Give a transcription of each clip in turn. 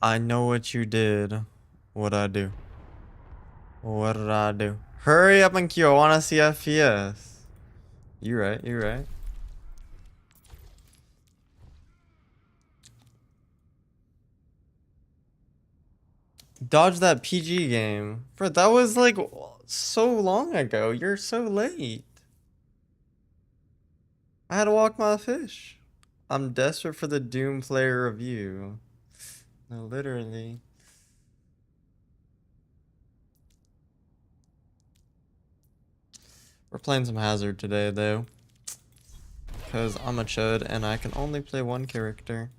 I know what you did. What'd I do? What did I do? Hurry up and queue. I want to see FPS. You right. You right. Dodge that PG game. Bro, that was like so long ago. You're so late. I had to walk my fish. I'm desperate for the Doom player review. No, literally. We're playing some Hazard today, though. Because I'm a chud and I can only play one character.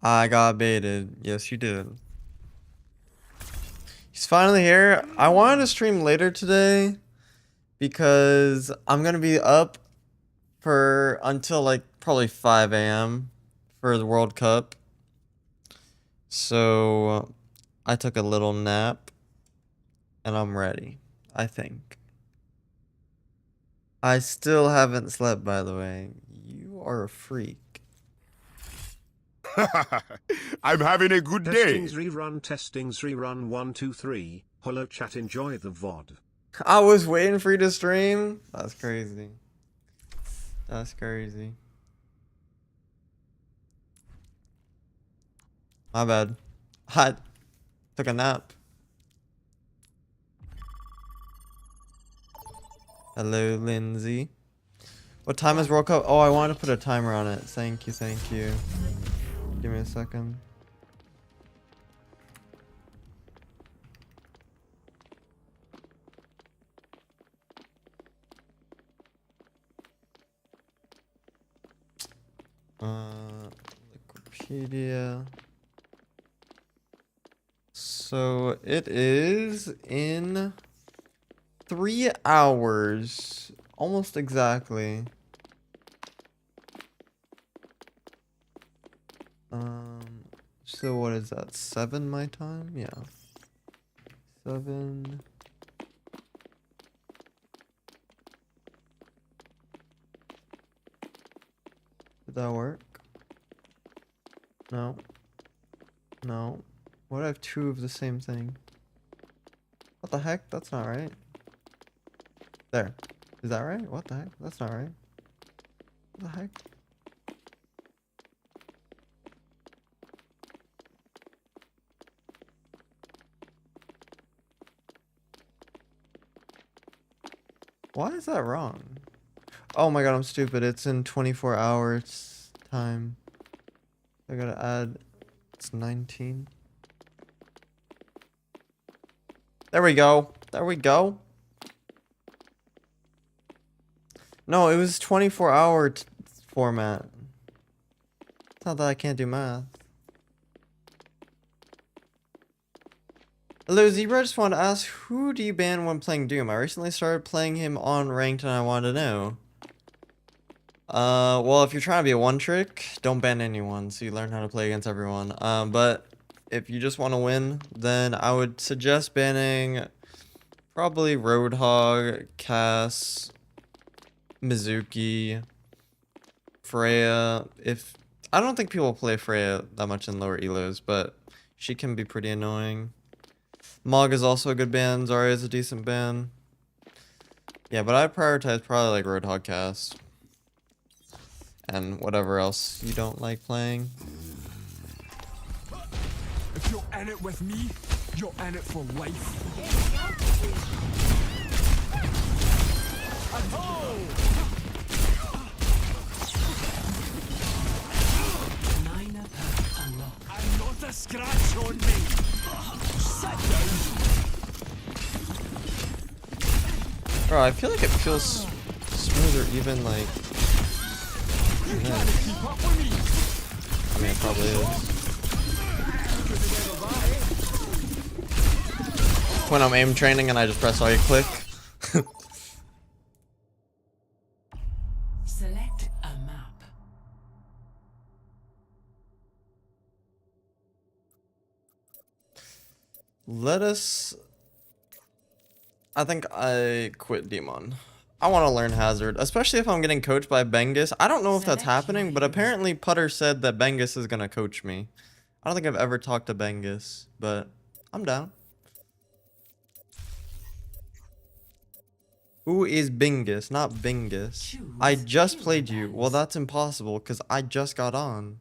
I got baited. Yes, you did. He's finally here. I wanted to stream later today because I'm gonna be up for until like probably 5 a.m. for the World Cup. So I took a little nap and I'm ready, I think. I still haven't slept, by the way. You are a freak. I'm having a good day. Testings rerun 1 2 3. Hello chat, enjoy the VOD. I was waiting for you to stream. That's crazy. That's crazy. My bad. I took a nap. Hello, Lindsay. What time is World Cup? Oh, I wanted to put a timer on it. Thank you, thank you. Give me a second. Wikipedia. So it is in 3 hours, almost exactly. So what is that? 7 my time? Yeah. 7. Did that work? No. No. What do I have 2 of the same thing? What the heck? That's not right. There. Is that right? What the heck? That's not right. What the heck? Why is that wrong? Oh my god, I'm stupid. It's in 24 hours time. I gotta add... It's 19. There we go. There we go. No, it was 24-hour format. It's not that I can't do math. Hello, Zebra. I just want to ask, who do you ban when playing Doom? I recently started playing him on ranked and I want to know. Well, if you're trying to be a one-trick, don't ban anyone, so you learn how to play against everyone. But if you just want to win, then I would suggest banning probably Roadhog, Cass, Mizuki, Freya. I don't think people play Freya that much in lower elos, but she can be pretty annoying. Mog is also a good ban. Zarya is a decent ban. Yeah, but I prioritize probably like Roadhog, Cast, and whatever else you don't like playing. If you're in it with me, you're in it for life. I'm not a scratch on me. Sit down. Bro, I feel like it feels smoother even like... Trying to keep up with me. I mean, it probably is. When I'm aim training and I just press right click. Select a map. Let us I think I quit Demon. I want to learn Hazard, especially if I'm getting coached by Bengus. I don't know if that's happening, but apparently Putter said that Bengus is going to coach me. I don't think I've ever talked to Bengus, but I'm down. Who is Bingus? Not Bingus. I just played you. Well, that's impossible because I just got on.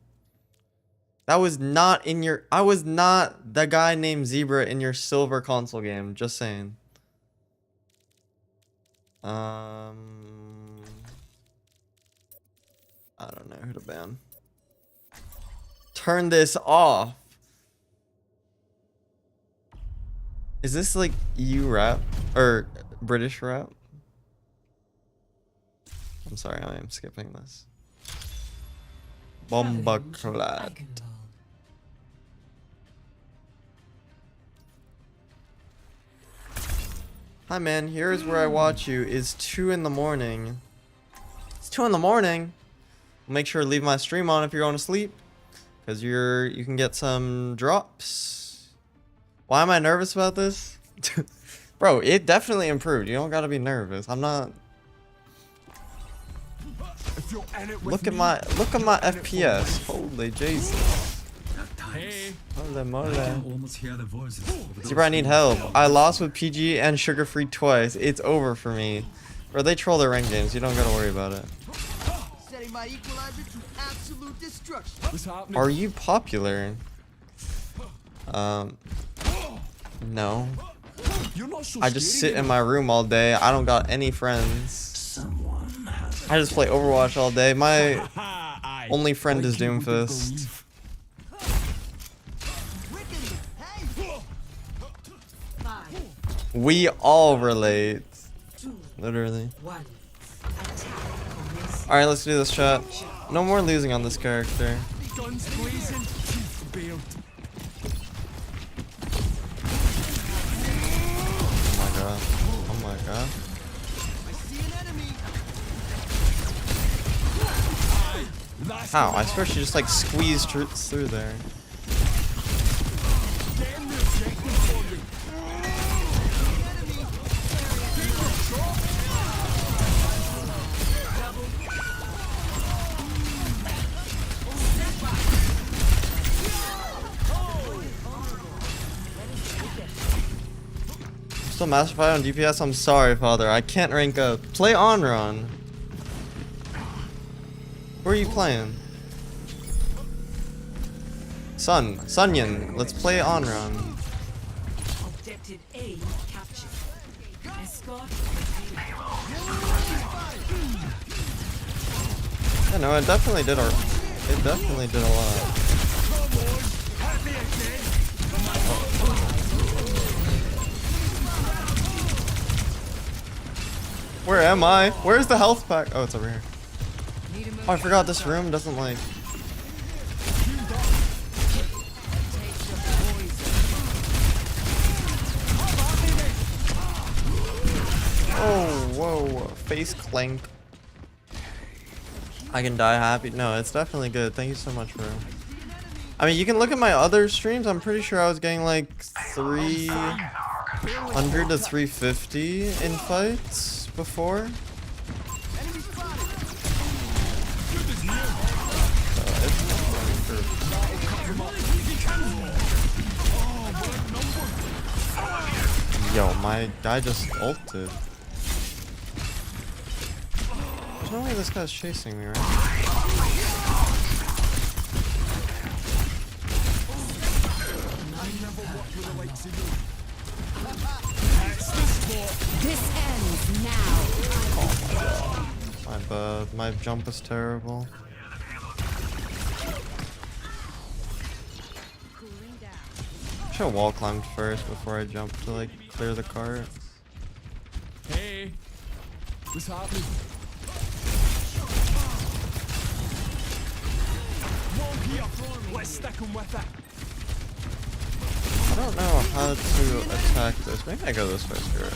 That was not in your... I was not the guy named Zebra in your silver console game. Just saying. I don't know who to ban. Turn this off. Is this like EU rap? Or British rap? I'm sorry, I am skipping this. Bombaclad. Hi man, here's where I watch you. It's 2 in the morning. It's 2 in the morning. Make sure to leave my stream on if you're going to sleep, because you can get some drops. Why am I nervous about this? Bro, it definitely improved. You don't gotta be nervous. I'm not. Look at my FPS. Holy Jesus. Holy moly. Zebra, I need help. I lost with PG and Sugar Free twice. It's over for me. Bro, they troll their rank games. You don't gotta worry about it. My equalizer to absolute destruction. Are you popular? No. I just sit in my room all day. I don't got any friends. I just play Overwatch all day. My only friend is Doomfist. We all relate. Literally. Alright, let's do this, chat. No more losing on this character. Guns blazing, teeth bared. Oh my god. Oh my god. I see an enemy. How? I swear she just like squeezed through there. Getting the objective for me. Still Masterfied on DPS? I'm sorry, father. I can't rank up. Play on run. Where are you playing? Sunyan, let's play on run. Objective A captured. Escort. Yeah, no, it definitely did a lot. Where am I? Where's the health pack? Oh, it's over here. Oh, I forgot this room doesn't like... Oh, whoa. Face clank. I can die happy. No, it's definitely good. Thank you so much, bro. I mean, you can look at my other streams. I'm pretty sure I was getting like 300 to 350 in fights before. Yo, my guy just ulted. There's no way this guy's chasing me, right? This ends now. Oh my god. My bad. My jump is terrible. Should have wall climbed first before I jumped to like clear the cart. Hey, what's happening? Wall here. Let's stick 'em with it. I don't know how to attack this. Maybe I go this way, Spirit.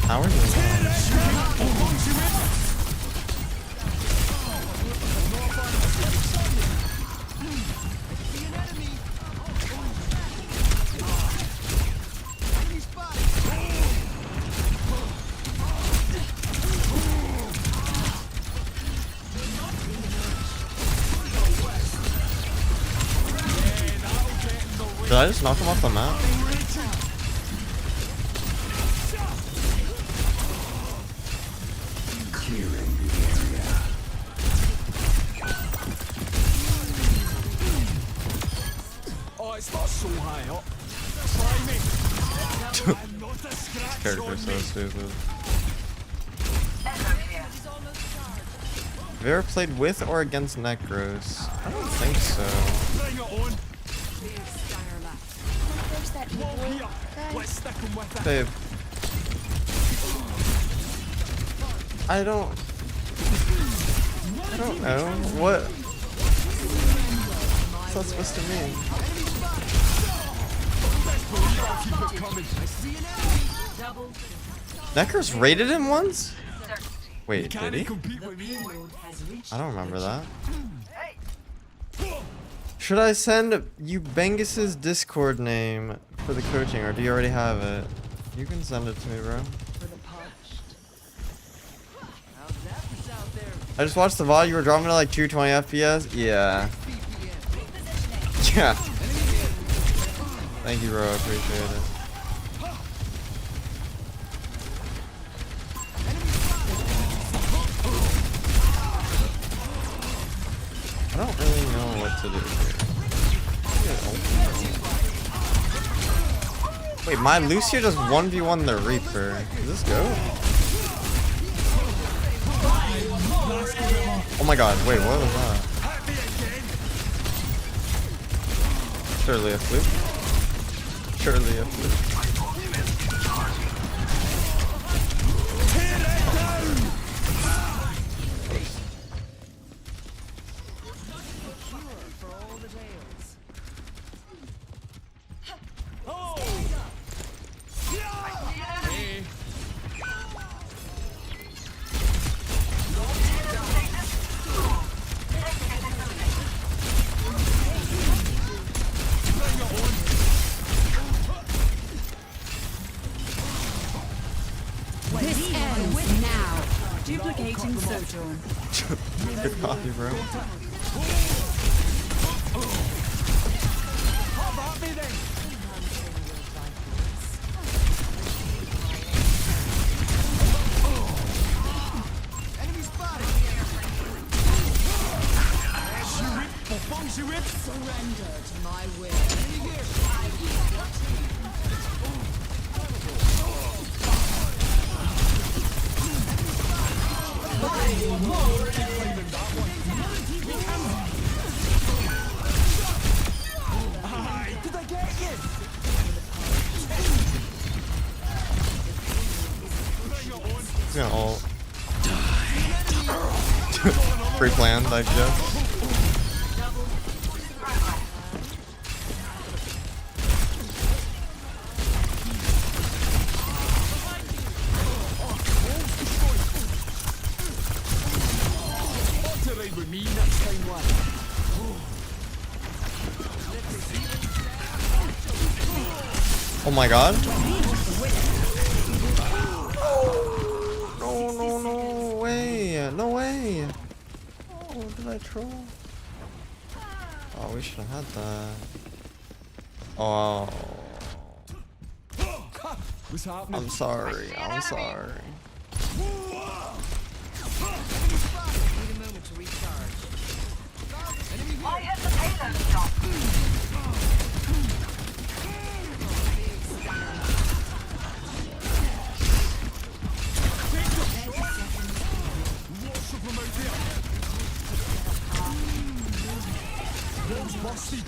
Hours or what? Enemy spotted. Did I just knock him off the map? Oh, it's not so high up. Try me. I'm not a scratch Character on so me. stupid. Have you ever played with or against Necros? I don't think so. Bring it on. There's that Wall evil here. guy. Let's stick 'em with it. Babe. I don't know. What's that supposed to mean? Keep it coming. Double. Necros raided him once? Wait, Can did he? compete with me? Payload has reached. I don't remember that. Should I send you Bengus's Discord name for the coaching, or do you already have it? You can send it to me, bro. I just watched the VOD. You were dropping to like 220 FPS. Yeah. Yeah. Thank you, bro. I appreciate it. I don't really know what to do here. Wait, my Lucio just 1v1 the Reaper. Does this go? Oh my god, wait, what was that? Surely a fluke. Surely a fluke. This ends now. Duplicating sojourn. Good coffee, bro. Enemy spotted. Surrender to my will. Did I get you? He's gonna ult. Pre-planned, I guess. To ride with me next time, lad. Oh my god. No, no, no way. No way. Oh, did I troll? Oh, we should have had that. Oh. What's happening? I'm sorry. I'm sorry. Need a moment to recharge. Lots of them out there. Walls busted.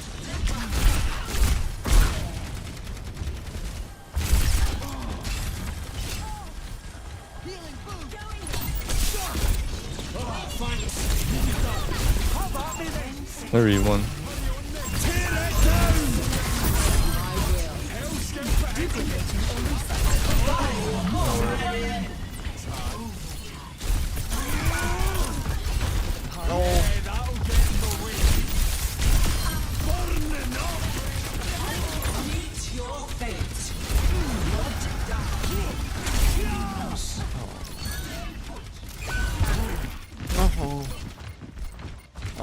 Healing boost. There you one.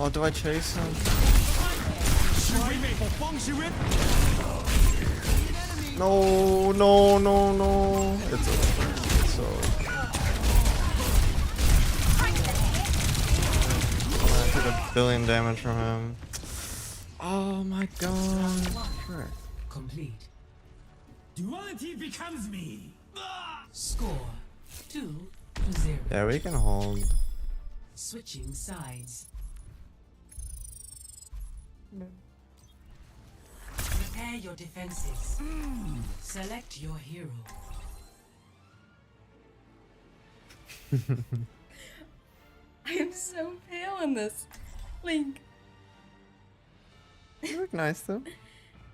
Oh, do I chase him? Try me. No, no, no, no. It's over. It's over. I took a billion damage from him. Oh my god. Sure. Complete. Duality becomes me. Score 2-0. Yeah, we can hold. Switching sides. Prepare your defenses. Select your hero. I am so pale in this. Like, You look nice though.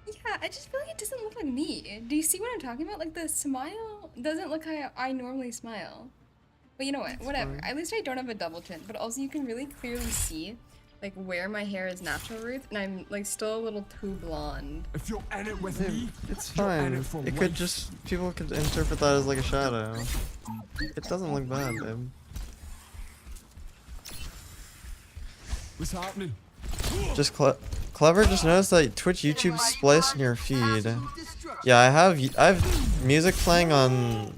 yeah, I just feel like it doesn't look like me. Do you see what I'm talking about? Like, the smile doesn't look how I normally smile. But you know what? Whatever. fine. At least I don't have a double chin. But also, you can really clearly see, like, where my hair is natural, Ruth, and I'm, like, still a little too blonde. If you're in it with Yeah, me, it's you're fine. in it for It life. could just people could interpret that as like a shadow. It doesn't look bad, babe. What's happening? Just clever. Just noticed that Twitch YouTube spliced in your feed. Yeah, I have music playing on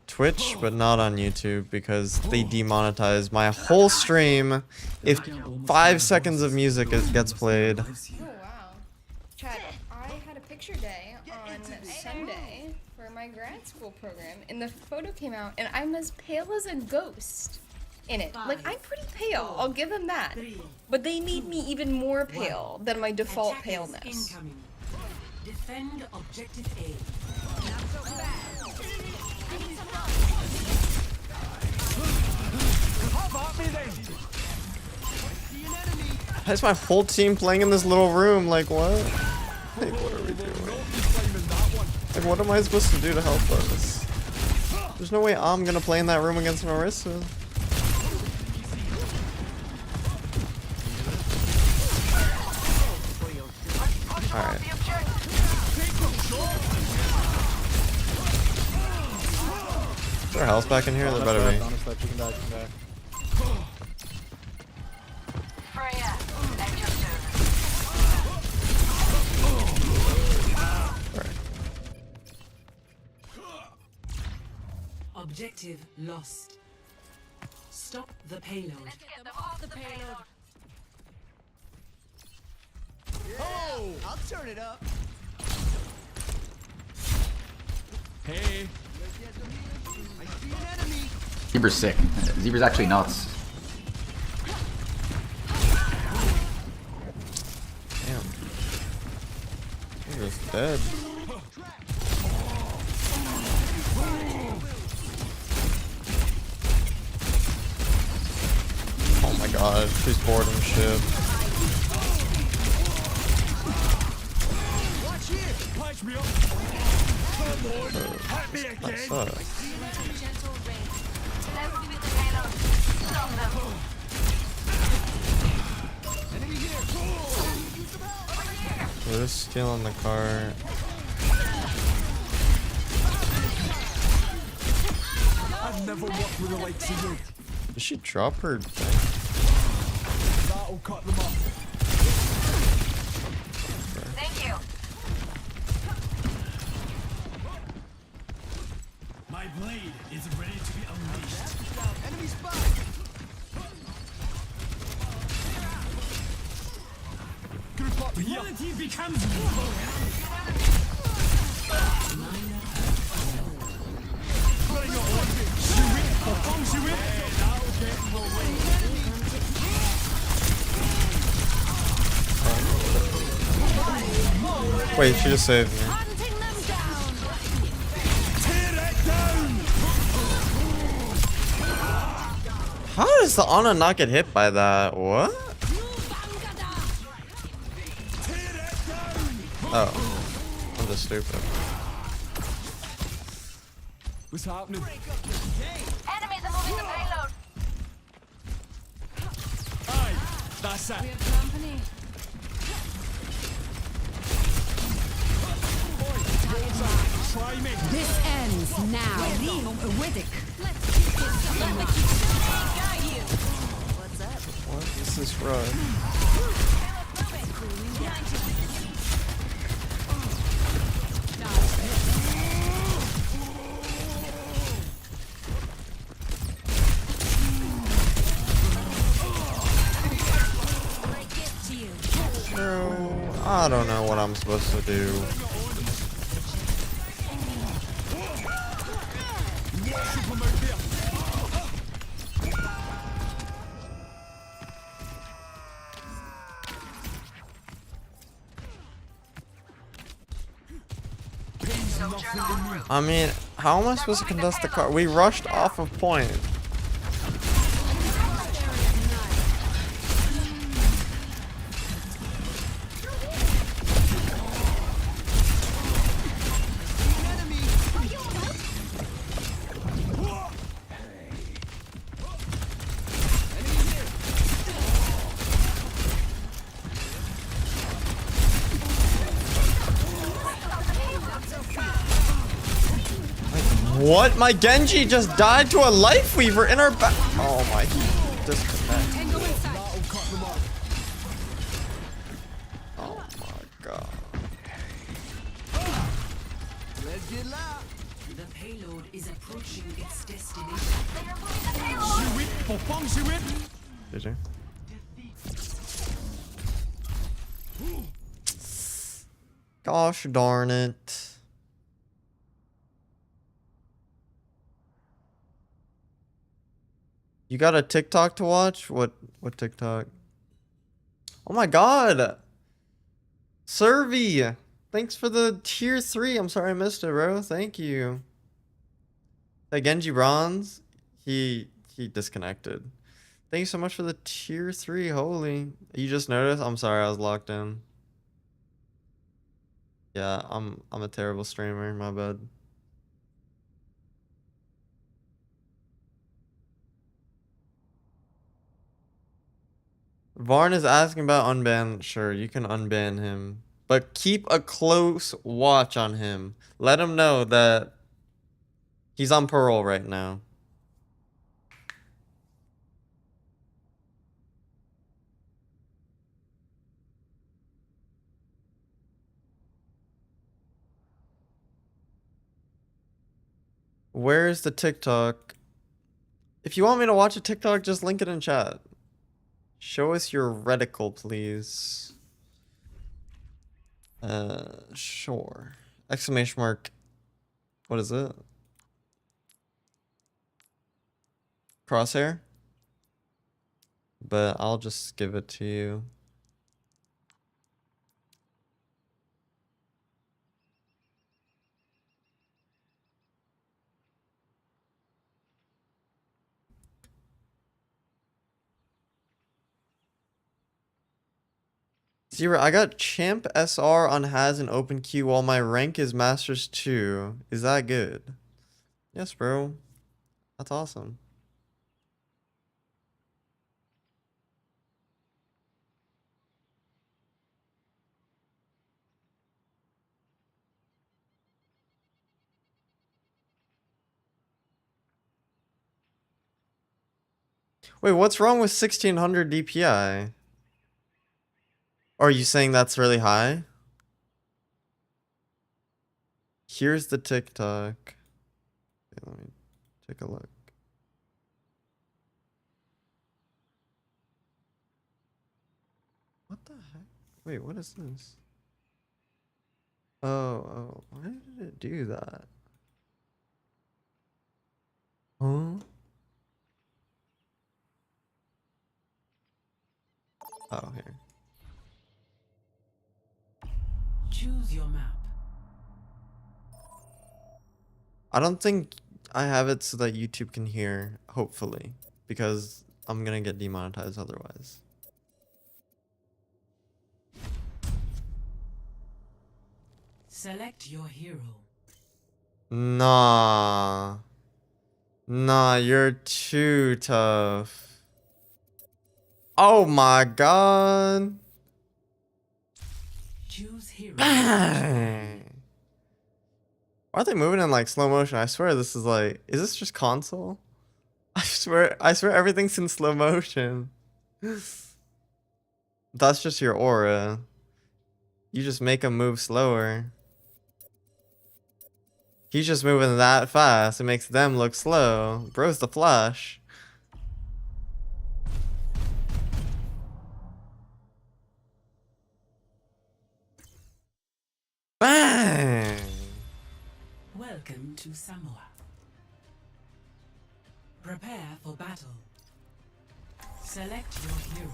Twitch, but not on YouTube because they demonetize my whole stream if 5 seconds of music gets played. Oh, wow. Chad, I had a picture day on Sunday for my grad school program, and the photo came out, and I'm as pale as a ghost in it. Like, I'm pretty pale, I'll give them that. But they made me even more pale than my default Attackers paleness. incoming. Defend objective A. Why is my whole team playing in this little room? Like what? Like what are we doing? Like what am I supposed to do to help us? There's no way I'm gonna play in that room against Marissa. Alright. Is there health back in here? There better be. Objective lost. Stop the payload. I'll turn it up. Hey. I see an enemy. Zebra's sick. Zebra's actually nuts. Damn. You're just dead. Oh my god, she's boarding ship. Watch here. Patch me up. Come on. Hit me That again. sucks. Enemy here. We're just stealing the car. I've never worked with the likes of you. Did she drop her thing? That'll cut them up. Thank you. My blade is ready to be unleashed. Enemy spotted. Group up here. Duality becomes me. Bring it on. Shoot it. Shoot it. That'll get rolling. Wait, she just saved me. Hunting them down. Tear it down. How does the Ana not get hit by that? What? Tear it down. Oh. I'm just stupid. What's happening? Enemies are moving the payload. Aye. That's it. Company. Try me. This ends now. What's up? Jesus Christ. Bro, I don't know what I'm supposed to do. I mean, how am I supposed to contest the car? We rushed off of point. What? My Genji just died to a Life Weaver in our back. Oh my, he disconnected. Oh my god. Let's get loud. The payload is approaching its destination. Did you? Gosh darn it. You got a TikTok to watch? What TikTok? Oh my god. Servy, thanks for the tier 3. I'm sorry I missed it, bro. Thank you. That Genji Bronze, he disconnected. Thank you so much for the tier 3. Holy. You just noticed? I'm sorry, I was locked in. Yeah, I'm a terrible streamer, my bad. Varn is asking about unban. Sure, you can unban him. But keep a close watch on him. Let him know that he's on parole right now. Where's the TikTok? If you want me to watch a TikTok, just link it in chat. Show us your reticle, please. Sure. Exclamation mark. What is it? Crosshair? But I'll just give it to you. Zero, I got Champ SR on Has and Open Queue while my rank is Masters 2. Is that good? Yes, bro. That's awesome. Wait, what's wrong with 1600 DPI? Are you saying that's really high? Here's the TikTok. Okay, let me take a look. What the heck? Wait, what is this? Oh, why did it do that? Huh? Oh, here. Choose your map. I don't think I have it so that YouTube can hear, hopefully, because I'm gonna get demonetized otherwise. Select your hero. Nah. Nah, you're too tough. Oh my god. Choose hero. Bang. Why are they moving in like slow motion? I swear this is like, is this just console? I swear everything's in slow motion. That's just your aura. You just make him move slower. He's just moving that fast. It makes them look slow. Bro's the Flash. Bang! Welcome to Samoa. Prepare for battle. Select your hero.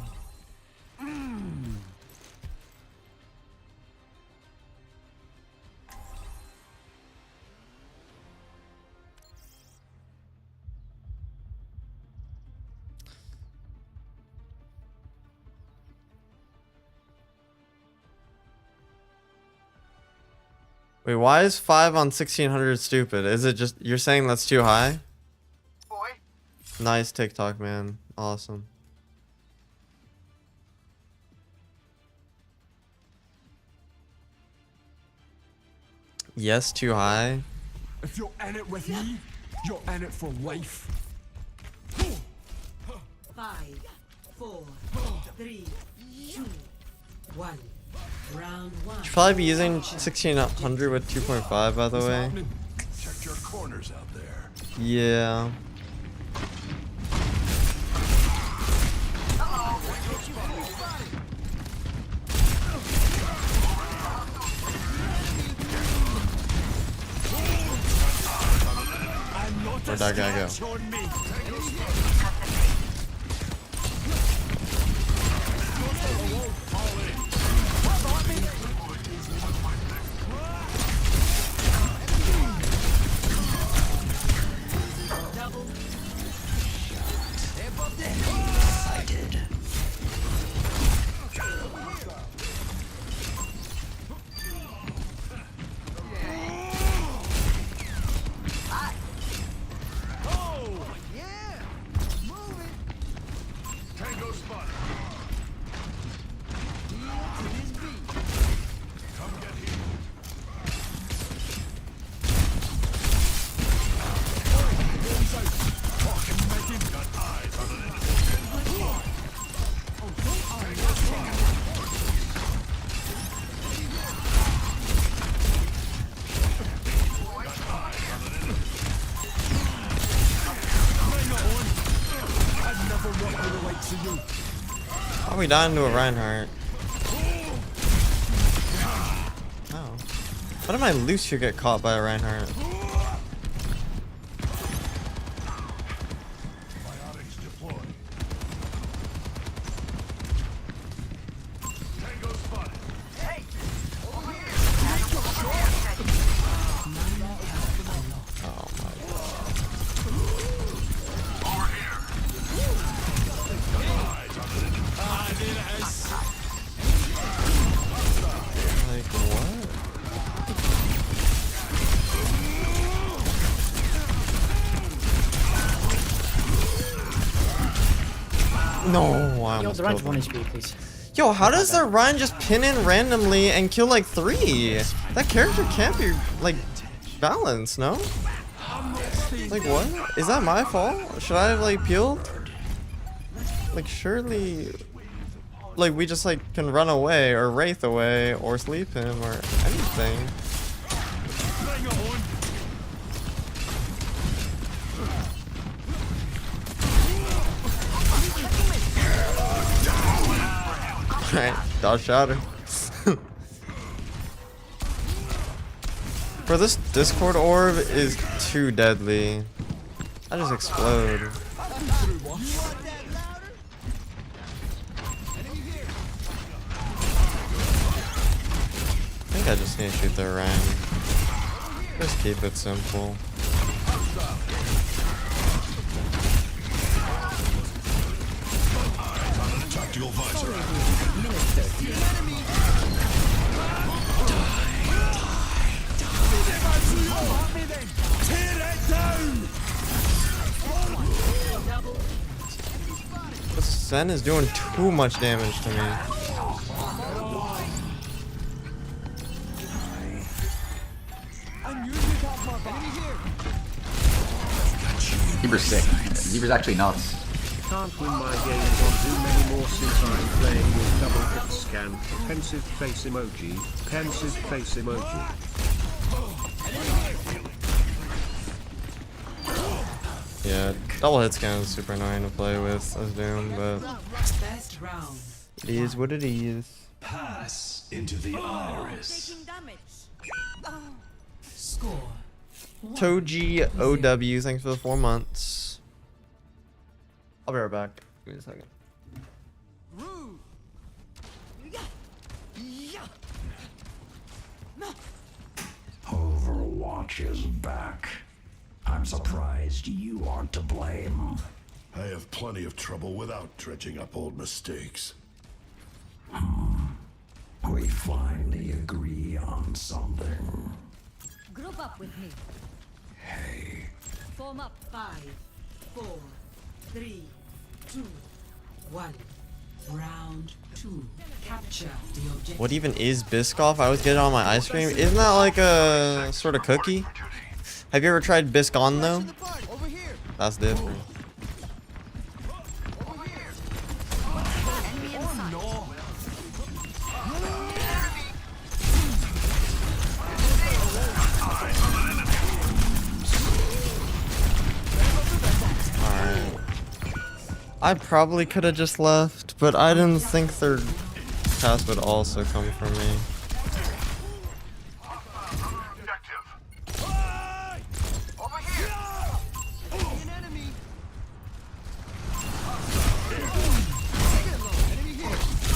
Wait, why is 5 on 1600 stupid? Is it just you're saying that's too high? Boy. Nice TikTok, man. Awesome. Yes, too high. If you're in it with me, you're in it for life. 5, 4, 3, 2, 1. Round 1. Should probably be using 1600 with 2.5, by the What's way. happening? Check your corners out there. Yeah. Where'd that guy go? On me. How are we dying to a Reinhardt? Oh. How did my Lucio get caught by a Reinhardt? Biotics deployed. Tango spotted. Hey. Over here. Oh my god. Over here. Like what? No, I Yo, almost the range killed 1 him. HP, please. Yo, how does the Ryan just pin in randomly and kill like 3? That character can't be like balanced, no? Like what? Is that my fault? Should I have like peeled? Like surely, like we just like can run away or wraith away or sleep him or anything. Alright, dodge shatter. Bro, this Discord orb is too deadly. I just explode. I think I just need to shoot the Rang. Just keep it simple. Tactical visor. This Zen is doing too much damage to me. Zebra's sick. Zebra's actually nuts. Can't win my games on Zoom anymore since I'm playing with double hit scan. Pensive face emoji. Pensive face emoji. Yeah, double hit scan is super annoying to play with as Doom, but Best round. it is what it is. Pass into the iris. Score. Toji OW, thanks for the 4 months. I'll be right back. Give me a second. Overwatch is back. I'm surprised you aren't to blame. I have plenty of trouble without dredging up old mistakes. We finally agree on something. Group up with me. Hey, Form up. 5, 4, 3, 2, 1. Round 2. Capture the objective. What even is Biscoff? I always get it on my ice cream. Isn't that like a sort of cookie? Have you ever tried Biscon though? That's different. Alright. I probably could have just left, but I didn't think their pass would also come from me.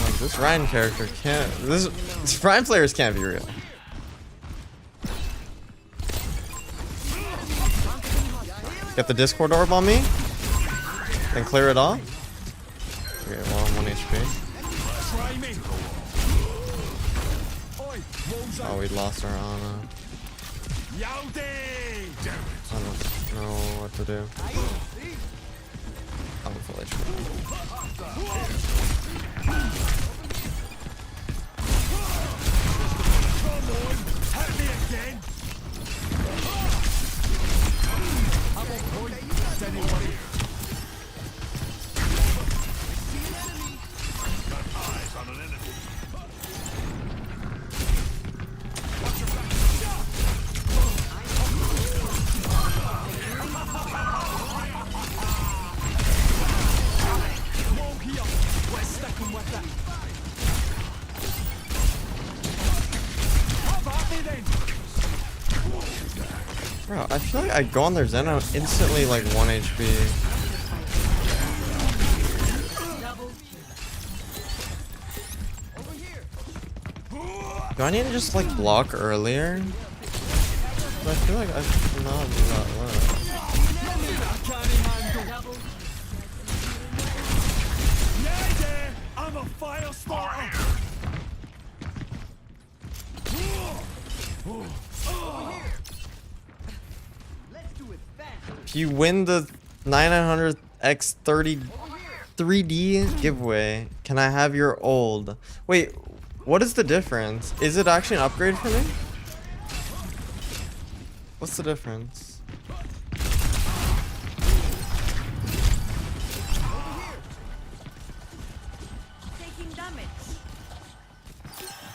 Like, this Ryan character can't. This Ryan players can't be real. Get the Discord orb on me, then clear it off. Okay, well I'm 1 HP. Oh, we lost our Ana. I don't know what to do. I'm full HP. Bro, I feel like I go on their Zen and I'm instantly like 1 HP. Do I need to just like block earlier? But I feel like I should not do that well. I'm a fire starter. If you win the 9900x30 3D giveaway, can I have your old? Wait, what is the difference? Is it actually an upgrade for me? What's the difference?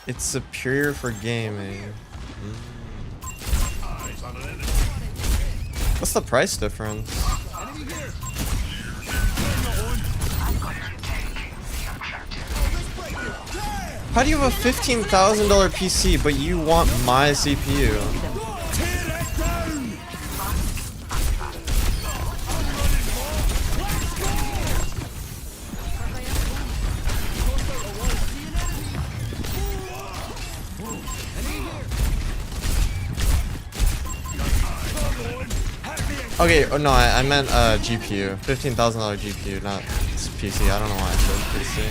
It's superior for gaming. What's the price difference? How do you have a $15,000 PC but you want my CPU? Okay, oh no, I meant GPU. $15,000 GPU, not PC. I don't know why I said PC.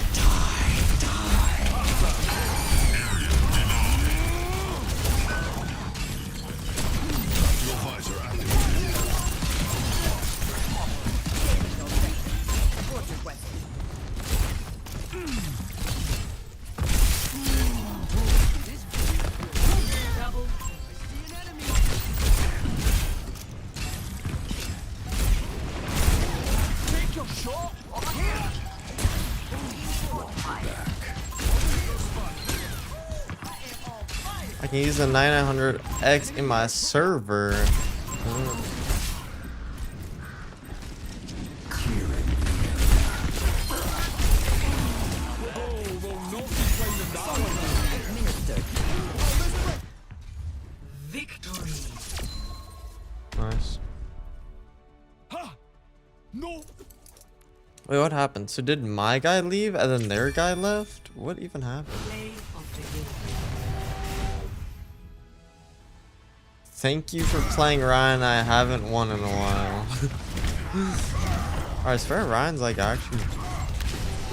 I can use the 9900X in my server. Victory. Nice. No. Wait, what happened? So did my guy leave and then their guy left? What even happened? Play of the game. Thank you for playing Ryan. I haven't won in a while. Alright, I swear Ryan's like actually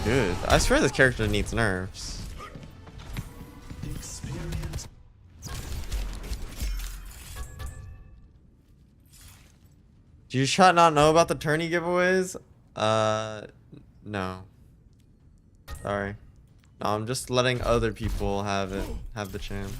good. I swear this character needs nerfs. Do you shot not know about the tourney giveaways? No. Sorry. No, I'm just letting other people have the chance.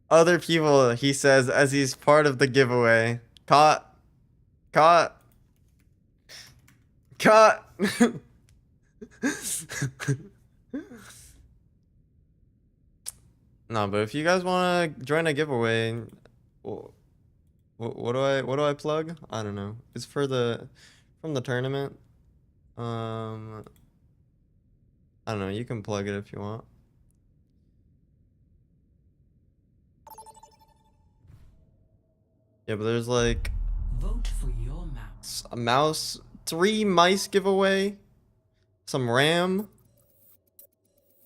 Other people, he says, as he's part of the giveaway. Caught. Caught. Caught. No, but if you guys want to join a giveaway, what do I plug? I don't know. It's from the tournament. I don't know. You can plug it if you want. Yeah, but there's like Vote for your mouse. a mouse, 3 mice giveaway, some RAM,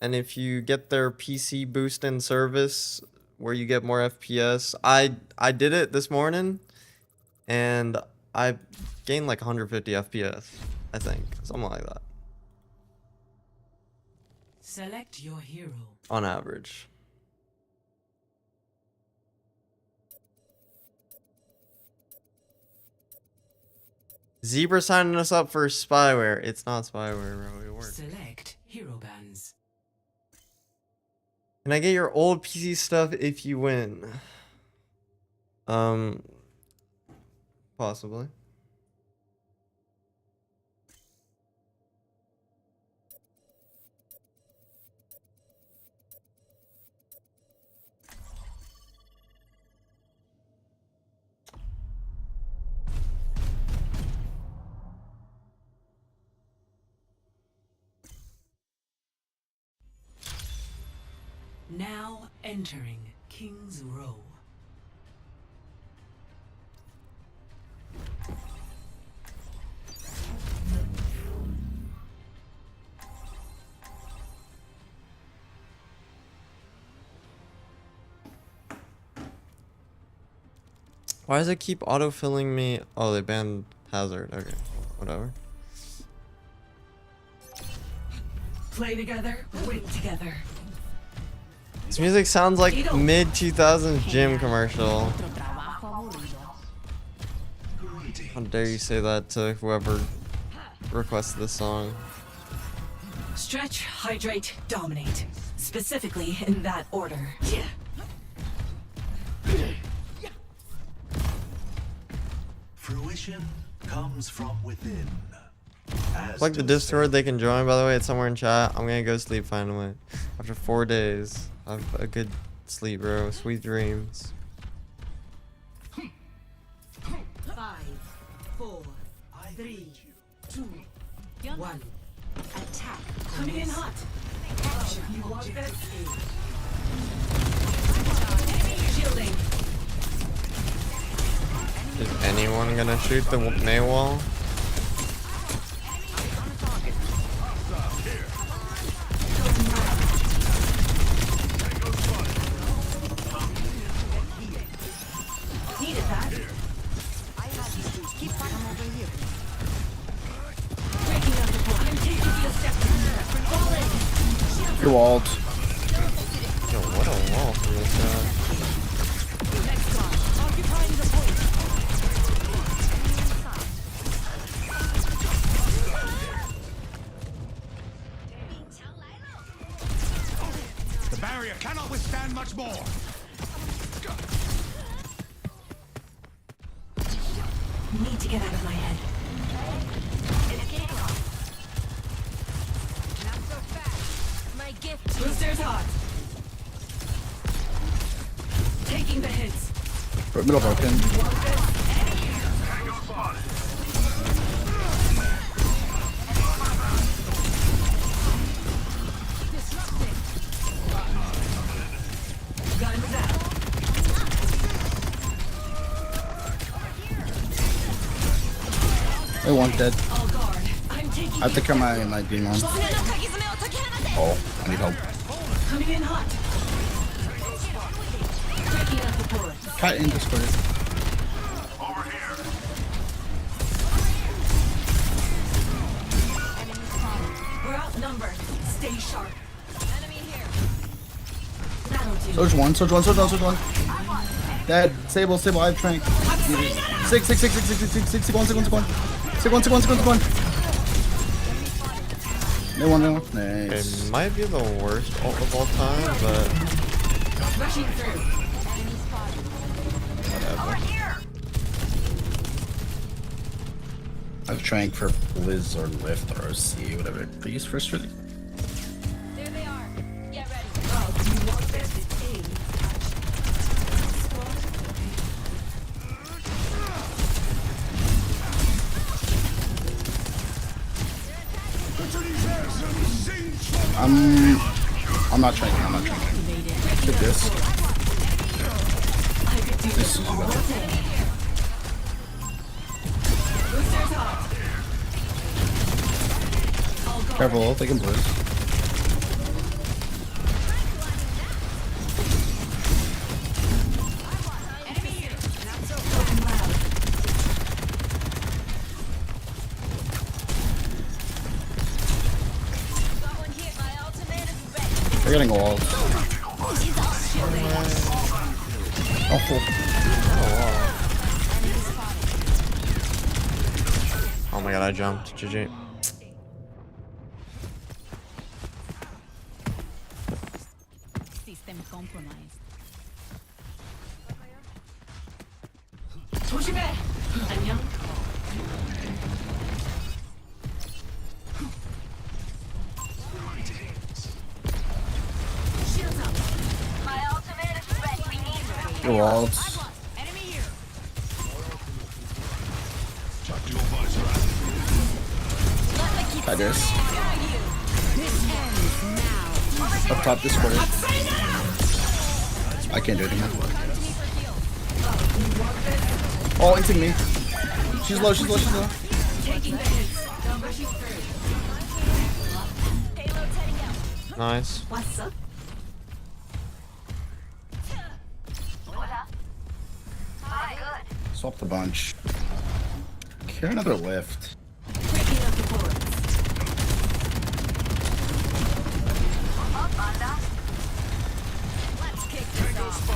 and if you get their PC boost in service where you get more FPS, I did it this morning and I gained like 150 FPS, I think, something like that Select your hero. on average. Zebra signing us up for spyware. It's not spyware, bro. It works. Select hero bands. Can I get your old PC stuff if you win? Possibly. Now entering King's Row. Why does it keep autofilling me? Oh, they banned Hazard. Okay, whatever. Play together, win together. This music sounds like mid 2000s gym commercial. How dare you say that to whoever requested this song? Stretch, hydrate, dominate. Specifically in that order. Yeah. Fruition comes from within. Plug the Discord, they can join, by the way. It's somewhere in chat. I'm gonna go sleep finally. After 4 days. Have a good sleep, bro. Sweet dreams. 5, 4, 3, 2, 1. Attack. Coming in hot. You want this? Shielding. Is anyone gonna shoot the May wall? Needed that. Breaking up the point. I'm taking you a step. Fall in. Your walled. Yo, what a wall for this guy. Next one. Occupying the point. The barrier cannot withstand much more. Get out of my head. My gift. Booster's hot. Taking the hits. Middle broken. Guns out. One dead. All guard. I'm taking. I have to come out my demon. Oh, I need help. Coming in hot. Breaking up the bullet. Cat in Discord. We're outnumbered. Stay sharp. Enemy here. That'll do. Soldier one. Dead. Sable, I have trank. Sick one. No one. Nice. It might be the worst ult of all time, but Rushing through. whatever. I've trank for Blizz or Lift or OC, whatever. Please first really. There they are. Get ready. Oh, you want this? Aim. I'm not tranking. Get this. This is better. Booster's hot. Careful, they can Blizz. They're getting walls. Oh my god, I jumped. GG. System compromised. 조심해. 안녕. Shields up. My ultimate is ready. We need The walls. enemy here. Try this. This ends now. Up top, Discord. I can't do it anymore. Oh, into me. She's low. Taking the hits. I'm rushing through. Payload's heading out. Nice. What's up? Swap the bunch. Care another lift. Breaking up the bullets. Let's kick this off.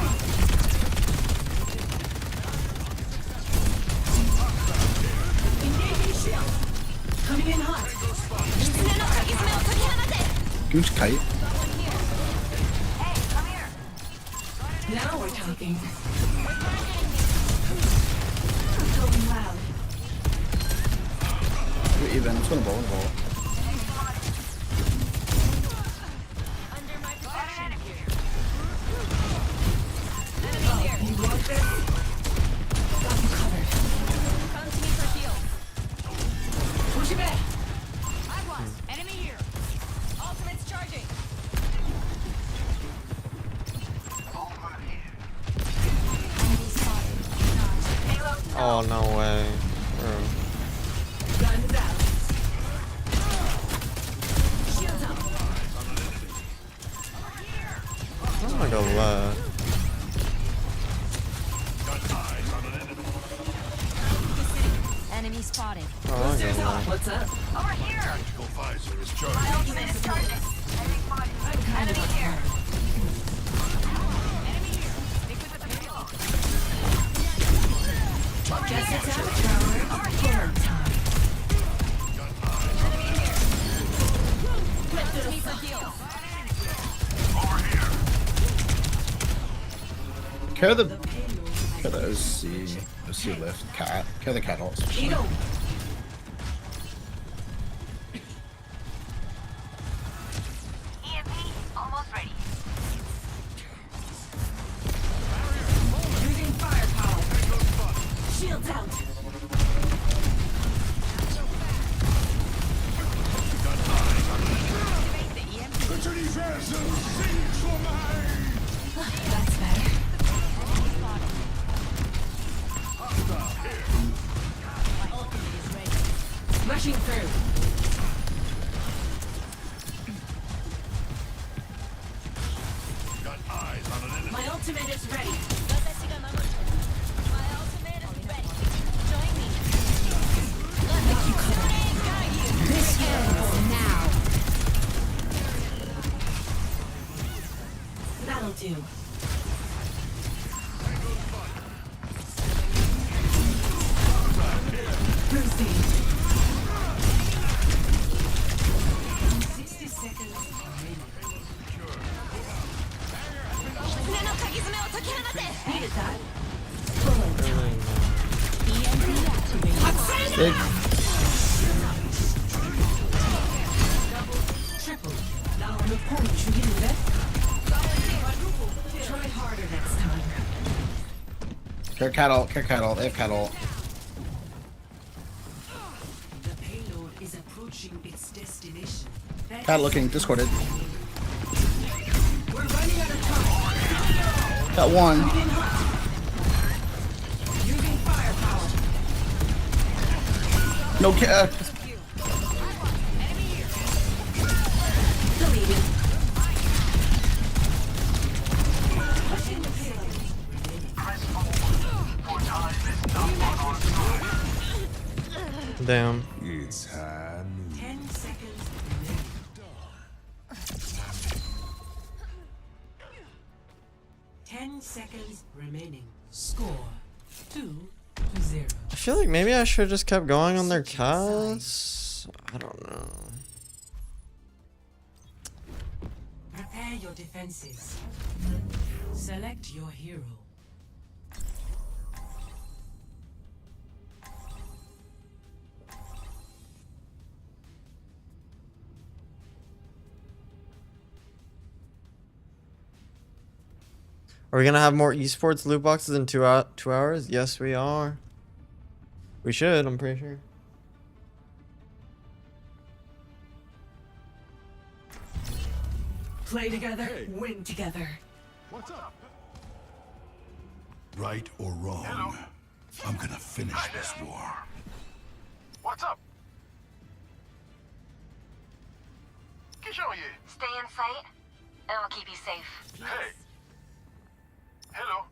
Engaging shield. Coming in hot. Gooch kite. Now we're talking. Going loud. We're even. It's gonna ball. Under my protection. You want this? Got you covered. Come to me for heal. 조심해. I was. Enemy here. Ultimate's charging. Oh, no way. Bro. Guns out. Shields up. I'm gonna go left. Enemy spotted. Oh, I'm Boosters gonna up. left. What's up? Tactical visor is charged. I'm kind of here. Guess it's our tower. Burn time. Come to me for heal. Care the Kill the OC. OC left. Cat. Kill the cat also. EMP almost ready. Using firepower. Shields out. That's better. Rushing through. My ultimate is ready. My ultimate is ready. Join me. This ends now. That'll do. Boosting. 60 seconds remaining. Needed that. Big. Triple. Now on the point, you get it. Try harder next time. Kill cat ult. Kill cat ult. They have cat ult. The payload is approaching its destination. Cat looking. Discorded. We're running out of time. Got one. Using firepower. No cat. Deleted. Damn. It's high noon. 10 seconds remaining. 10 seconds remaining. Score 2-0. I feel like maybe I should have just kept going on their casts. I don't know. Prepare your defenses. Select your hero. Are we gonna have more esports loot boxes in 2 hours? Yes, we are. We should, I'm pretty sure. Play together, win together. What's up? Right or wrong, I'm gonna finish this war. What's up? Stay in sight, and I'll keep you safe. Hey. Hello.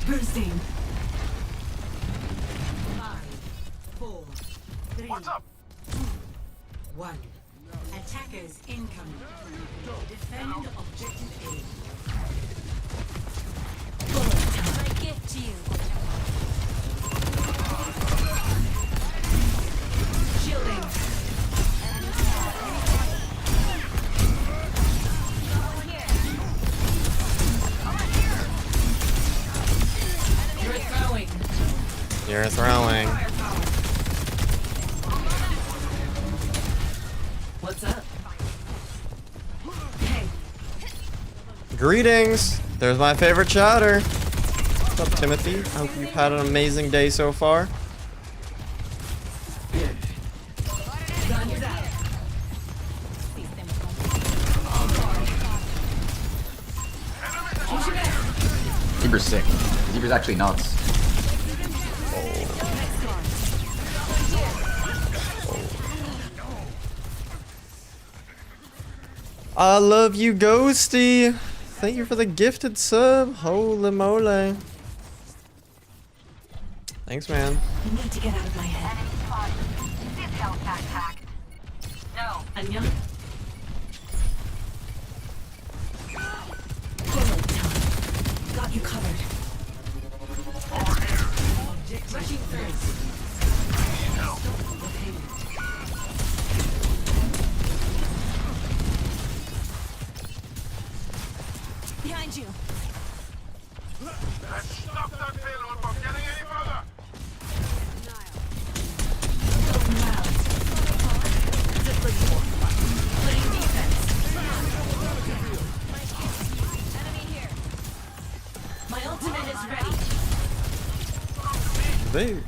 Boosting. 5, 4, 3, What's up? 2, 1. Attackers incoming. Defend objective A. My gift to you. Shielding. You're throwing. You're throwing. What's up? Hey. Greetings. There's my favorite chatter. What's up, Timothy? I hope you've had an amazing day so far. Gun is out. Zebra's sick. Zebra's actually nuts. I love you, Ghosty. Thank you for the gifted sub. Holy moly. Thanks, man. I need to get out of my head. Enemy spotted. This health backpack. No. Anya. Bullet time. Got you covered. Rushing through. Behind you. Let's stop that payload from getting any further. Playing defense. Enemy here. My ultimate is ready. They.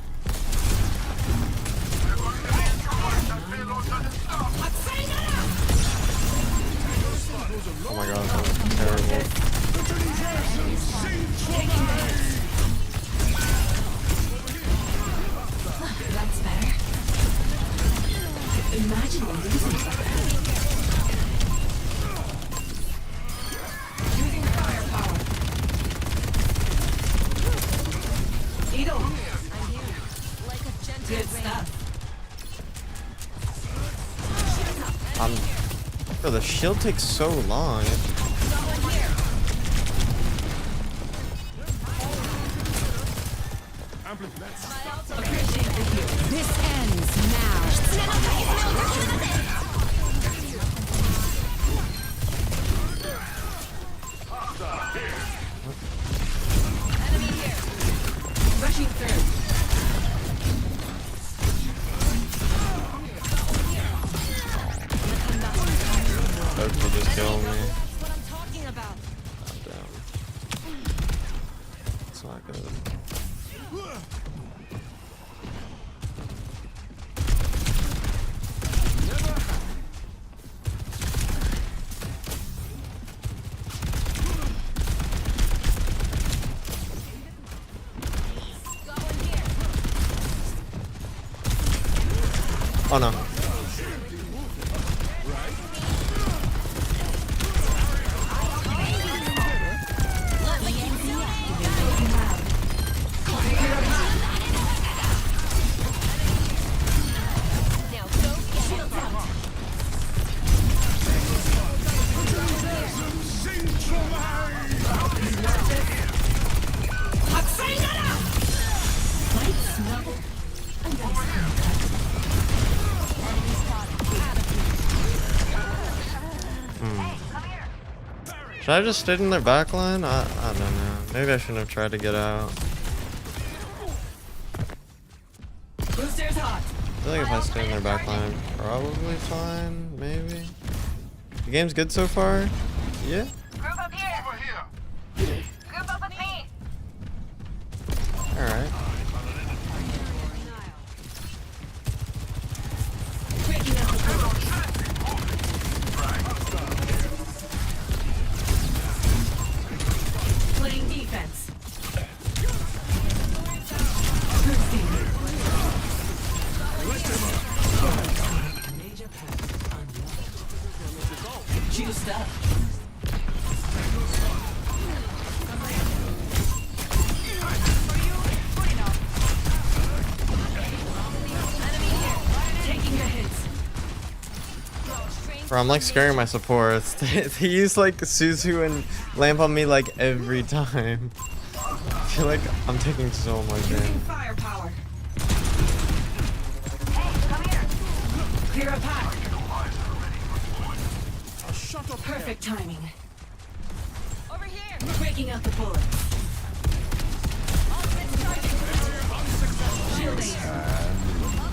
Oh my god, that was terrible. That's better. Imagine losing something. Using firepower. Edo. I'm here. Like a gentle Good rain. stuff. Bro, the shield takes so long. Someone here. Appreciate the heal. This ends now. Enemy here. Rushing through. Doug will just kill me. That's what I'm talking about. I'm down. It's not good. Going here. Oh no. Now go shield out. Light snuggle. Should I just stayed in their backline? I don't know. Maybe I shouldn't have tried to get out. Boosters hot. I feel like if I stay in their backline, probably fine. Maybe. The game's good so far. Yeah. Group up here. Over here. Group up with me. All right. Breaking up the portal. Playing defense. Major pack unlocked. Juiced up. Taking your hits. Bro, I'm like scaring my supports. They use like Suzu and lamp on me like every time. I feel like I'm taking so much Using damage. firepower. Hey, come here. Clear a pack. Perfect timing. Over here. Breaking out the bullets. Shielding.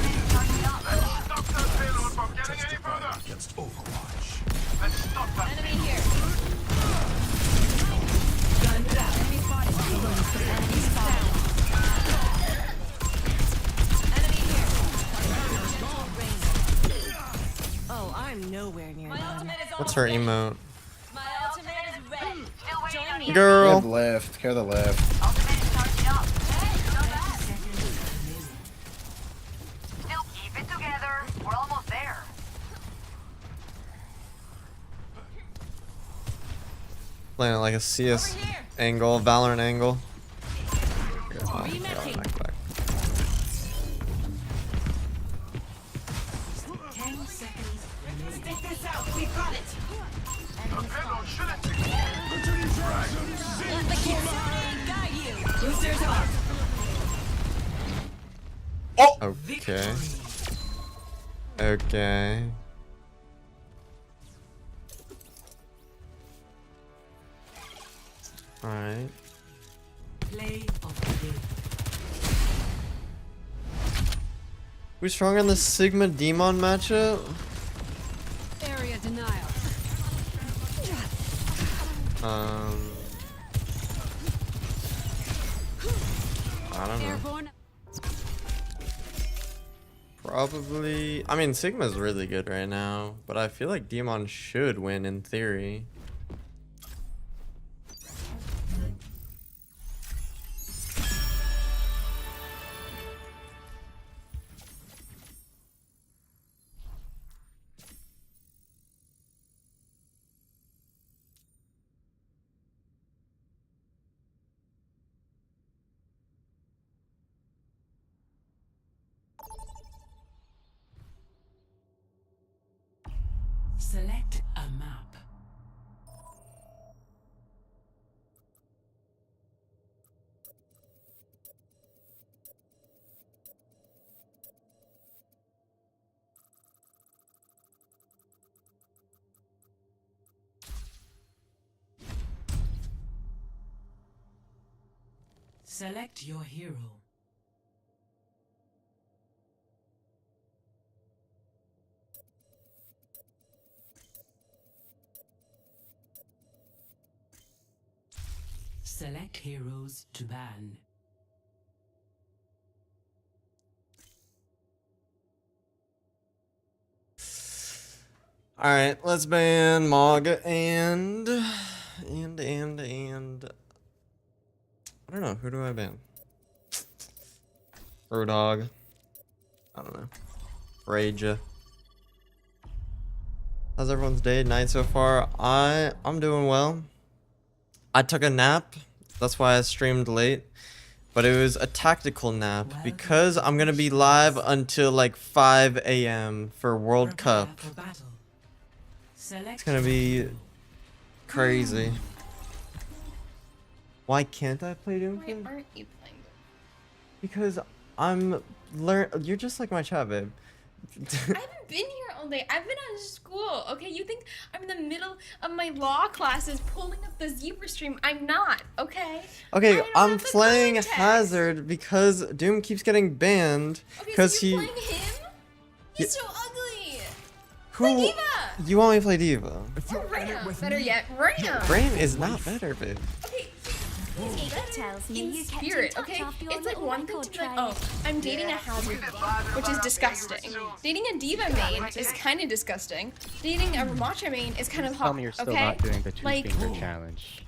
Stop that payload from getting any further. Against Overwatch. Let's stop that. Enemy here. Guns out. Enemy spotted. Enemy spotted. Enemy here. Oh, I'm nowhere near My them. ultimate is What's her emote? My ultimate is ready. Still waiting on you. Care Girl. the left. Care the left. Ultimate is charged up. Hey, not bad. Still keep it together. We're almost there. Playing it like a CS Over here. angle, Valorant angle. Okay, fine. Yeah, Rematching. back. 10 seconds Stick this out. We've got it. Let the kids guide you. Boosters up. Okay. Okay. Alright. Play of the game. Who's stronger in the Sigma Demon matchup? Area denial. I don't know. Airborne. Probably. I mean, Sigma's really good right now, but I feel like Demon should win in theory. Select a map. Select your hero. Select heroes to ban. Alright, let's ban Mog and I don't know, who do I ban? Roadhog. I don't know. Raja. How's everyone's day, night so far? I'm doing well. I took a nap. That's why I streamed late. But it was a tactical nap because I'm gonna be live until like 5 a.m. for World Cup. It's gonna be crazy. Why can't I play Doomfist? Why aren't you playing Because you're just like my chat, babe. I haven't been here all day. I've been out of school. Okay, you think I'm in the middle of my law classes pulling up the zebra stream? I'm not. Okay. Okay, I'm have the playing context. Hazard because Doom keeps getting banned Okay, because so you're he. playing him? He's so ugly. Who? Play Diva. You want me to play Diva? Or Reyna. Better yet, Reyna. Brain is not better, babe. Okay. tells me In you kept spirit, in touch okay? after your It's like little one thing record to be like, trail. oh, I'm dating a Hazard main, which is disgusting. Dating a Diva main is kind of disgusting. Dating a Ramattra main is kind of hot, Tell me you're still okay? not doing the Like, two-finger challenge.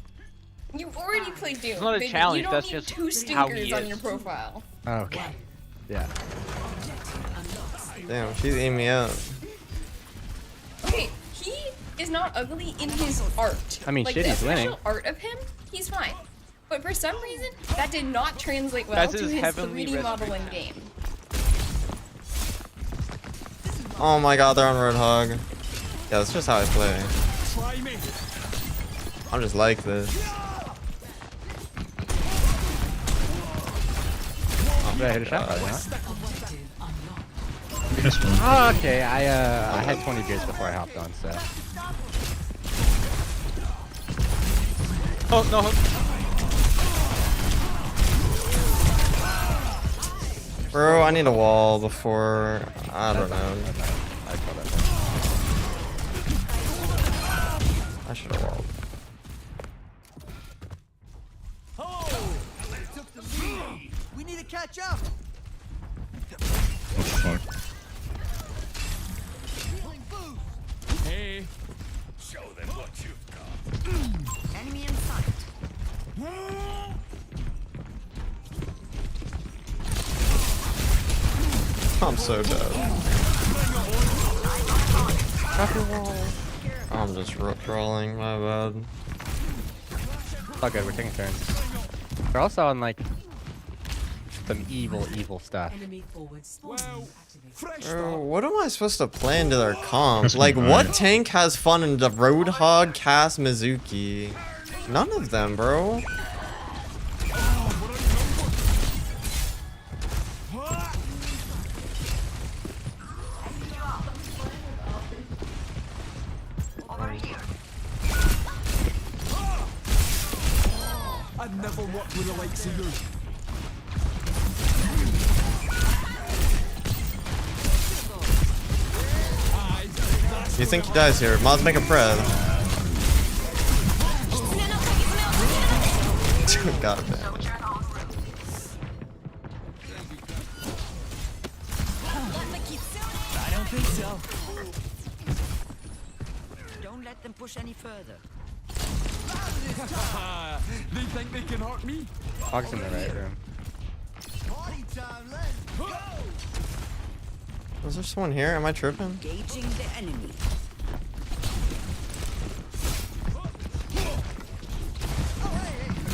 you already played Doom. It's not a baby. challenge, You don't that's need just two how he stinkers on is. your profile. Okay. Yeah. Damn, she's eating me out. Okay, he is not ugly in his art. I mean, like, shit, the he's winning. official art of him, he's fine. But for some reason, that did not translate well That's to his his heavenly 3D modeling resurrection. game. Oh my god, they're on Roadhog. Yeah, that's just how I play. Try me. I'm just like this. Did I hit a shot? Probably not. This one. Oh, okay. I had 20 beers before I hopped on, so. Oh no! Bro, I need a wall before. I don't know. I call that. I should have walled. We need to catch up. Oh fuck. Hey. Show them what you've got. Enemy in sight. I'm so dead. I'm just trolling, my bad. It's all good. We're taking turns. They're also on like some evil, evil stuff. Enemy forward spawn activated. Fresh Bro, start. what am I supposed to play into their comp? That's Like, fine. what tank has fun in the Roadhog, Cass, Mizuki? None of them, bro. I'd never work with the likes of you. You think he dies here? Mods make a pred. Got it. I don't think so. Don't let them push any further. They think they can hurt me? Hog's in the right room. Was there someone here? Am I tripping? Engaging the enemy.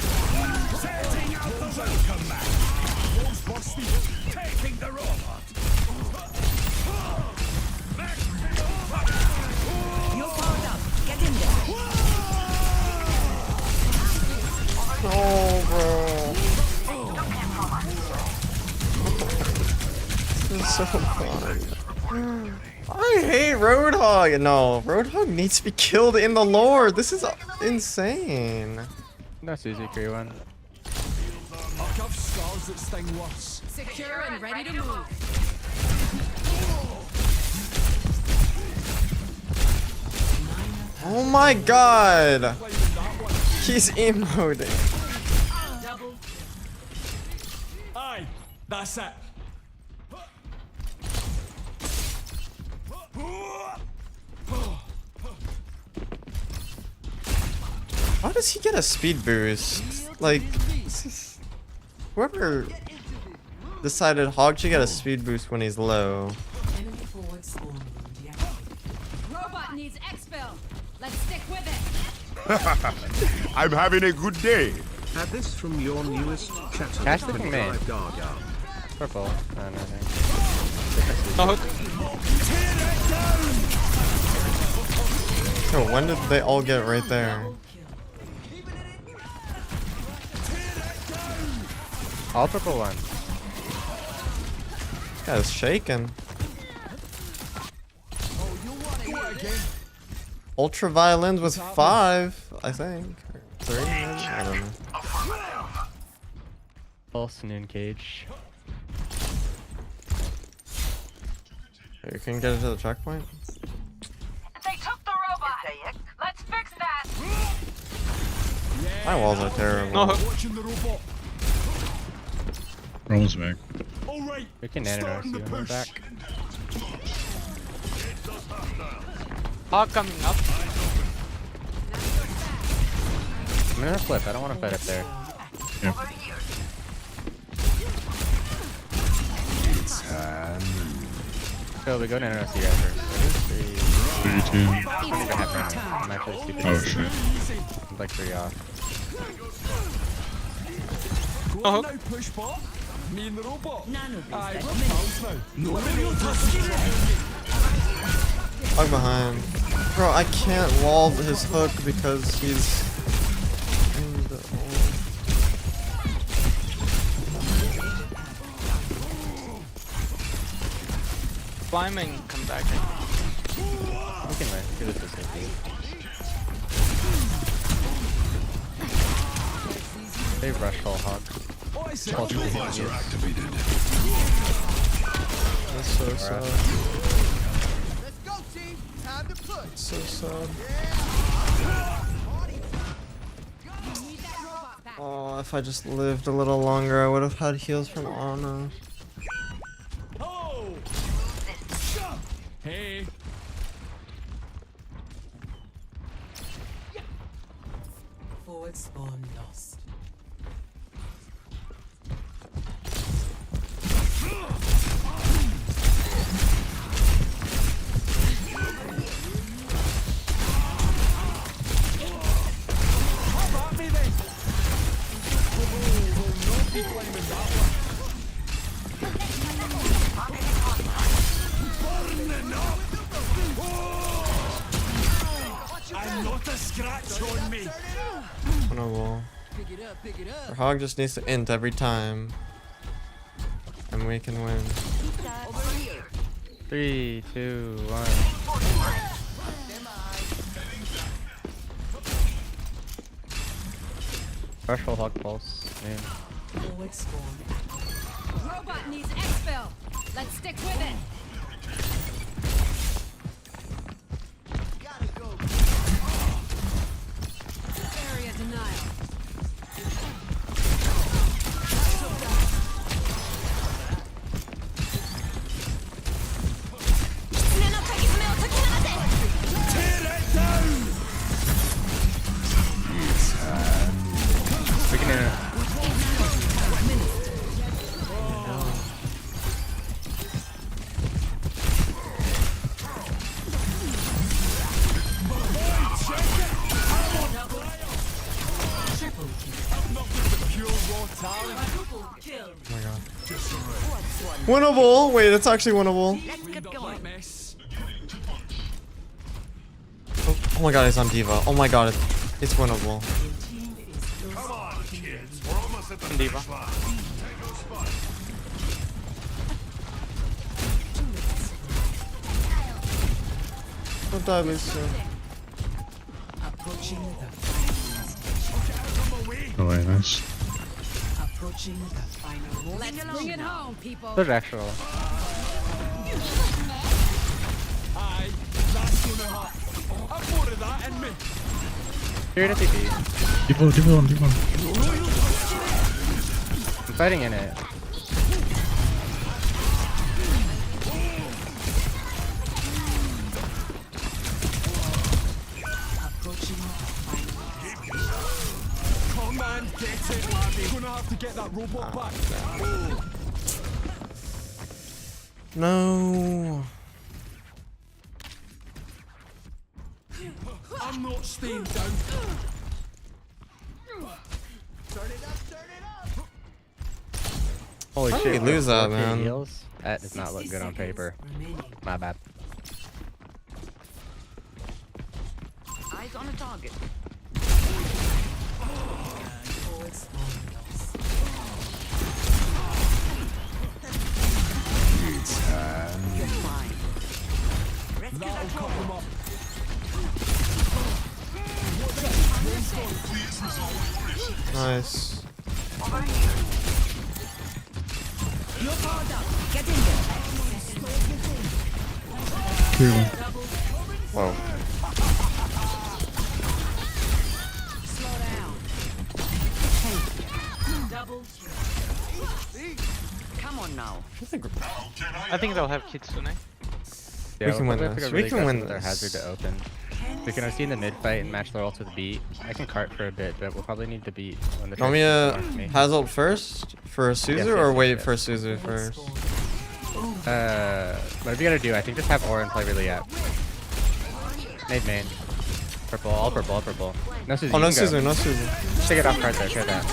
Setting out the welcome mat. Walls busted. Taking the robot. You're powered up. Get in there. Oh, bro. This is so fun. I hate Roadhog. No, Roadhog needs to be killed in the lore. This is insane. No Suzy Cree one. I'll have scars that sting worse. Secure and ready to move. Oh my god. He's emoting. Aye, that's it. Why does he get a speed boost? Like, whoever decided Hog should get a speed boost when he's low. Enemy forward spawn room deactivated. Robot needs exfil. Let's stick with it. I'm having a good day. Add this from your newest chatter. Cash the thing, man. Gaga. Purple. No, nothing. No hook. So when did they all get right there? All purple one. This guy's shaking. Ultra violins with 5, I think. Or 3, maybe? I don't know. Pulse noon cage. You can get it to the checkpoint. They took the robot. Let's fix that. My walls are terrible. No hook. Watching the robot. Rolls back. All right. We can nano starting you the when we're push. back. Hog coming up. I'm gonna flip. I don't want to fight up there. So we go nano you guys first. 3, 2. I don't even have nano. I'm actually super Oh easy. shit. I'm like 3 off. Go Oh, on hook. now, push bot. Me and the robot. Nano Aye, boost we're pals now. Hog behind. Bro, I can't wall his hook because he's in the Climbing. Come back. We can win. Do this is good. They rush full hog. Oh, I said, Culture Visor behavior. activated. That's so sad. let's go, team. Time to push. So sad. Oh, if I just lived a little longer, I would have had heals from Ana. Oh! Hey. Forward spawn lost. How about me then? Oh, will not be claiming that one. Not a scratch on me. Winnable. Pick it up, pick it up. Our hog just needs to int every time. And we can win. 3, 2, 1. Threshold hog pulse. Man. Forward spawn. Robot needs exfil. Let's stick with it. Area denial. We can Winnable! Wait, it's actually winnable. Oh my god, it's on Diva. Oh my god, it's winnable. Come on, kids. We're almost at the Diva. finish line. Don't die, Lisa. Approaching the Oh, wait, nice. approaching the final. Let's bring it home, people. There's actual. Aye, that's gonna hurt. I've more of that in me. Here to TP. D1. I'm fighting in it. Approaching the final. Come on, get it, laddie. Gonna have to get that robot back. No. I'm not staying down. Holy How did shit. we lose that, 4K man? heals? That does not look good on paper. Remaining. My bad. Eyes on a target. You're fine. That'll cut him up. Nice. You're powered up. Get in there. Whoa. Slow down. Double kill. Come on now. I think they'll have kids soon, eh? Yeah, We can we'll win probably this. go We really can win aggressive with our hazard this. to open. We can see in the mid fight and match their ults with beat. I can cart for a bit, but we'll probably need to beat when the Want me to me. Hazard first for Suzu Yes, or yes, wait yes. for Suzu first? Whatever you gotta do, I think just have Orin play really up. Made main. Purple, all purple, all purple. No Suzu. Oh, no you can go. Suzu, no Suzu. Take it off card there, try that.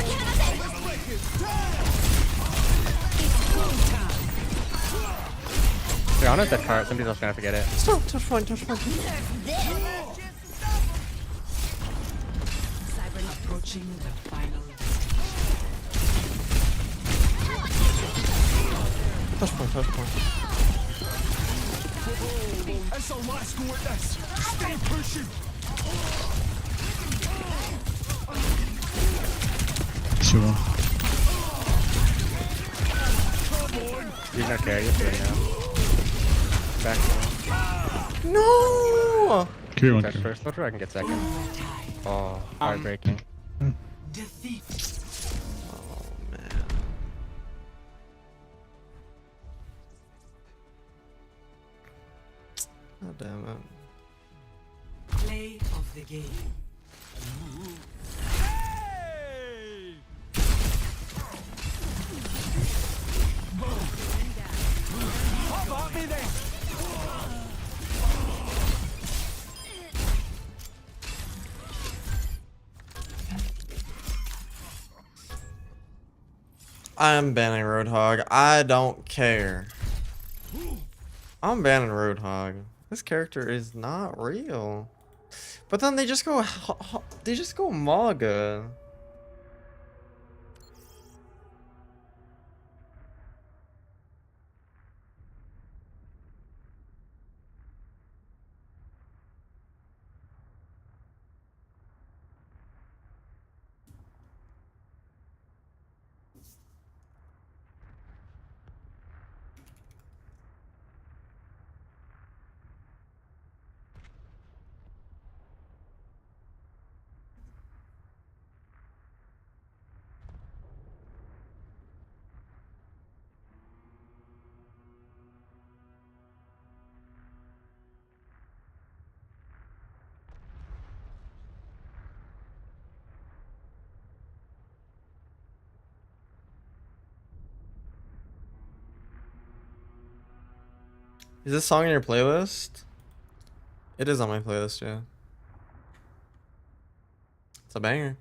They're on that cart, somebody's else gonna have to get it. Stop, touch point, touch point. Approaching the final. Touch point, touch point. It's our last go at this. Stay pushing. Sure. He's not carry, you're free now. Back one. No! Touch first, I'll try I can get second. Oh, heartbreaking. Defeat. Oh, man. God damn it. Play of the game. Hey! How about me then? I'm banning Roadhog. I don't care. I'm banning Roadhog. This character is not real. But then they just go Maga. Is this song in your playlist? It is on my playlist, yeah. It's a banger.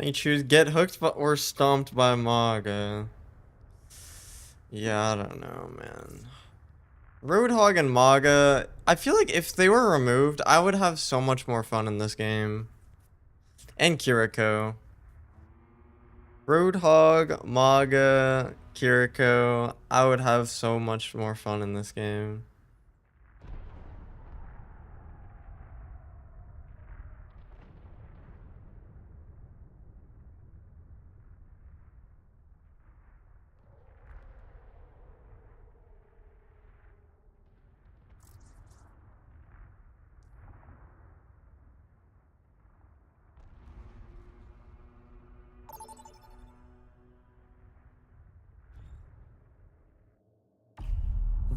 You choose get hooked or stomped by Maga. Yeah, I don't know, man. Roadhog and Maga, I feel like if they were removed, I would have so much more fun in this game. And Kiriko. Roadhog, Maga, Kiriko, I would have so much more fun in this game.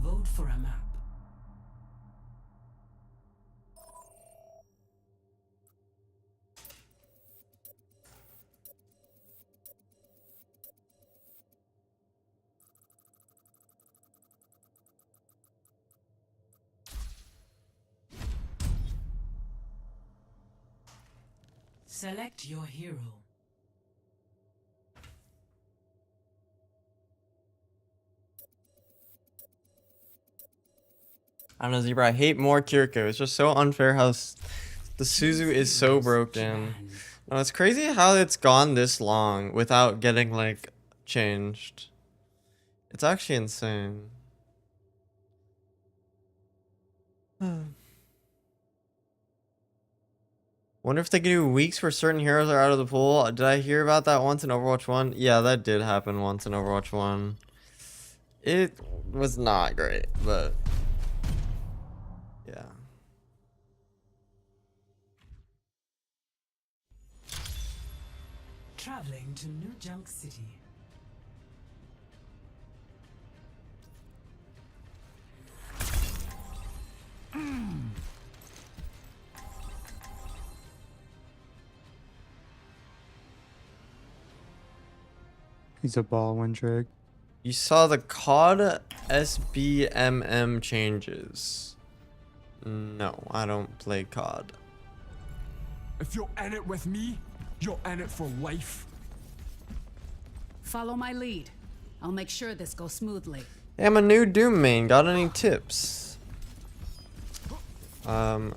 Vote for a map. Select your hero. I don't know, Zebra, I hate more Kiriko. It's just so unfair how the Suzu is so broken. No, it's crazy how it's gone this long without getting, like, changed. It's actually insane. Wonder if they can do weeks where certain heroes are out of the pool. Did I hear about that once in Overwatch 1? Yeah, that did happen once in Overwatch 1. It was not great, but yeah. Traveling to New Junk City. He's a ball one trick. You saw the COD SBMM changes. No, I don't play COD. If you're in it with me, you're in it for life. Follow my lead. I'll make sure this goes smoothly. Hey, I'm a new Doom main. Got any tips? Guys,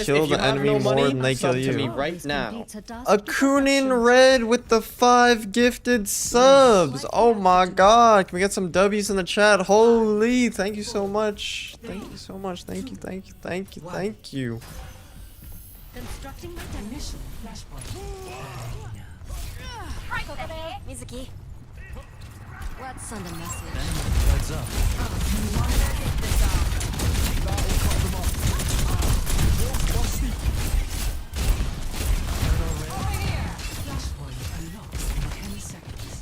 Kill if you the have enemy no more money, than they sub kill to you. me right now. Akunin Red with the 5 gifted subs. Oh my god. Can we get some W's in the chat? Holy, thank you so much. Thank you so much. Thank you, thank you, thank you, thank you. Constructing my initial flashpoint. Mizuki. What's on the message? Heads up. Flashpoint unlocks in 10 seconds.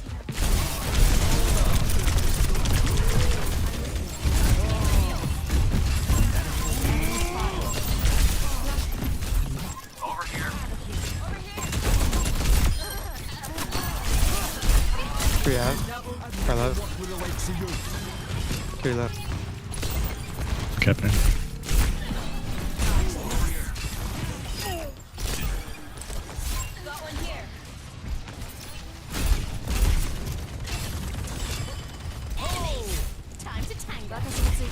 Over here. out. Far left. 2 left. Capping.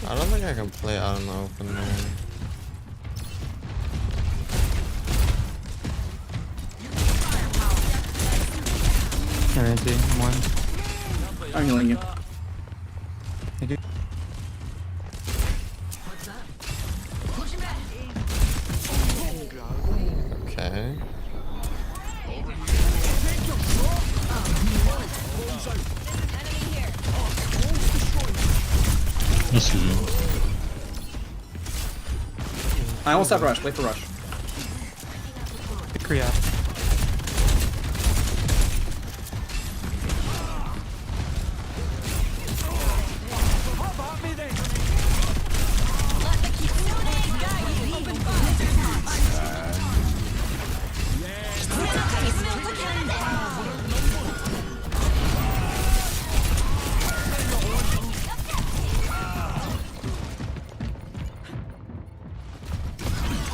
I don't think I can play out in the open there. Anti, one. I'm healing you. Thank you. Okay. That's easy. I almost have rush. Wait for rush. Pick Kriya.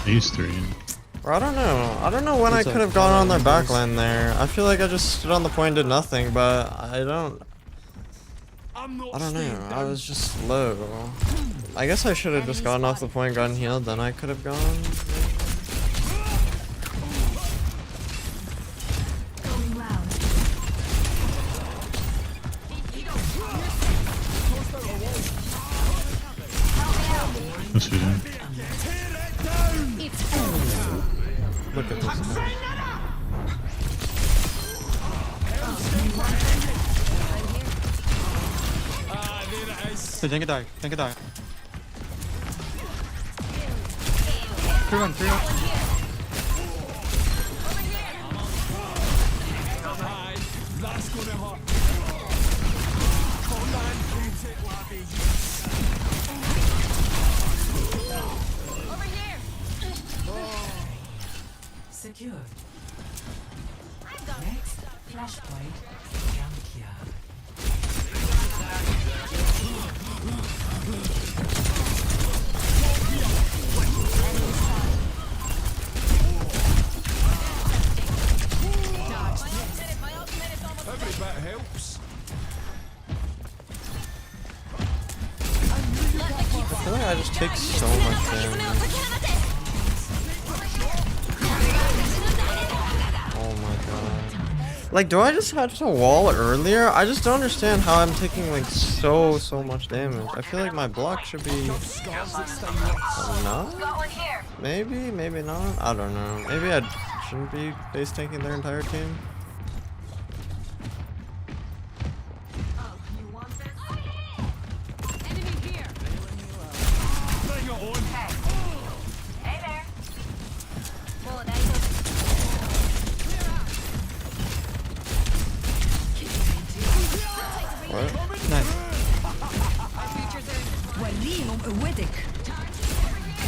These three. Bro, I don't know. I don't know when I could have gone on their backline there. I feel like I just stood on the point and did nothing, but I don't know. I was just slow. I guess I should have just gotten off the point, gotten healed, then I could have gone. That's easy. Look at this guy. So take a die. Take a die. 3-1, 3-1. That's gonna hurt. Secure. Next, flashpoint, junkyard. Every bit helps. I feel like I just take so much damage. Oh my god. Like, do I just have to wall earlier? I just don't understand how I'm taking like so much damage. I feel like my block should be not? Maybe not. I don't know. Maybe I shouldn't be base tanking their entire team.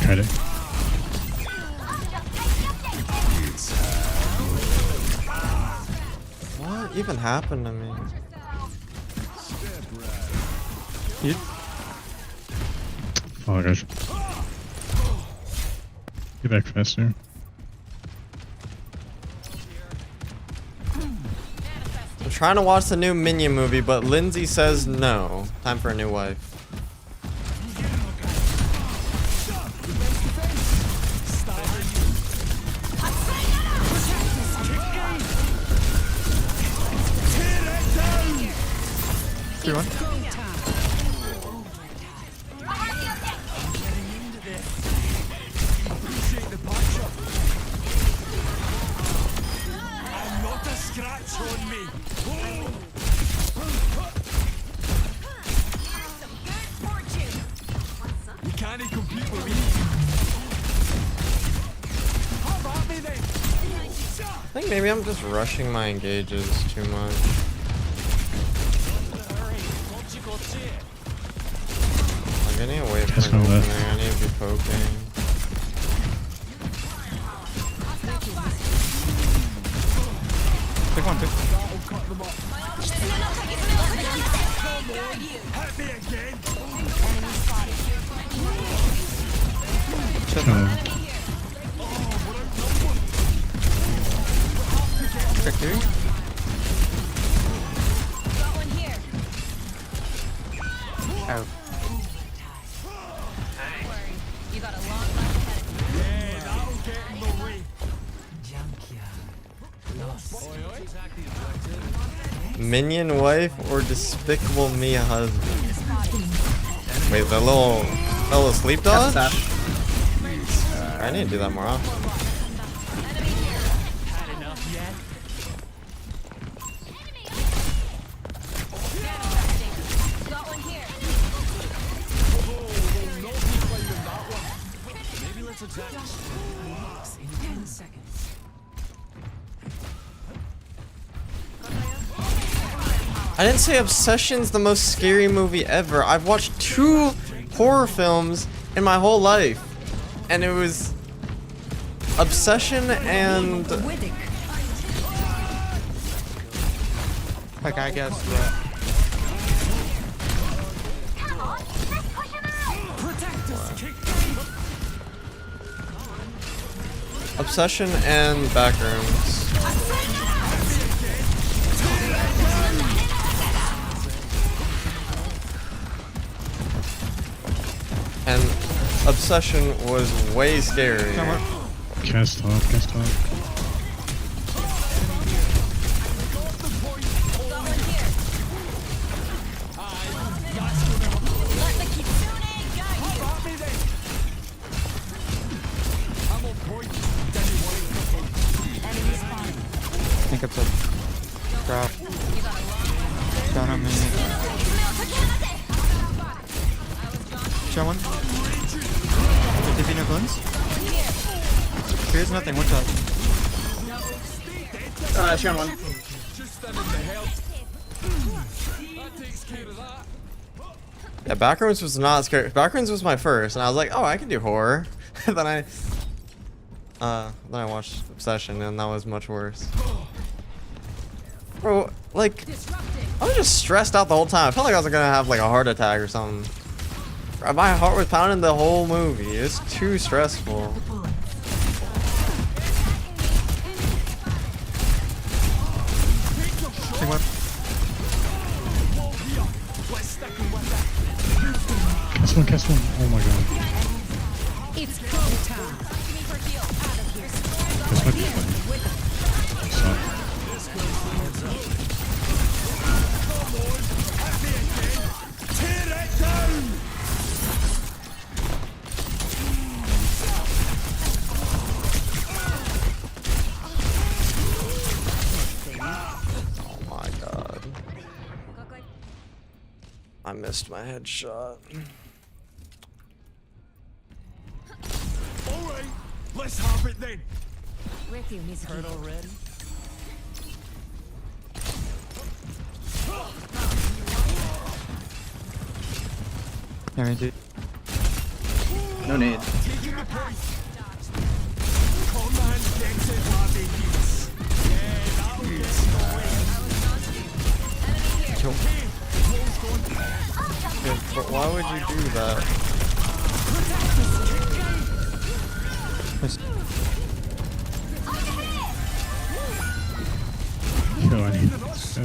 Got it. What even happened to me? You? Oh gosh. Get back faster. I'm trying to watch the new Minion movie, but Lindsay says no. Time for a new wife. I think maybe I'm just rushing my engages too much. Like, I need to wait for an opening. I need to be poking. Pick one, pick. Happy again. Victory. Out. You got a long life ahead of you. Yeah, that'll get in the way. Minion wife or despicable me husband? Wait, that little sleep dodge? I need to do that more often. Got one here. Maybe let's attack. In 10 seconds. I didn't say Obsession's the most scary movie ever. I've watched 2 horror films in my whole life. And it was Obsession and Like I guess Obsession and Backrooms. And Obsession was way scarier. Cast off, cast off. think it's a trap. Down on me. Show one. There's TP no guns. Here's nothing. What's up? Show one. Yeah, Backrooms was not scary. Backrooms was my first, and I was like, oh, I can do horror. then I watched Obsession, and that was much worse. Bro, like, I was just stressed out the whole time. I felt like I was gonna have like a heart attack or something. Bro, my heart was pounding the whole movie. It's too stressful. Cast one. Oh my god. It's go time. This might be fun. Oh my god. I missed my headshot. Alright, let's have it then. With you, Miss Heard already? Yeah, me too. No need. Taking the point. Command gets it how they use. Yeah, that'll get in the way. Yeah, but why would you do that? Yo, I need this.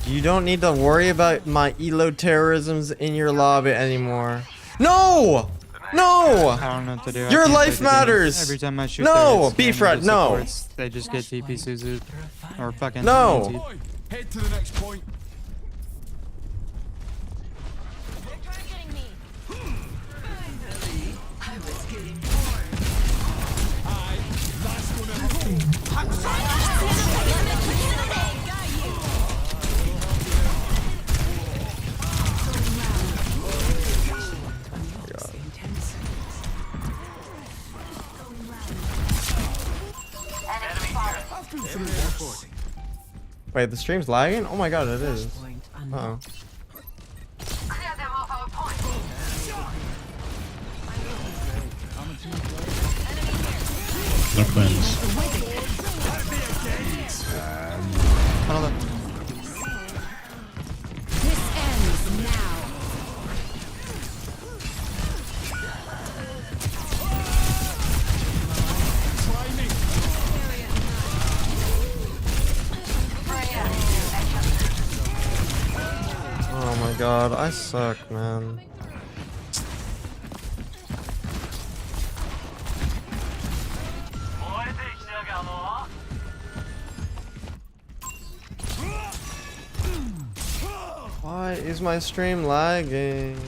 You don't need to worry about my elo terrorisms in your lobby anymore. No! No! I don't know what to do. I Your can't life play the game. matters! Every time I shoot No! their Beefred, no! supports, they just get TP Suzu. Or fucking No! TNT. Boy, head to the next point. Wait, the stream's lagging? Oh my god, it is. Uh-oh. Clear them off our point. No cleanse. god, I suck, man. Why is my stream lagging?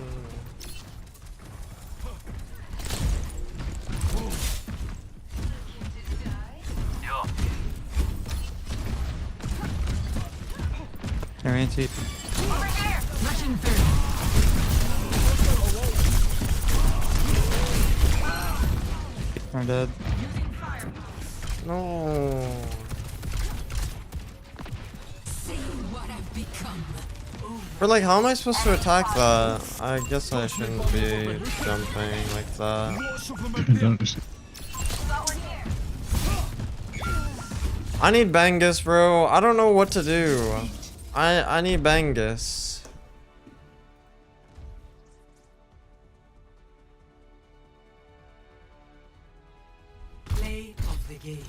Carrying TP. Rushing through. I'm dead. No. See what I've become. But like, how am I supposed to attack that? I guess I shouldn't be jumping like that. I need Bangus, bro. I don't know what to do. I need Bangus. Play of the game.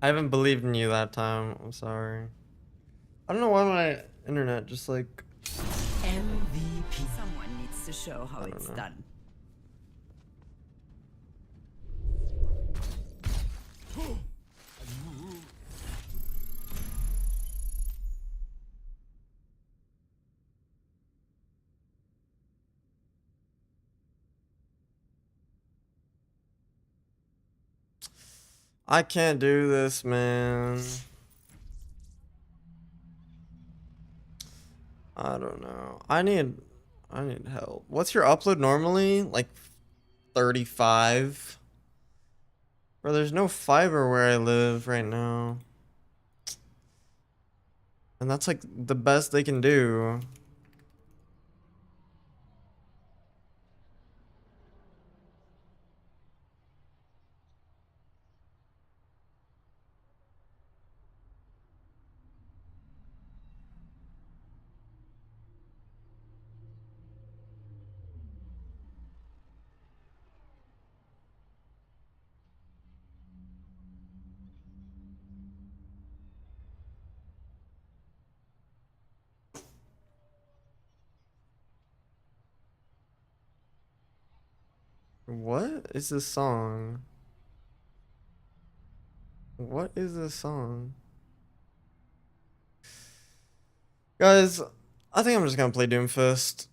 I haven't believed in you that time. I'm sorry. I don't know why my internet just like. MVP. Someone needs to show how it's done. I can't do this, man. I don't know. I need help. What's your upload normally? Like 35? Bro, there's no fiber where I live right now. And that's like the best they can do. What is this song? What is this song? Guys, I think I'm just gonna play Doomfist.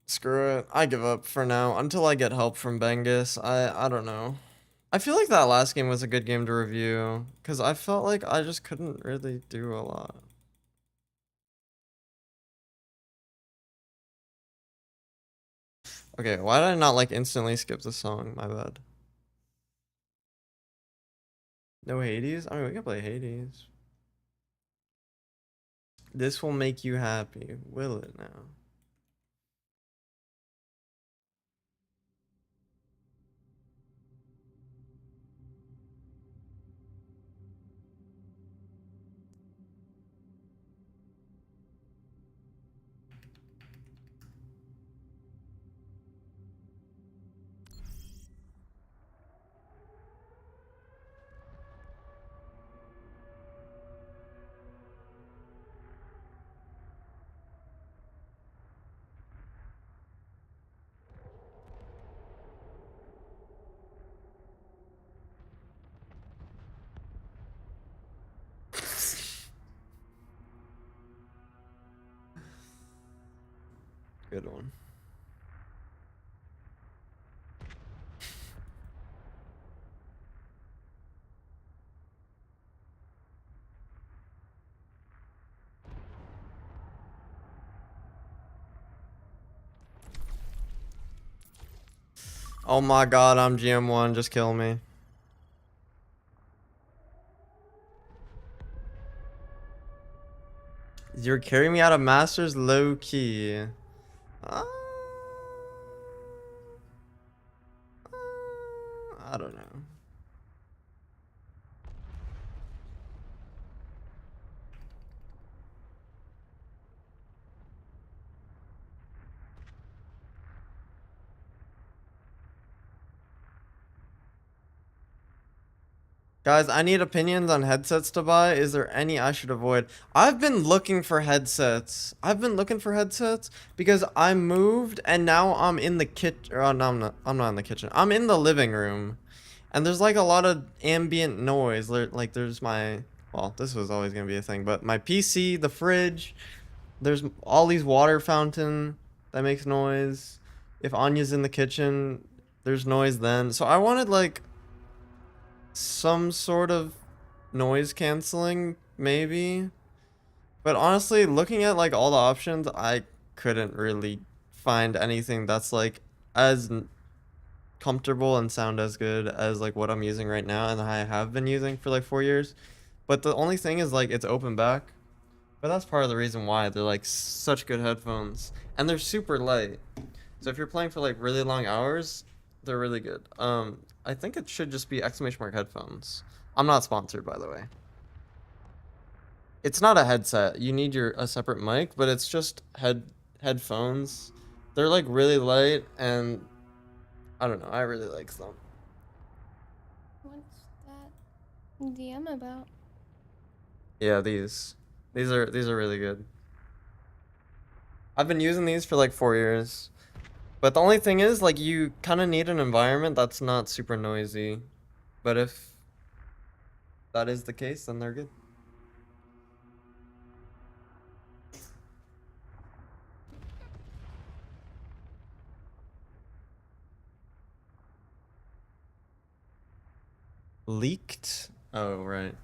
Screw it. I give up for now until I get help from Bengus. I don't know. I feel like that last game was a good game to review because I felt like I just couldn't really do a lot. Okay, why did I not like instantly skip the song? My bad. No Hades? I mean, we can play Hades. This will make you happy, will it now? Good one. Oh my god, I'm GM1, just kill me. You're carrying me out of Masters low key. I don't know. Guys, I need opinions on headsets to buy. Is there any I should avoid? I've been looking for headsets. Because I moved and now I'm in the kitchen. Oh, no, I'm not in the kitchen. I'm in the living room. And there's like a lot of ambient noise. Like there's my, well, this was always going to be a thing, but my PC, the fridge, there's all these water fountain that makes noise. If Anya's in the kitchen, there's noise then. So I wanted like some sort of noise canceling, maybe. But honestly, looking at like all the options, I couldn't really find anything that's like as comfortable and sound as good as like what I'm using right now and I have been using for like 4 years. But the only thing is like it's open back. But that's part of the reason why they're like such good headphones and they're super light. So if you're playing for like really long hours, they're really good. I think it should just be exclamation mark headphones. I'm not sponsored, by the way. It's not a headset. You need a separate mic, but it's just headphones. They're like really light and I don't know. I really like them. What's that DM about? Yeah, these are really good. I've been using these for like 4 years. But the only thing is, like, you kind of need an environment that's not super noisy. But if that is the case, then they're good. Leaked? Oh, right.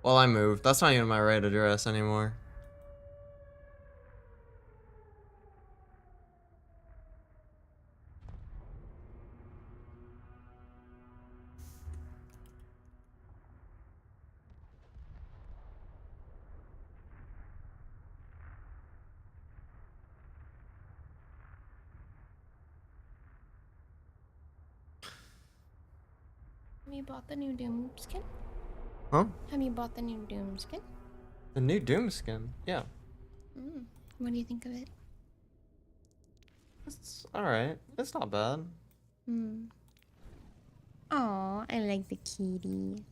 Well, I moved. That's not even my right address anymore. Have you bought the new Doom skin? Huh? Have you bought the new Doom skin? The new Doom skin? Yeah. What do you think of it? It's alright. It's not bad. Aw, I like the kitty.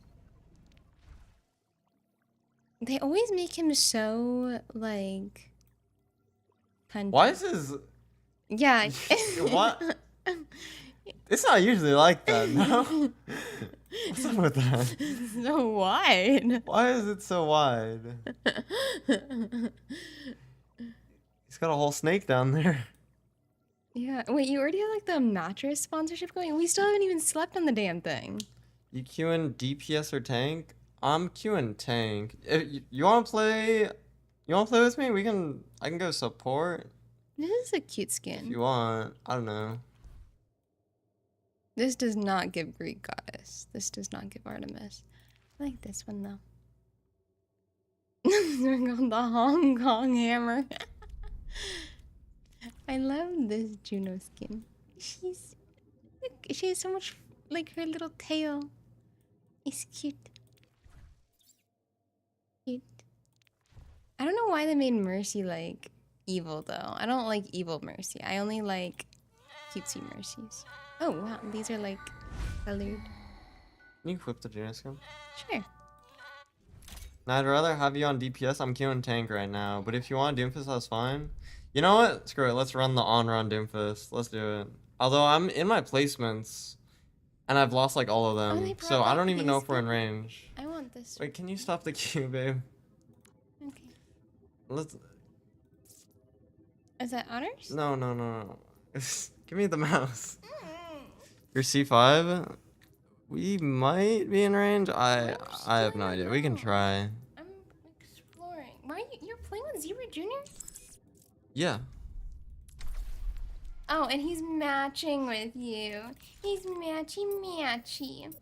They always make him so, like... Why is his... Yeah. What? It's not usually like that, no? What's up with that? So wide. Why is it so wide? He's got a whole snake down there. Yeah. Wait, you already have like the mattress sponsorship going? We still haven't even slept on the damn thing. You queuing DPS or tank? I'm queuing tank. If you wanna play? You wanna play with me? I can go support. This is a cute skin. If you want, I don't know. This does not give Greek goddess. This does not give Artemis. I like this one though. The Hong Kong hammer. I love this Juno skin. She has so much, like her little tail. It's cute. Cute. I don't know why they made Mercy like evil though. I don't like evil Mercy. I only like cutesy Mercies. Oh wow, these are like colored. Can you flip the Juno skin? Sure. Now, I'd rather have you on DPS. I'm queuing tank right now. But if you want Doomfist, that's fine. You know what? Screw it. Let's run the on-run Doomfist. Let's do it. Although I'm in my placements, and I've lost like all of them. So I don't even know if we're in range. I want this. Wait, can you stop the queue, babe? Okay. Let's... Is that honors? No. Give me the mouse. Your C5? We might be in range. I have no idea. We can try. I'm exploring. Why you're playing with Zero Junior? Yeah. Oh, and he's matching with you. He's matchy.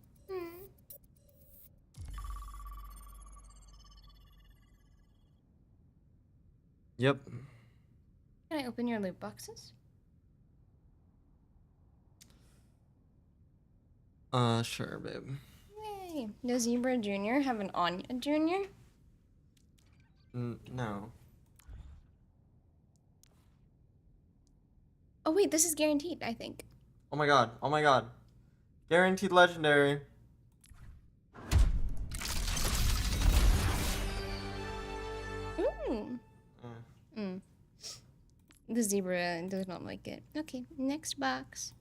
Yep. Can I open your loot boxes? Sure, babe. Yay. Does Zebra Jr. have an Anya Jr.? No. Oh wait, this is guaranteed, I think. Oh my god. Oh my god. Guaranteed legendary. The zebra does not like it. Okay, next box.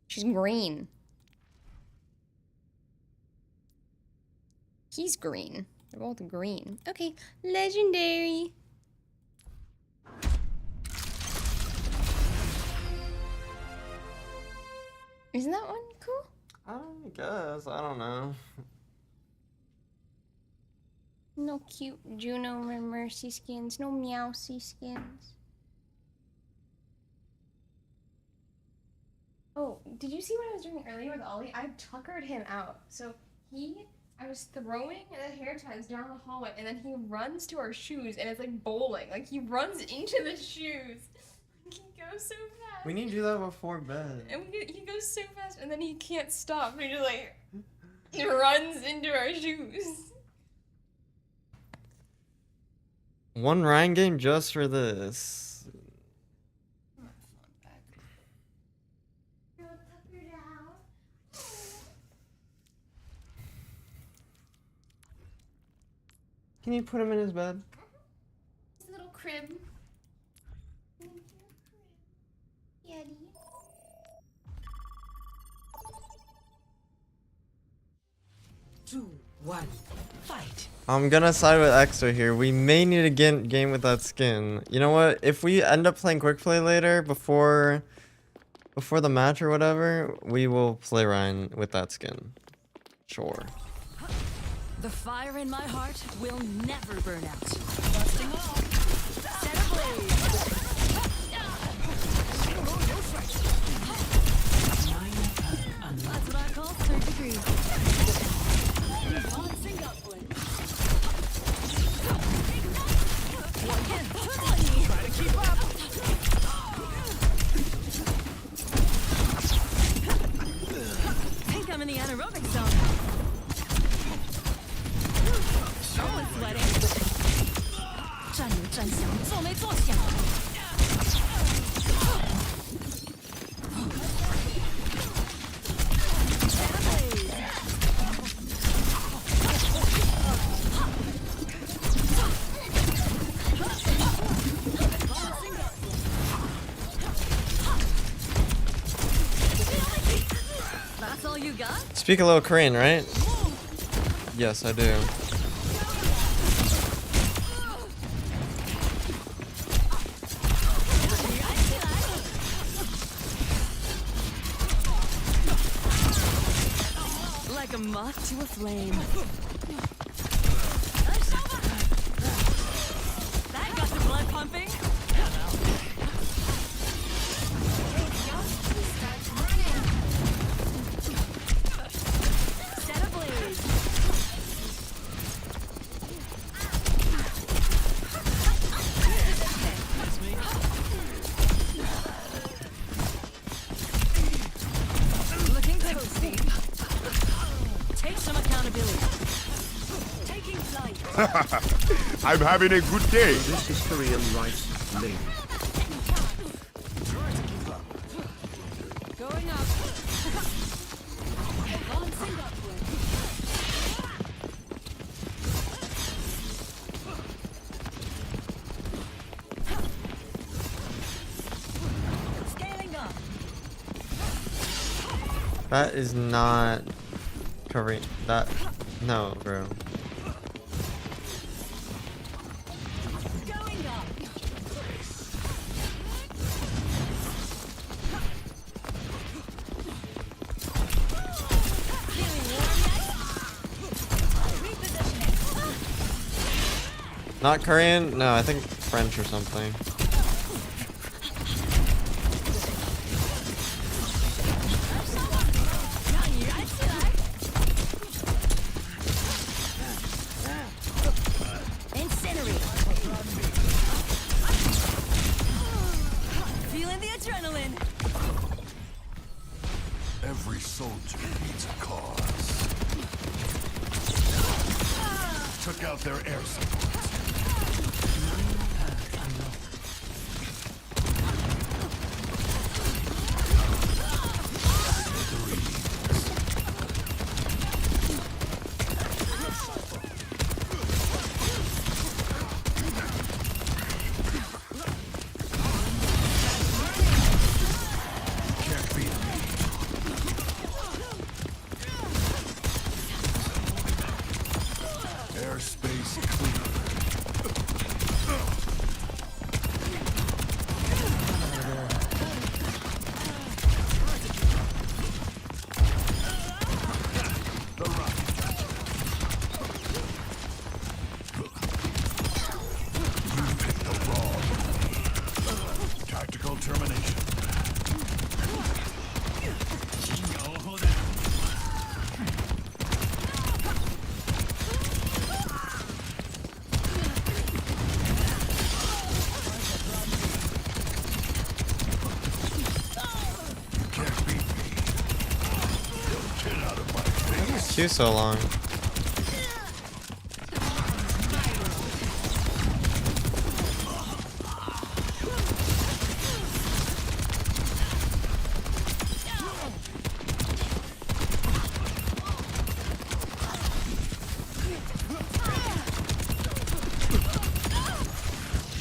She's green. He's green. They're both green. Okay, legendary. Isn't that one cool? I guess. I don't know. No cute Juno or Mercy skins. No Meowsy skins. Oh, did you see what I was doing earlier with Ollie? I tuckered him out. So I was throwing the hair ties down the hallway, and then he runs to our shoes, and it's like bowling. Like, he runs into the shoes. He goes so fast. We need to do that before bed. And he goes so fast, and then he can't stop. And he just like he runs into our shoes. One Ryan game just for this. Can you put him in his bed? His little crib. Yeti. Two, one, fight. I'm gonna side with Exo here. We may need a game with that skin. You know what? If we end up playing quick play later before the match or whatever, we will play Ryan with that skin. Sure. The fire in my heart will never burn out. Busting off. Set ablaze. That's what I call third degree. Bouncing upward. Try to keep up. Think I'm in the anaerobic zone. Someone's sweating. 站有站相，坐没坐相。That's all you got? Speak a little Korean, right? Yes, I do. Like a moth to a flame. That got the blood pumping. Set ablaze. Looking toasty. Take some accountability. Taking flight. I'm having a good day. This is Korean rice link. Going up. Advancing upward. Scaling up. That is not Korean. No, bro. Going up. Feeling warm yet? Repositioning. Not Korean? No, I think French or something. Incinerate. needs a cause. Took out their air support. Airspace clear. The rocket. You picked the wrong. Tactical termination. Q so long.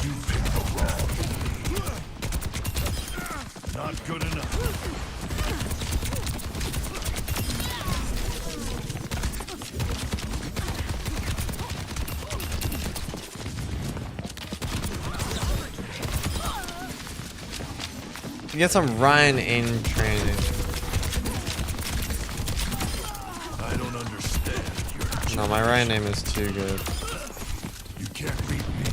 You picked the wrong. Not good enough. You get some Ryan aim training. I don't understand. No, my Ryan aim is too good. You can't beat me.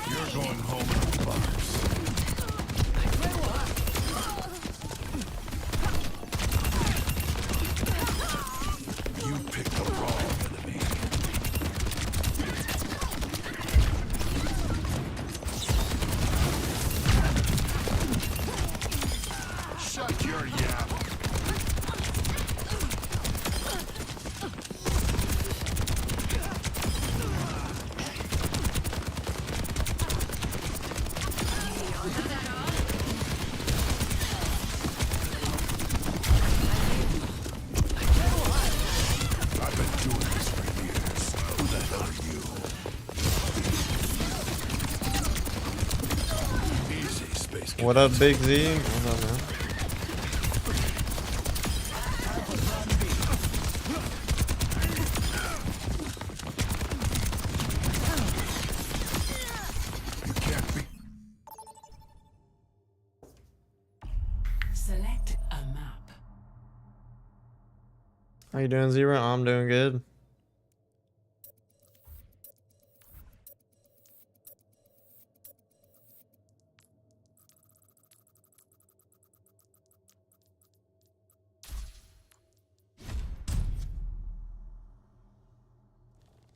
You're going home in a box. You picked the wrong enemy. Shut your yap. I've been doing this for years. Who the hell are you? Easy, Space Cadet. What up, Big Z? What's up, man? You can't be. Select a map. How you doing, Zero? I'm doing good.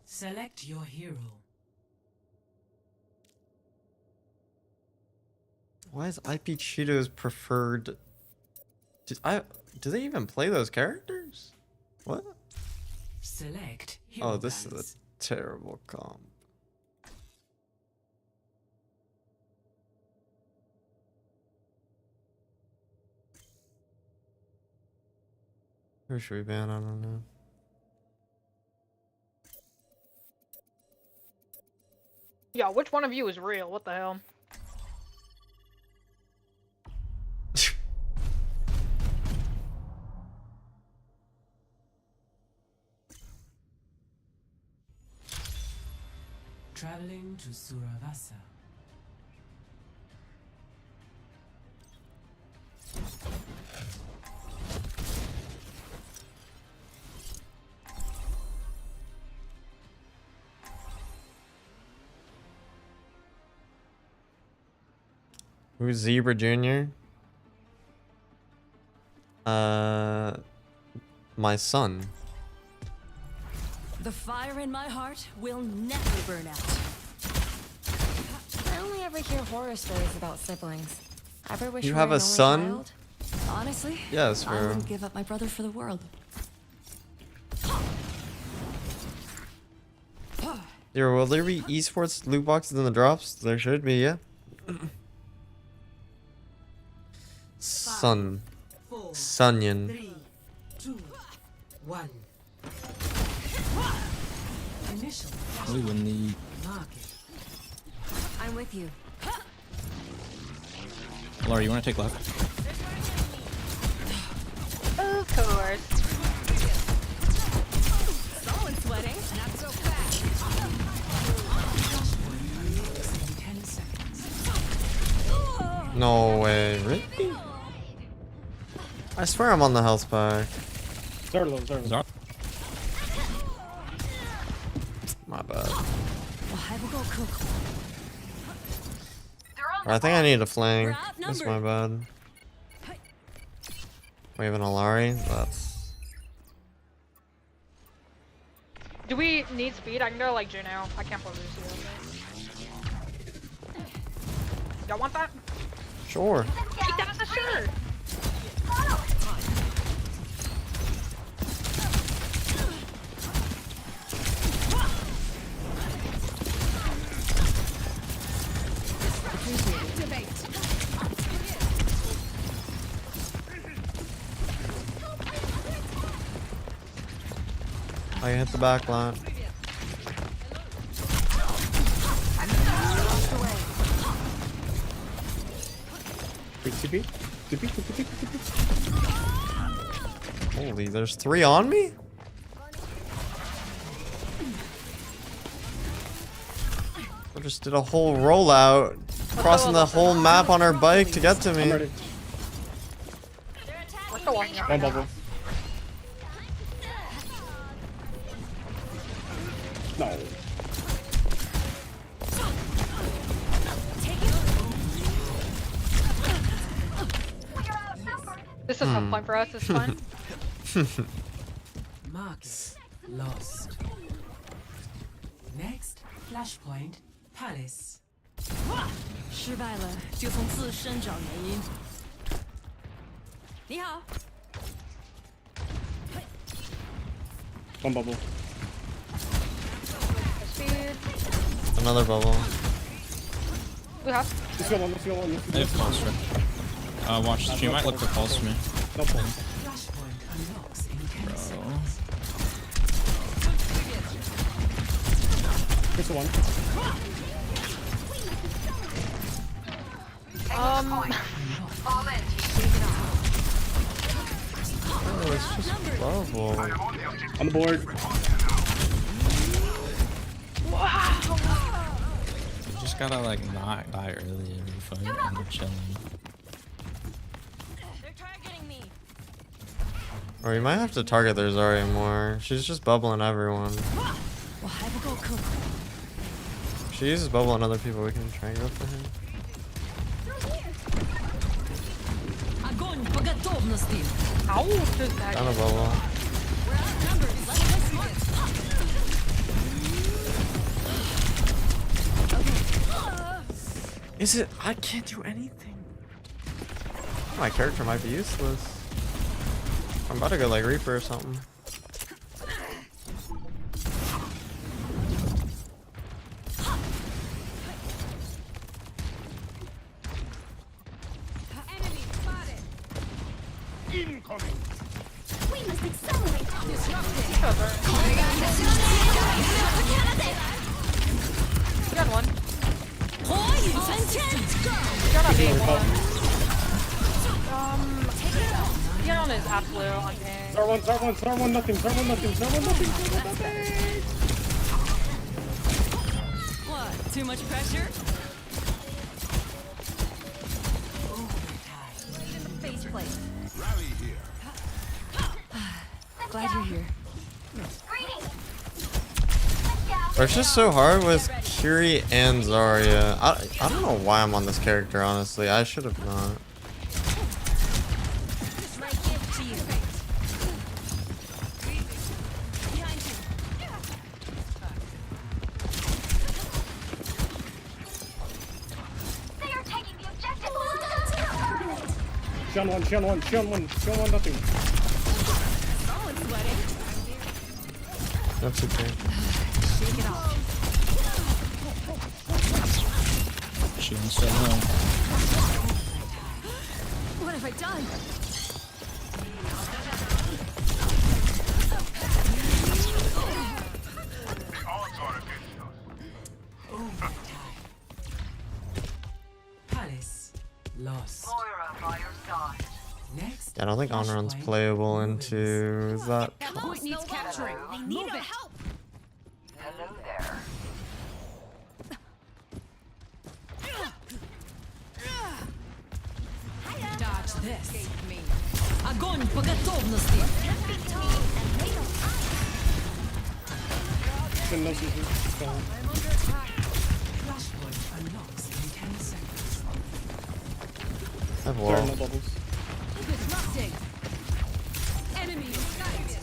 Select your hero. Why is IP Cheetos preferred? Do they even play those characters? What? Select hero. Oh, this is balance. a terrible comp. Who should we ban? I don't know. Yo, which one of you is real? What the hell? Traveling to Suravasa. Who's Zebra Jr.? my son. The fire in my heart will never burn out. I only ever hear horror stories about siblings. Ever wish You you have were a an only son? child? Honestly, Yes, I for wouldn't give up my brother for the world. Yo, will there be esports loot boxes in the drops? There should be, yeah. Sun. Sunyon. 3, 2, 1. Initial We will need. market. I'm with you. Laura, you want to take left? Of course. Someone's sweating. Not so fast. In 10 seconds. No way, really? I swear I'm on the health pack. Zar- My bad. We'll have a go cook. I think I need a flank. We're That's outnumbered. my bad. Wave an Alari? That's... Do we need speed? I can go like Juno. I can't play Lucio. Y'all want that? Sure. Take that as a shirt. I hit the back line. Holy, there's 3 on me? I just did a whole rollout, crossing the whole map on our bike to get to me. We're still walking out. One bubble. No. This is some point for us. It's fine. Market lost. Next flashpoint palace. 失败了，就从自身找原因。你好。 One bubble. Speed. Another bubble. We have. Let's go one, let's go one. They have pulse right. Watch, she might look for pulse for me. No problem. Flashpoint unlocks in 10 seconds. Here's the one. All in. Oh, it's just bubble. On the board. You just gotta like not die early every fight and you're chilling. They're targeting me. Or you might have to target their Zarya more. She's just bubbling everyone. We'll have a go cook. If she uses bubble on other people, we can try and go for him. Огонь по готовности. How does that? Down a bubble. We're outnumbered. Let's play smart. Is it? I can't do anything. My character might be useless. I'm about to go like Reaper or something. Incoming. We must accelerate. You got one. 火影三千。 You got a big one. Dion is absolute on ping. Star one, star one, star one, nothing, star one, nothing, star one, nothing, star one, nothing. What? Too much pressure? Face plate. Rally here. Glad you're here. It's just so hard with Kiri and Zarya. I don't know why I'm on this character, honestly. I should have not. My gift to you. Shun one, shun one, shun one, shun one, nothing. Someone's sweating. That's okay. Shake it off. She wants to know. What have I done? Palace lost. Moira by your side. Next. Yeah, I don't think on run's playable into that. Point needs capturing. They need our help. Hello there. Dodge this. Огонь по готовности. Shun no CC. Flashpoint unlocks in 10 seconds. I have Sorry, wall. no bubbles. Disrupting. Enemy in sight.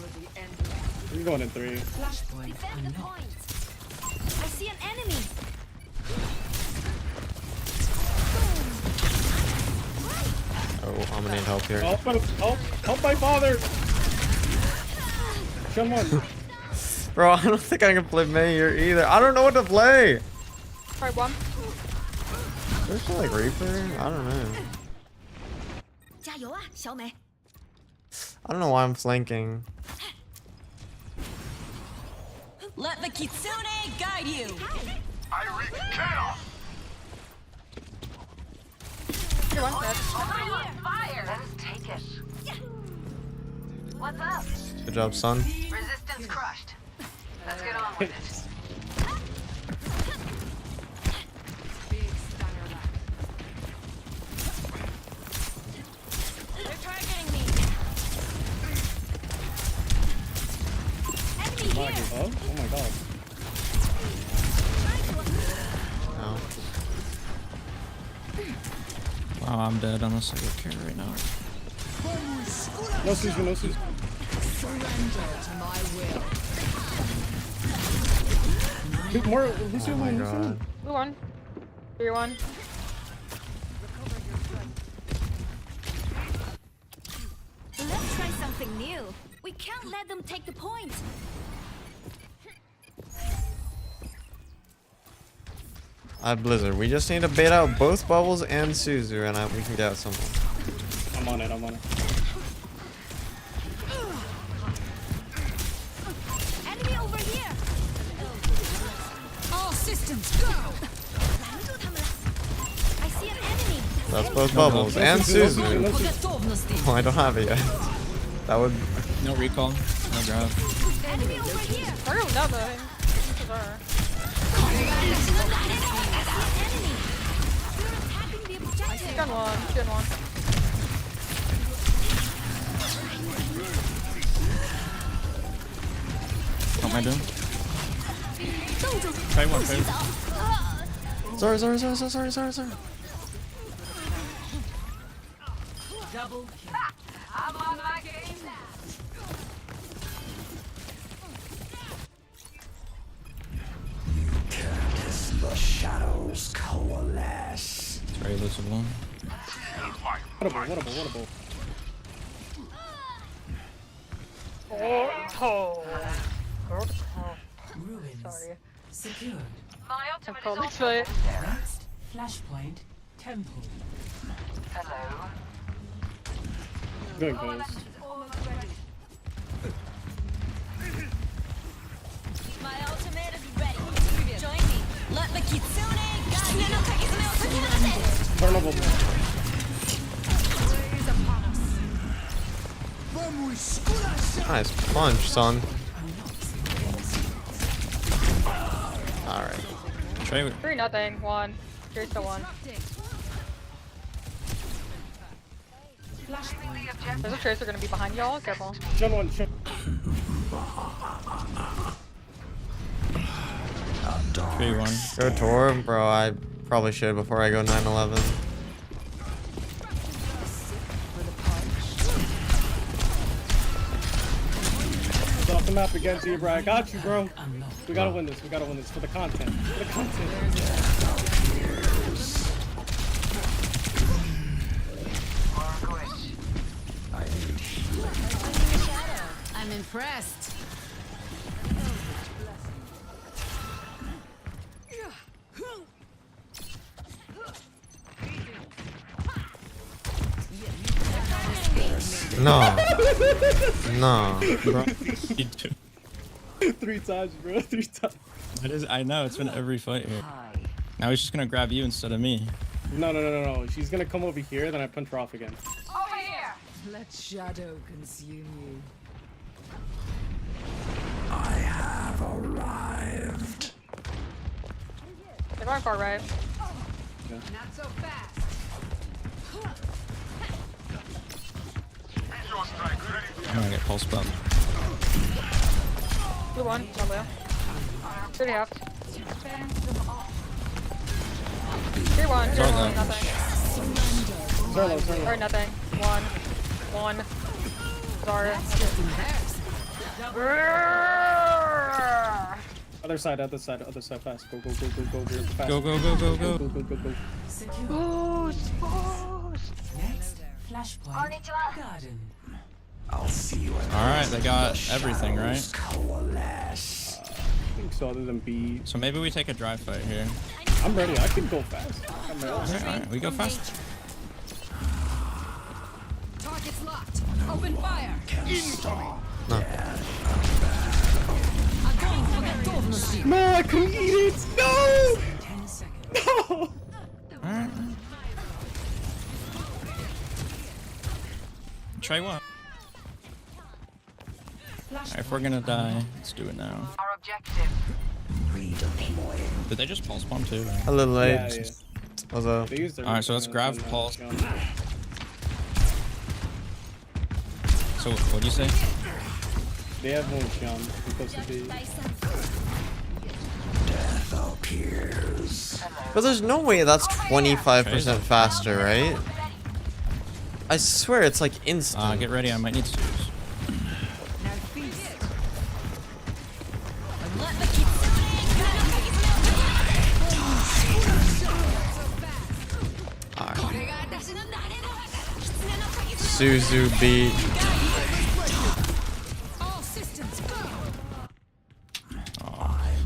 He's going in 3. Flashpoint Defend the unlocked. point. I see an enemy. Oh, I'm gonna need help here. Help my father! Shun one. Bro, I don't think I can play Mei here either. I don't know what to play. Alright, one. There's still like Reaper? I don't know. 加油啊，小美。 I don't know why I'm flanking. Let the kitsune guide you. I wreak chaos! You're one dead. Fire! Let us take it. What's up? Good job, son. Resistance crushed. Let's get on with it. They're targeting me. Enemy Mark here. is up? Oh my god. No. Wow, I'm dead unless I get carried right now. No CC, no CC. Surrender to my will. More, who's your Oh my one? god. We won. 3-1. Let's try something new. We can't let them take the point. I have Blizzard. We just need to bait out both Bubbles and Suzu, and we can get out someone. I'm on it, I'm on it. Enemy over here. All systems go. I see an enemy. That's both Bubbles and Suzu. По готовности. Oh, I don't have it yet. That would. No recall, no grab. Enemy over here. I don't know though. Gun one. Gun one. What am I doing? Try one, try one. Sorry. Double kill. I'm on my game now. The shadows coalesce. It's very elusive one. Whatable. Ruins. Sorry. Secured. My ultimate is Probably also try it. Next. Flashpoint. Temple. Hello. Good guys. My ultimate is ready. Join me. Let the kitsune guide you. Turn up bubble. Nice punch, son. Alright. Try it. 3-0. 1. Here's the 1. There's a tracer gonna be behind y'all. Careful. Shun one, shun. 3-1. Go Tor, bro. I probably should before I go 9/11. Get off the map again, Zebra. I got you, bro. We gotta win this. We gotta win this for the content. For the content. impressed. No. No. Bro. 3 times, bro. 3 times. It is, I know, it's been every fight here. Now he's just gonna grab you instead of me. No. She's gonna come over here, then I punch her off again. Over here. Let shadow consume you. I have arrived. They're going far right. Not so fast. I'm gonna get pulse bump. Blue one, no blue. 30 half. 3-1, 3-1, nothing. Zerlo. Or nothing. 1. Sorry. Other side, fast. Go, fast. Go. Boost. Next, flashpoint garden. I'll see you at Alright, they got everything, right? coalesce. I think so, other than B. So maybe we take a dry fight here. I'm ready. I can go fast. I'm ready. Alright, we go fast. Target's locked. Open fire. No, I couldn't eat it. No. 10 seconds. No. Alright. Try one. Alright, if we're gonna die, let's do it now. Our objective. Did they just pulse bomb too? A little late. Yeah. Was a They used their Alright, so let's grab on, pulse. John. So, what'd you say? They have one John. Supposed to be. Death appears. But there's no way that's 25% faster, right? I swear it's like instant. Get ready, I might need to. Suzu beat. All systems go.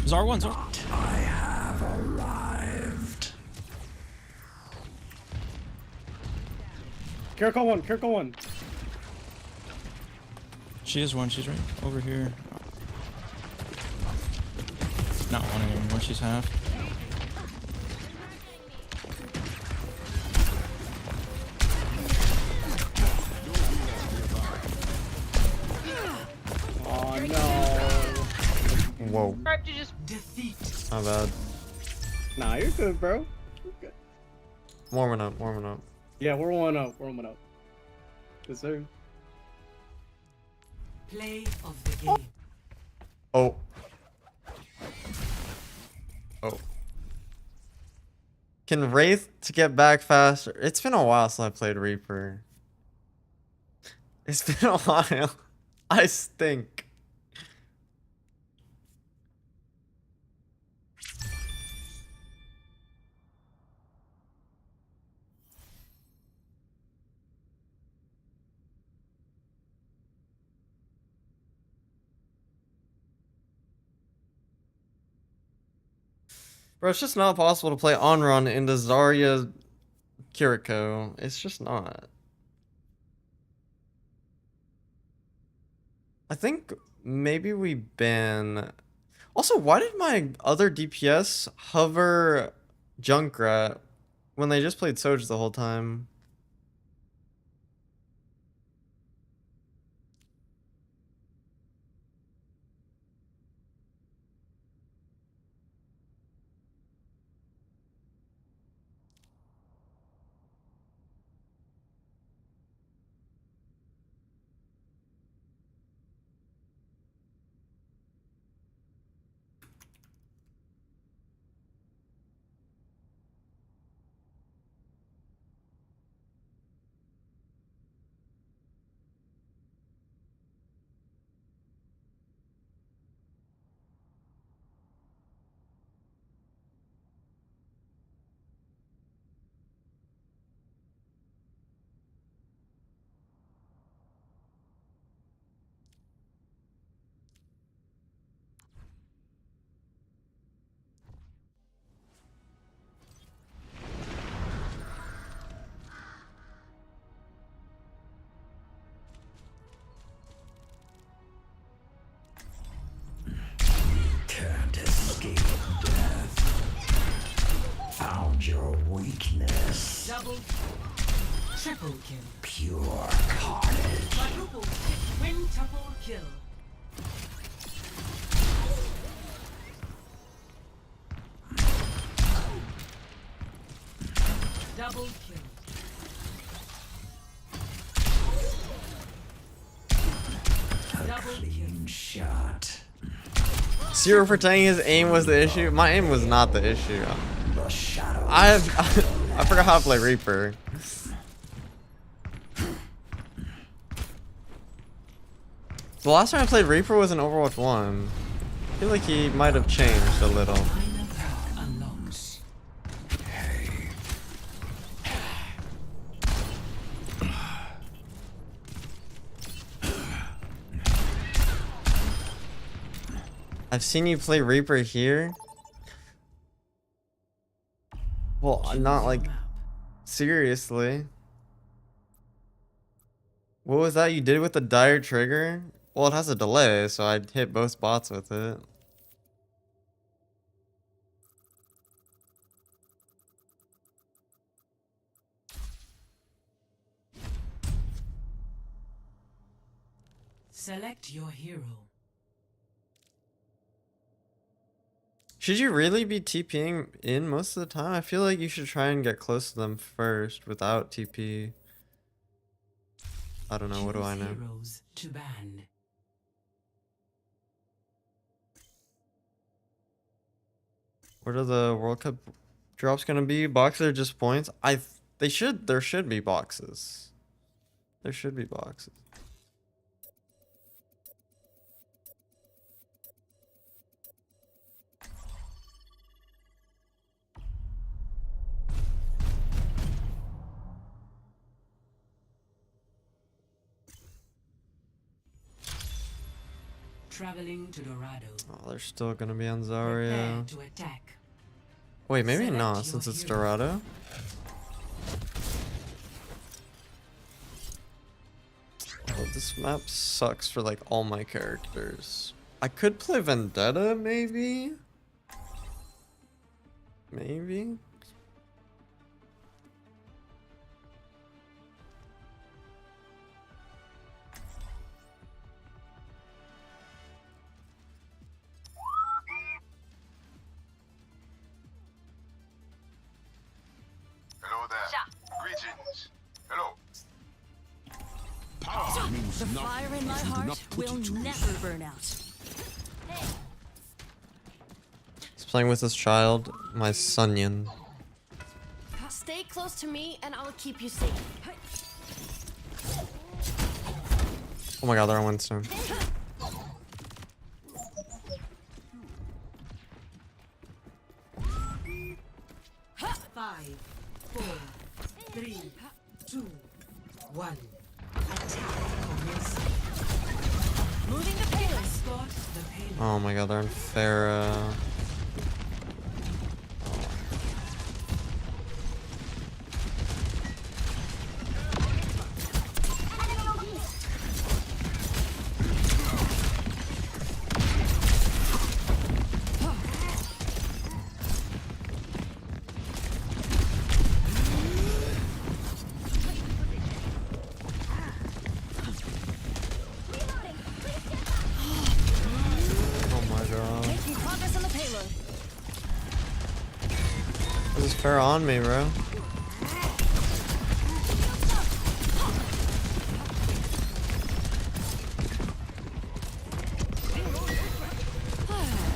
Zar1. I have arrived. Kiriko one. She is one, she's right over here. Not one anymore, she's half. Oh no. Whoa. Right, you just Defeat. My bad. Nah, you're good, bro. You're good. Warming up. Yeah, we're 1-0. Yes, sir. Play of the game. Oh. Can Wraith to get back faster? It's been a while since I played Reaper. It's been a while. I stink. Bro, it's just not possible to play on-run into Zarya Kiriko. It's just not. I think maybe we ban... Also, why did my other DPS hover Junkrat when they just played Soj the whole time? escape death. Found your weakness. Double, triple kill. Pure carnage. Quadruple, quintuple kill. Double kill. Clean shot. Zero for saying his aim was the issue. My aim was not the issue. I forgot how to play Reaper. The last time I played Reaper was in Overwatch 1. I feel like he might have changed a little. I've seen you play Reaper here. Well, not like seriously. What was that you did with the dire trigger? Well, it has a delay, so I'd hit both spots with it. Select your hero. Should you really be TPing in most of the time? I feel like you should try and get close to them first without TP. I don't know, what do I know? Heroes to ban. What are the World Cup drops gonna be? Boxes or just points? There should be boxes. There should be boxes. Traveling to Dorado. Oh, they're still gonna be on Prepare Zarya. to attack. Wait, maybe Select not, your since it's hero. Dorado. Oh, this map sucks for like all my characters. I could play Vendetta, maybe? Maybe? Hello there. Greetings. Hello. Power means The nothing fire in my if you do heart not put will it to never use. burn out. He's playing with his child, my Sunyan. Stay close to me and I'll keep you safe. Oh my god, they're on Winston. Five, 4, 3, 2, 1. Attack commencing. Moving the payload. Escort the payload. Oh my god, they're on Pharah. Oh my god. Making progress on the payload. This is Pharah on me, bro.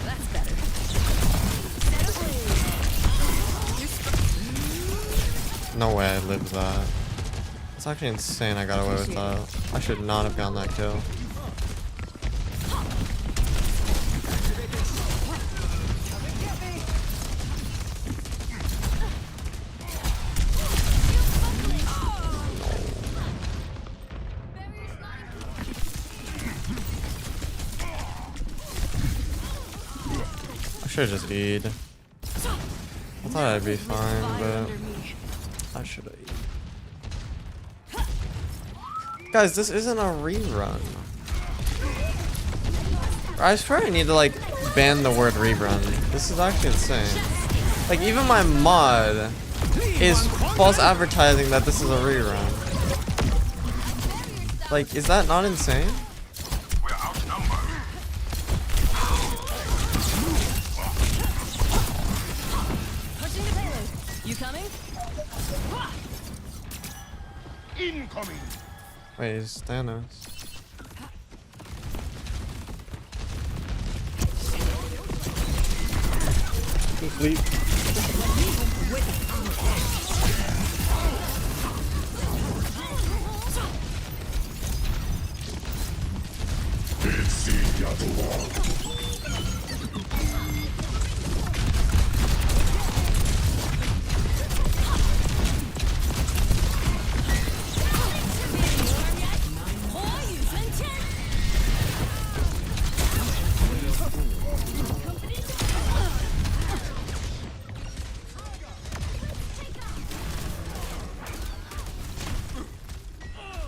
That's better. No way I lived that. It's actually insane I got away with that. I should not have gotten that kill. I should have just E'd. I thought I'd be fine, but I should have E'd. Guys, this isn't a rerun. I swear I need to like banned the word rerun. This is actually insane. Like, even my mod is false advertising that this is a rerun. Like, is that not insane? Pushing the payload. You coming? Incoming. Wait, it's Thanos. Sleep.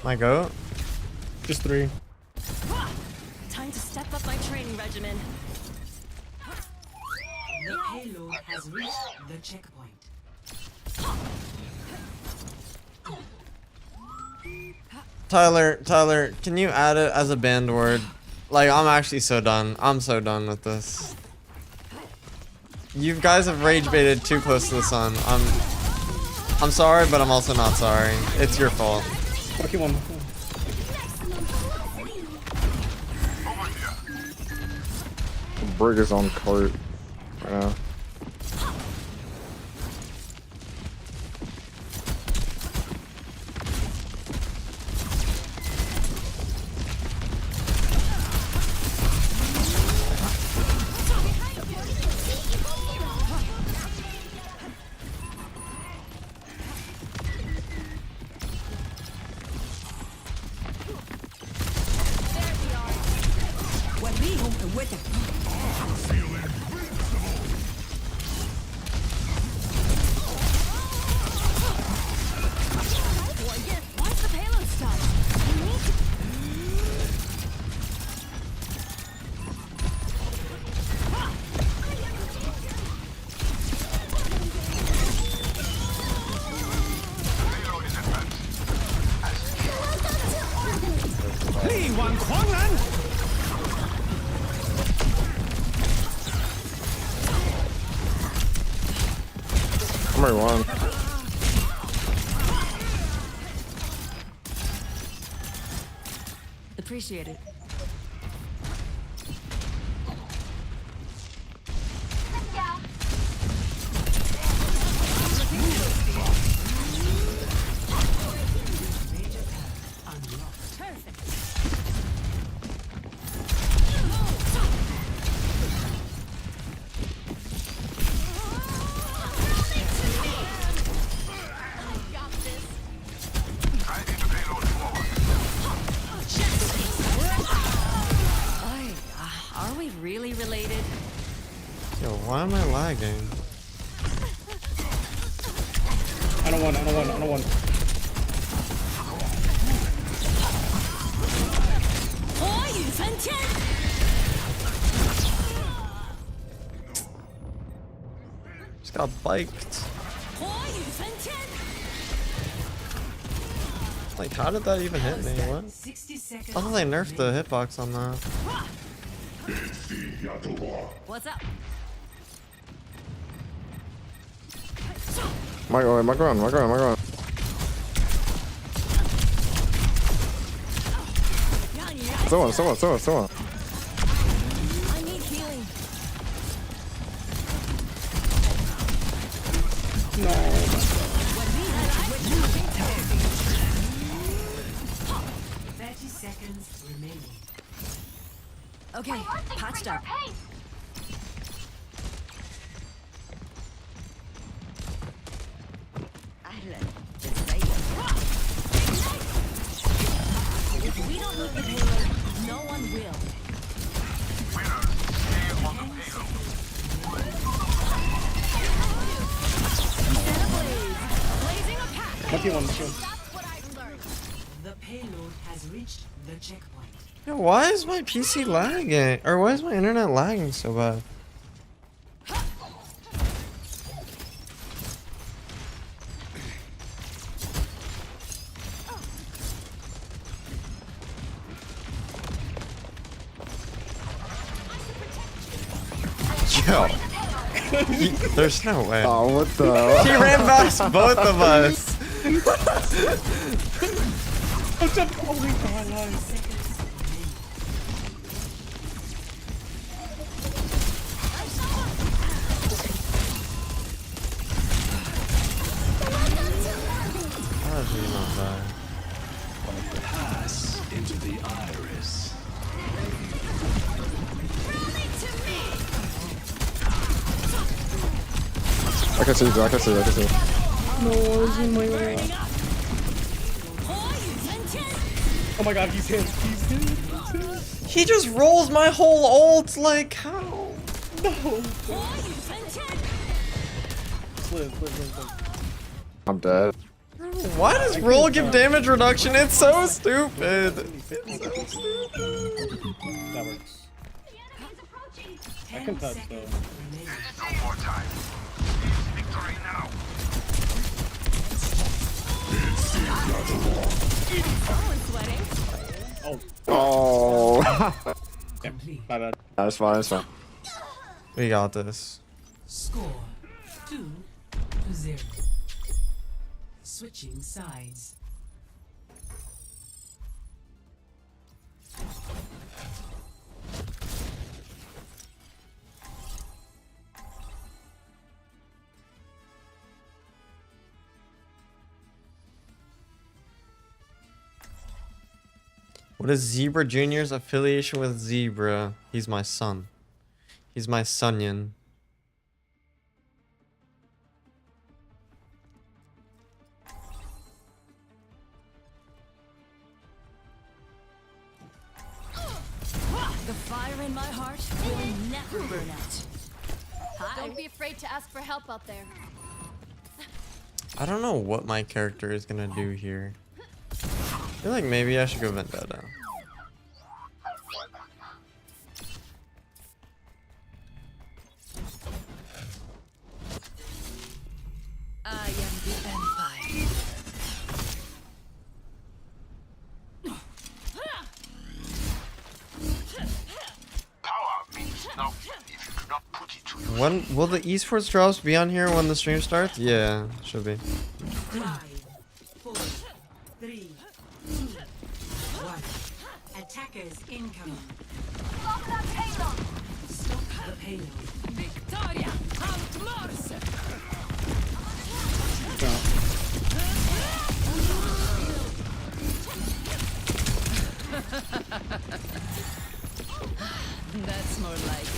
My goat? Just 3. Time to step up my training regimen. The payload has reached the checkpoint. Tyler, can you add it as a banned word? Like, I'm actually so done. I'm so done with this. You guys have rage baited too close to the sun. I'm sorry, but I'm also not sorry. It's your fault. Okay, one. Brig is on cart right now. Once the payload stops, you need to... I'm already one. Appreciate it. Are we really related? Yo, why am I lagging? I don't want. Just got biked. Like, how did that even hit me? What? I thought they nerfed the hitbox on that. What's up? My ground. Someone. I need healing. No. 30 seconds remaining. Okay, patched up. If we don't move the payload, no one will. Lucky one. The payload has reached the checkpoint. Yeah, why is my PC lagging? Or why is my internet lagging so bad? Yo. There's no way. Oh, what the? He ran past both of us. Oh my god, nice. How did he not die? Pass into the iris. I can see you, I can see you, I can see you. No, he's in my way. Oh my god, he's hit. He's hit. He just rolls my whole ult, like, how? No. Live. I'm dead. Why does roll give damage reduction? It's so stupid. It's so stupid. That works. I can touch though. No more time. Victory now. Oh. Oh. My bad. That's fine, that's fine. We got this. Score 2-0. Switching sides. What is Zebra Jr.'s affiliation with Zebra? He's my son. He's my sonyan. The fire in my heart will never burn out. Hi. Don't be afraid to ask for help out there. I don't know what my character is gonna do here. I feel like maybe I should go Vendetta. I am the Empire. Power means nothing if you do not put it to use. When will the esports drops be on here when the stream starts? Yeah, should be. 5, 4, 3, 2, 1. Attackers incoming. Stop that payload! Stop the payload. Victoria! Out Morse! That's more like it.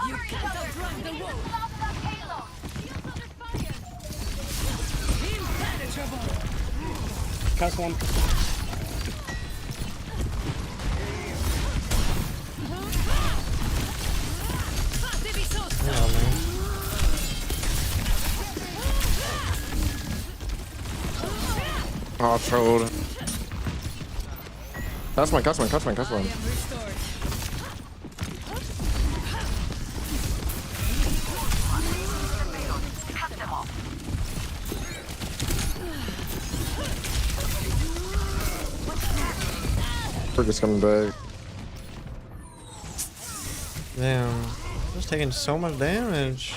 You can't outrun the wolf! Stop that payload! Impenetrable! Cast one. Yeah, man. Oh, trolled. That's mine, that's mine, that's mine, that's mine. We're just coming back. Damn. Just taking so much damage.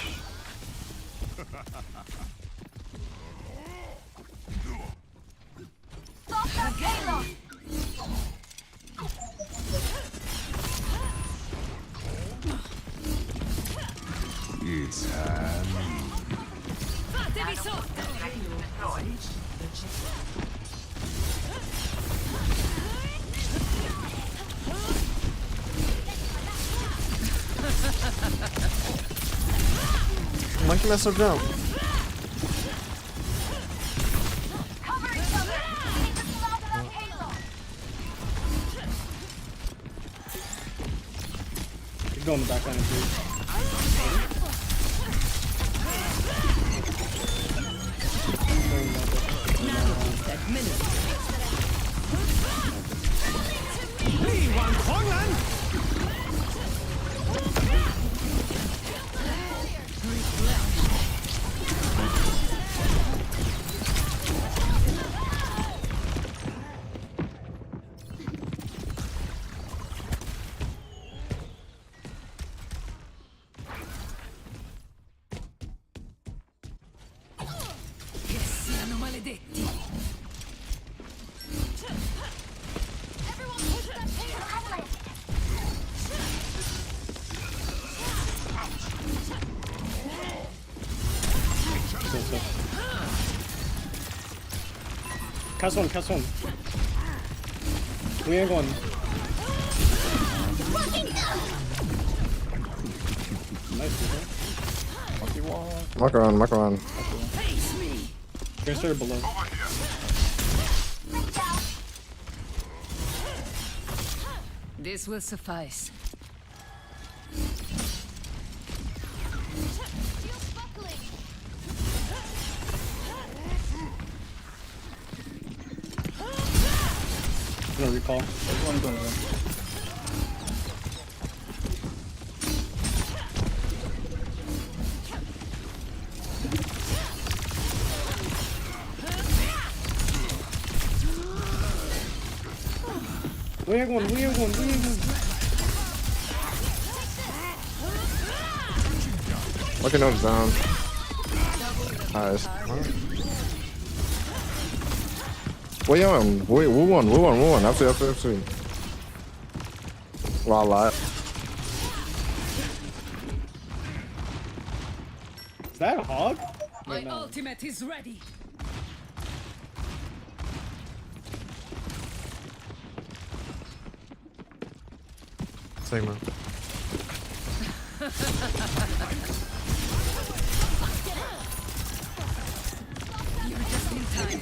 Stop that payload! It's time. Fatevi sotto! Monkey missile jump. Cover each other! We need to stop that payload! He's going the back line too. Che siano maledetti. Cast one. We ain't going. Nice, Macaron. Face me. Tracer below. This will suffice. No recall. We ain't going. Looking up down. Nice. We won. Absolutely. Wow, Is that a hog? My ultimate is ready. Sigma. You're just in time.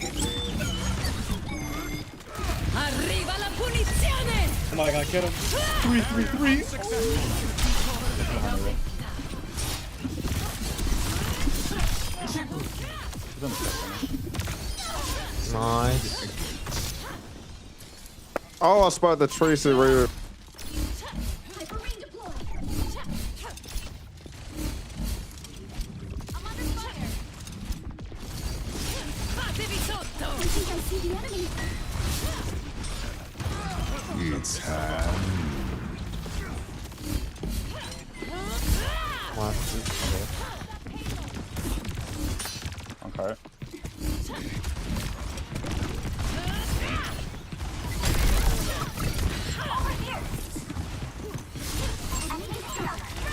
Arriva la punizione! Oh my god, get him. 3. Nice. Oh, I spotted the Tracy root. Fatevi sotto! It's time. Okay.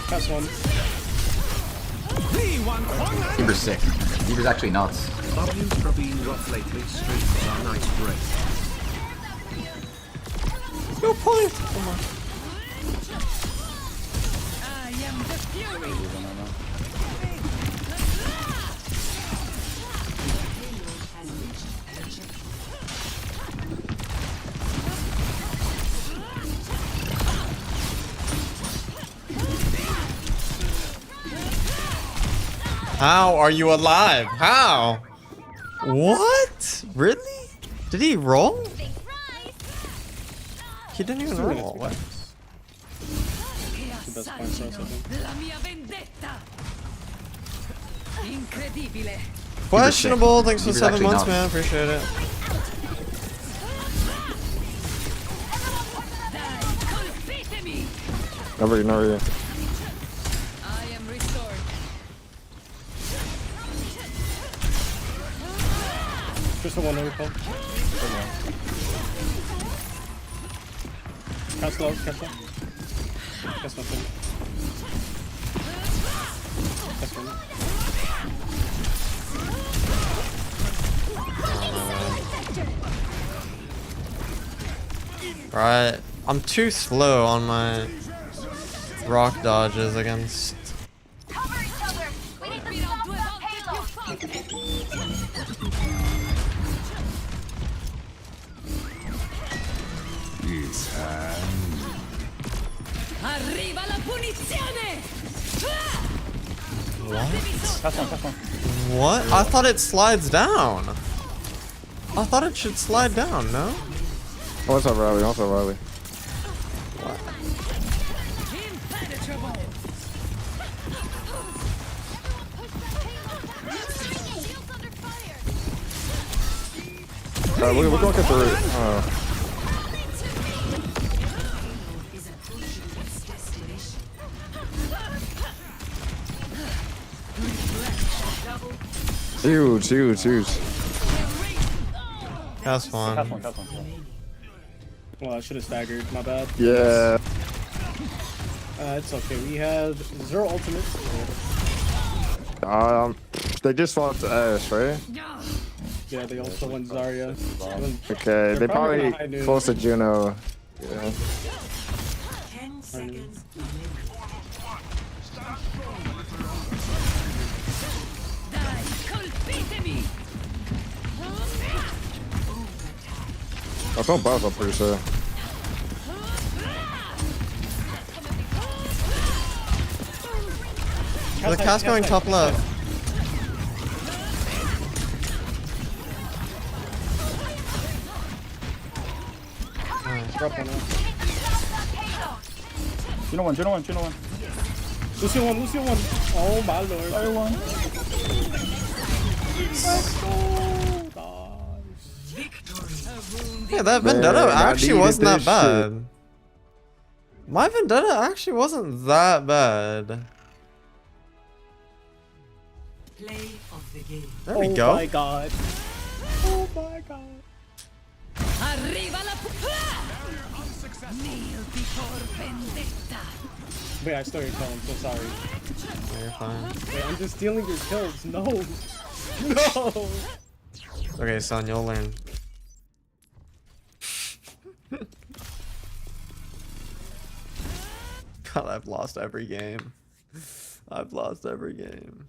That's one. Reaper's sick. Reaper's actually nuts. W's for being rough lately. Streams are nice break. No point. I am the fury! How are you alive? How? What? Really? Did he roll? He didn't even roll. What? The best point for us, I think. La mia vendetta! Incredibile! Questionable. Thanks for He's 7 actually months, not. man. Appreciate it. Dai, colpitemi! Never. I am restored. Just a one, no recall. Cast low. Cast one. Right. I'm too slow on my rock dodges against. Cover each other. We need to stop that payload. It's time. Arriva la punizione! What? Cast one. What? I thought it slides down. I thought it should slide down, no? Oh, what's up, Riley? What's up, Riley? We're going to get the root. Huge, huge, huge. That's one. Well, I should have staggered. My bad. Yeah. It's okay. We have 0 ultimates. They just swapped to Ash, right? Yeah, they also went Zarya. Okay, they probably close to Juno. Yeah. 10 seconds. I felt buff, I'm pretty sure. The cast going top left. Juno one, Juno one, Juno one. Lucio one, Lucio one. Oh my lord. Fire one. Yeah, that Vendetta actually wasn't that bad. My Vendetta actually wasn't that bad. Play of the game. There we go. Oh my god. Oh my god. Arriba la Kneel before vendetta. Wait, I stole your kill. I'm so sorry. No, you're fine. Wait, I'm just stealing your kills. No. No. Okay, son, you'll learn. God, I've lost every game. I've lost every game.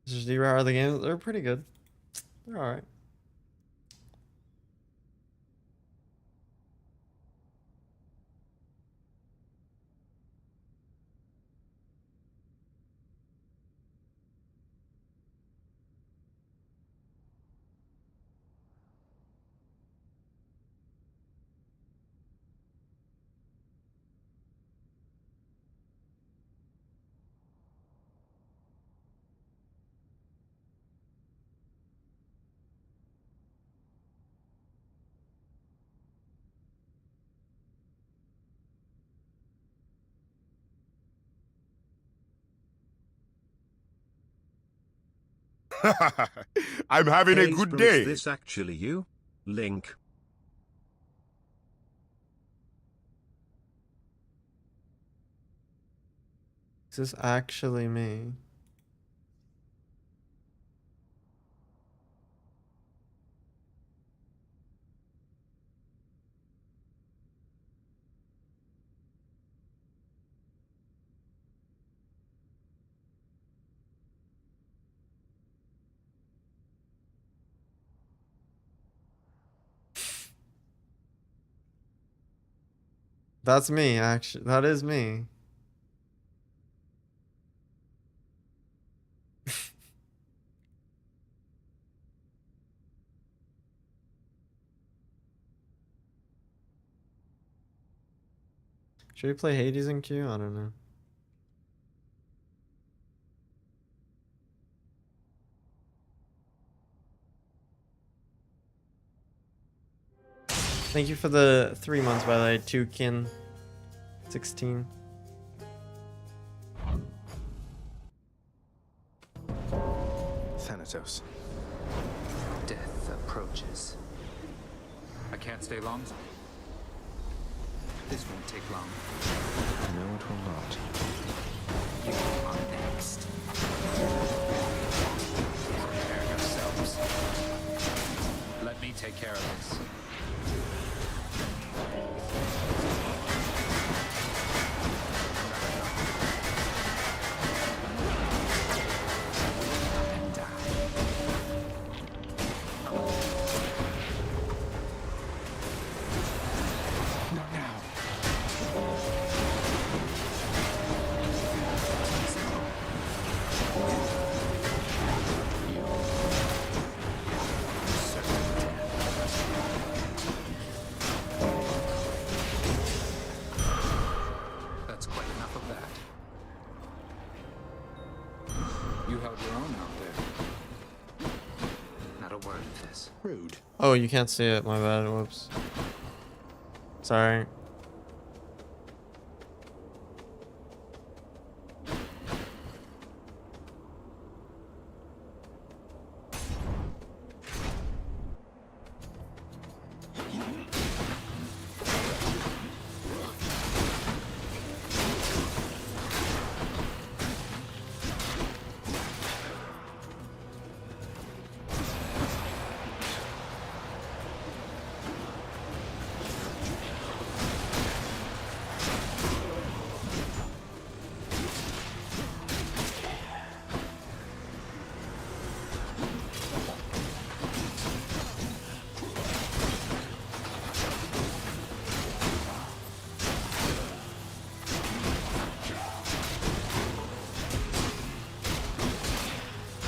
Just are the games. They're pretty good. They're alright. I'm having a Hey, good Spruce, day. This actually you? Link. Is this actually me? That's me, actually. That is me. Should we play Hades in queue? I don't know. Thank you for the 3 months, by the way. 2kin16. Thanatos. Death approaches. I can't stay long. This won't take long. No, it will not. You are next. Prepare yourselves. Let me take care of this. Rude. Oh, you can't see it. My bad. Whoops. Sorry.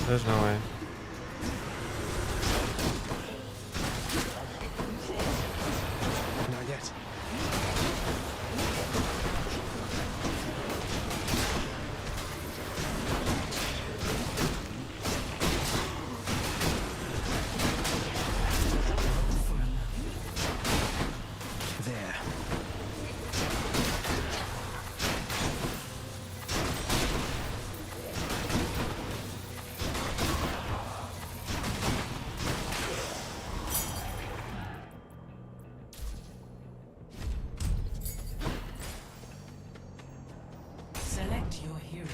There's no way. Not yet. There. Select your hero.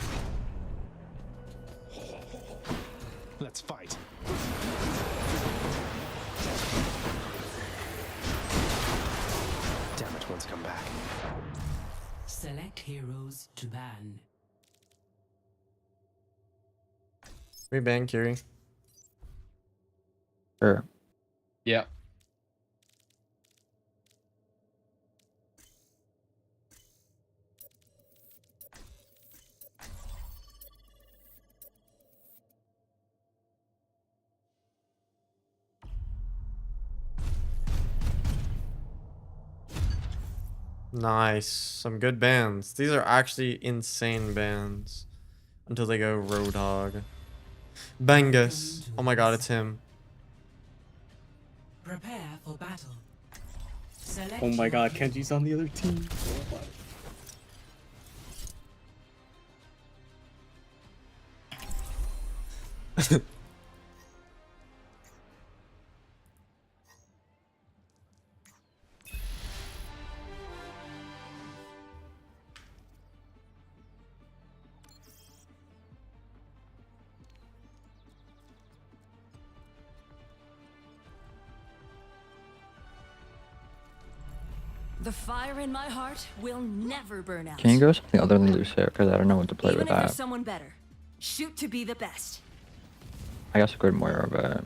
Let's fight. Damn it, one's come back. Select heroes to ban. We ban Kiri. Sure. Yeah. Nice. Some good bands. These are actually insane bands. Until they go Roadhog. Bengus. Oh my god, it's him. Prepare for battle. Select Oh my your god, hero. Kenji's on the other team. Oh my. The fire in my heart will never burn out. Can you go something other than Lucio? Because I don't know what to play Even with if there's that. someone better, shoot to be the best. I guess a good Moira, but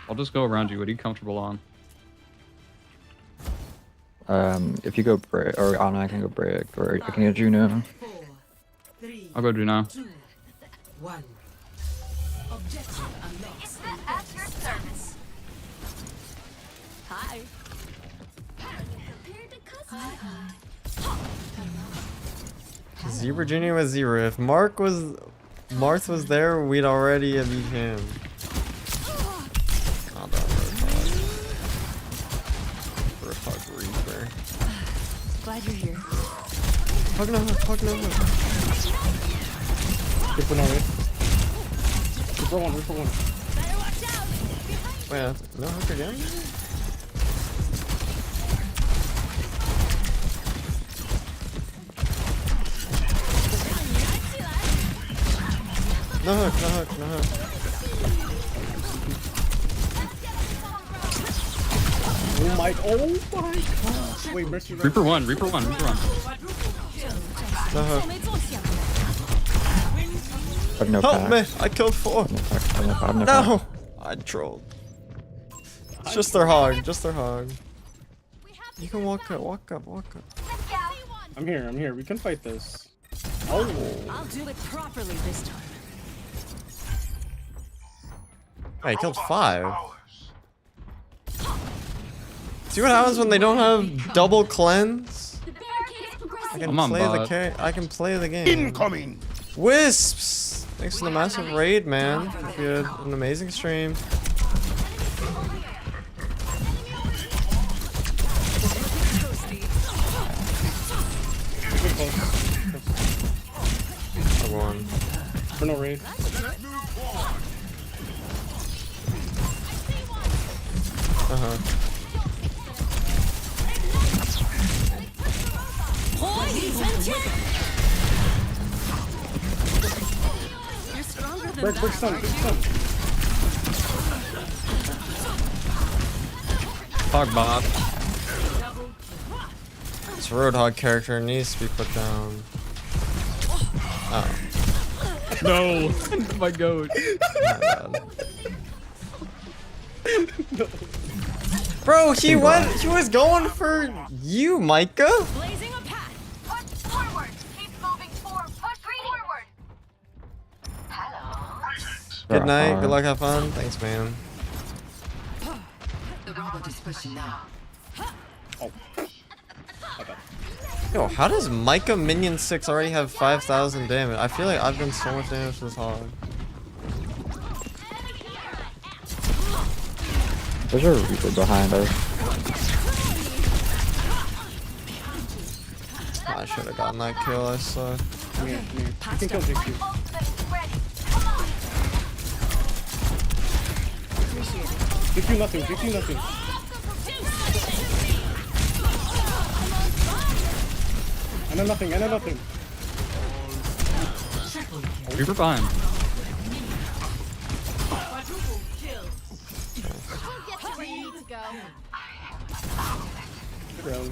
I'll just go around you. What are you comfortable on? if you go Brick, or Anna, I can go Brick, or I can go Juno. 4, 3, I'll go do now. 2, 1. Objective unlocked. At your service. Hi. Z Virginia was zero. If Marth was there, we'd already have beat him. Not that Roadhog Reaper. Glad you're here. Hug no hook, hug no hook. Reaper no hit. Reaper one, Reaper one. Wait, no hook again? No hook, no hook, no hook. Oh my god. Wait, Mercy. Reaper one, Reaper one, Reaper one. No hook. I have no Help pack. me! I killed 4. I have no pack. No! I trolled. It's just their hog, just their hog. You can walk up, walk up, walk up. I'm here. We can fight this. Oh. I'll do it properly this time. Hey, he killed 5. See what happens when they don't have double cleanse? I can I'm on play bot. I can play the game. Incoming! Wisps! Thanks for the massive raid, man. Hope you had an amazing stream. One. For no raid. You're stronger than Break stun, break stun. Hog bot. This Roadhog character needs to be put down. Oh. No, my goat. My bad. Bro, he was going for you, Micah. blazing a path. Push forward. Keep moving forward. Push forward. Hello. Good night. Good luck. Have fun. Thanks, man. The robot is pushing now. Oh. Okay. Yo, how does Micah Minion 6 already have 5,000 damage? I feel like I've done so much damage to this hog. There's a Reaper behind us. I should have gotten that kill. I suck. Come here, come here. You can kill JQ. JQ nothing, JQ nothing. I know nothing, I know nothing. Reaper behind. Really?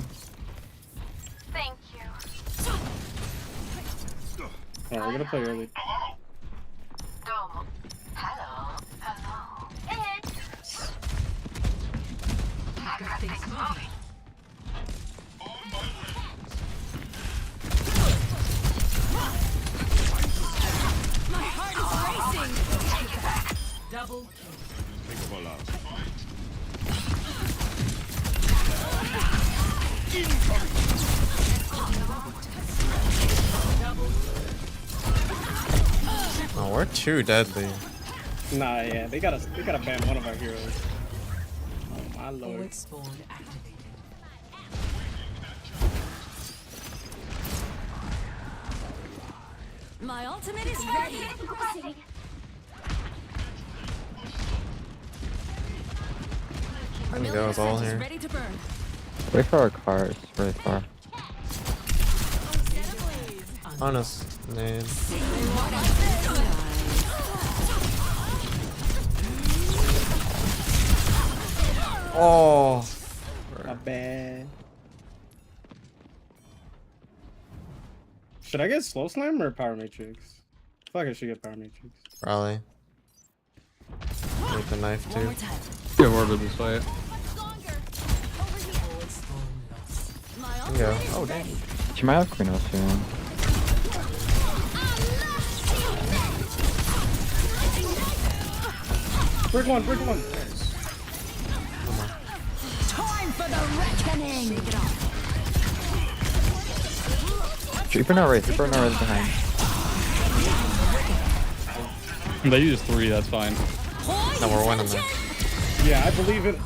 Thank you. Alright, we're gonna play early. Domo. Hello. Hello. Hey. Things moving. My heart is racing. Double kill. Oh, we're too deadly. Nah, yeah, they gotta ban one of our heroes. Oh my lord. Forward spawn activated. My ultimate is ready. There we go, it's all here. Ready to burn. Wait for our car, it's really far. Honest name. Oh. Not bad. Should I get slow slime or power matrix? I feel like I should get power matrix. Probably. Take the knife too. Get order this fight. Go. Oh dang. She might have Queen soon. Break one, break one. Time for the reckoning. Shake it off. Reaper not right behind. They use 3, that's fine. No, we're winning this. Yeah, I believe it.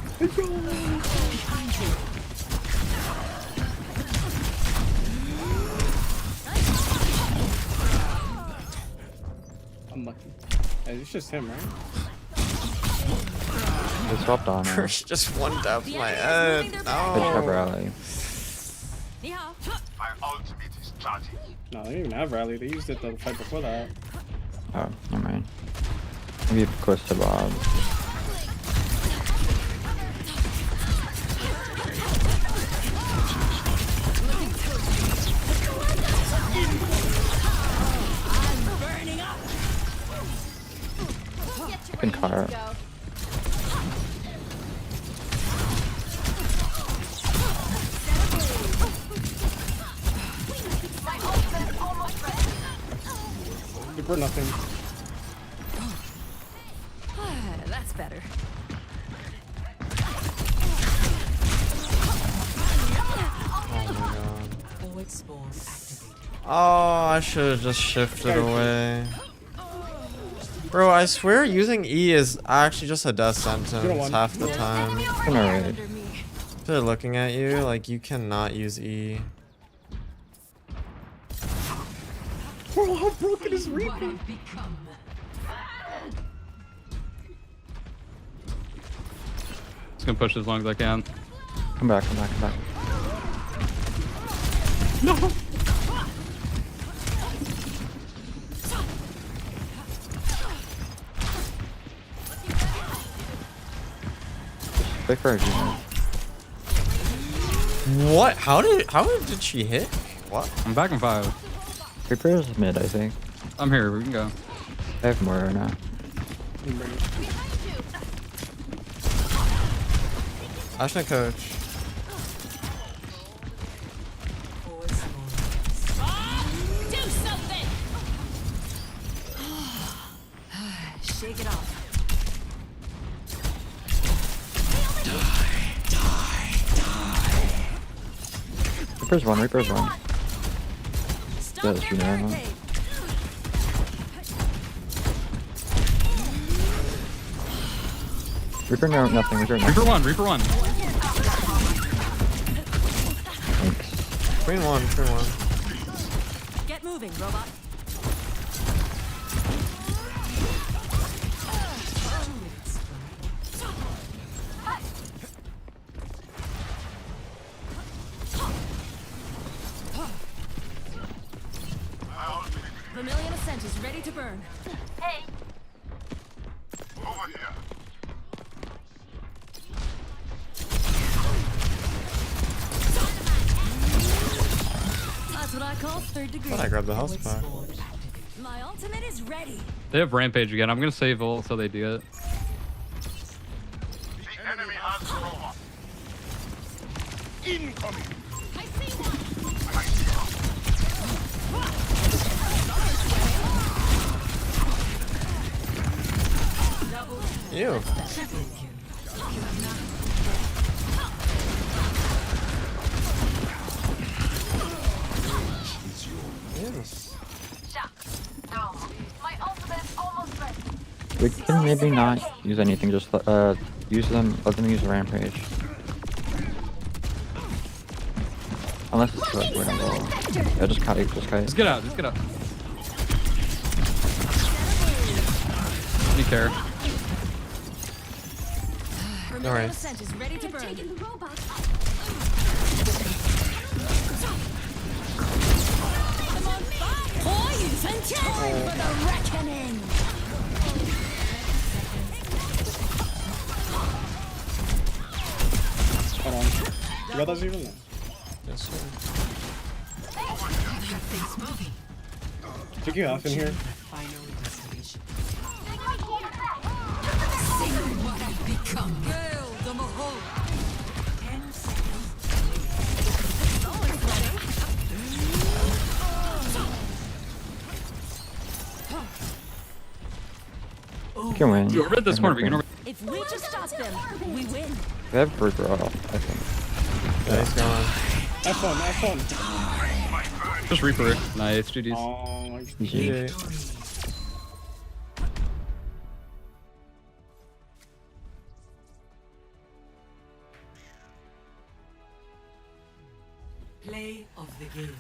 I'm lucky. Hey, it's just him, right? They swapped on her. First, just one tap my head. They just have No. rally. My ultimate is charging. No, they didn't even have rally. They used it the fight before that. Oh, never mind. Maybe close to Bob. You can car. Super nothing. That's better. Forward spawn activated. Oh, I should have just shifted away. Bro, I swear using E is actually just a death sentence half the time. Alright. They're looking at you like you cannot use E. Bro, how broken is Reaper? Just gonna push as long as I can. Come back, come back, come back. No! Wait for her, Juno. What? How did she hit? What? I'm back in 5. Reaper is mid, I think. I'm here, we can go. I have more right now. Ashna coach. Do something! Shake it off. Reaper's one, Reaper's one. That's Juno right now. Reaper, no, nothing. Reaper, nothing. Reaper 1, Reaper 1. Thanks. Green one. Get moving, robot. Vermilion Ascent is ready to burn. Hey, Over here. That's what I call third degree. Thought I grabbed the health pack. My ultimate is ready. They have Rampage again. I'm gonna save ult so they do it. The enemy has Roma. Incoming. I see one. Ew. no. My ultimate is almost ready. We can maybe not use anything, just use them, let them use Rampage. Unless it's like we're gonna go. Yeah, just kite, just kite. Just get out, just get out. Any care. Vermilion Ascent is ready to burn. Poison time for the reckoning. Hold on. You got those even? Yes, sir. Took you off in here. Can win. Over at this corner, we can If we just stop them, we win. We have Reaper off, I think. Yeah, he's gone. Have fun. Just Reaper. Nice, GG's. Oh, GG. Play of the game.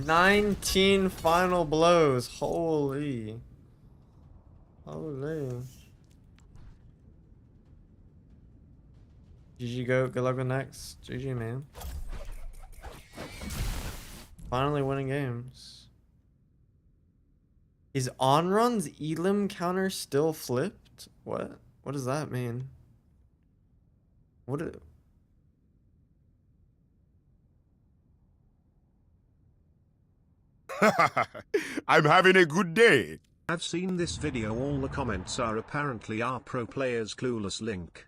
"19 final blows. Holy. Holy. GG go. Good luck with next. GG, man. Finally winning games. Is Onrun's Elim counter still flipped? What? What does that mean? What? I'm having a good day. I've seen this video. All the comments are apparently our pro players clueless link.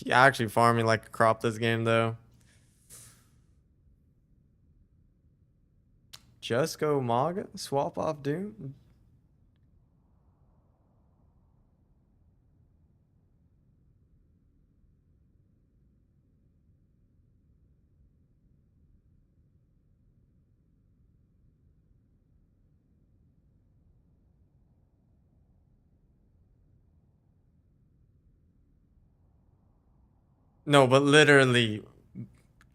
He actually farming like a crop this game though. Just go Mog, swap off Doom. No, but literally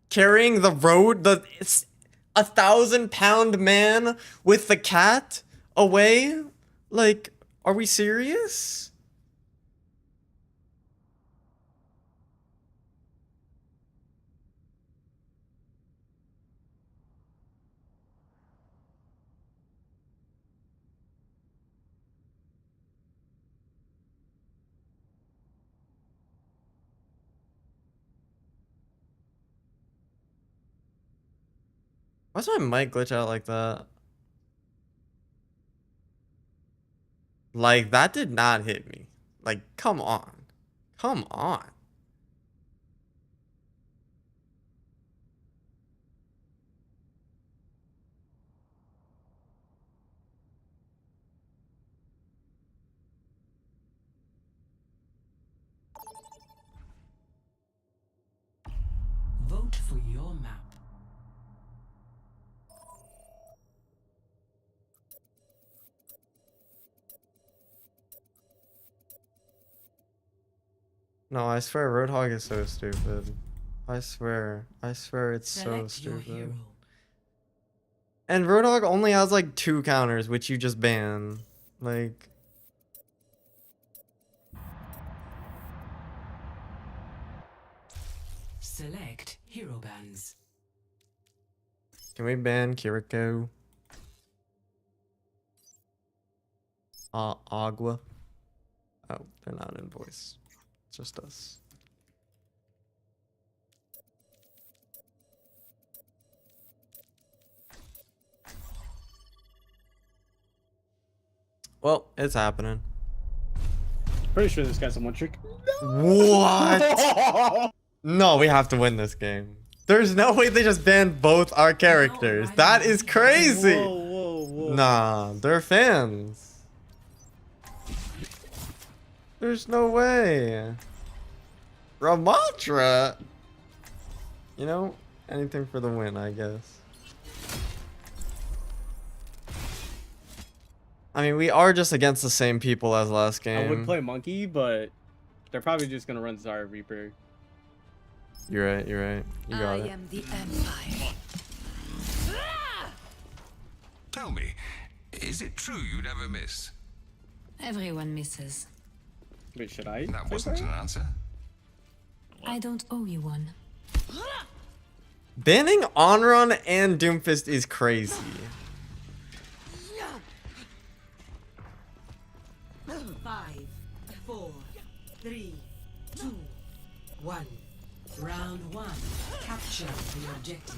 carrying the road, it's 1,000-pound man with the cat away. Like, are we serious? Why's my mic glitch out like that? Like, that did not hit me. Like, come on. Come on. Vote for your map. No, I swear Roadhog is so stupid. I swear it's so stupid. And Roadhog only has like 2 counters, which you just ban. Like, Select hero bands. can we ban Kiriko? Agua. Oh, they're not in voice. It's just us. Well, it's happening. Pretty sure this guy's a one trick. What? No, we have to win this game. There's no way they just banned both our characters. That is crazy. Whoa. Nah, they're fans. There's no way. Ramatra. You know, anything for the win, I guess. I mean, we are just against the same people as last game. I would play Monkey, but they're probably just gonna run Zara Reaper. You're right. You got it. I am the Empire. Tell me, is it true you never miss? Everyone misses. Wait, should I? That wasn't an answer. I don't owe you one. Banning Onrun and Doomfist is crazy. 5, 4, 3, 2, 1. Round 1. Capture the objective.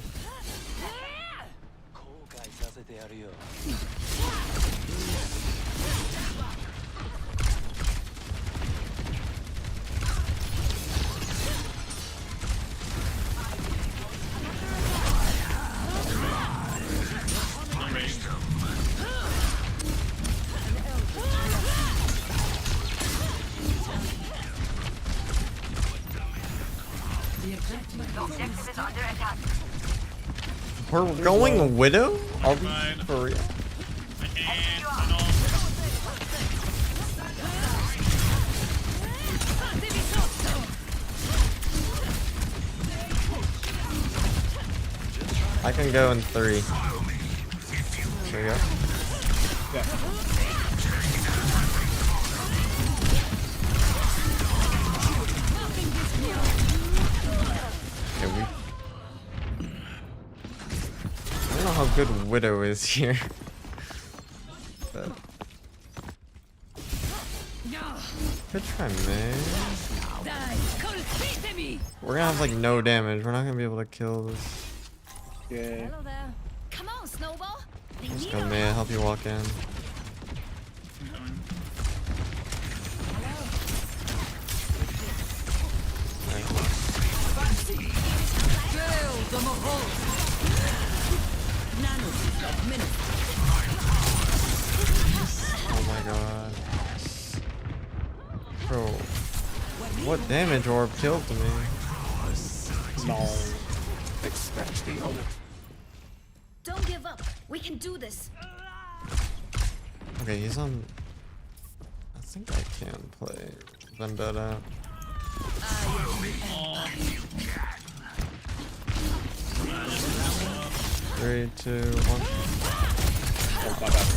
We're going Widow? Are we for real? I can go in 3. There we go. I don't know how good Widow is here. But good try, man. We're gonna have like no damage. We're not gonna be able to kill this. Yeah. Hello there. Come on, Snowball. Let's go, man. Help you walk in. Nice. Oh my god. Bro. What damage orb killed me? No. Expect the other. Don't give up. We can do this. Okay, he's on. I think I can play Vendetta. 3, 2, 1. Oh, my bad.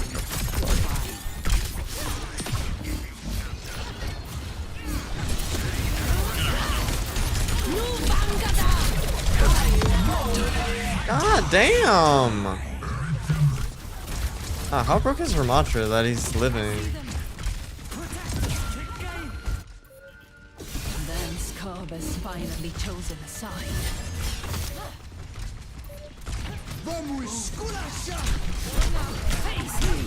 God damn! Ah, how broke is Ramatra that he's living? Then Scob has finally chosen a side. Face me!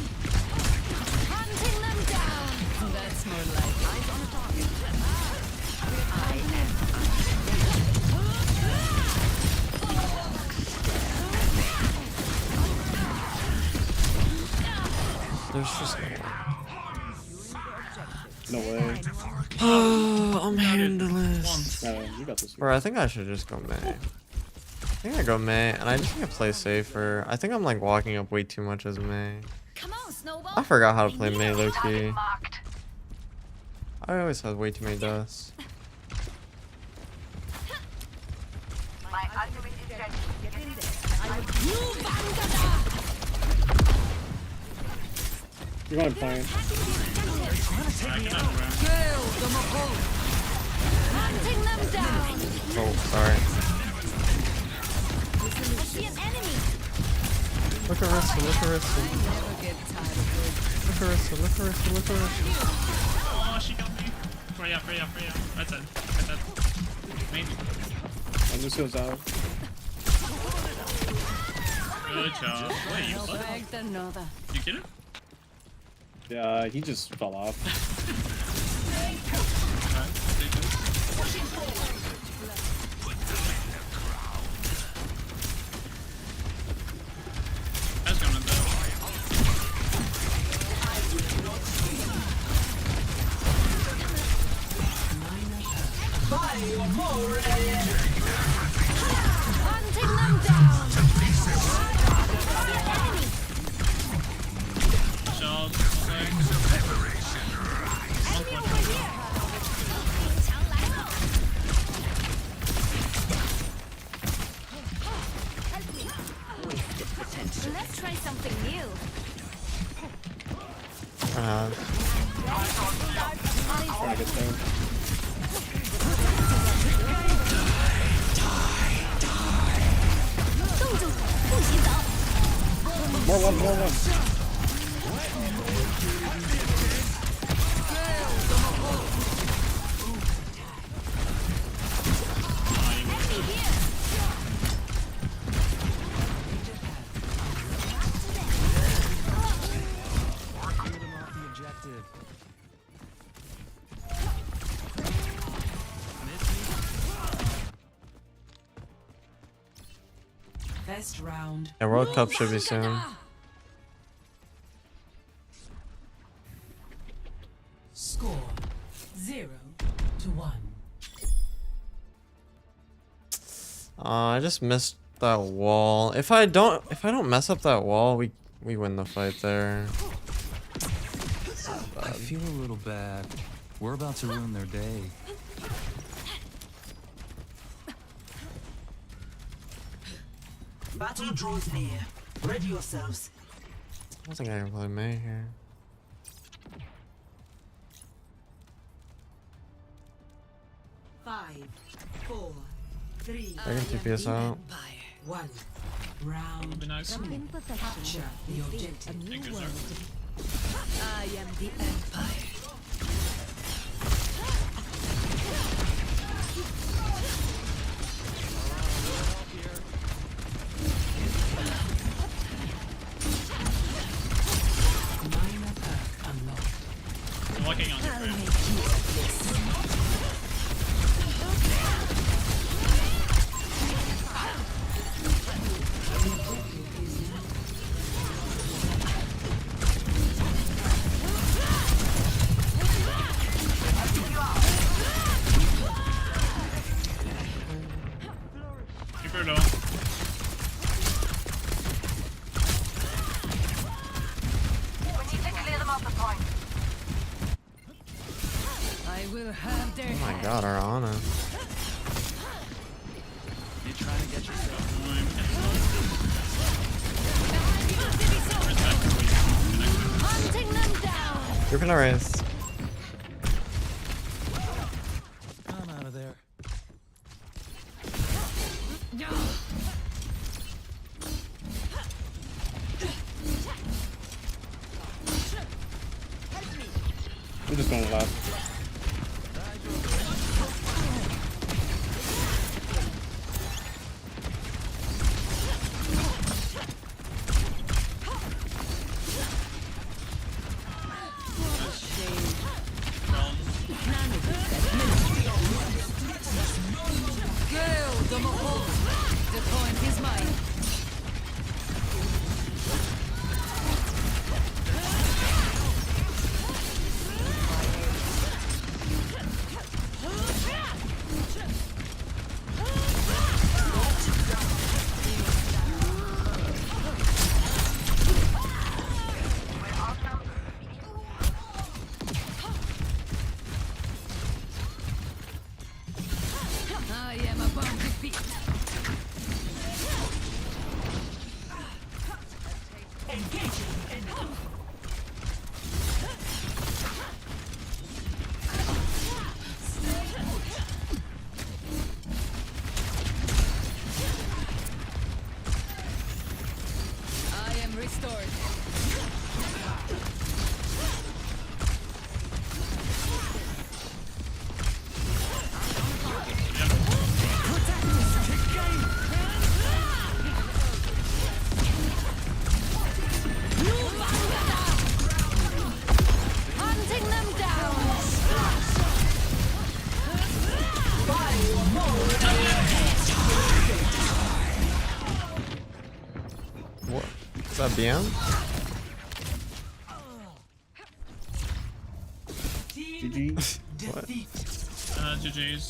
Hunting them down! That's more like eyes on a target. I am There's just no way. Oh, I'm handless. No, you got this. Bro, I think I should just go May. I think I go May, and I just need to play safer. I think I'm like walking up way too much as May. Come on, Snowball. I forgot how to play May low-key. I always had way too many deaths. You're going plain. Hunting them down. Oh, sorry. I see an enemy. Look at Rissa, look at Rissa. Look at Rissa, look at Rissa, look at Rissa. Oh, she got me. Freya. That's it. Maybe. And this goes out. Good job. Wait, you what? Another. You kidding? Yeah, he just fell off. That's gonna do. Hunting them down. Shot. Let's try something new. Trying to get there. More one. Best round. Yeah, World Cup should be soon. Score 0-1. I just missed that wall. If I don't mess up that wall, we win the fight there. I feel a little bad. We're about to ruin their day. Battle draws near. Ready yourselves. I don't think I can play May here. Five, 4, 3. I can TP us out. 1. Round. Be nice. Capture the objective. Thank you, sir. I am the Empire. I'm working on it. god, our Ana. You trying to get yourself? Hunting them down. You're gonna raise. I'm out of there. I'm just going left. The point is mine. I am a bounty beast. I am restored. Hunting them down. What? Is that BM? GG. What? GG's.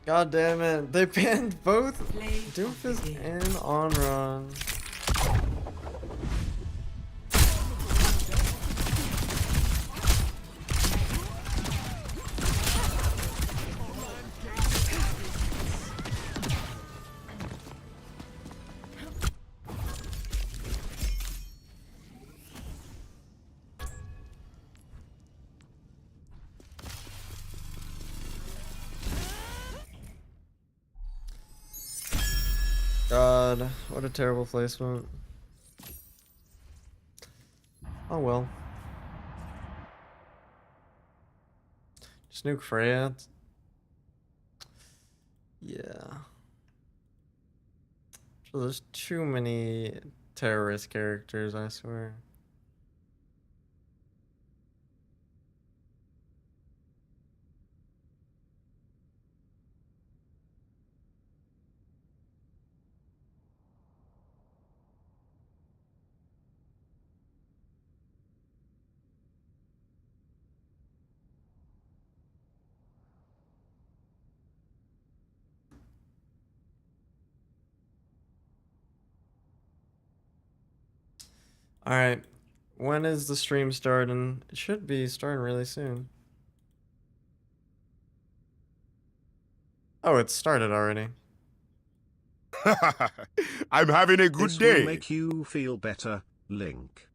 God damn it. They banned both Doomfist and Onron. God, what a terrible placement. Oh well. Just nuke Freya. Yeah. There's too many terrorist characters, I swear. Alright, when is the stream starting? It should be starting really soon. Oh, it started already. I'm having a good This day. will make you feel better, Link.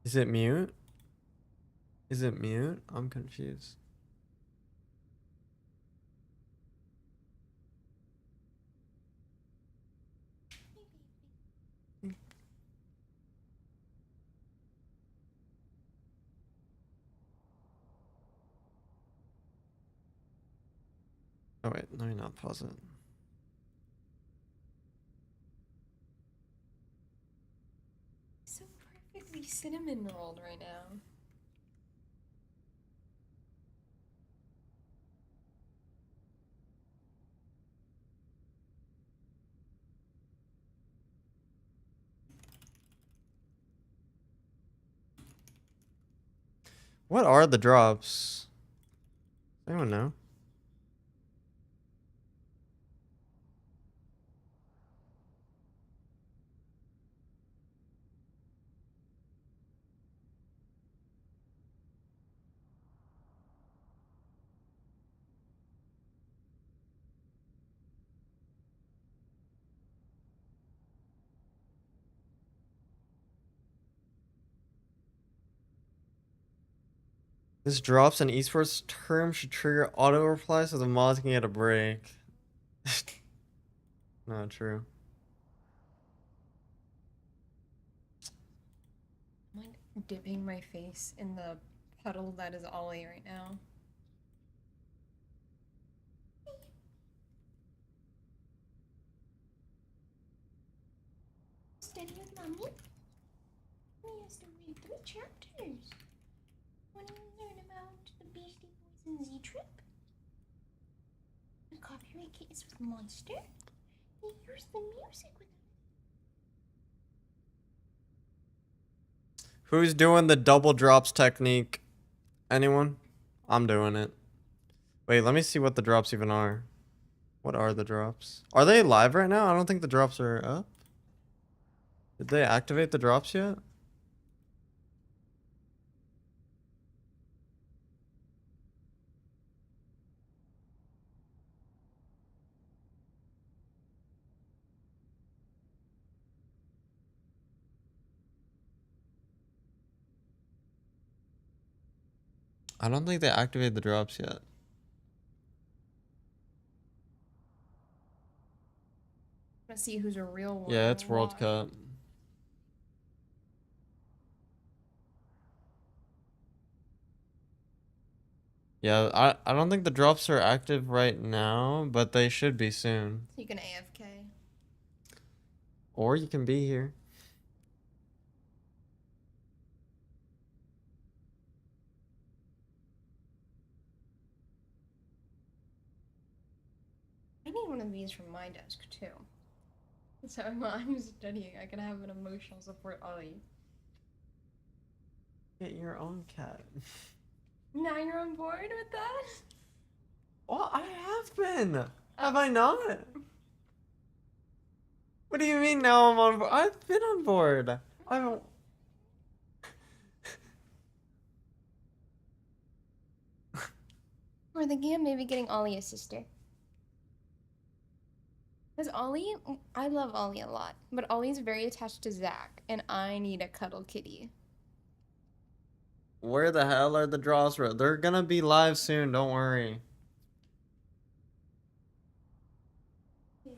Is it mute? Is it mute? I'm confused. Oh wait, let me not pause it. So perfectly cinnamon rolled right now. What are the drops? Anyone know? This drops an esports term should trigger auto reply so the mods can get a break. Not true. I'm like dipping my face in the puddle that is Ollie right now. Study with mommy. We used to read 3 chapters. When you learn about the Beastie Boys and Z-Trip, the copyright case with Monster, they use the music with Who's doing the double drops technique? Anyone? I'm doing it. Wait, let me see what the drops even are. What are the drops? Are they live right now? I don't think the drops are up. Did they activate the drops yet? I don't think they activated the drops yet. Let's see who's a real one. Yeah, it's World Cup. Yeah, I don't think the drops are active right now, but they should be soon. You can AFK. Or you can be here. I need one of these from my desk too. So while I'm studying, I can have an emotional support Ollie. Get your own cat. Now you're on board with that? Well, I have been. Have I not? What do you mean now I'm on board? I've been on board. I don't. We're thinking of maybe getting Ollie a sister. Because Ollie, I love Ollie a lot, but Ollie's very attached to Zach, and I need a cuddle kitty. Where the hell are the draws? They're gonna be live soon. Don't worry. Yeah.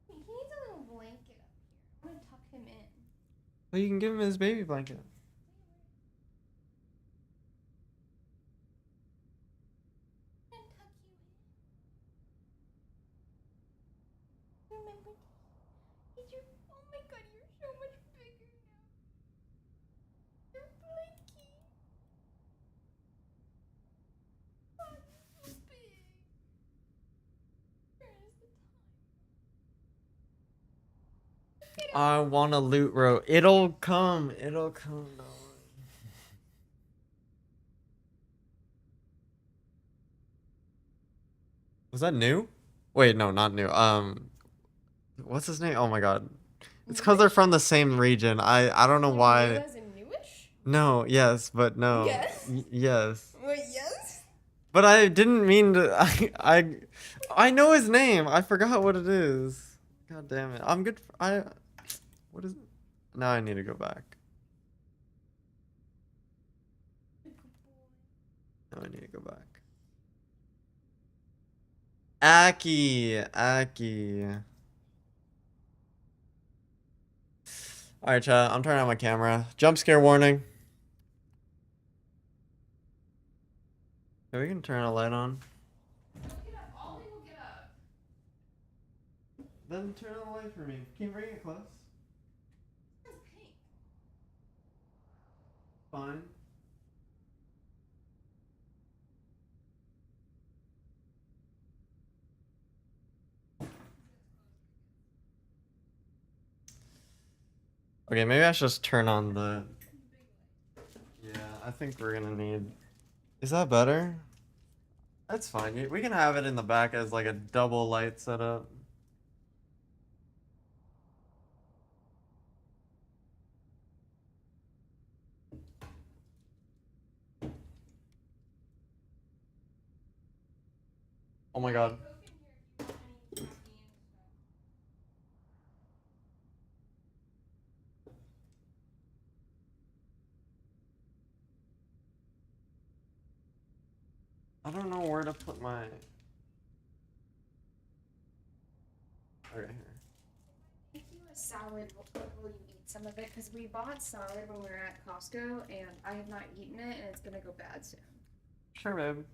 He needs a little blanket up here. I want to tuck him in. Well, you can give him his baby blanket. Remember? Oh my god, you're so much bigger now. You're blanky. Oh, you're so big. Where is the time? I want a loot row. It'll come. It'll come. No. Was that new? Wait, no, not new. What's his name? Oh my god. It's because they're from the same region. I don't know why. As in newish? No, yes, but no. Yes? Yes. Wait, yes? But I didn't mean to. I know his name. I forgot what it is. God damn it. I'm good. What is it? Now I need to go back. Now I need to go back. Aki. Alright, chat. I'm turning on my camera. Jump scare warning. Yeah, we can turn a light on. Ollie will get up. Then turn on the light for me. Can you bring it close? It's pink. Fine. Okay, maybe I should just turn on the... Yeah, I I think we're gonna need. Is that better? That's fine. We can have it in the back as like a double light setup. Oh my god. I don't know where to put my. Okay, here. Make you a salad. Will you eat some of it? Because we bought salad when we were at Costco, and I have not eaten it, and it's gonna go bad soon. Sure, babe.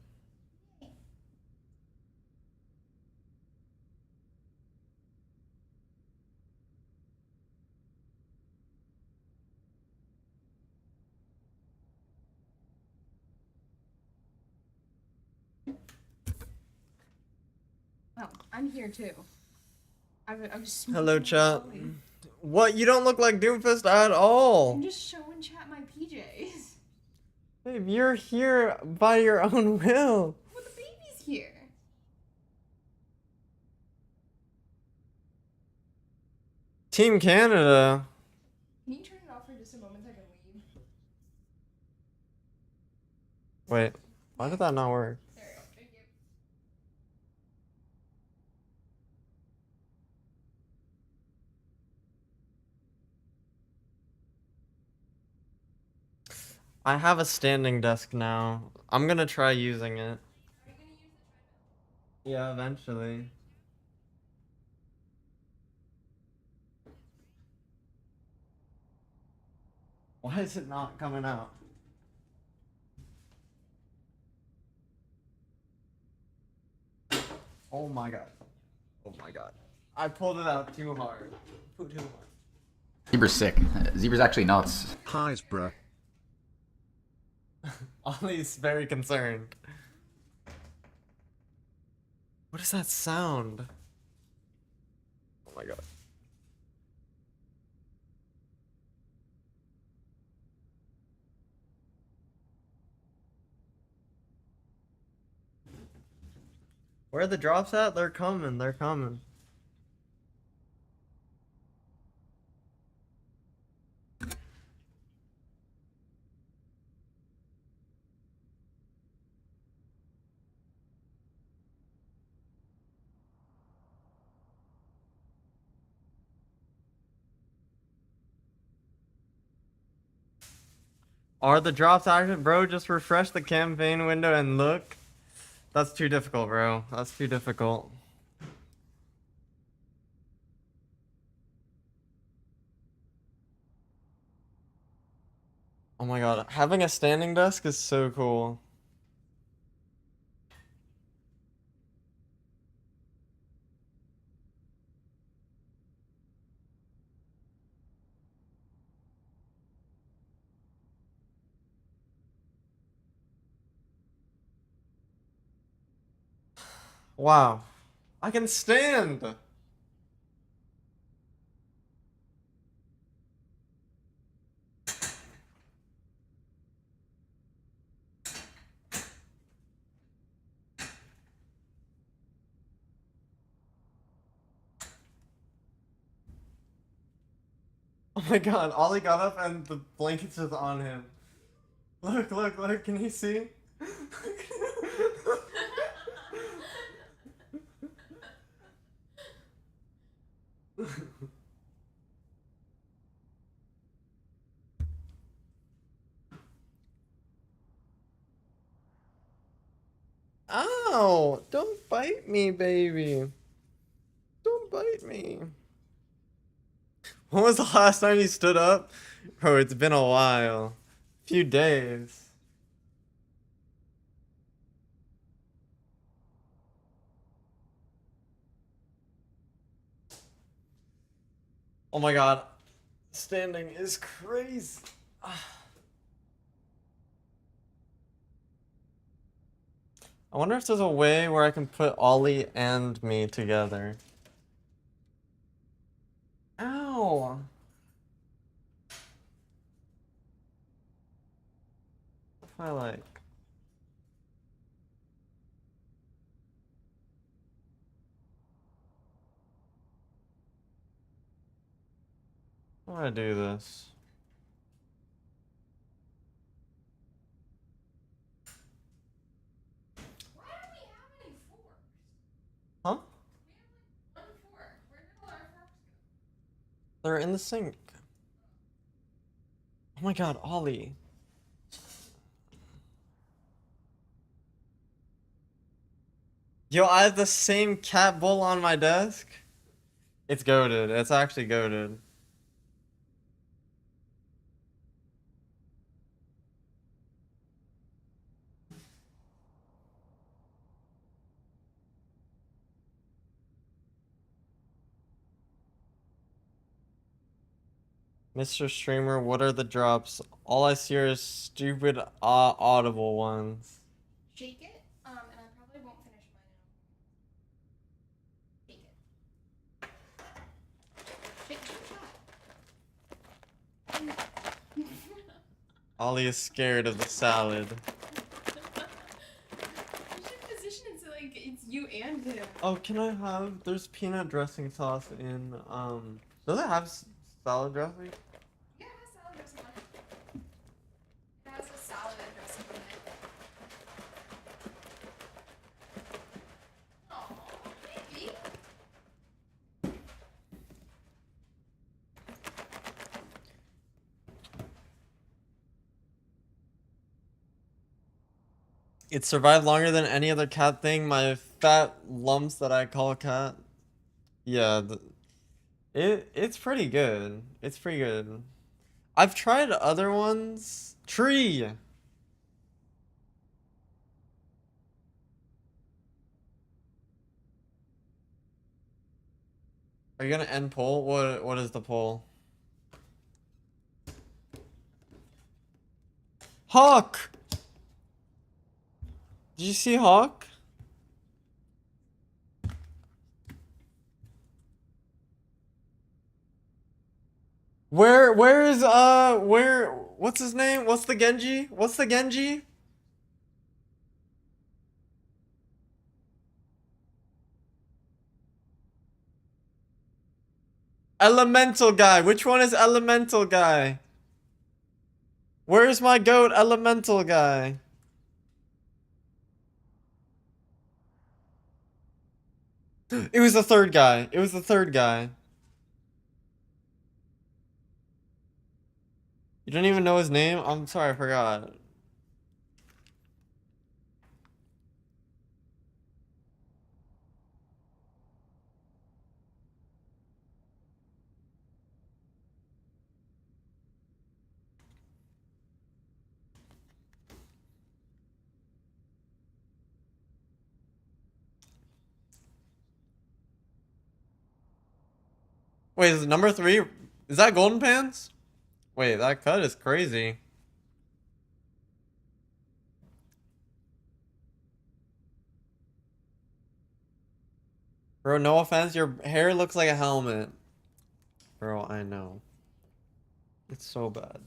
Oh, I'm here too. I'm just. Hello, chat. What? You don't look like Doomfist at all. I'm just showing chat my PJs. Babe, you're here by your own will. Well, the baby's here. Team Canada. Can you turn it off for just a moment so I can leave? Wait, why did that not work? There we go. Thank you. I have a standing desk now. I'm gonna try using it. Are you gonna use the treadmill? Yeah, eventually. Why is it not coming out? Oh my god. Oh my god. I pulled it out too hard. Too hard. Zebra's sick. Zebra's actually nuts. Highs, bruh. Ollie's very concerned. What is that sound? Oh my god. Where are the drops at? They're coming. They're coming. Are the drops active? Bro, just refresh the campaign window and look. That's too difficult, bro. That's too difficult. Oh my god, having a standing desk is so cool. Wow. I can stand! Oh my god, Ollie got up and the blanket's just on him. Look, look, look, can you see? Ow! Don't bite me, baby. Don't bite me. When was the last time you stood up? Bro, it's been a while. Few days. Oh my god. Standing is crazy. I wonder if there's a way where I can put Ollie and me together. Ow! like. How do I do this? Huh? They're in the sink. Oh my god, Ollie. Yo, I have the same cat bowl on my desk. It's goated. It's actually goated. Mr. Streamer, what are the drops? All I see are stupid, audible ones. Shake it, and I probably won't finish mine. Shake it. Ollie is scared of the salad. You should position it so like it's you and him. Oh, can I have? There's peanut dressing sauce in. Does it have salad dressing? Yeah, it has salad dressing on it. It has a salad dressing on it. Aw, baby. It survived longer than any other cat thing. My fat lumps that I call a cat. Yeah, it's pretty good. It's pretty good. I've tried other ones. Tree. Are you gonna end poll? What is the poll? Hawk. Did you see Hawk? Where is what's his name? What's the Genji? What's the Genji? Elemental guy. Which one is Elemental guy? Where's my goat Elemental guy? It was the third guy. It was the third guy. You don't even know his name? I'm sorry, I forgot. Wait, is it number 3? Is that Golden Pants? Wait, that cut is crazy. Bro, no offense, your hair looks like a helmet. Bro, I know. It's so bad.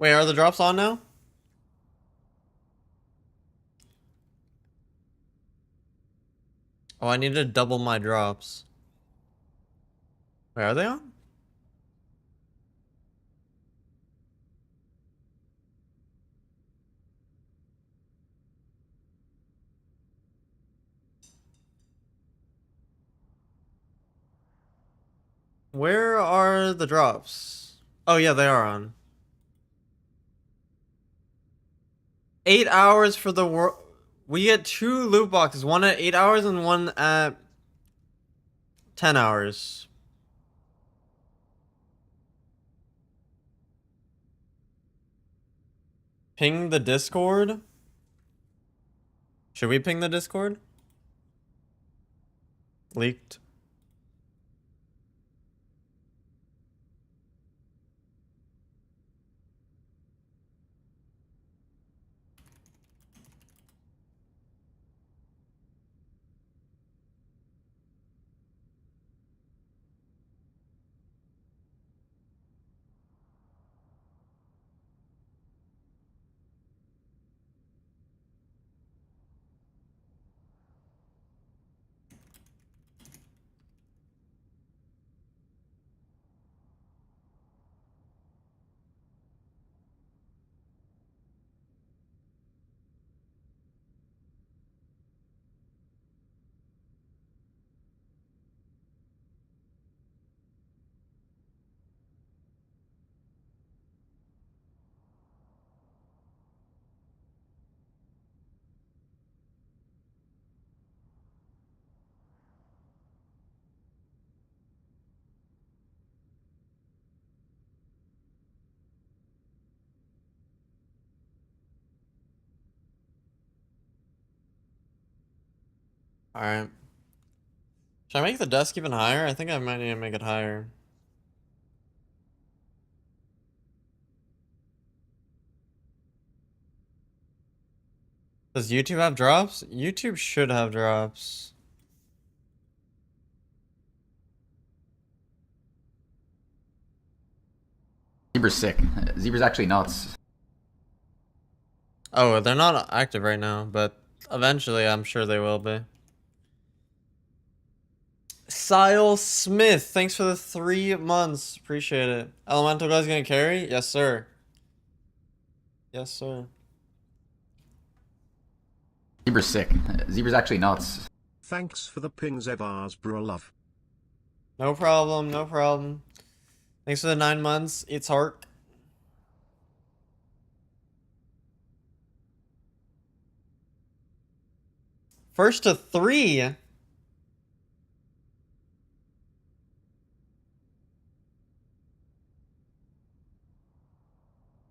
Wait, are the drops on now? Oh, I need to double my drops. Wait, are they on? Where are the drops? Oh yeah, they are on. 8 hours for the world. We get 2 loot boxes, one at 8 hours and one at 10 hours. Ping the Discord? Should we ping the Discord? Leaked. Alright. Should I make the desk even higher? I think I might need to make it higher. Does YouTube have drops? YouTube should have drops. Zebra's sick. Zebra's actually nuts. Oh, they're not active right now, but eventually I'm sure they will be. Sile Smith, thanks for the 3 months. Appreciate it. Elemental guy's gonna carry? Yes, sir. Yes, sir. Zebra's sick. Zebra's actually nuts. Thanks for the pings, Evars, bro love. No problem, no problem. Thanks for the 9 months. It's heart. First to 3.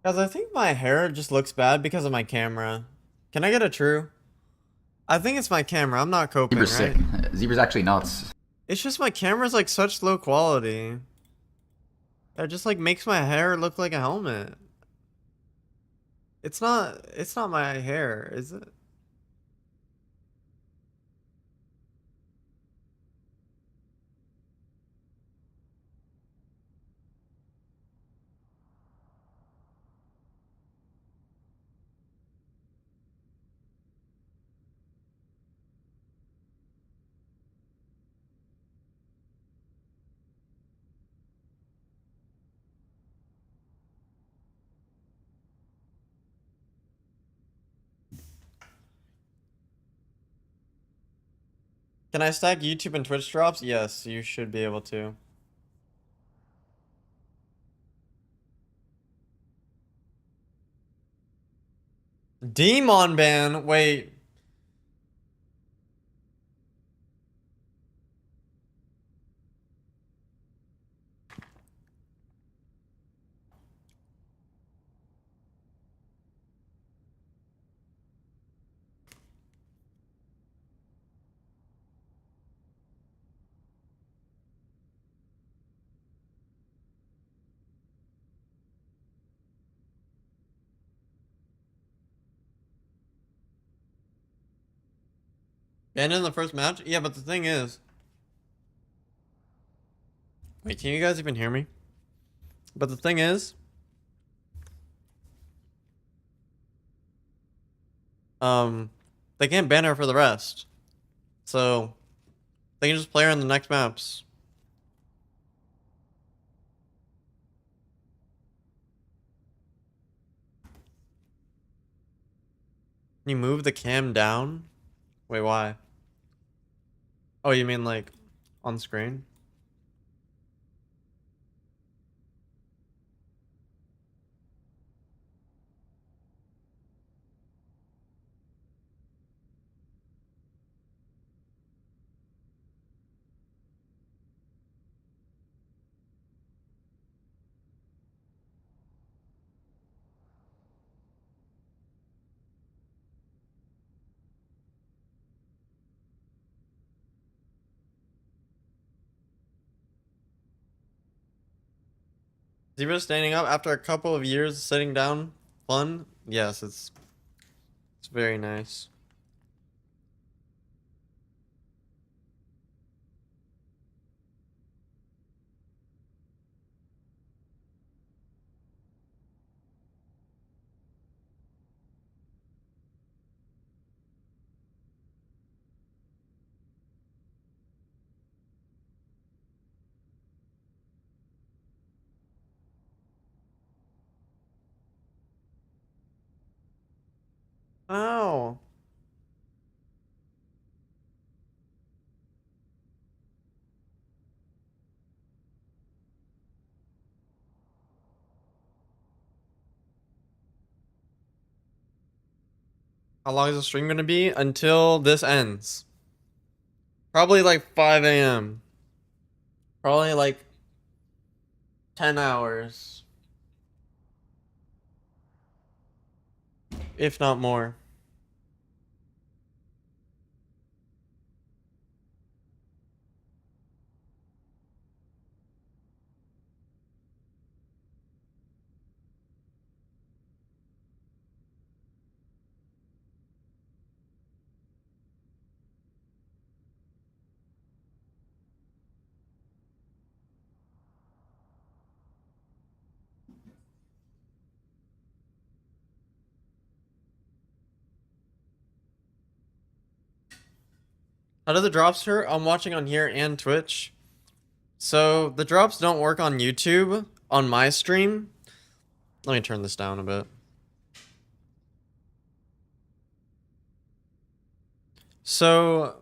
Guys, I think my hair just looks bad because of my camera. Can I get a true? I think it's my camera. I'm not coping, Zebra's right? sick. Zebra's actually nuts. It's just my camera's like such low quality. It just like makes my hair look like a helmet. It's not my hair, is it? Can I stack YouTube and Twitch drops? Yes, you should be able to. Demon ban? Wait. Banned in the first match? Yeah, but the thing is... Wait, can you guys even hear me? But the thing is... They can't ban her for the rest. So... They can just play her in the next maps. Can you move the cam down? Wait, why? Oh, you mean like on screen? Zero standing up after a couple of years sitting down. Fun? Yes, it's very nice. Oh. How long is the stream gonna be? Until this ends. Probably like 5 a.m. Probably like 10 hours. If not more. How do the drops hurt? I'm watching on here and Twitch. So the drops don't work on YouTube on my stream. Let me turn this down a bit. So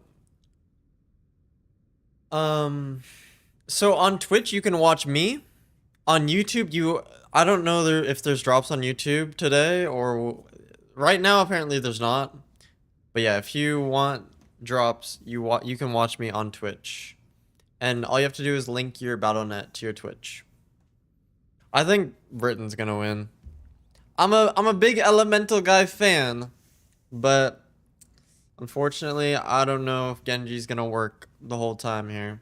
so on Twitch you can watch me. On YouTube I don't know if there's drops on YouTube today or right now apparently there's not. But yeah, if you want drops, you can watch me on Twitch. And all you have to do is link your Battle.net to your Twitch. I think Britain's gonna win. I'm a big Elemental guy fan, but unfortunately, I don't know if Genji's gonna work the whole time here.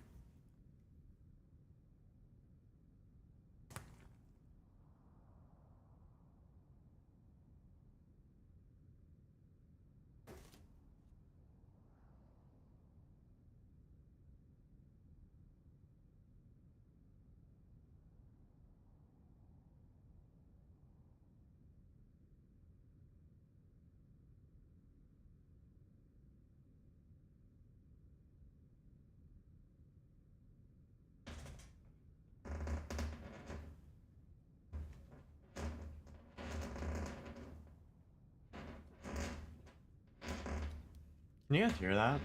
Can you guys hear that?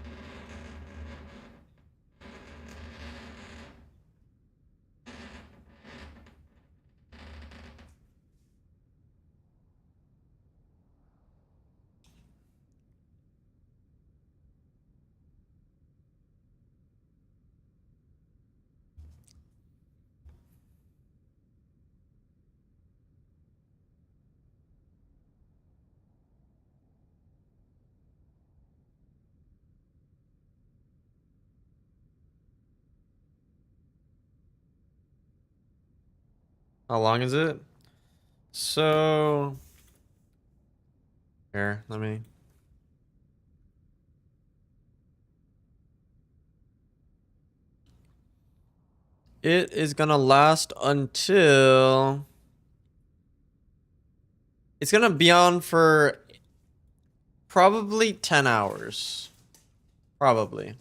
How long is it? So here, let me. It is gonna last until it's gonna be on for probably 10 hours. Probably.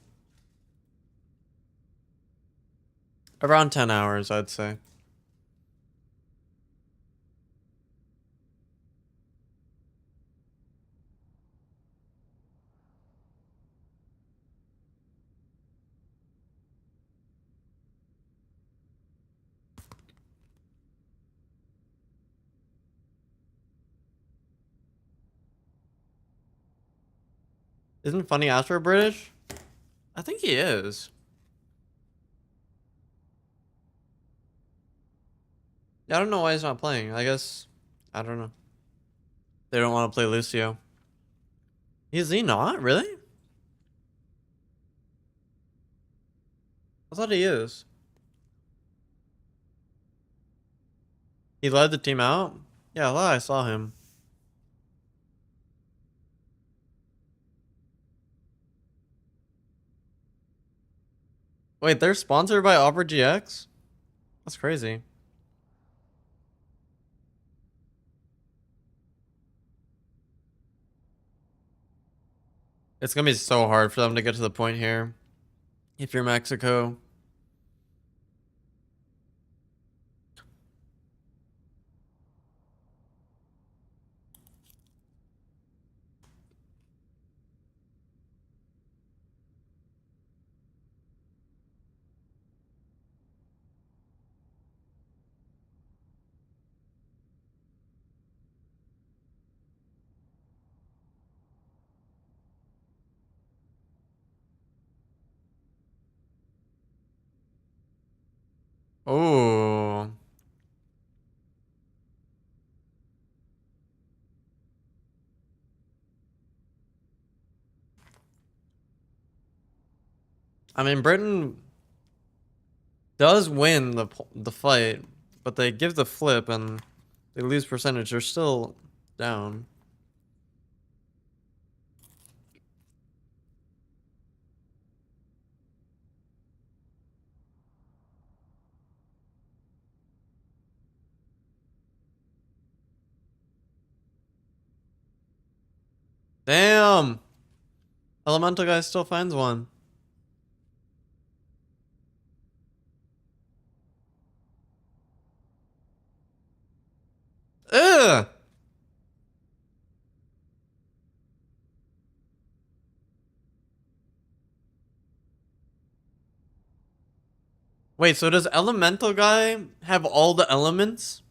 Around 10 hours, I'd say. Isn't Funny Astro British? I think he is. Yeah, I don't know why he's not playing. I guess, I don't know. They don't want to play Lucio. Is he not? Really? I thought he is. He led the team out? Yeah, I thought I saw him. Wait, they're sponsored by Opera GX? That's crazy. It's gonna be so hard for them to get to the point here. If you're Mexico. Oh. I mean, Britain does win the fight, but they give the flip and they lose percentage. They're still down. Damn! Elemental guy still finds one. Wait, so does Elemental guy have all the elements?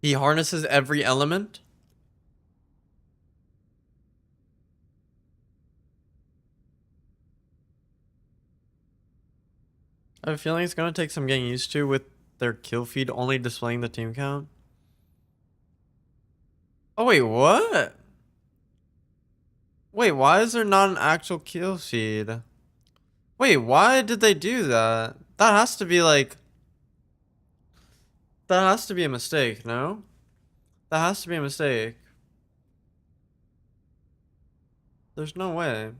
He harnesses every element? I have a feeling it's gonna take some getting used to with their kill feed only displaying the team count. Oh wait, what? Wait, why is there not an actual kill feed? Wait, why did they do that? That has to be like... That has to be a mistake, no? That has to be a mistake. There's no way.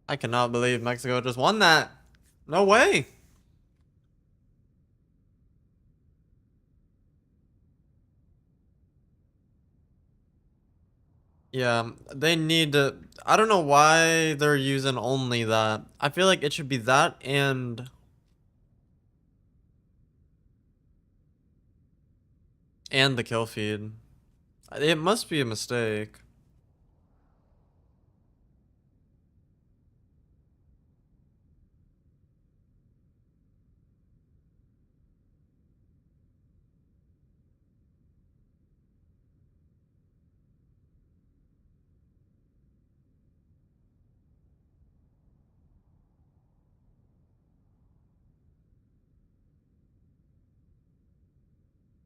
I cannot believe Mexico just won that. No way. Yeah, they need to... I don't know why they're using only that. I feel like it should be that and the kill feed. It must be a mistake.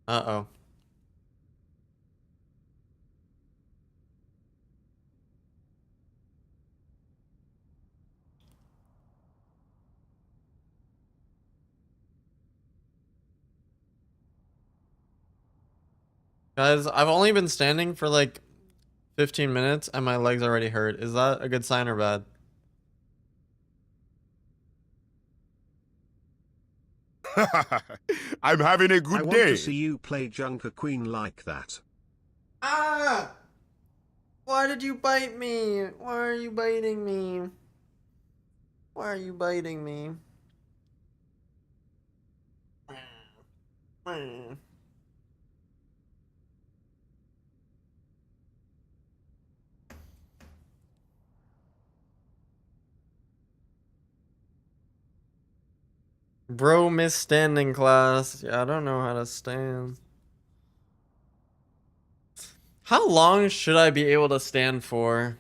Uh-oh. Guys, I've only been standing for like 15 minutes and my legs already hurt. Is that a good sign or bad? I'm having a good I want day. to see you play Junker Queen like that. Ah! Why did you bite me? Why are you biting me? Why are you biting me? Bro missed standing class. Yeah, I don't know how to stand. How long should I be able to stand for?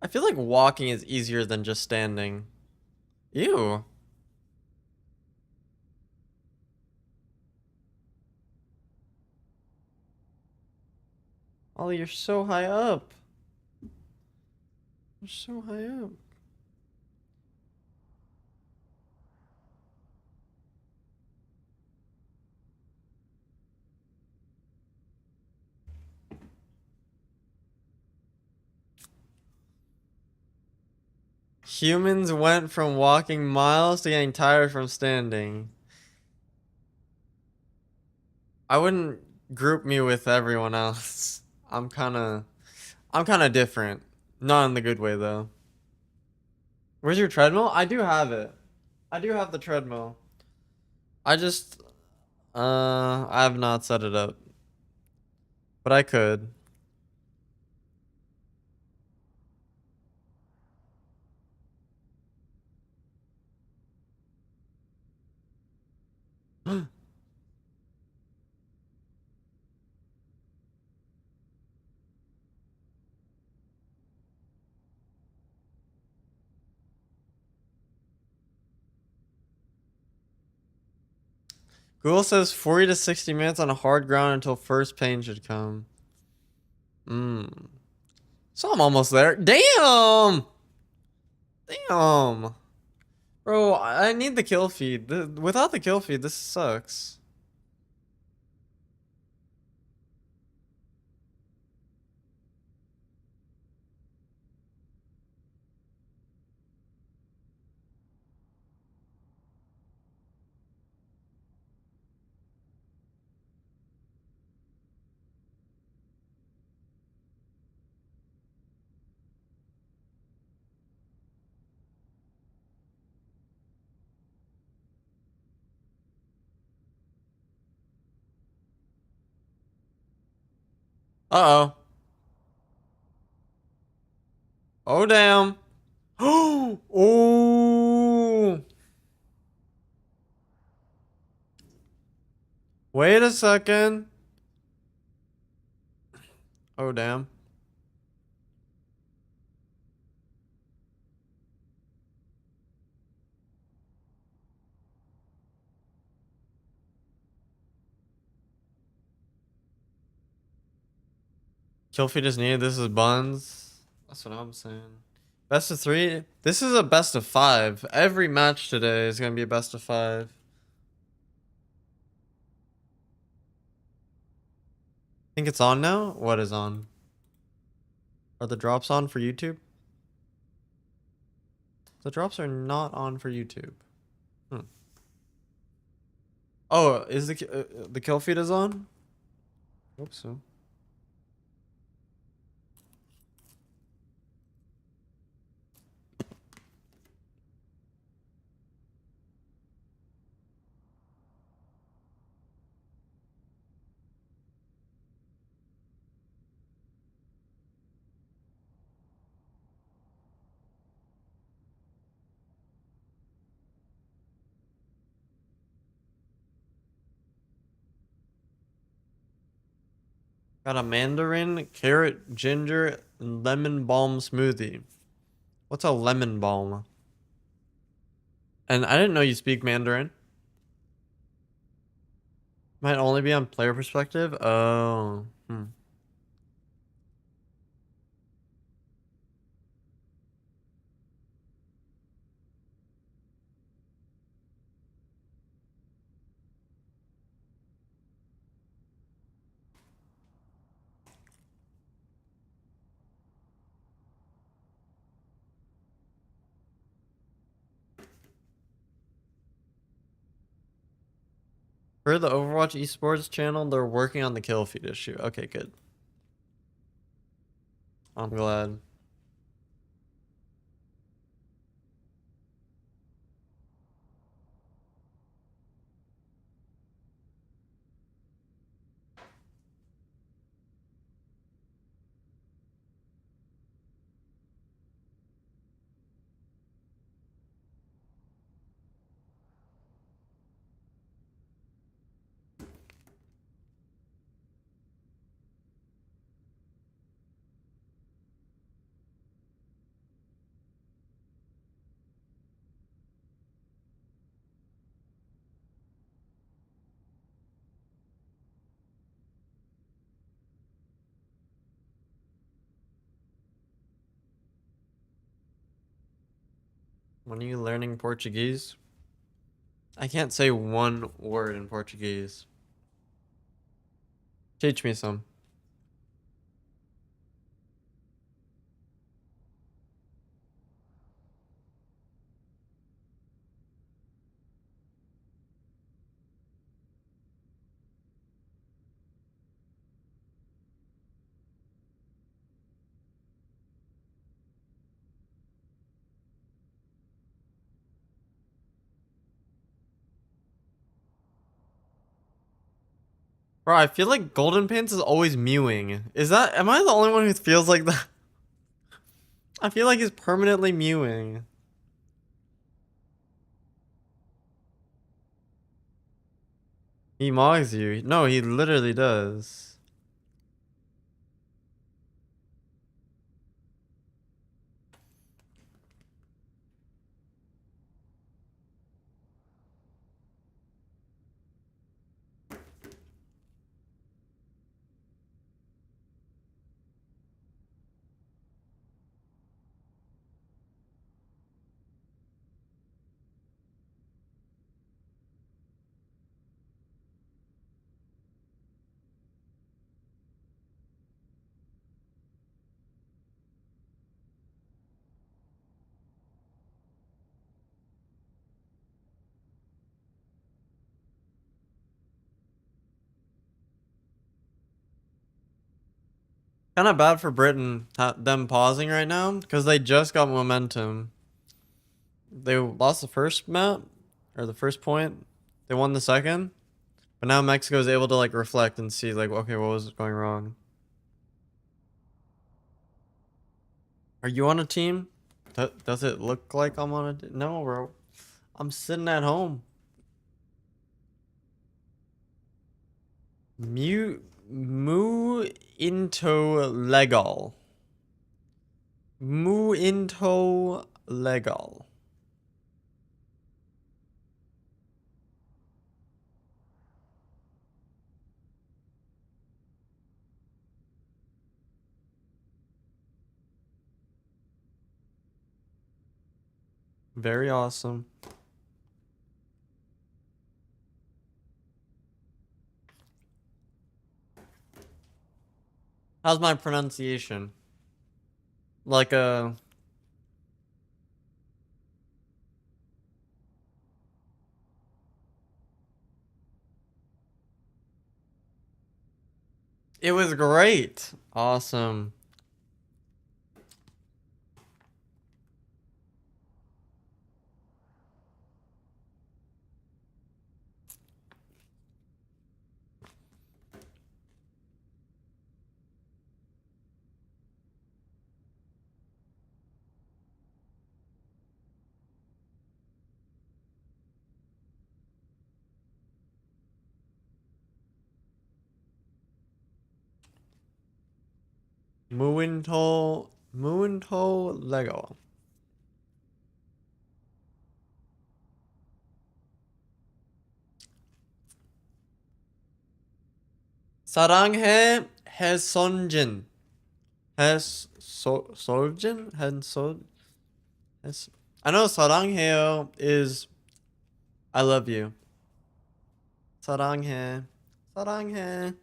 I feel like walking is easier than just standing. Ew. Ollie, you're so high up. You're so high up. Humans went from walking miles to getting tired from standing. I wouldn't group me with everyone else. I'm kind of different. Not in the good way though. Where's your treadmill? I do have it. I do have the treadmill. I just I have not set it up. But I could. Google says 40 to 60 minutes on a hard ground until first pain should come. So I'm almost there. Damn! Damn! Bro, I need the kill feed. Without the kill feed, this sucks. Uh-oh. Oh, damn. Oh. Wait a second. Oh, damn. Kill feed is needed. This is buns. That's what I'm saying. Best of 3. This is a best of 5. Every match today is going to be a best of 5. Think it's on now? What is on? Are the drops on for YouTube? The drops are not on for YouTube. Hmm. Oh, is the kill feed is on? Hope so. Got a mandarin, carrot, ginger, and lemon balm smoothie. What's a lemon balm? And I didn't know you speak Mandarin. Might only be on player perspective. Oh. Hmm. For the Overwatch esports channel, they're working on the kill feed issue. Okay, good. I'm glad. When are you learning Portuguese? I can't say one word in Portuguese. Teach me some. Bro, I feel like Golden Pants is always mewing. Am I the only one who feels like that? I feel like he's permanently mewing. He mogs you. No, he literally does. Kind of bad for Britain, them pausing right now, because they just got momentum. They lost the first map, or the first point. They won the second, but now Mexico is able to like reflect and see like, okay, what was going wrong? Are you on a team? Does it look like I'm on a... No, bro. I'm sitting at home. Mu into legal. Mu into legal. Very awesome. How's my pronunciation? Like a... It was great. Awesome. Muinto Lego. 사랑해 해선진. 해솔진? 해솔 I know 사랑해요 is I love you. 사랑해. 사랑해.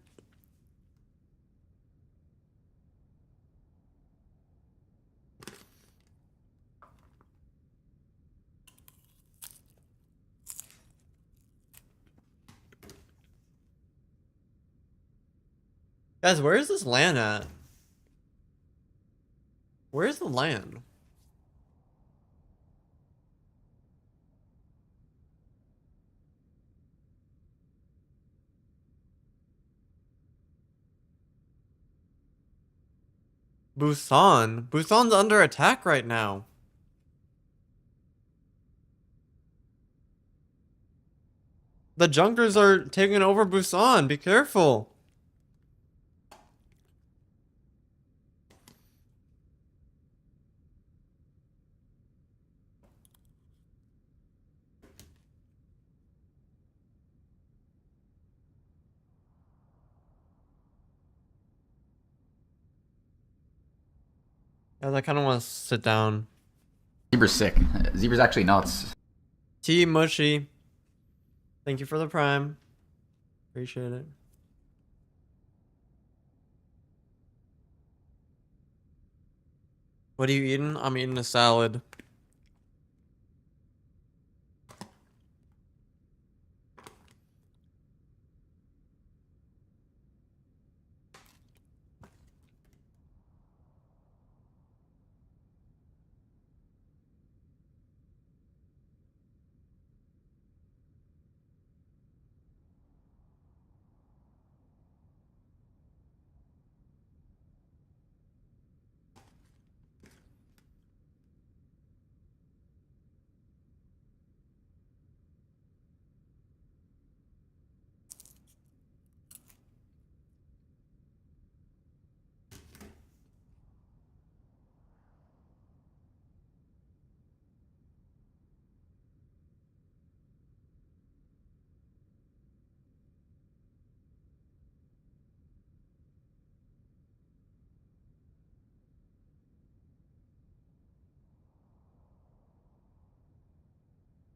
Guys, where is this land at? Where's the land? Busan? Busan's under attack right now. The Junkers are taking over Busan. Be careful. Guys, I kind of want to sit down. Zebra's sick. Zebra's actually nuts. T Mushy. Thank you for the prime. Appreciate it. What are you eating? I'm eating a salad.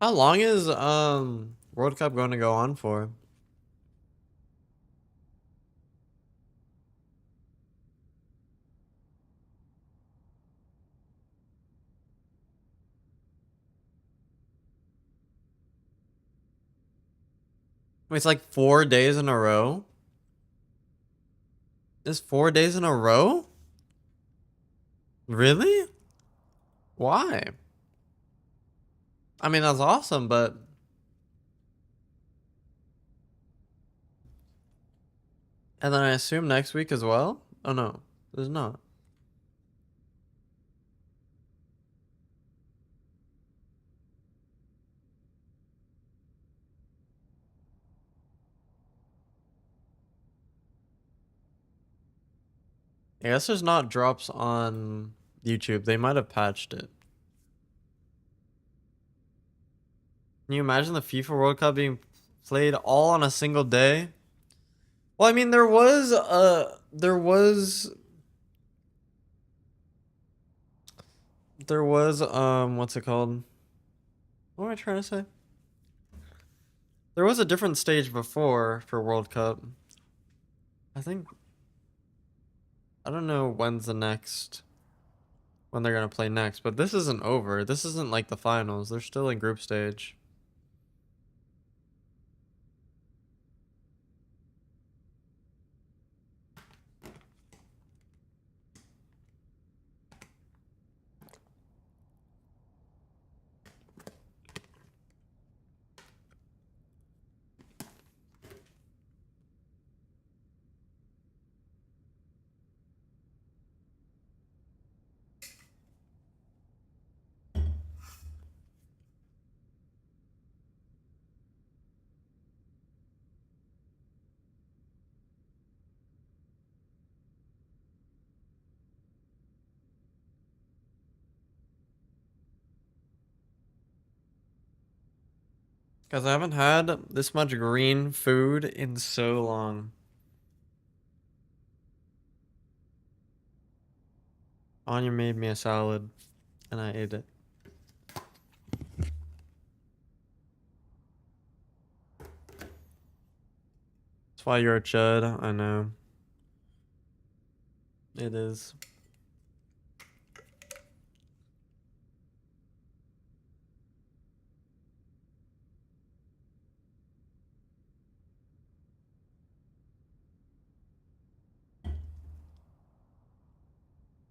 How long is World Cup going to go on for? Wait, it's like 4 days in a row? It's 4 days in a row? Really? Why? I mean, that's awesome, but... And then I assume next week as well? Oh no, there's not. I guess there's not drops on YouTube. They might have patched it. Can you imagine the FIFA World Cup being played all on a single day? Well, I mean, there was what's it called? What am I trying to say? There was a different stage before for World Cup. I think, I don't know when they're gonna play next, but this isn't over. This isn't like the finals. They're still in group stage. Guys, I haven't had this much green food in so long. Anya made me a salad, and I ate it. That's why you're a chud, I know. It is.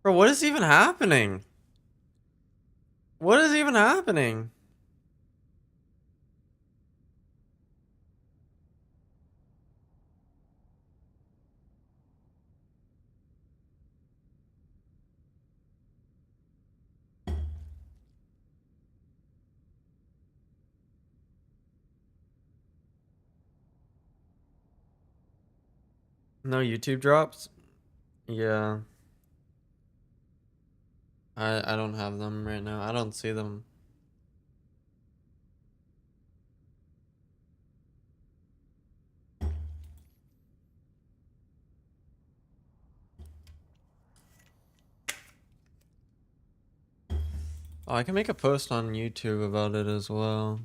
Bro, what is even happening? What is even happening? No YouTube drops? Yeah. I don't have them right now. I don't see them. Oh, I can make a post on YouTube about it as well.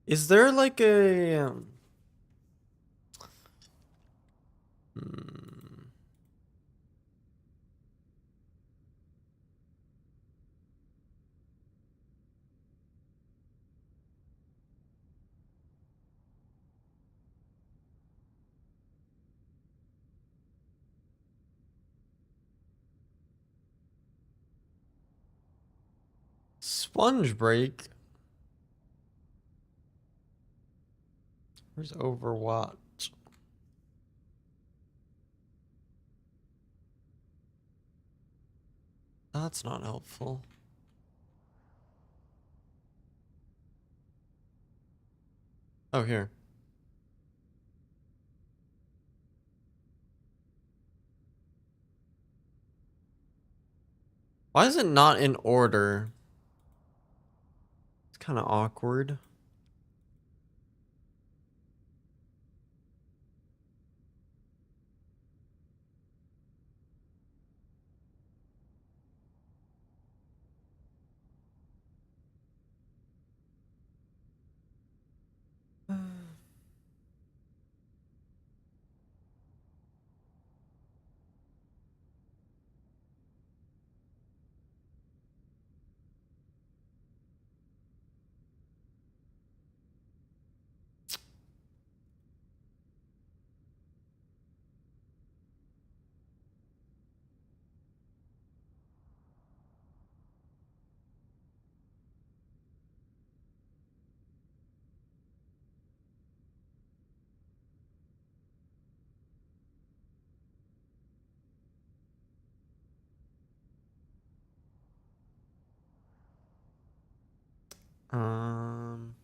Is there like a sponge break? Where's Overwatch? That's not helpful. Oh, here. Why is it not in order? It's kind of awkward. Um,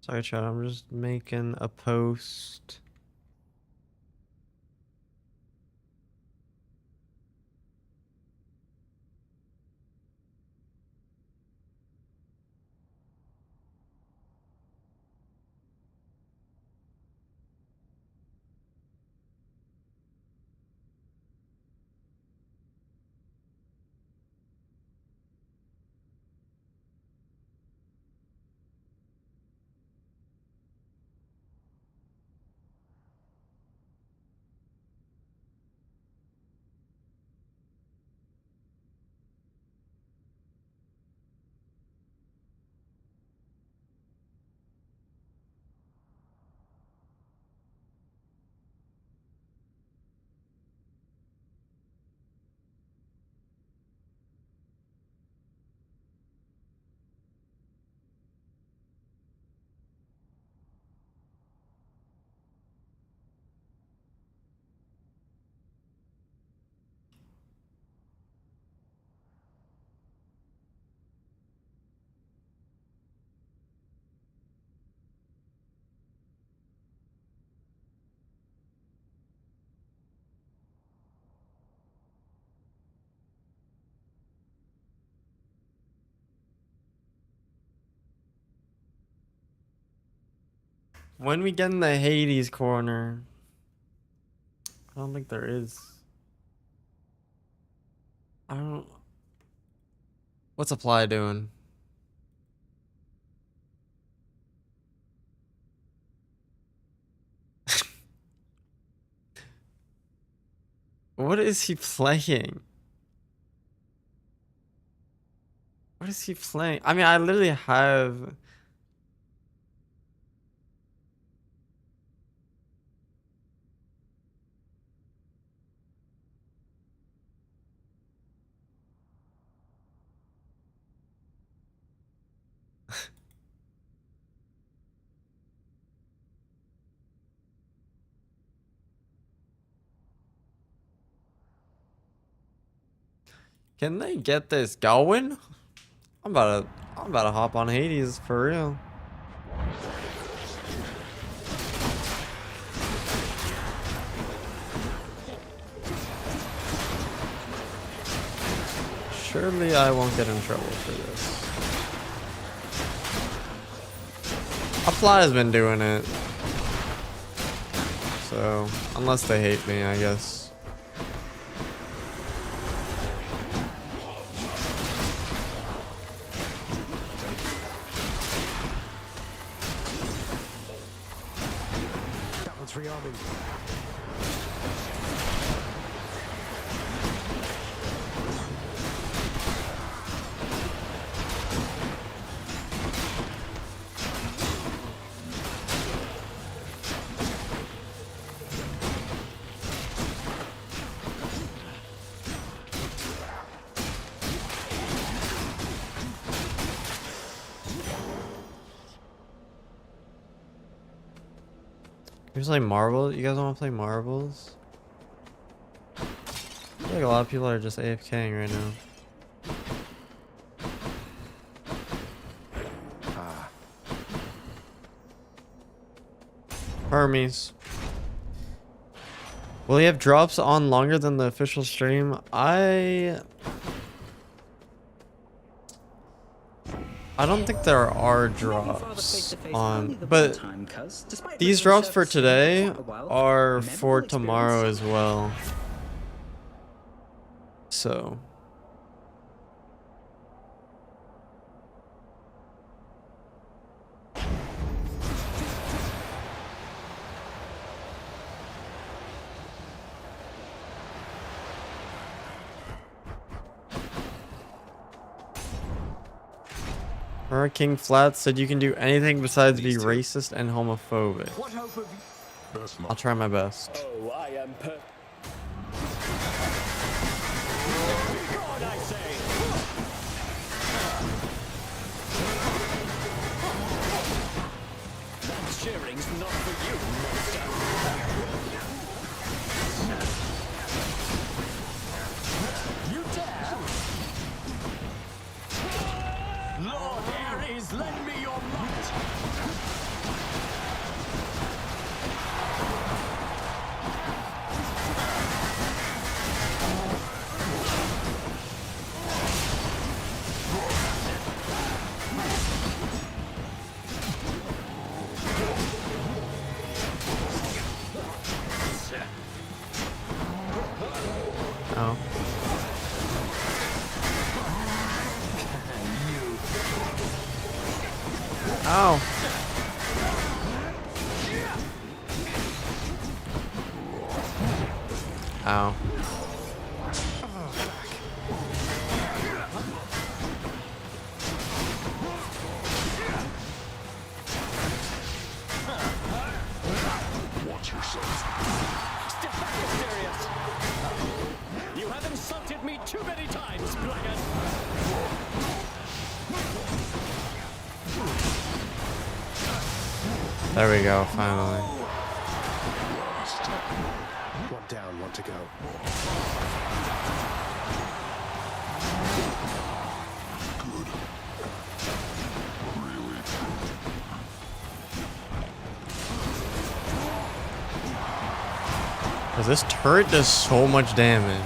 Sorry, chat. I'm just making a post. When we get in the Hades corner, I don't think there is. I don't. What's Apply doing? What is he playing? What is he playing? I mean, I literally have. Can they get this going? I'm about to hop on Hades for real. Surely I won't get in trouble for this. Apply has been doing it. So, unless they hate me, I guess. That one's for Army. You play marbles? You guys want to play marbles? I feel like a lot of people are just AFKing right now. Hermes. Will he have drops on longer than the official stream? I don't think there are drops on, but these drops for today are for tomorrow as well. So. King Flat said you can do anything besides be racist and homophobic. What hope have you? I'll try my best. Oh, I am God, I say. That cheering's not for you, monster. You dare? Lord Ares, lend me your might. Ow. Ow. Watch yourself. Step back, Mysterious. You have insulted me too many times, Blackguard. There we go, finally. One down, one to go. Cause this turret does so much damage.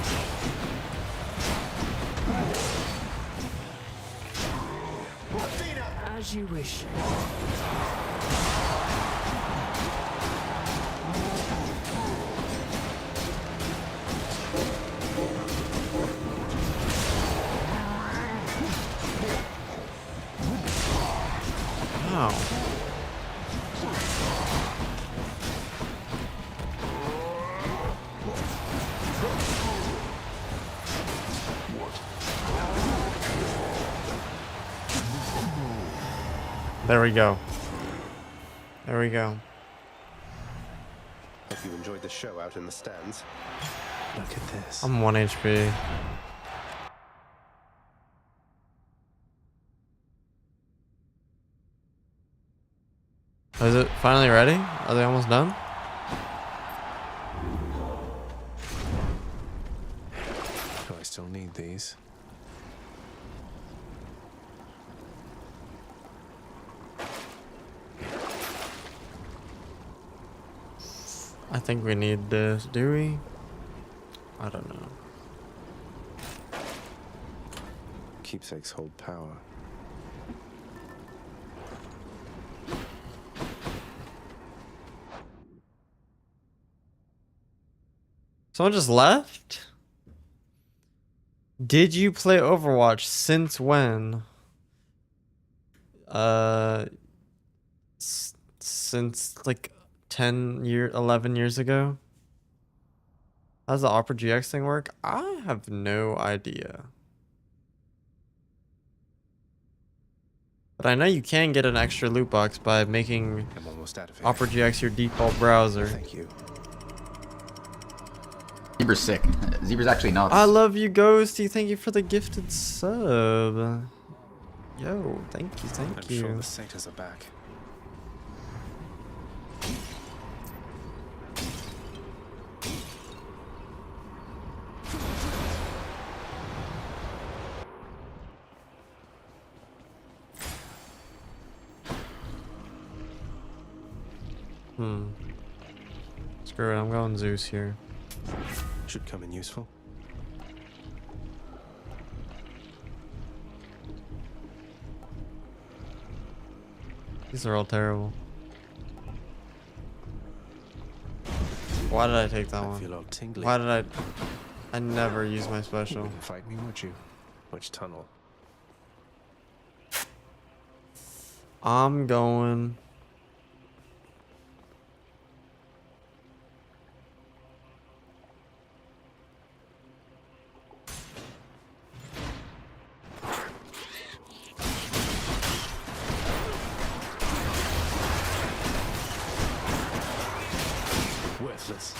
As you wish. Wow. There we go. There we go. Hope you enjoyed the show out in the stands. Look at this. I'm 1 HP. Is it finally ready? Are they almost done? Do I still need these? I think we need this, do we? I don't know. Keepsakes hold power. Someone just left? Did you play Overwatch since when? Since like 11 years ago? How does the Opera GX thing work? I have no idea. But I know you can get an extra loot box by making I'm almost out of here. Opera GX your default browser. Thank you. Zebra's sick. Zebra's actually nuts. I love you, Ghosty. Thank you for the gifted sub. Yo, thank you, thank I'm you. sure the satyrs are back. Screw it, I'm going Zeus here. Should come in useful. These are all terrible. Why did I take that I feel all one? tingly. Why did I never use my special. You wouldn't fight me, would you? Which tunnel? I'm going. Worthless.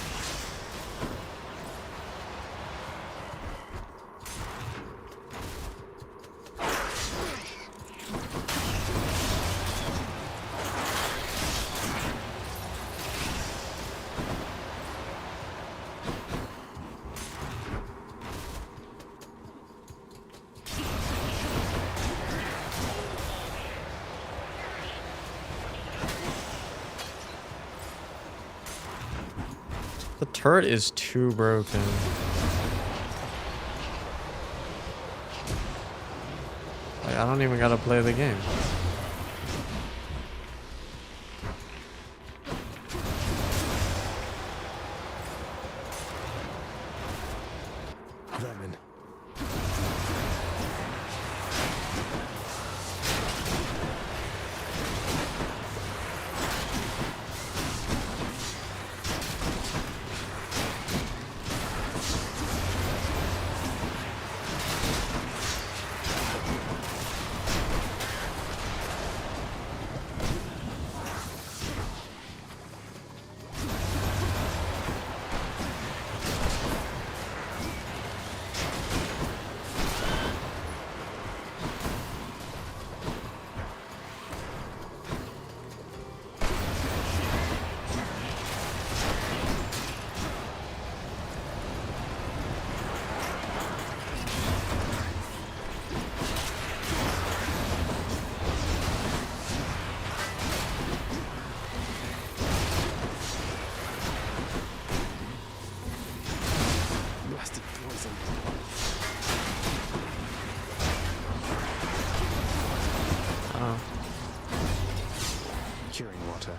The turret is too broken. Like, I don't even gotta play the game. Lemon. Curing water.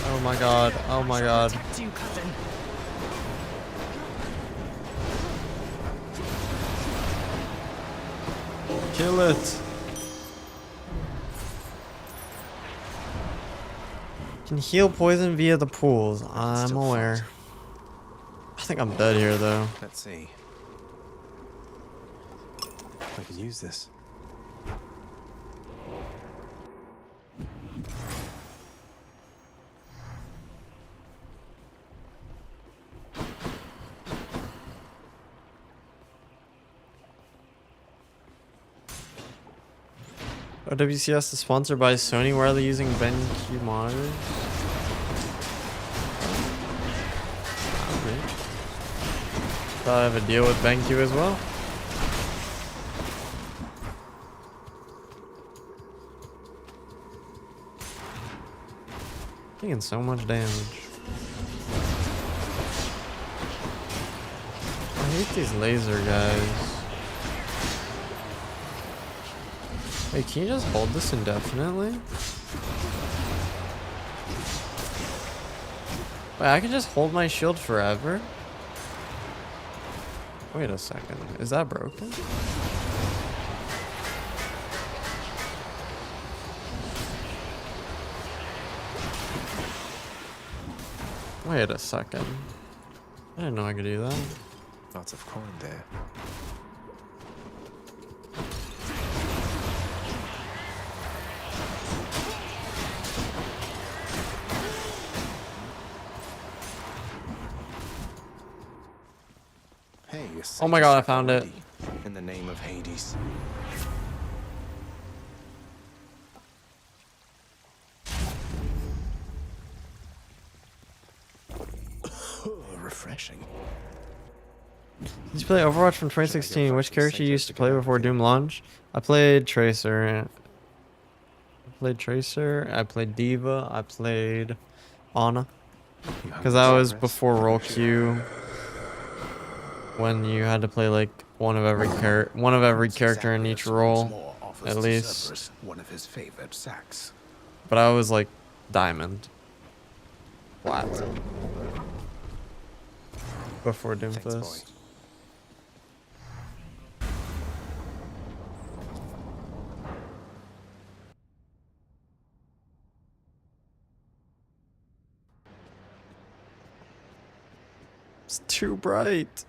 Oh my god. Oh my god. You, cousin. Kill it. Can heal poison via the pools. I'm aware. I think I'm dead here though. Let's see. I could use this. WCS is sponsored by Sony. Why are they using BenQ monitors? Thought I have a deal with BenQ as well. Taking so much damage. I hate these laser guys. Wait, can you just hold this indefinitely? Wait, I can just hold my shield forever? Wait a second. Is that broken? Wait a second. I didn't know I could do that. Lots of coin there. Hey, Oh my god, I found it. In the name of Hades. Refreshing. Did you play Overwatch from 2016? Which character you used to play before Doom launch? I played Tracer. I played Diva. I played Ana. Because that was before roll queue. When you had to play like one of every character in each role, at least. One of his favorite sacks. But I was like diamond. Flat. Before Doomfist. It's too bright.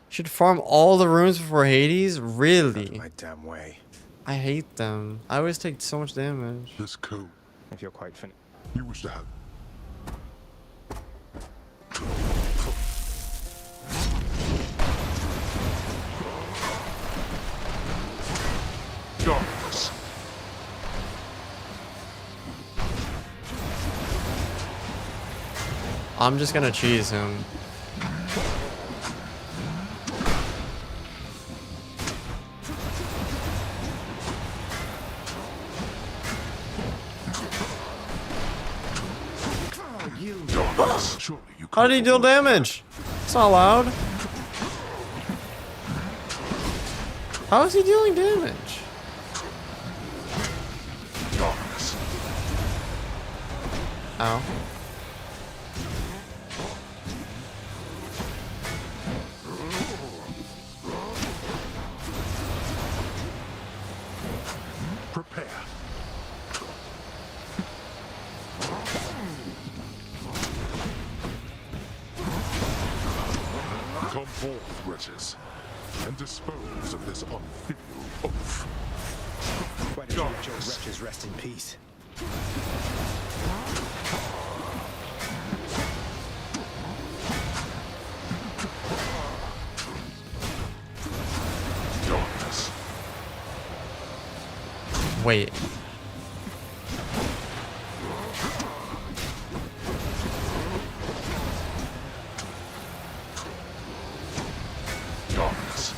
Should farm all the runes before Hades? Really? My damn way. I hate them. I always take so much damage. Let's go. If you're quite finished. You wish to have. Darkness. I'm just gonna cheese him. How did he deal damage? It's not loud. How is he dealing damage? Ow. Prepare. Come forth, wretches, and dispose of this unfilial oaf. Why don't you let your wretches rest in peace? Darkness. Wait. Darkness.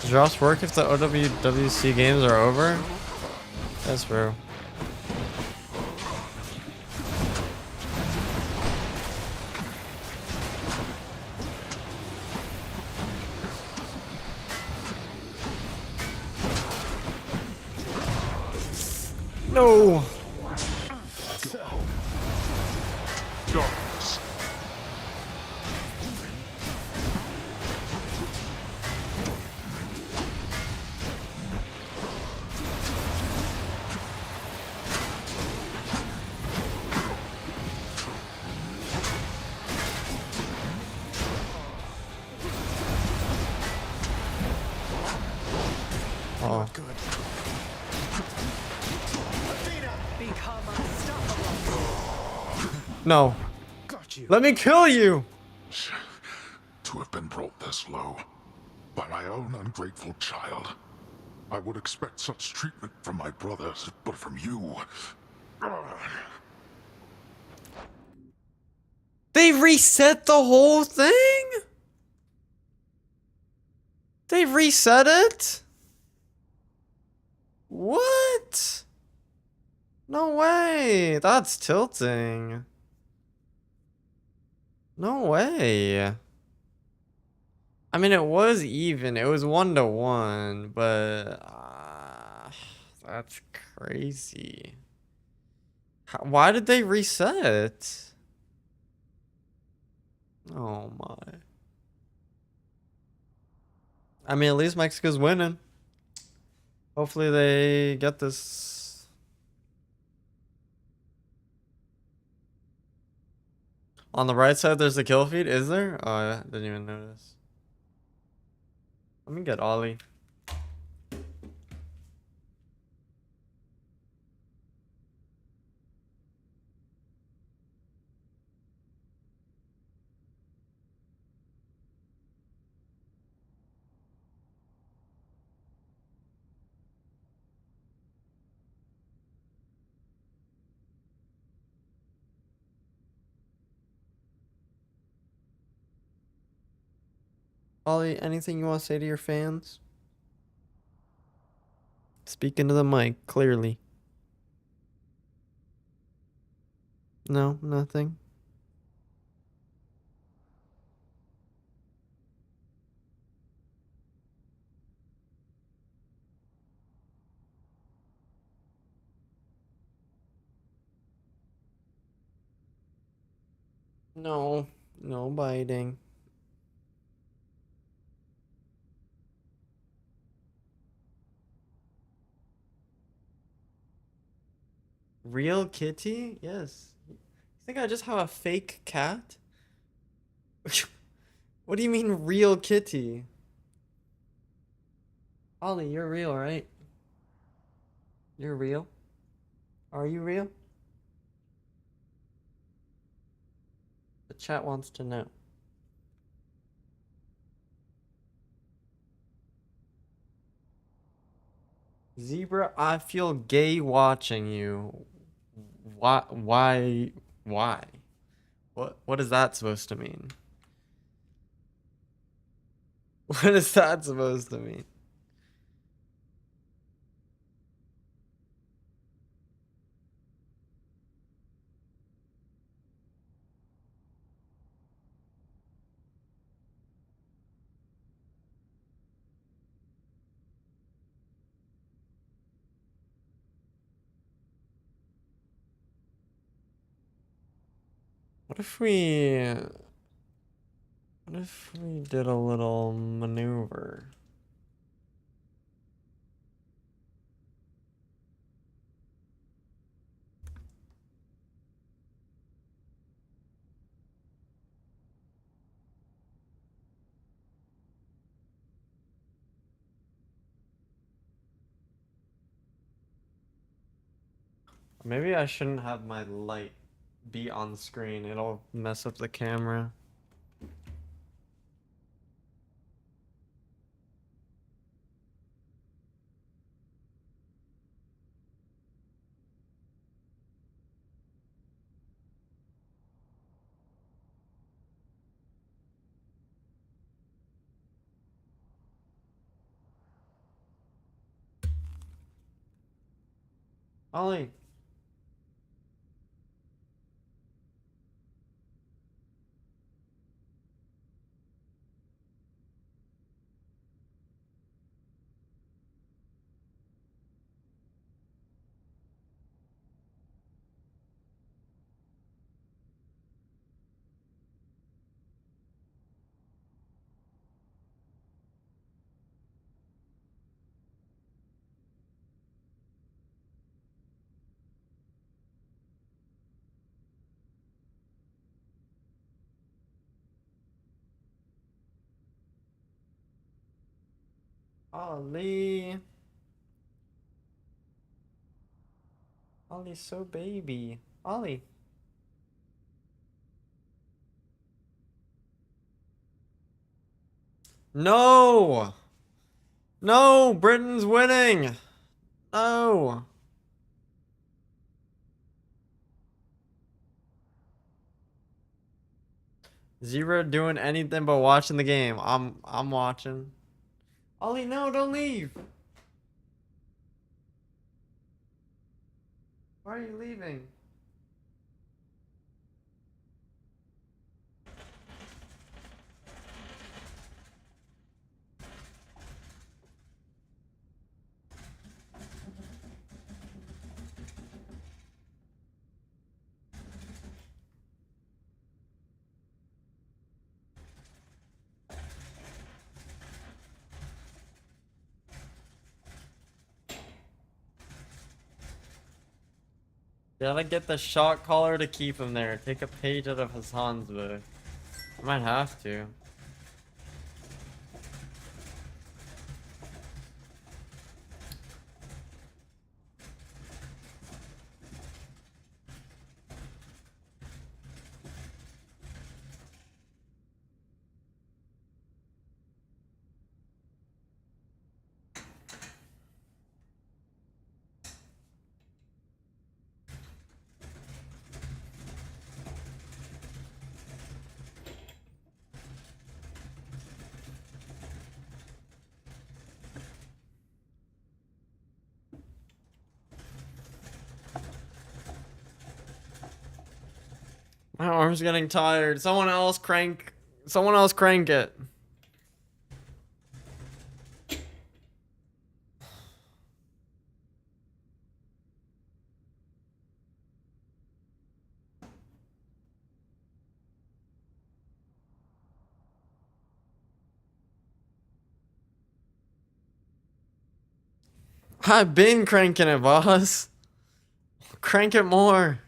Does Drops work if the OWWC games are over? That's true. No! Darkness. Oh. Good. Become unstoppable. No. Let me kill you! To have been brought this low by my own ungrateful child. I would expect such treatment from my brothers, but from you. They reset the whole thing? They reset it? What? No way. That's tilting. No way. I mean, it was even. It was 1-1, but that's crazy. Why did they reset? Oh my. I mean, at least Mexico's winning. Hopefully they get this. On the right side, there's the kill feed. Is there? Oh, I didn't even notice. Let me get Ollie. Ollie, anything you want to say to your fans? Speak into the mic, clearly. No, nothing. No, no biting. Real kitty? Yes. You think I just have a fake cat? What do you mean real kitty? Ollie, you're real, right? You're real? Are you real? The chat wants to know. Zebra, I feel gay watching you. Why? What is that supposed to mean? What is that supposed to mean? What if we did a little maneuver? Maybe I shouldn't have my light be on screen. It'll mess up the camera. Ollie. Ollie. Ollie's so baby. Ollie. No! No! Britain's winning! No! Zero doing anything but watching the game. I'm watching. Ollie, no, don't leave! Why are you leaving? Gotta get the shot caller to keep him there. Take a page out of Hassan's book. I might have to. My arm's getting tired. Someone else crank it. I've been cranking it, boss. Crank it more.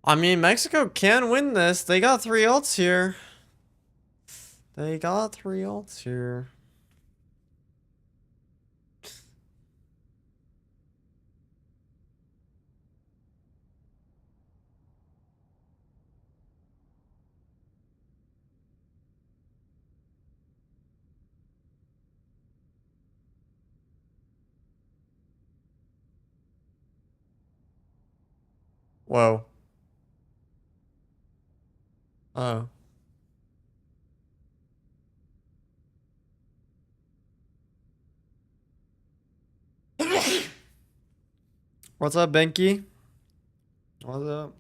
I mean, Mexico can win this. They got 3 ults here. They got 3 ults here. Whoa. Oh. What's up, Benky? What's up?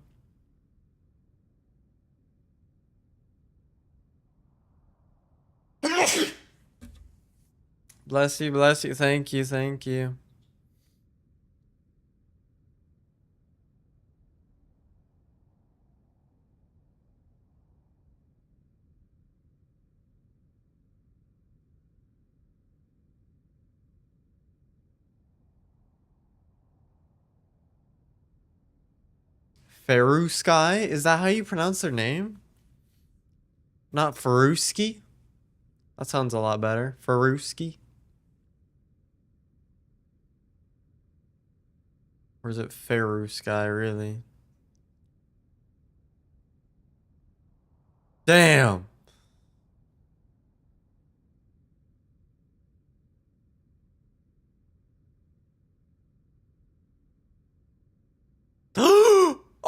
Bless you, bless you. Thank you, thank you. Ferusky? Is that how you pronounce their name? Not Feruski? That sounds a lot better. Feruski? Or is it Ferusky, really? Damn!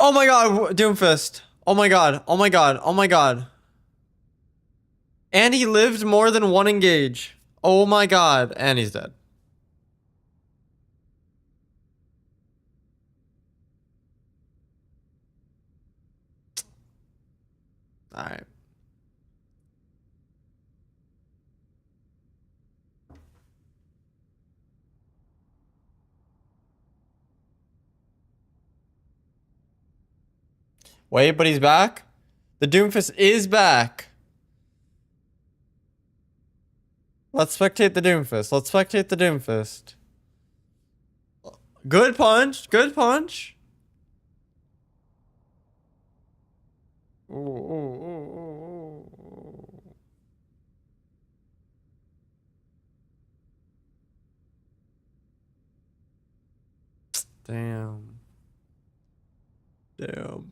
Oh my god, Doomfist. Oh my god, oh my god, oh my god. And he lived more than one engage. Oh my god, and he's dead. Alright. Wait, but he's back? The Doomfist is back. Let's spectate the Doomfist. Let's spectate the Doomfist. Good punch. Good punch. Ooh, ooh, ooh, ooh, ooh. Damn. Damn.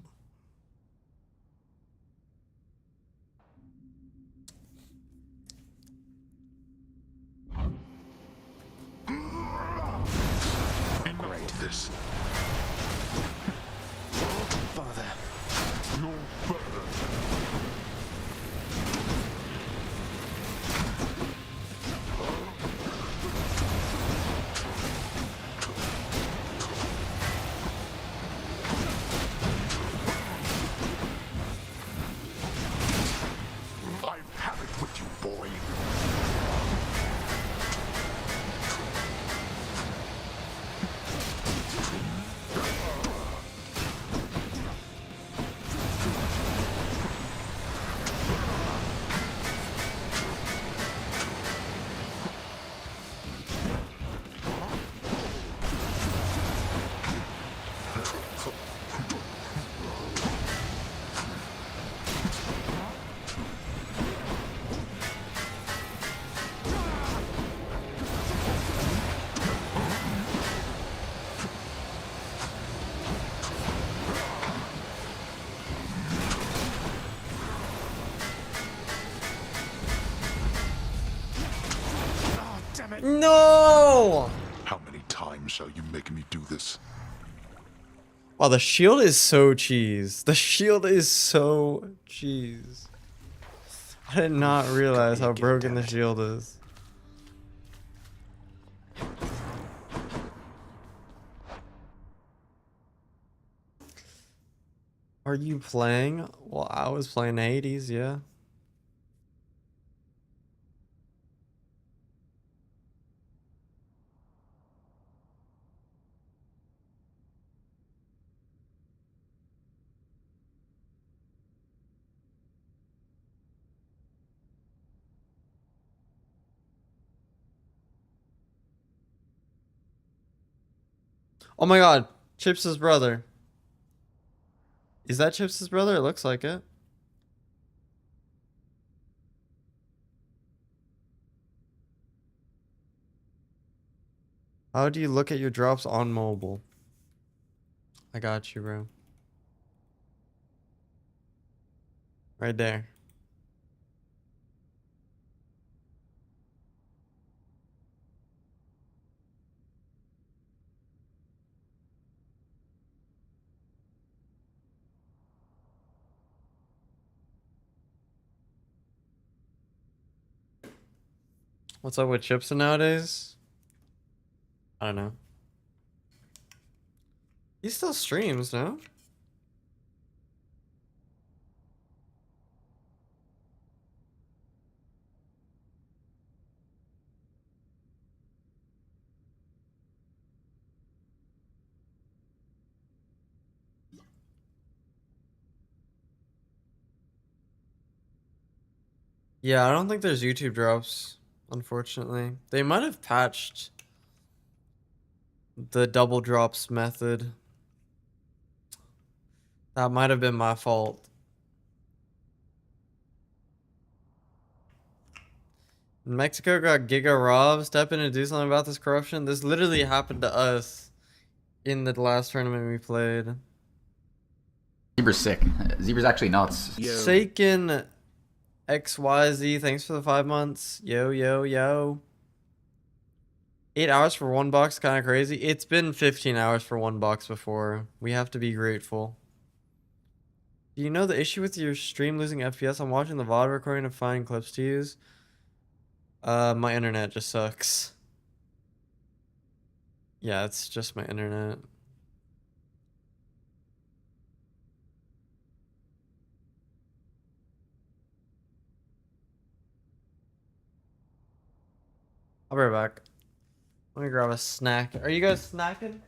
Great. This. Father. No better. I've had it with you, boy. No! How many times shall you make me do this? Wow, the shield is so cheese. The shield is so cheese. I did not realize how broken the shield is. Are you playing? Well, I was playing Hades, yeah. Oh my god, Chips' brother. Is that Chips' brother? It looks like it. How do you look at your drops on mobile? I got you, bro. Right there. What's up with Chips nowadays? I don't know. He still streams, no? Yeah, I don't think there's YouTube drops, unfortunately. They might have patched the double drops method. That might have been my fault. Mexico got Giga robbed. Step in and do something about this corruption. This literally happened to us in the last tournament we played. Zebra's sick. Zebra's actually nuts. Shaken XYZ, thanks for the 5 months. Yo, yo, yo. 8 hours for one box, kind of crazy. It's been 15 hours for one box before. We have to be grateful. Do you know the issue with your stream losing FPS? I'm watching the VOD recording to find clips to use. My internet just sucks. Yeah, it's just my internet. I'll be right back. Let me grab a snack. Are you guys snacking?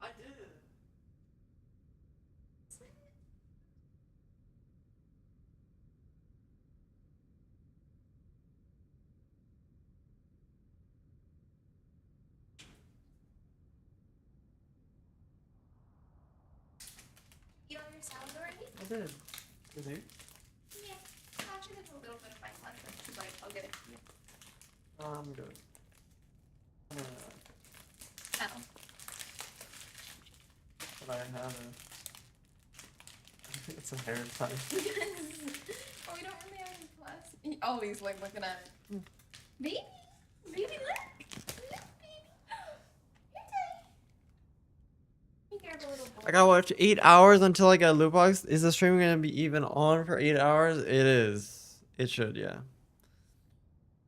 I did. Eat all your salad already? I did. Did you? Yeah. Actually, there's a little bit of my lunch. If you'd like, I'll get it for you. I'm good. Oh. But I have a... It's a hair tie. Oh, we don't really have any plus. Oh, he's like looking at it. Baby, baby, look, look, baby. You're tight. You grab a little bowl. I gotta watch 8 hours until I get a loot box. Is the stream gonna be even on for 8 hours? It is. It should, yeah.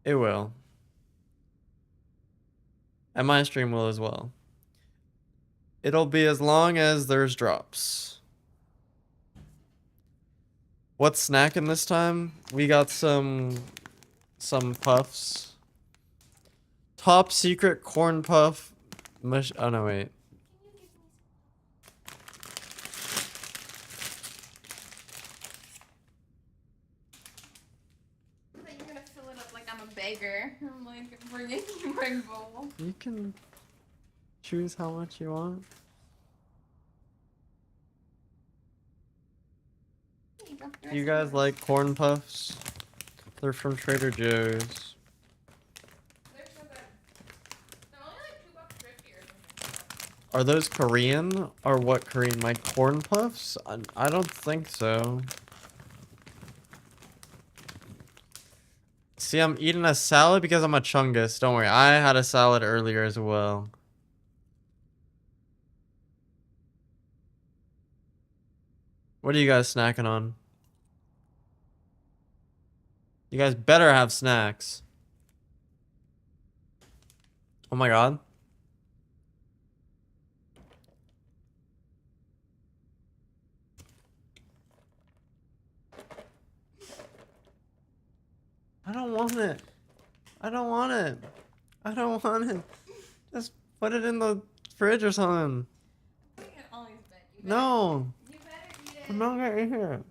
It will. And my stream will as well. It'll be as long as there's drops. What's snacking this time? We got some puffs. Top secret corn puff. Oh no, wait. like bring bowl. You can choose how much you want. You guys like corn puffs? They're from Trader Joe's. Are those Korean or what Korean? My corn puffs? I don't think so. See, I'm eating a salad because I'm a chungus. Don't worry, I had a salad earlier as well. What are you guys snacking on? You guys better have snacks. Oh my god. I don't want it. I don't want it. I don't want it. Just put it in the fridge or something. No. I'm not gonna eat it.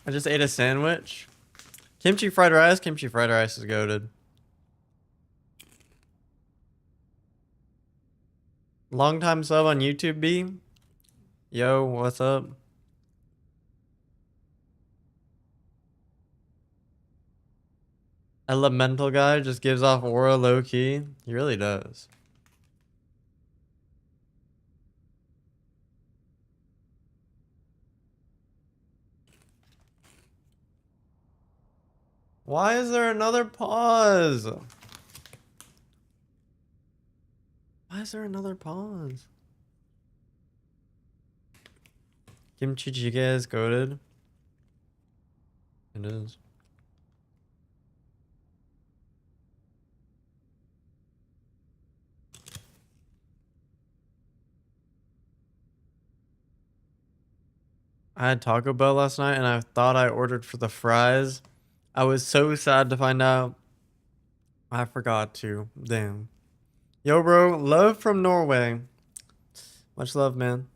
I just ate a sandwich. Kimchi fried rice. Kimchi fried rice is goated. Long time sub on YouTube, B. Yo, what's up? Elemental guy just gives off aura low key. He really does. Why is there another pause? Why is there another pause? Kimchi jjigae is goated. It is. I had Taco Bell last night and I thought I ordered for the fries. I was so sad to find out I forgot to. Damn. Yo, bro. Love from Norway. Much love, man.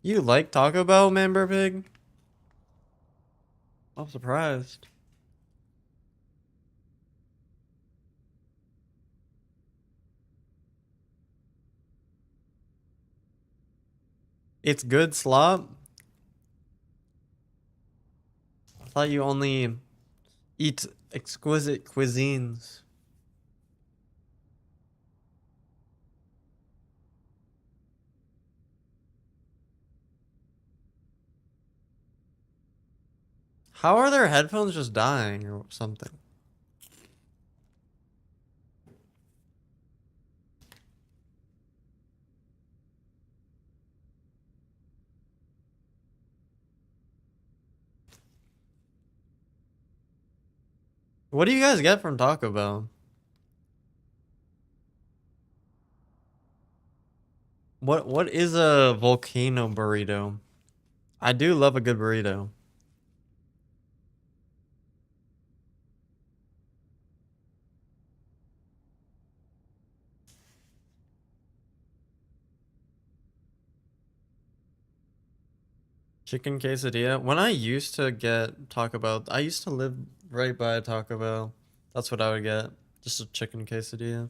You like Taco Bell, Member Pig? I'm surprised. It's good slop? I thought you only eat exquisite cuisines. How are their headphones just dying or something? What do you guys get from Taco Bell? What is a volcano burrito? I do love a good burrito. Chicken quesadilla. When I used to get Taco Bell, I used to live right by a Taco Bell. That's what I would get. Just a chicken quesadilla.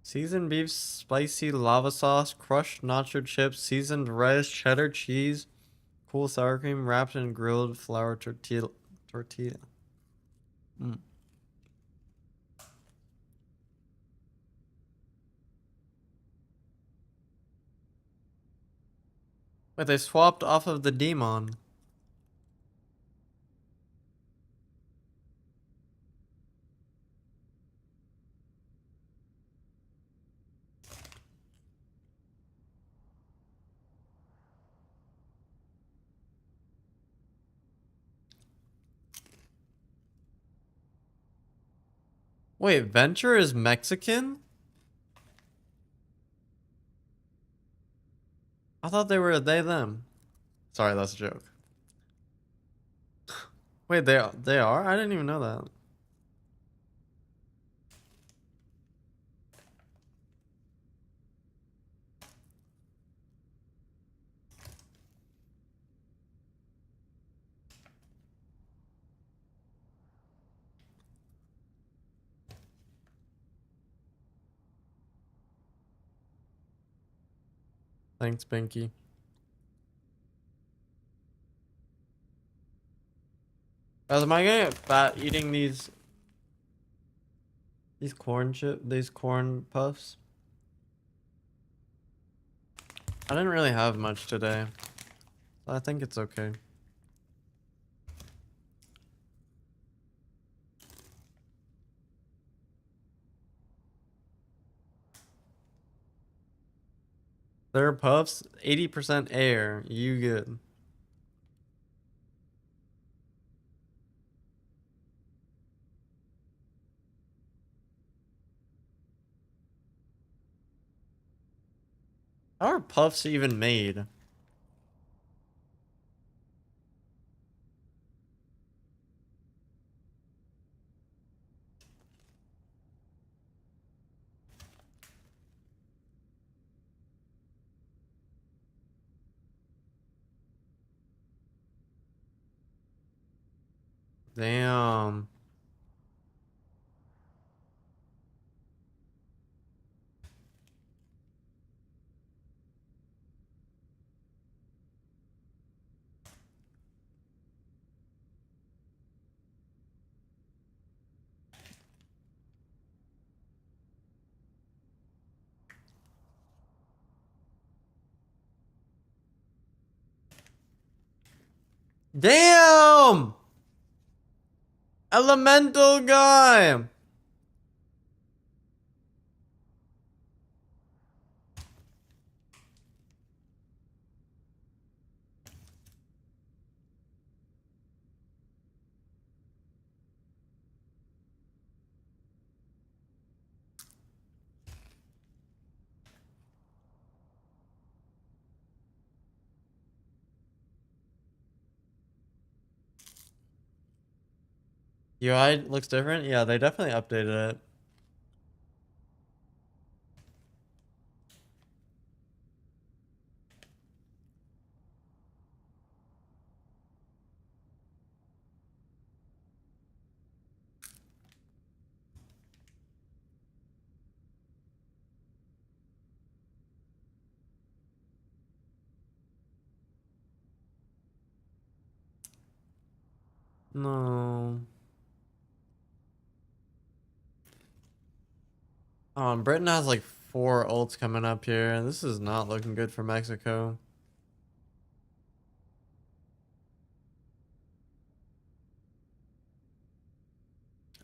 Seasoned beef, spicy lava sauce, crushed nacho chips, seasoned rice, cheddar cheese, cool sour cream, wrapped in grilled flour tortilla. Mm. Wait, they swapped off of the demon. Wait, Venture is Mexican? I thought they were a they them. Sorry, that's a joke. Wait, they are? I didn't even know that. Thanks, Binky. Guys, am I gonna get fat eating these these corn puffs? I didn't really have much today. So I think it's okay. They're puffs, 80% air. You good. How are puffs even made? Damn. Damn! Elemental guy! UI looks different? Yeah, they definitely updated it. No. Britain has like 4 ults coming up here, and this is not looking good for Mexico.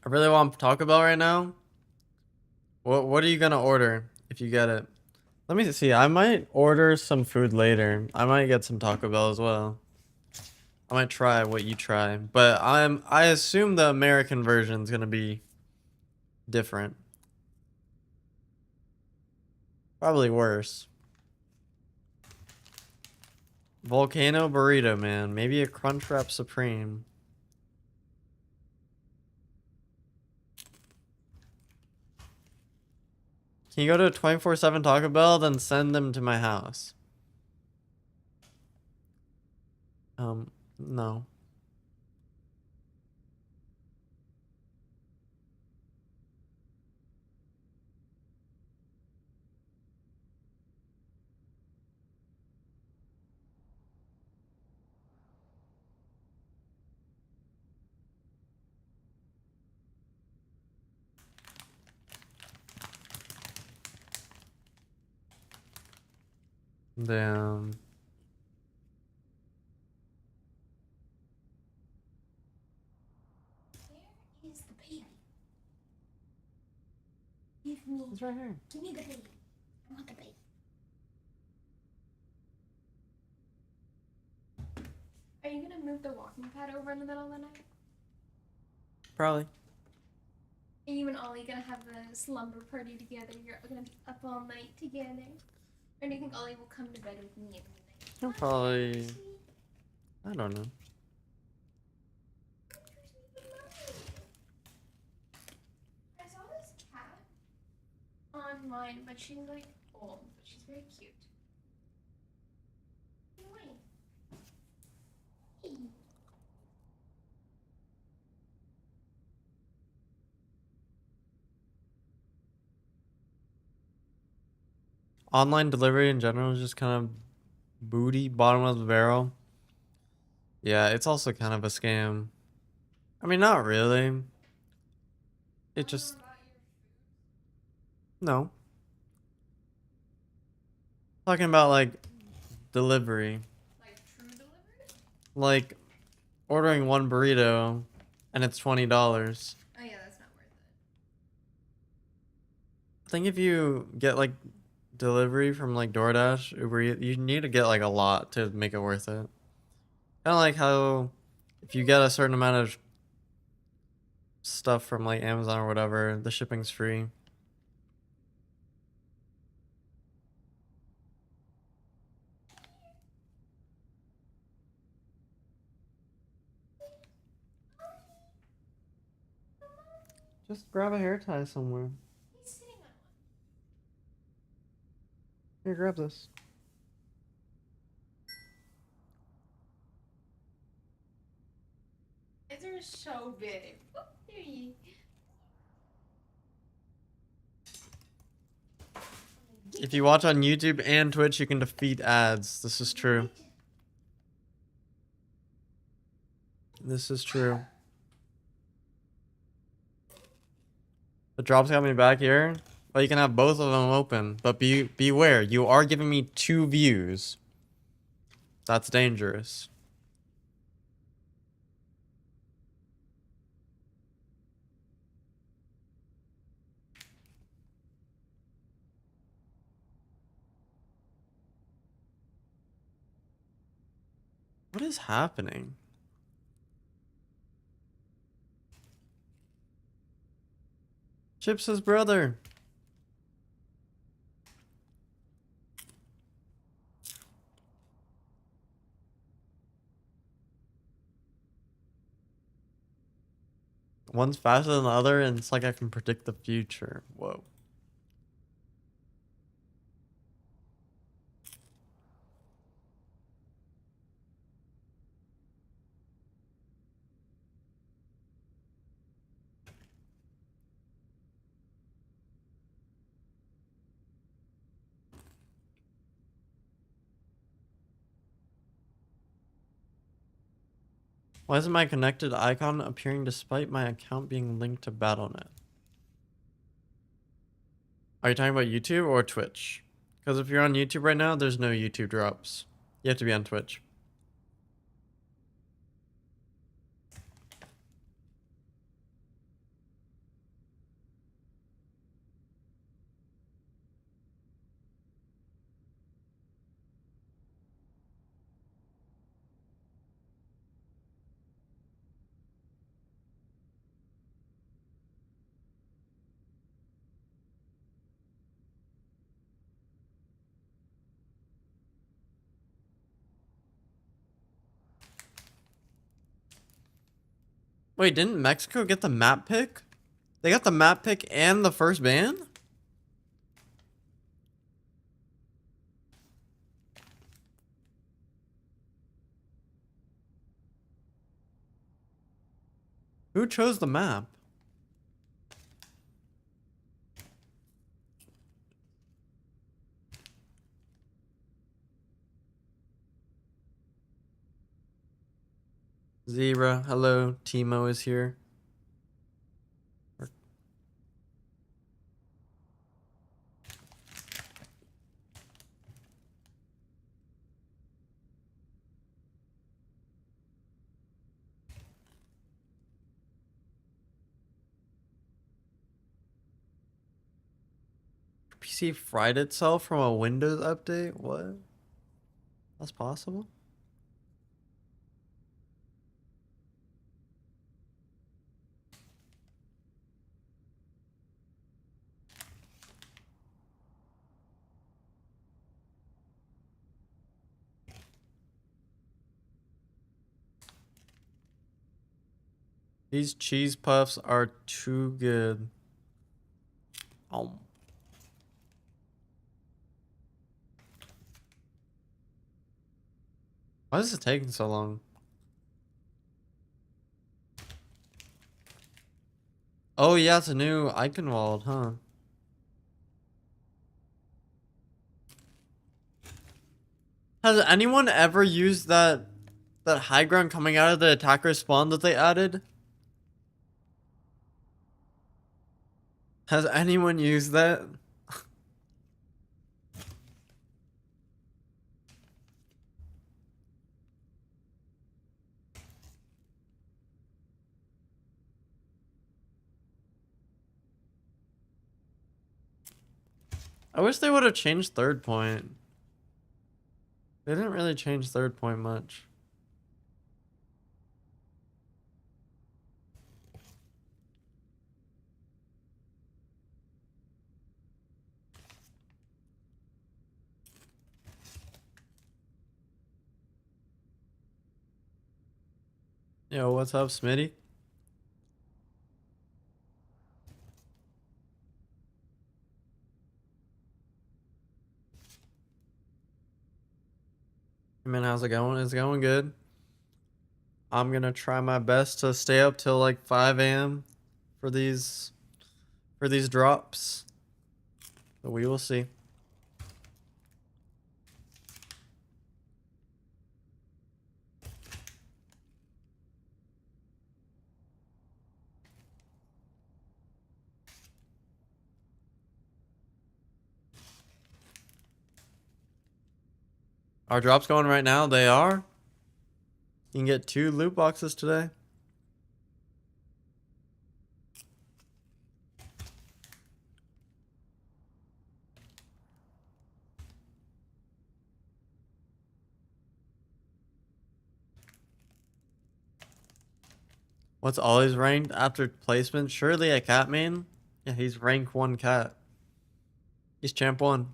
I really want Taco Bell right now. What are you gonna order if you get it? Let me see. I might order some food later. I might get some Taco Bell as well. I might try what you try, but I assume the American version is gonna be different. Probably worse. Volcano burrito, man. Maybe a Crunchwrap Supreme. Can you go to a 24/7 Taco Bell, then send them to my house? No. Damn. Where is the baby? Give me. It's right here. Give me the baby. I want the baby. Are you gonna move the walking pad over in the middle of the night? Probably. Are you and Ollie gonna have a slumber party together? You're gonna be up all night together? Or do you think Ollie will come to bed with me at midnight? He'll probably. I don't know. I saw this cat online, but she's like old, but she's very cute. Hey. Online delivery in general is just kind of booty, bottom of the barrel. Yeah, it's also kind of a scam. I mean, not really. It just. No. Talking about like delivery. Like true delivery? Like ordering one burrito and it's $20. Oh yeah, that's not worth it. I think if you get like delivery from like DoorDash, Uber Eats, you need to get like a lot to make it worth it. Kind of like how if you get a certain amount of stuff from like Amazon or whatever, the shipping's free. Just grab a hair tie somewhere. He's sitting on one. Here, grab this. These are so big. Oh, there you. If you watch on YouTube and Twitch, you can defeat ads. This is true. This is true. The drops got me back here. Well, you can have both of them open, but beware. You are giving me 2 views. That's dangerous. What is happening? Chips' brother. One's faster than the other, and it's like I can predict the future. Whoa. Why isn't my connected icon appearing despite my account being linked to Battle.net? Are you talking about YouTube or Twitch? Because if you're on YouTube right now, there's no YouTube drops. You have to be on Twitch. Wait, didn't Mexico get the map pick? They got the map pick and the first ban? Who chose the map? Zebra, hello. Timo is here. PC fried itself from a Windows update? What? That's possible? These cheese puffs are too good. Oh. Why is it taking so long? Oh yeah, it's a new icon walled, huh? Has anyone ever used that high ground coming out of the attacker spawn that they added? Has anyone used that? I wish they would have changed third point. They didn't really change third point much. Yo, what's up, Smitty? Hey man, how's it going? It's going good. I'm gonna try my best to stay up till like 5 a.m. for these drops. But we will see. Are drops going right now? They are. You can get 2 loot boxes today. What's always ranked after placement? Surely a cat main? Yeah, he's rank 1 cat. He's champ 1.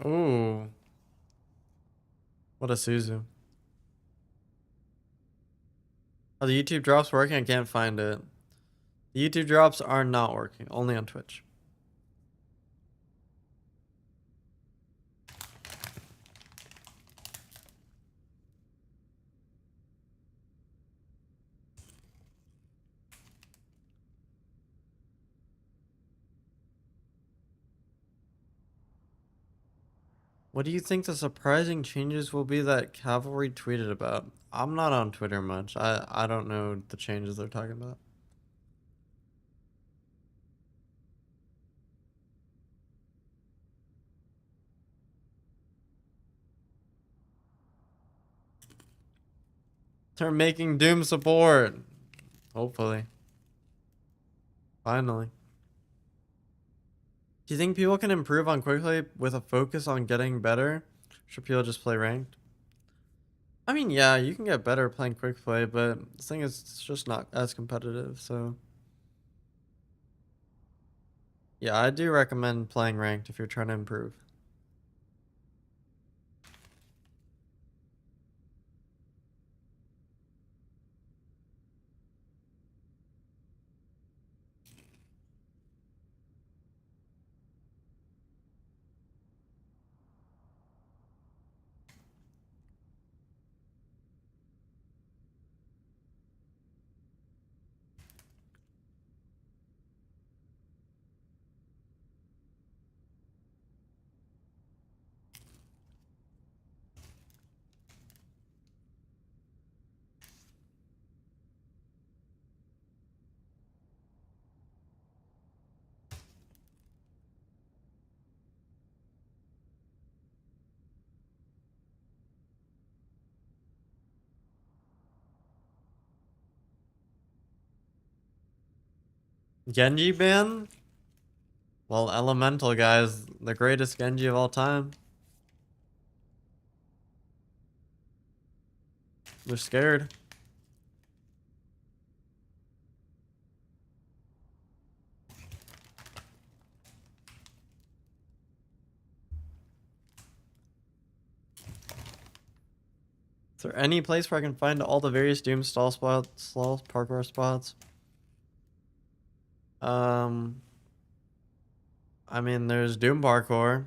Ooh. What a Suzu. Are the YouTube drops working? I can't find it. The YouTube drops are not working. Only on Twitch. What do you think the surprising changes will be that Cavalry tweeted about? I'm not on Twitter much. I don't know the changes they're talking about. They're making Doom support. Hopefully. Finally. Do you think people can improve on quickly with a focus on getting better? Should people just play ranked? I mean, yeah, you can get better playing quick play, but the thing is, it's just not as competitive, so. Yeah, I do recommend playing ranked if you're trying to improve. Genji ban? Well, Elemental guys, the greatest Genji of all time. They're scared. Is there any place where I can find all the various Doom stall spots, parkour spots? I mean, there's Doom parkour.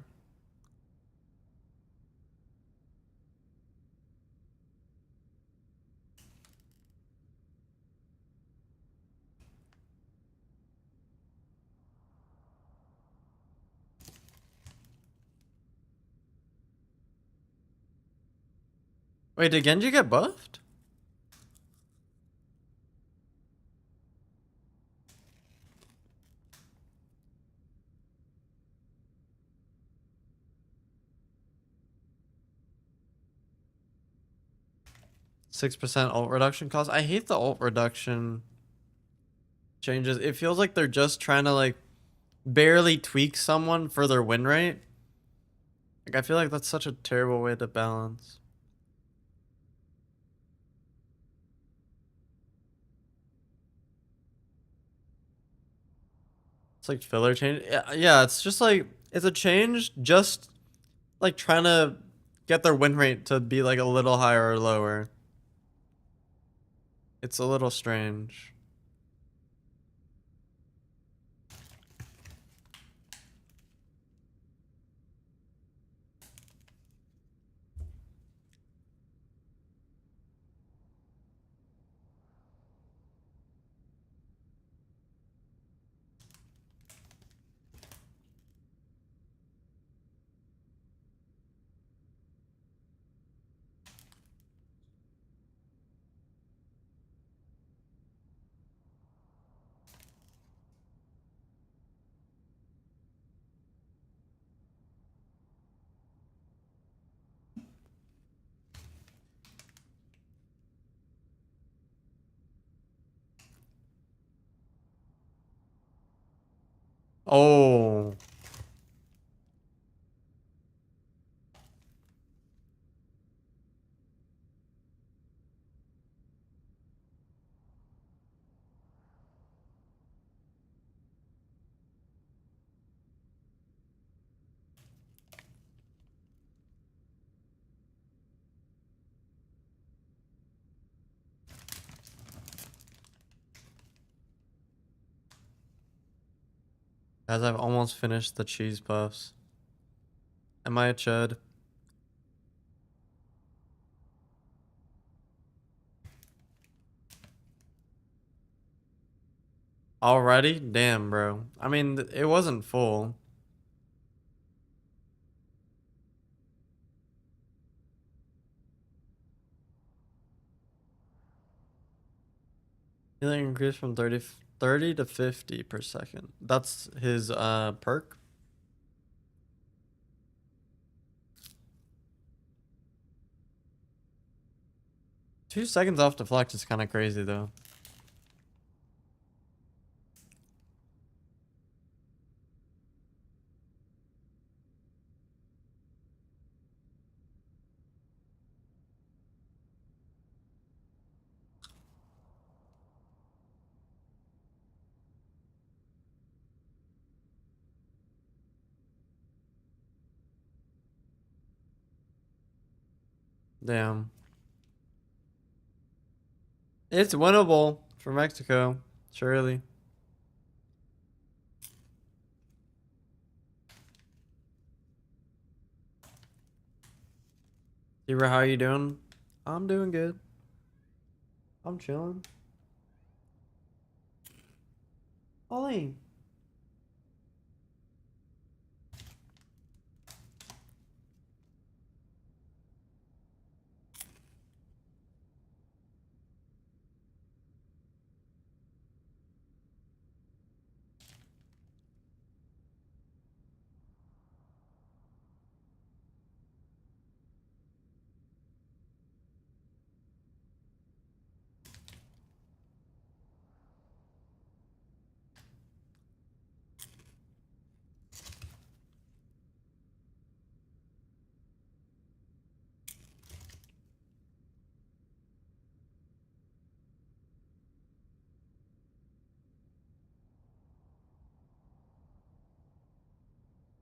Wait, did Genji get buffed? %6 ult reduction cost. I hate the ult reduction changes. It feels like they're just trying to like barely tweak someone for their win rate. Like I feel like that's such a terrible way to balance. It's like filler change. Yeah, it's just like it's a change just like trying to get their win rate to be like a little higher or lower. It's a little strange. Oh. Guys, I've almost finished the cheese puffs. Am I a chud? Already? Damn, bro. I mean, it wasn't full. Healing increase from 30 to 50 per second. That's his perk. Two seconds off deflect is kind of crazy though. Damn. It's winnable for Mexico, surely. Zebra, how you doing? I'm doing good. I'm chilling. Ollie.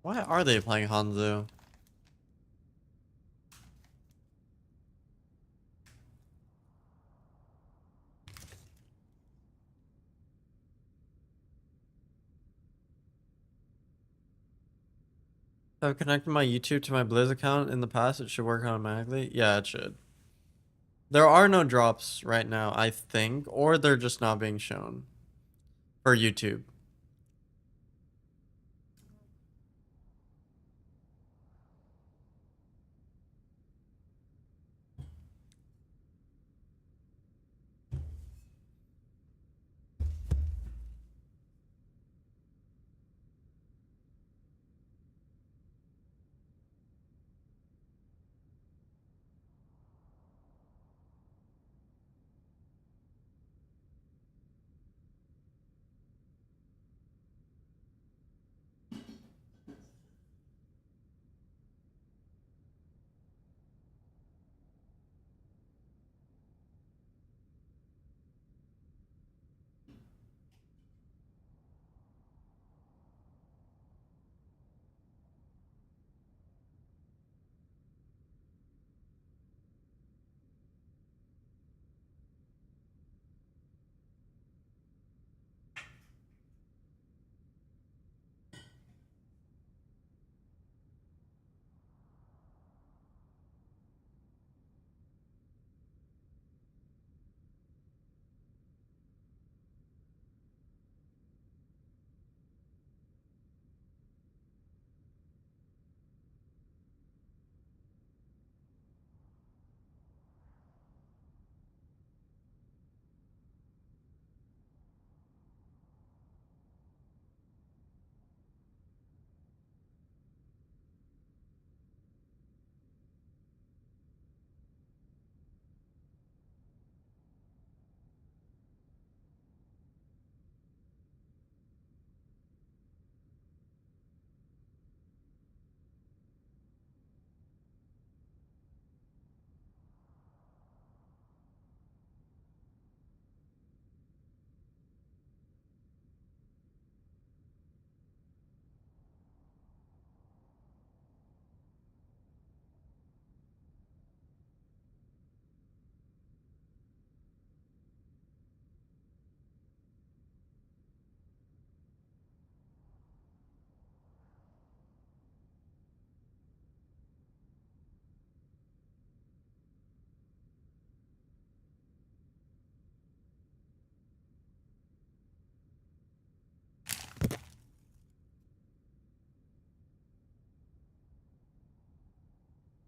Why are they playing Hanzo? I've connected my YouTube to my Blizz account in the past. It should work automatically. Yeah, it should. There are no drops right now, I think, or they're just not being shown for YouTube.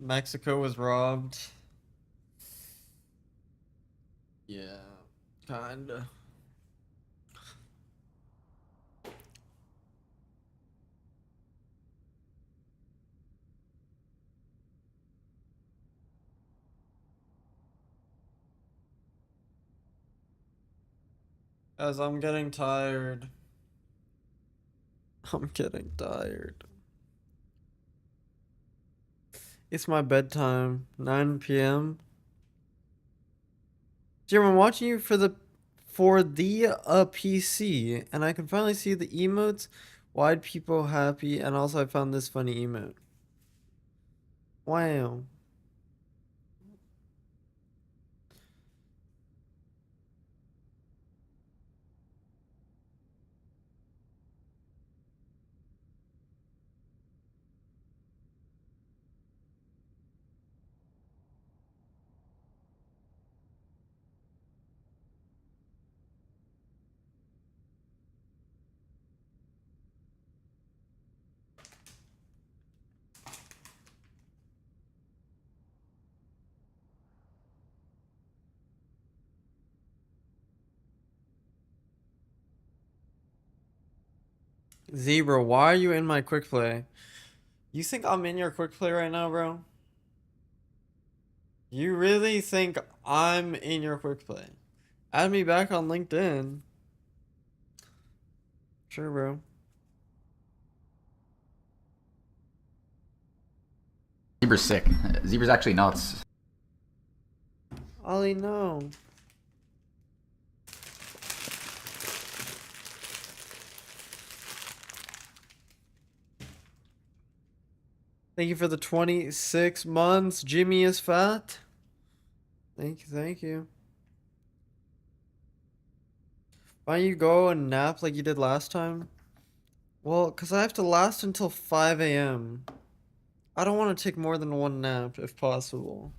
Mexico was robbed. Yeah, kinda. As I'm getting tired. I'm getting tired. It's my bedtime, 9 p.m. Jim, I'm watching you for the PC, and I can finally see the emotes. Wide people happy, and also I found this funny emote. Wow. Zebra, why are you in my quick play? You think I'm in your quick play right now, bro? You really think I'm in your quick play? Add me back on LinkedIn. Sure, bro. Zebra's sick. Zebra's actually nuts. Ollie, no. Thank you for the 26 months. Jimmy is fat. Thank you, thank you. Why don't you go and nap like you did last time? Well, because I have to last until 5 a.m. I don't want to take more than one nap if possible.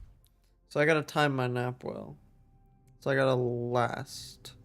So I gotta time my nap well. So I gotta last.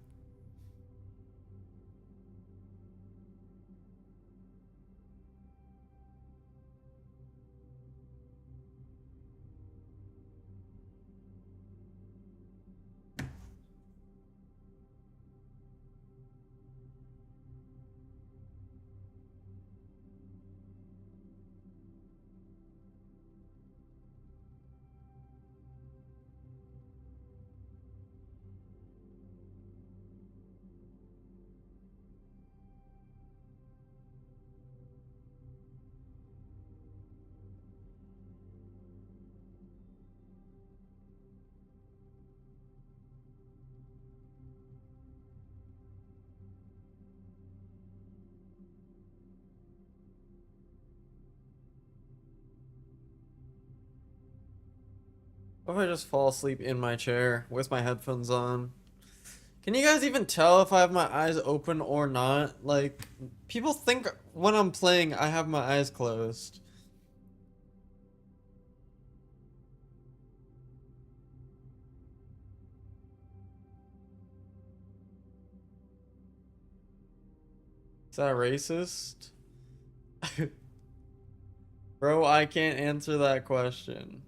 What if I just fall asleep in my chair with my headphones on? Can you guys even tell if I have my eyes open or not? Like, people think when I'm playing I have my eyes closed. Is that racist? Bro, I can't answer that question.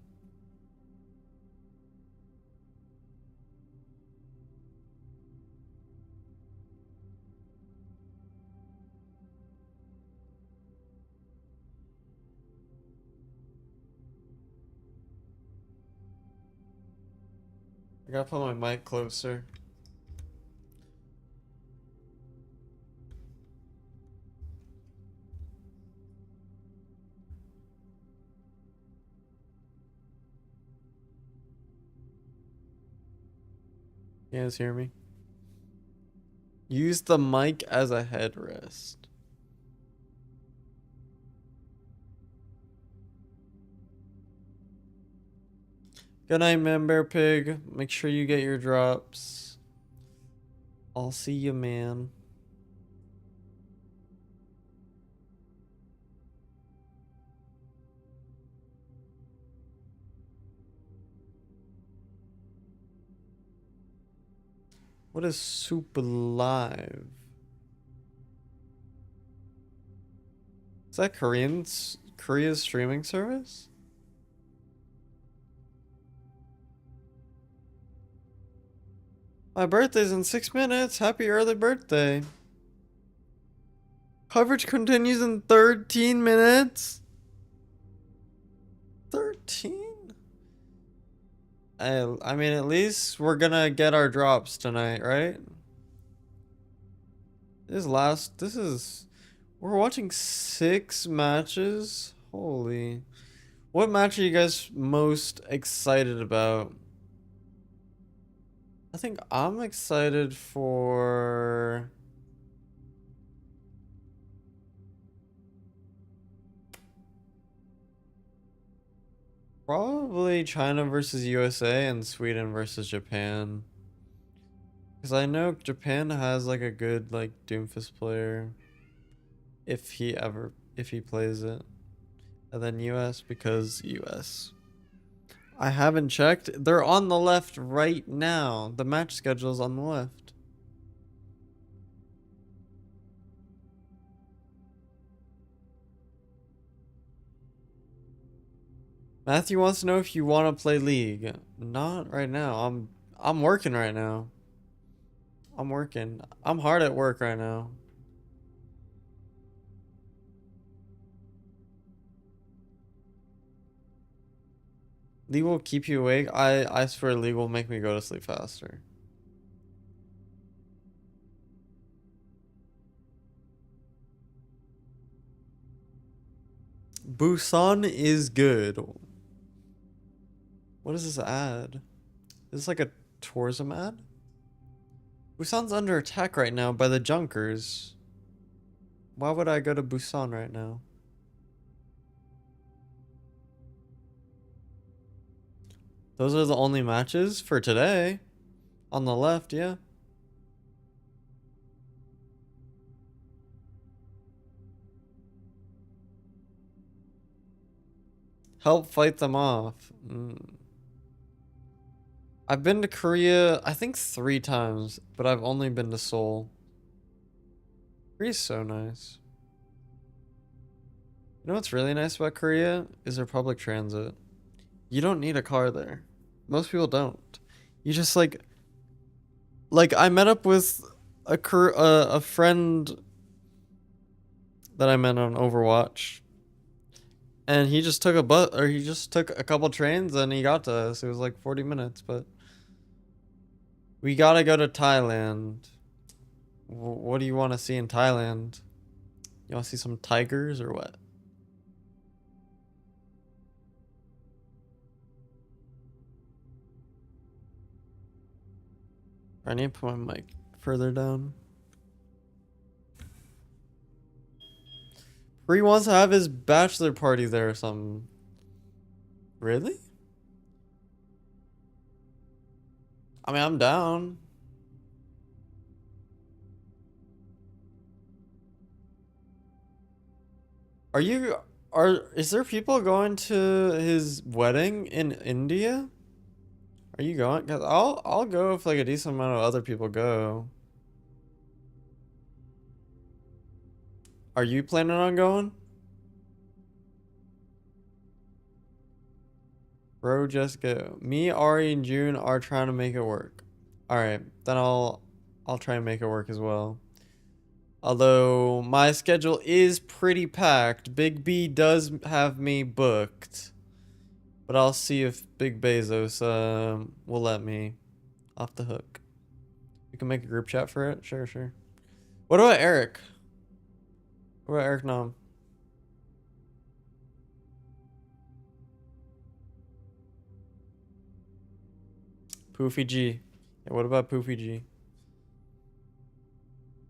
I gotta put my mic closer. You guys hear me? Use the mic as a headrest. Good night, member pig. Make sure you get your drops. I'll see you, man. What is Super Live? Is that Korea's streaming service? My birthday's in 6 minutes. Happy early birthday. Coverage continues in 13 minutes. 13? I mean, at least we're gonna get our drops tonight, right? We're watching 6 matches. Holy. What match are you guys most excited about? I think I'm excited for... Probably China versus USA and Sweden versus Japan. Because I know Japan has like a good like Doomfist player. If he plays it. And then US because US. I haven't checked. They're on the left right now. The match schedule's on the left. Matthew wants to know if you want to play League. Not right now. I'm working right now. I'm working. I'm hard at work right now. League will keep you awake. I swear League will make me go to sleep faster. Busan is good. What is this ad? Is this like a tourism ad? Busan's under attack right now by the Junkers. Why would I go to Busan right now? Those are the only matches for today. On the left, yeah. Help fight them off. I've been to Korea, I think 3 times, but I've only been to Seoul. Korea's so nice. You know what's really nice about Korea? Is their public transit. You don't need a car there. Most people don't. You just like I met up with a friend that I met on Overwatch. And he just took a bus, or he just took a couple trains and he got to us. It was like 40 minutes, but we gotta go to Thailand. What do you want to see in Thailand? You want to see some tigers or what? I need to put my mic further down. Bree wants to have his bachelor party there or something. Really? I mean, I'm down. Is there people going to his wedding in India? Are you going? 'Cause I'll go if like a decent amount of other people go. Are you planning on going? Bro, just go. Me, Ari, and June are trying to make it work. Alright, then I'll try and make it work as well. Although my schedule is pretty packed. Big B does have me booked. But I'll see if Big Bezos will let me off the hook. We can make a group chat for it. Sure, sure. What about Eric? What about Eric Nom? Poofy G. Yeah, what about Poofy G?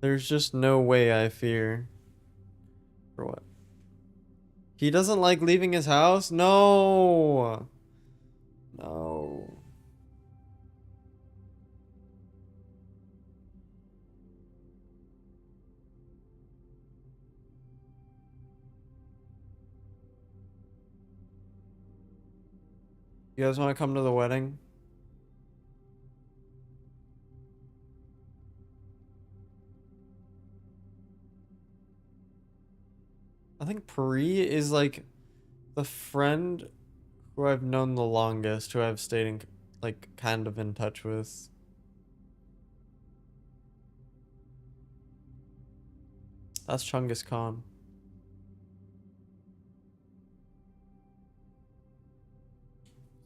There's just no way, I fear. For what? He doesn't like leaving his house? No! No. You guys want to come to the wedding? I think Pri is like the friend who I've known the longest, who I've stayed in, like, kind of in touch with. That's Chungus Khan.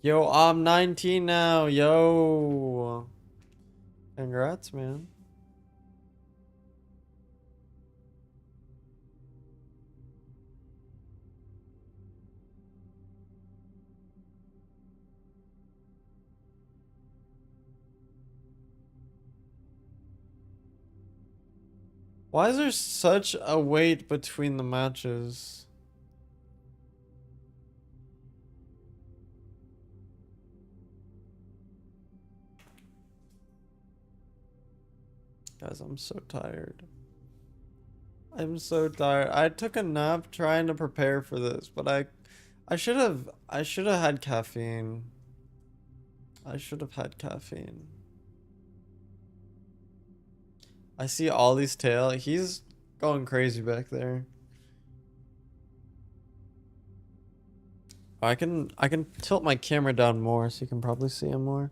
Yo, I'm 19 now. Yo. Congrats, man. Why is there such a wait between the matches? Guys, I'm so tired. I'm so tired. I took a nap trying to prepare for this, but I should have had caffeine. I should have had caffeine. I see Ollie's tail. He's going crazy back there. I can tilt my camera down more so you can probably see him more.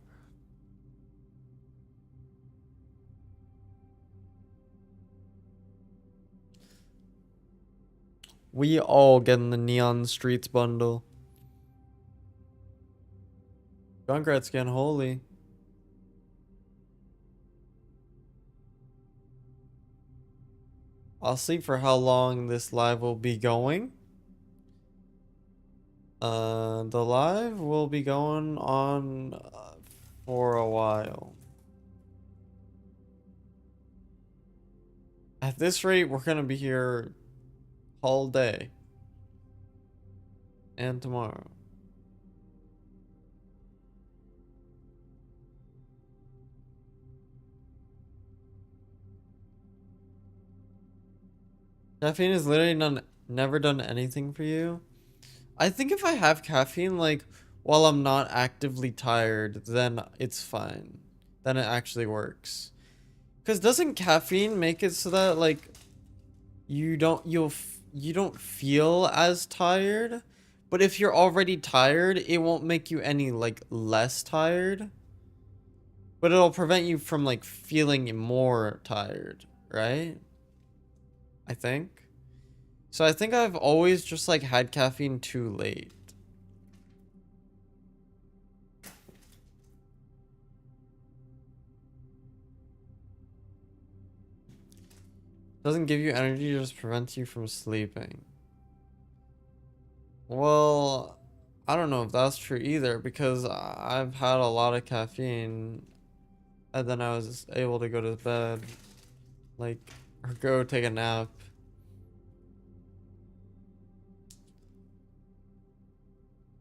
We all get in the Neon Streets bundle. Junkrat's getting holy. I'll see for how long this live will be going. The live will be going on for a while. At this rate, we're gonna be here all day and tomorrow. Caffeine has literally never done anything for you. I think if I have caffeine, like, while I'm not actively tired, then it's fine. Then it actually works. Because doesn't caffeine make it so that, like, you don't feel as tired? But if you're already tired, it won't make you any, like, less tired. But it'll prevent you from, like, feeling more tired, right? I think. So I think I've always just, like, had caffeine too late. Doesn't give you energy, just prevents you from sleeping. Well, I don't know if that's true either, because I've had a lot of caffeine and then I was able to go to bed, like, or go take a nap.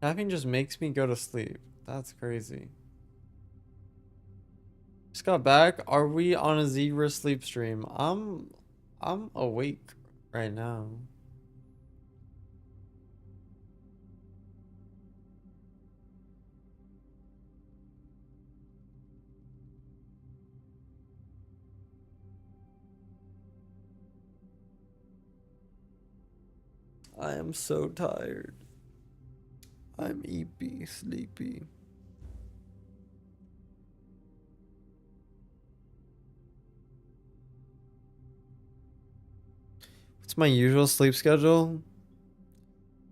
Caffeine just makes me go to sleep. That's crazy. Just got back. Are we on a zebra sleep stream? I'm awake right now. I am so tired. I'm eepy, sleepy. What's my usual sleep schedule?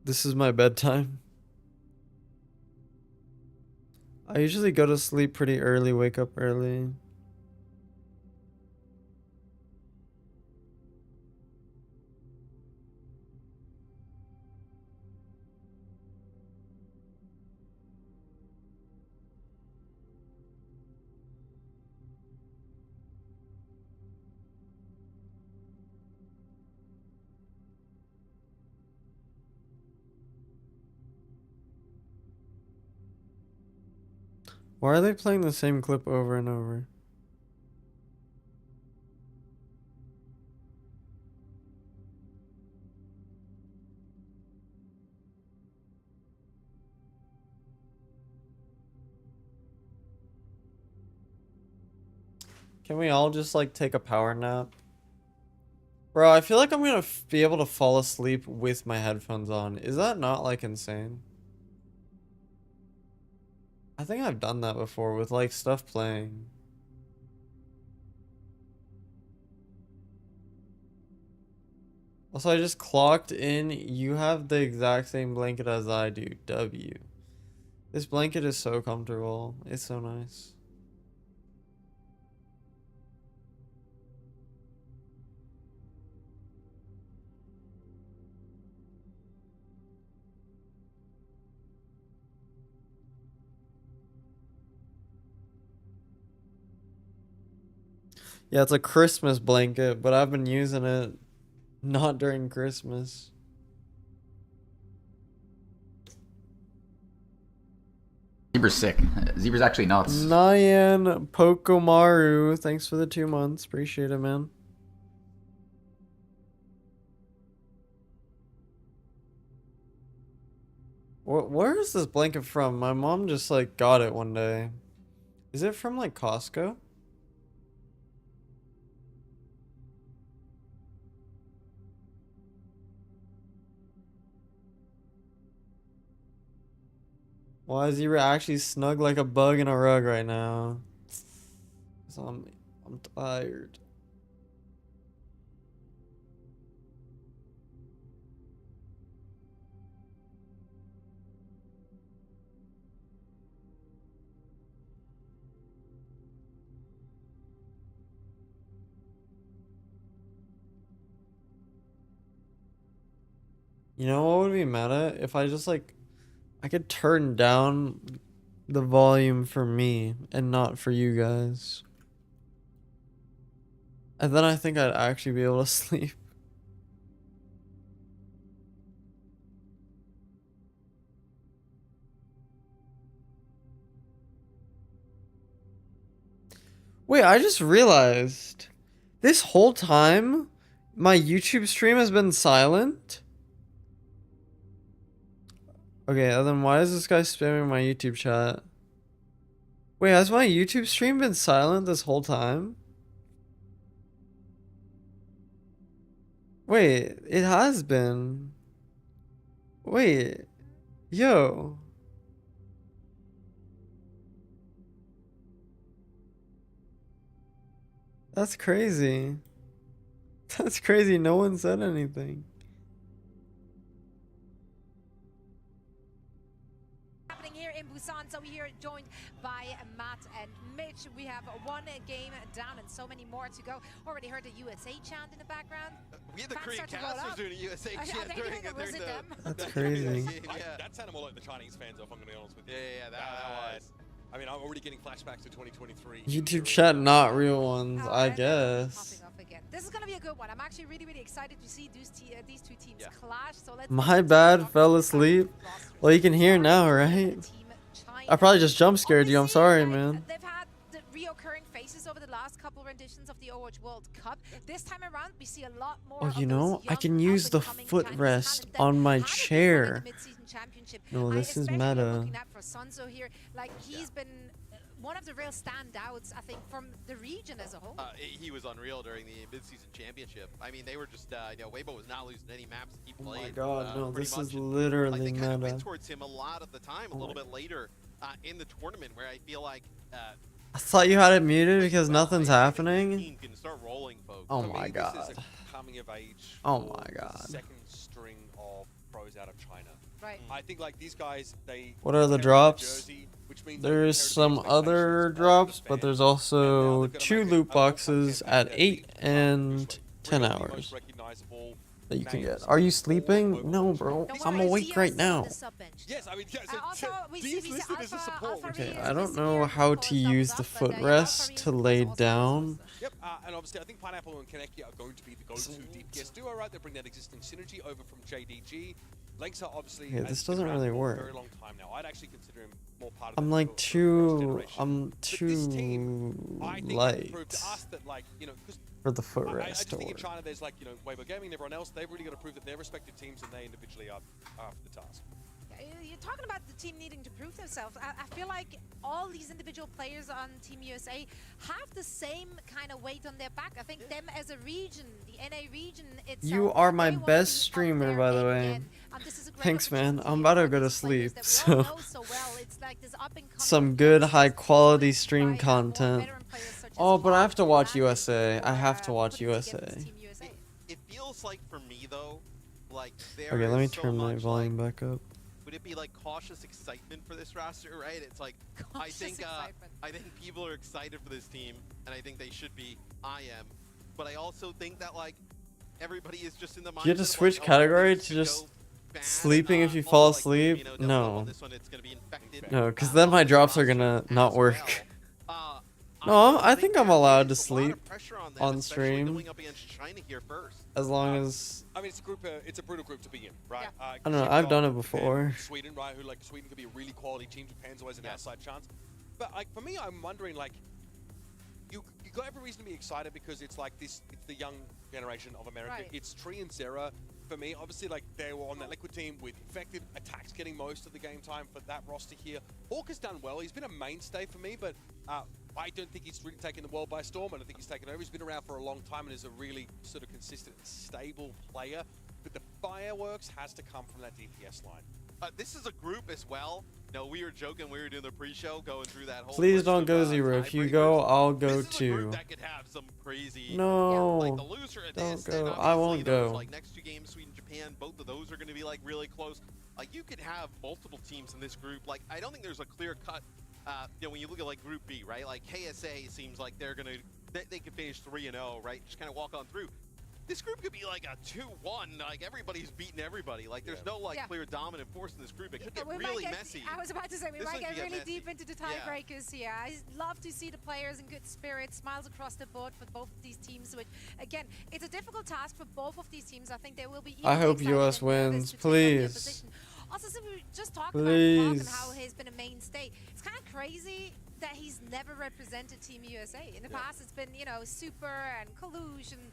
This is my bedtime. I usually go to sleep pretty early, wake up early. Why are they playing the same clip over and over? Can we all just like take a power nap? Bro, I feel like I'm gonna be able to fall asleep with my headphones on. Is that not like insane? I think I've done that before with like stuff playing. Also, I just clocked in. You have the exact same blanket as I do. W. This blanket is so comfortable. It's so nice. Yeah, it's a Christmas blanket, but I've been using it not during Christmas. Zebra's sick. Zebra's actually nuts. Nyan Pokomaru, thanks for the 2 months. Appreciate it, man. Where is this blanket from? My mom just like got it one day. Is it from like Costco? Why is Zebra actually snug like a bug in a rug right now? 'Cause I'm tired. You know what would be mad at? If I just like I could turn down the volume for me and not for you guys. And then I think I'd actually be able to sleep. Wait, I just realized this whole time My YouTube stream has been silent? Okay, then why is this guy spamming my YouTube chat? Wait, has my YouTube stream been silent this whole time? Wait, it has been. Wait, yo. That's crazy. That's crazy, no one said anything. Happening here in Busan, so we're here joined by Matt and Mitch. We have one game down and so many more to go. Already heard the USA chant in the background. We had the Fans Korean start to roll cast was up. doing a USA Are chant they during, doing it? Was it them? That's crazy. That sounded more like the Chinese fans, if I'm going to be honest with you. Yeah, that was. I mean, I'm already getting flashbacks to 2023. YouTube chat, not real ones, I guess. This is going to be a good one. I'm actually really, really excited to see these two teams clash. So let's My bad, fell asleep. Well, you can hear now, right? I probably just jump scared you, I'm sorry, man. They've had the reoccurring faces over the last couple renditions of the Overwatch World Cup. This time around, we see a lot more. Oh, you know, I can use the footrest on my chair. No, this is meta. For Sunso here, like he's been one of the real standouts, I think, from the region as a whole. He was unreal during the mid-season championship. I mean, they were just, you know, Weibo was not losing any maps that he played. Oh my god, no, this is Like, literally they kind of meta. went towards him a lot of the time, a little bit later in the tournament, where I feel like. I thought you had it muted because nothing's happening. Can start rolling, folks. Oh For my me, god. This is a coming of age. Oh for my the god. second string of pros out of China. Right. I think like these guys, they. What are the drops? There's some other drops, but there's also 2 loot boxes at 8 and 10 hours that you can get. Are you sleeping? No, bro. I'm awake right now. Yes, I mean, These listed as a support. Okay, I don't know how to use the footrest to lay down. Yep, and obviously I think Pineapple and Kaneki are going to be the go-to DPS duo, right? They bring that existing synergy over from JDG. Lynx are obviously. Yeah, this doesn't really for a work. very long time now. I'd actually consider him more part of I'm the like too light proved to us that, like, you know, for the I footrest just to think in work. China there's like, you know, Weibo Gaming and everyone else, they've really got to prove that their respective teams and they individually are up for the task. You're talking about the team needing to prove themselves. I feel like all these individual players on Team USA have the same kind of weight on their back. I think them as a region, the NA region itself. You are my best streamer, by the way. Thanks, man. I'm about to go to sleep, so some good high quality stream content. Oh, but I have to watch USA. I have to watch USA. It feels like for me though, like there Okay, let me is so turn my much, volume back up. would it be like cautious excitement for this roster, right? It's like I think people are excited for this team, and I think they should be. I am, but I also think that like everybody is just in the mind. Do you have to switch category to just sleeping if you fall asleep? No. No, because then my drops are gonna not work. No, I think I'm allowed to sleep on stream. As long as I mean, it's a brutal group to be in, right? I don't know. I've done it before. Sweden, right? Who like Sweden could be a really quality team. Japan's always an outside chance. But like for me, I'm wondering like you got every reason to be excited because it's like this. It's the young generation of America. Right. It's Tree and Zera. For me, obviously, like they were on that Liquid team with Infected, Attacks getting most of the game time for that roster here. Hawk has done well. He's been a mainstay for me, but I don't think he's really taken the world by storm. I don't think he's taken over. He's been around for a long time and is a really sort of consistent, stable player. But the fireworks has to come from that DPS line. This is a group as well. No, we were joking. We were doing the pre-show, going through that whole. Please don't go Zero. If you go, I'll go too. That could have some crazy. No, like the loser of don't this, go. then I won't obviously those, go. like next 2 games, Sweden, Japan, both of those are going to be like really close. Like you could have multiple teams in this group. Like I don't think there's a clear cut. You know, when you look at like Group B, right? Like KSA seems like they're gonna they could finish 3-0, right? Just kind of walk on through. This group could be like a 2-1. Like everybody's beating everybody. Like there's no like clear dominant force in this group. It could get really messy. I was about to say we This might one get could get really messy. deep into the tiebreakers here. I love to see the players in good spirits, smiles across the board for both of these teams. Which again, it's a difficult task for both of these teams. I think they will be. I hope equally US excited and nervous wins, to take on their please. position. Also, since we just talked about Hawk and Please. how he's been a mainstay, it's kind of crazy that he's never represented Team USA. In the past, it's been, you know, Super and Collusion,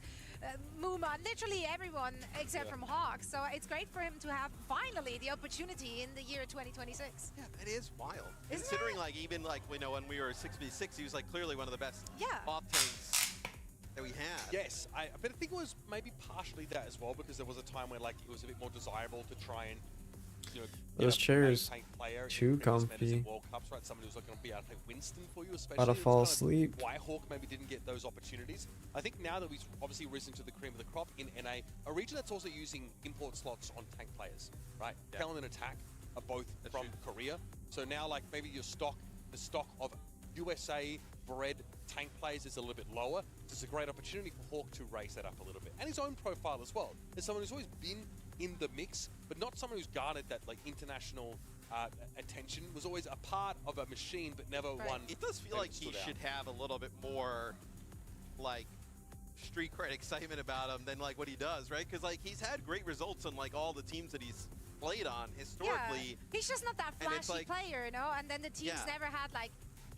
Muma, literally everyone except from Hawk. So it's great for him to have finally the opportunity in the year 2026. Yeah, that is wild. Isn't Considering it? like even like when we were 6v6, he was like clearly one of the best off tanks that we had. Yes, but I think it was maybe partially that as well, because there was a time where like it was a bit more desirable to try and Those chairs player too comfy. World Cups, right? Somebody who's looking to be able to play Winston for you, especially. About to It was fall kind of asleep. Why Hawk maybe didn't get those opportunities. I think now that we've obviously risen to the cream of the crop in NA, a region that's also using import slots on tank players, right? Talon and Attack are both from Korea. So now like maybe the stock of USA bred tank players is a little bit lower. So it's a great opportunity for Hawk to raise that up a little bit. And his own profile as well. As someone who's always been in the mix, but not someone who's garnered that like international attention, was always a part of a machine, but never one. It does feel like he should have a little bit more like street cred excitement about him than like what he does, right? Because like he's had great results on like all the teams that he's played on historically. Yeah, he's just not that flashy player, you know. And then the teams never had like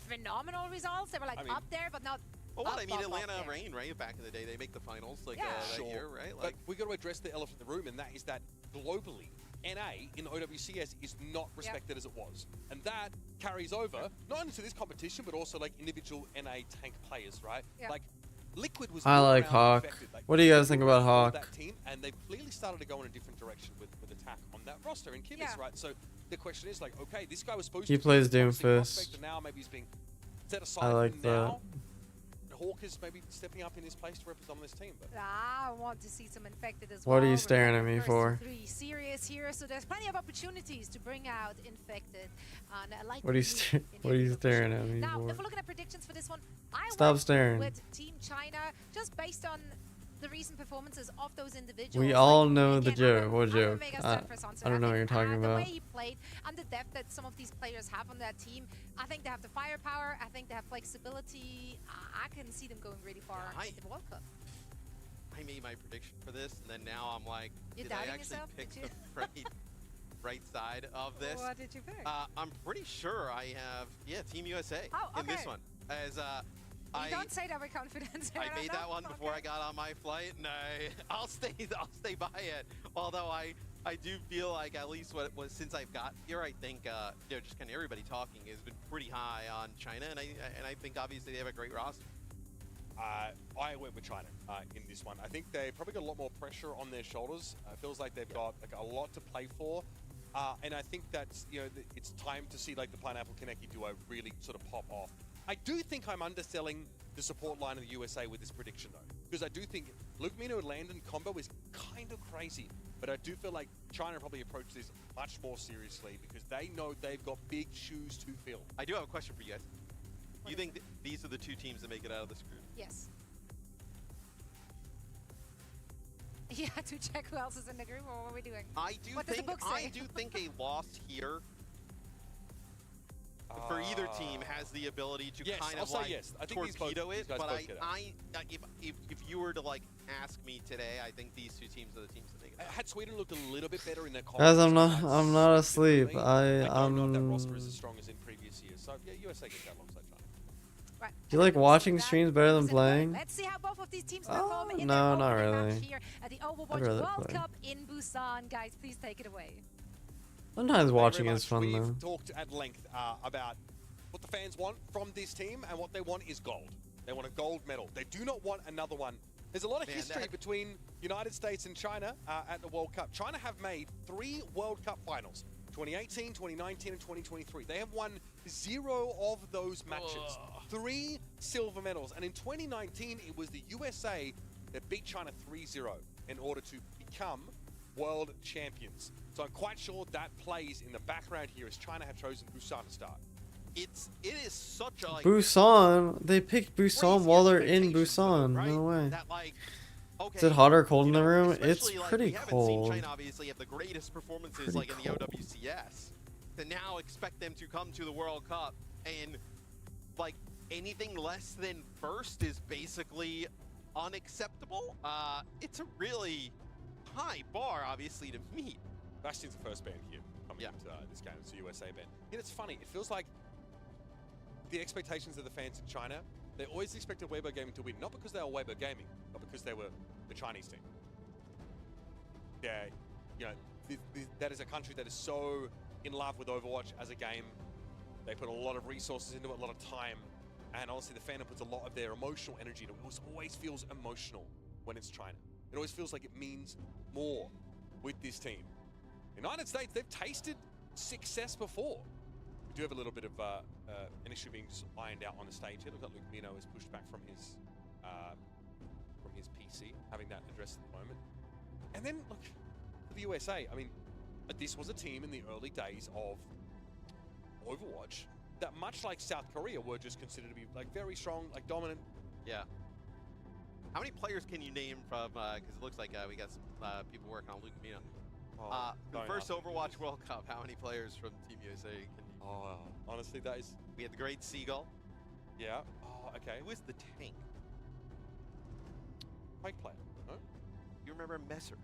phenomenal results. They were like up there, but not. Well, what up, I mean, up, Atlanta up there. Reign, right? Back in the day, they make the finals like that year, right? But Like, we got to address the elephant in the room, and that is that globally, NA in OWCS is not respected as it was, and that carries over not only to this competition, but also like individual NA tank players, right? Like Liquid was. I like Hawk. What do you guys think about Hawk? That team, and they've clearly started to go in a different direction with Attack on that roster in Kivas, right? So the question is like, okay, this guy was supposed He to plays be a promising Doomfist. prospect, and now maybe he's being set aside. I like that. now. Hawk is maybe stepping up in his place to represent this team. But I want to see some Infected as well. What are you staring at me for? 3 serious here, so there's plenty of opportunities to bring out Infected. What are you staring at me Now, for? if we're looking at predictions for this one, I Stop went staring. with Team China just based on the recent performances of those individuals. We all like, know the again, joke. What I'm a joke? mega I stan for Sansa. don't know what think, you're talking The about. way he played and the depth that some of these players have on that team, I think they have the firepower. I think they have flexibility. I can see them going really far in the World Cup. I made my prediction for this, and then now I'm like, You're did I doubting actually yourself? pick Did you? the right side of this? What did you pick? I'm pretty sure I have, Team USA in this one. As You don't say that with confidence. I made that one before I got on my flight, and I'll stay by it. Although I do feel like at least what was since I've got here, I think just kind of everybody talking has been pretty high on China, and I think obviously they have a great roster. I went with China in this one. I think they probably got a lot more pressure on their shoulders. It feels like they've got like a lot to play for, and I think that's it's time to see like the Pineapple Kaneki duo really sort of pop off. I do think I'm underselling the support line of the USA with this prediction though, because I do think Luke Mino and Landon combo is kind of crazy, but I do feel like China probably approach this much more seriously because they know they've got big shoes to fill. I do have a question for you guys. Do you think these are the two teams that make it out of this group? Yes. Yeah, to check who else is in the group, or what are we doing? I do think a loss here for either team has the ability to kind of like torpedo it. But if you were to like ask me today, I think these two teams are the teams that make it. Had Sweden looked a little bit better in their Guys, I'm not asleep. I don't know if that roster is as strong as in previous years. So yeah, USA gets that alongside China. Right. Do you like watching streams better than playing? Let's see how both of these teams perform in no, their not opening really. match here at the Overwatch I'd rather World play. Cup in Busan. Guys, please take it away. Sometimes watching Very is much. fun We've though. talked at length about what the fans want from this team, and what they want is gold. They want a gold medal. They do not want another one. There's a lot of history between United States and China at the World Cup. China have made 3 World Cup finals, 2018, 2019, and 2023. They have won 0 of those matches. 3 silver medals. And in 2019, it was the USA that beat China 3-0 in order to become world champions. So I'm quite sure that plays in the background here as China have chosen Busan to start. It is such a Busan. They picked Busan while they're in Busan. No way. that like Is it hot or cold in the know, room? It's especially, like, pretty we haven't cold. seen China obviously have the greatest performances Pretty like in the cold. OWCS. To now expect them to come to the World Cup and like anything less than first is basically unacceptable. It's a really high bar, obviously, to meet. Bastion's the first band here coming into this game. It's a USA band. And it's funny. It feels like the expectations of the fans in China, they always expected Weibo Gaming to win, not because they were Weibo Gaming, but because they were the Chinese team. Yeah, you know, that is a country that is so in love with Overwatch as a game. They put a lot of resources into it, a lot of time, and honestly, the fandom puts a lot of their emotional energy into it. It always feels emotional when it's China. It always feels like it means more with this team. United States, they've tasted success before. We do have a little bit of an issue being ironed out on the stage here. Looks like Luke Mino is pushed back from his PC, having that addressed at the moment. And then, look, for the USA, I mean, this was a team in the early days of Overwatch that, much like South Korea, were just considered to be like very strong, like dominant. Yeah. How many players can you name from? Because it looks like we got some people working on Luke Mino. The first Overwatch World Cup. How many players from Team USA can you? Oh, honestly, that is. We had the great Seagull. Yeah. Oh, okay. Who is the tank? Quake player. No. You remember Messer?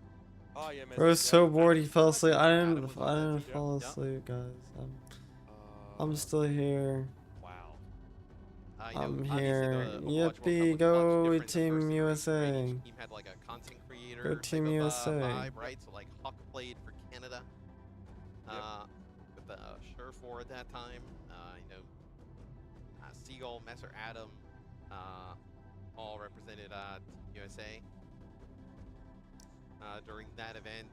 Oh yeah, Messer. Bro was so bored he fell asleep. I didn't fall asleep, guys. I'm still here. Wow. I'm here. Yippee, go Team USA. Team had like a content creator. Go Team type of, USA. vibe, right? So like Huck played for Canada. With Sure4 at that time. You know, Seagull, Messer, Adam, all represented Team USA. During that event,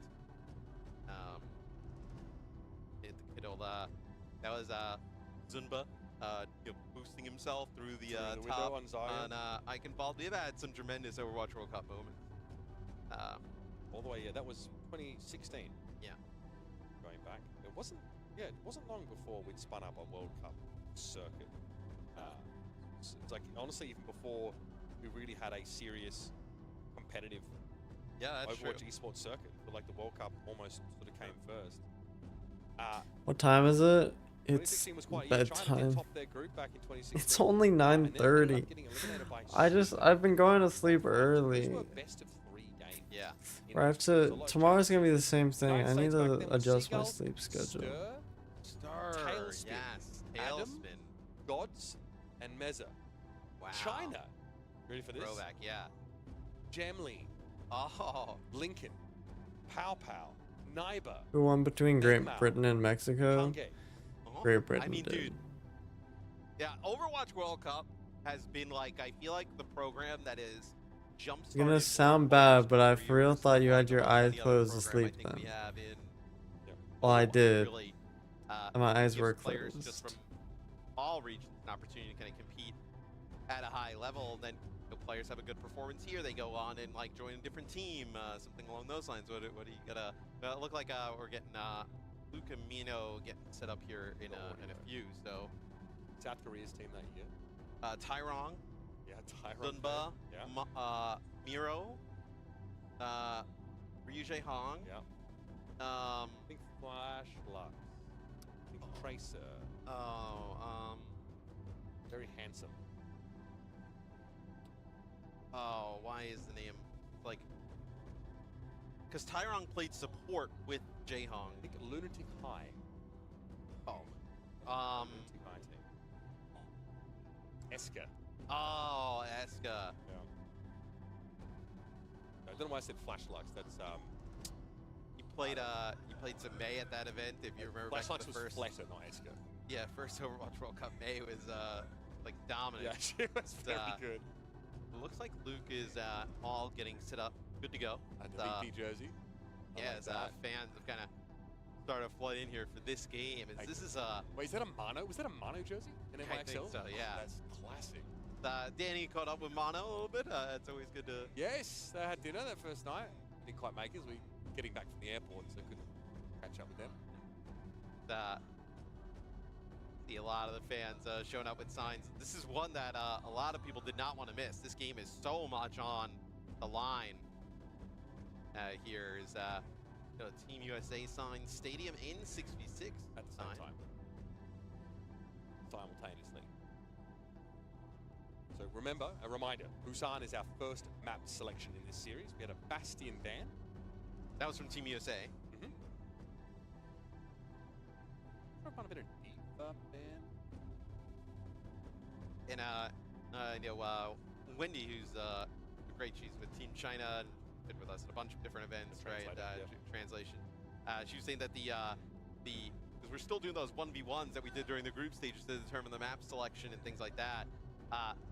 that was Zunba boosting himself through the top on Icon Ball. They've had some tremendous Overwatch World Cup moments. All the way, yeah, that was 2016. Yeah. Going back, it wasn't long before we'd spun up on World Cup circuit. It's like, honestly, even before we really had a serious competitive Overwatch esports circuit. But like the World Cup almost sort of came first. What time is it? It's 2016 was quite bedtime. top their group back in 2016. It's only 9:30. I've been going to sleep early. Best of 3 games. Yeah. I have to. Tomorrow's gonna be the same thing. I need to adjust my sleep schedule. Tailspin, yes. Adam, Tailspin. Gods, and Meza. Wow. China. Ready for this? Throwback, yeah. Jamlee. Oh. Lincoln. Pow Pow. Naiba. Who won between Great Britain and Mexico? Hungary. Great Britain I mean, did. dude. Yeah, Overwatch World Cup has been like, I feel like the program that is jump It's gonna sound bad, but I for real thought you had your eyes closed to sleep then. Well, I did. Really, And my eyes gives were players closed. just from all regions an opportunity to kind of compete at a high level. And then players have a good performance here, they go on and like join a different team, something along those lines. What do you gotta look like? We're getting Luke and Mino getting set up here in a few. So South Korea's team that year. Tyrong. Yeah, Tyrong. Dunba. Yeah. Miro. Ryu Jae Hong. Yeah. I think Flash Lux. I think Tracer. Very handsome. Oh, why is the name like? Because Tyrong played support with Jae Hong. I think Lunatic High. Oh. Lunatic High team. Eska. Oh, Eska. Yeah. I don't know why I said Flash Lux. That's He played some May at that event. If you remember, Flash back Lux to was the first. Flatter, not Eska. Yeah, first Overwatch World Cup May was like dominant. Yeah, she was very good. It looks like Luke is all getting set up, good to go. And the VP jersey. Yeah, as fans have kind of started to flood in here for this game. This is wait, is that a mono? Was that a mono jersey in NYXL? I think so, yeah. That's classic. Danny caught up with Mono a little bit. It's always good to. Yes, they had dinner that first night. Didn't quite make it. We getting back from the airport, so couldn't catch up with them. See a lot of the fans showing up with signs. This is one that a lot of people did not want to miss. This game is so much on the line. Here is Team USA sign Stadium in 6v6 at the same time, simultaneously. So remember, a reminder: Busan is our first map selection in this series. We had a Bastion ban. That was from Team USA. Mm-hmm. A bit of Diva ban. And Wendy, who's great, she's with Team China, and been with us at a bunch of different events, right? Translation. She was saying that because we're still doing those 1v1s that we did during the group stages to determine the map selection and things like that.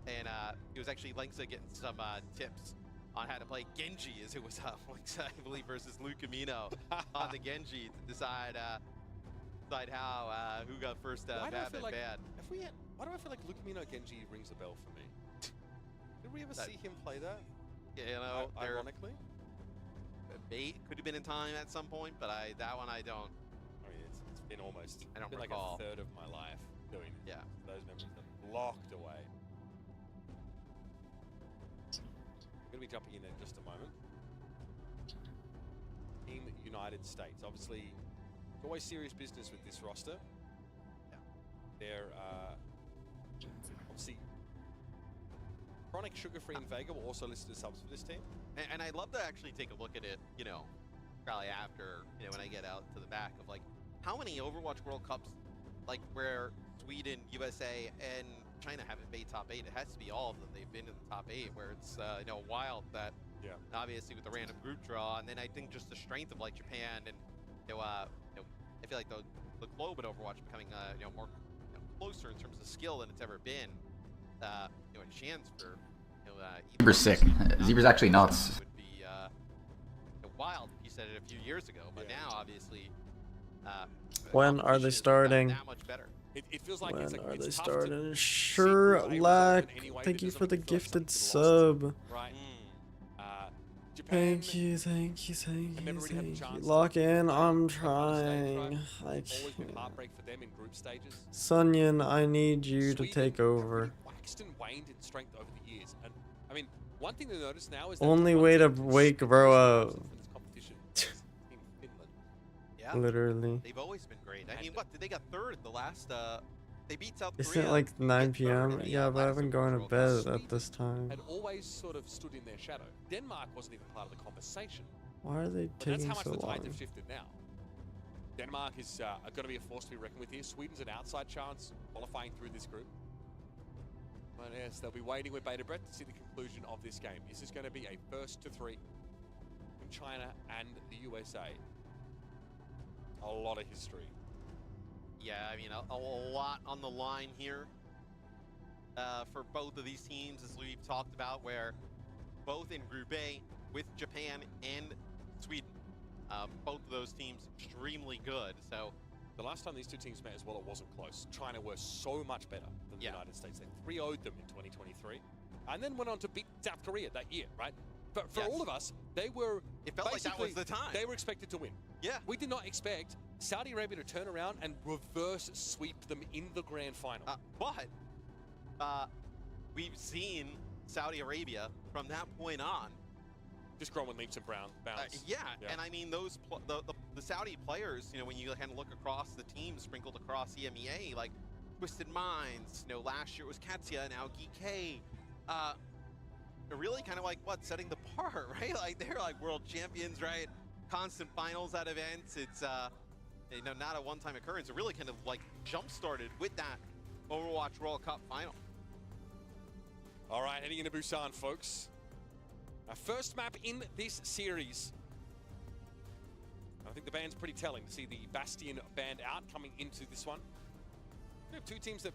It was actually Lengsa getting some tips on how to play Genji, as it was Lengsa, I believe, versus Luke Camino on the Genji to decide how who got first Why do I bad feel and like bad. why do I feel like Lucamino Genji rings a bell for me? Did we ever see him play that? Yeah, you know, ironically. Could have been in time at some point, but that one I don't. I mean, it's been almost. I don't been recall. like a third of my life doing this. Yeah. Those memories are locked away. I'm going to be jumping in just a moment. Team United States. Obviously, it's always serious business with this roster. Yeah. They're obviously Chronic, Sugar-Free, and Vega were also listed as subs for this team. And I'd love to actually take a look at it, you know, probably after, you know, when I get out to the back of like how many Overwatch World Cups, like where Sweden, USA, and China haven't made top 8. It has to be all of them. They've been in the top 8, where it's you know, wild that obviously with the random group draw, and then I think just the strength of like Japan and you know, I feel like the globe at Overwatch becoming you know, more closer in terms of skill than it's ever been. You know, a chance for Zebra's sick. Zebra's actually nuts. Would be wild. You said it a few years ago, but now obviously. When are they starting? That much better. It feels like When it's like are they it's starting? Sherlock, thank you for the gifted sub. Right. Thank you, thank you, thank you, thank you. Lock in, I'm trying. I Always been can't. heartbreak for them in group stages. Sunyan, I need you to take over. Waxed and waned in strength over the years, and I mean, one thing to notice now is that Only way to wake bro up. this competition is in Finland. Yeah. Literally. They've always been great. I mean, what did they got third the last? They beat South Isn't Korea. it like 9 p.m.? in the, Yeah, but I've been going to World bed Cup. at this time. Had always sort of stood in their shadow. Denmark wasn't even part of the conversation. Why are they But that's taking how much so the tides long? have shifted now. Denmark is going to be a force to be reckoned with here. Sweden's an outside chance qualifying through this group. But yes, they'll be waiting with bated breath to see the conclusion of this game. This is going to be a first to 3 in China and the USA. A lot of history. Yeah, I mean, a lot on the line here for both of these teams, as we've talked about, where both in Group A with Japan and Sweden, both of those teams extremely good. So the last time these two teams met as well, it wasn't close. China were so much better than the United States. They 3-0'd them in 2023, and then went on to beat South Korea that year, right? But for all of us, they were. It felt like that was the time. They were expected to win. Yeah. We did not expect Saudi Arabia to turn around and reverse sweep them in the grand final. But we've seen Saudi Arabia from that point on just grow in leaps and bounds. Yeah, and I mean those the Saudi players, you know, when you kind of look across the teams sprinkled across EMEA, like Twisted Minds, you know, last year it was Katsia, now GK. They're really kind of like setting the bar, right? Like they're like world champions, right? Constant finals at events. It's you know, not a one-time occurrence. It really kind of like jump-started with that Overwatch World Cup final. All right, heading into Busan, folks. Our first map in this series. I think the band's pretty telling to see the Bastion band out coming into this one. We have two teams that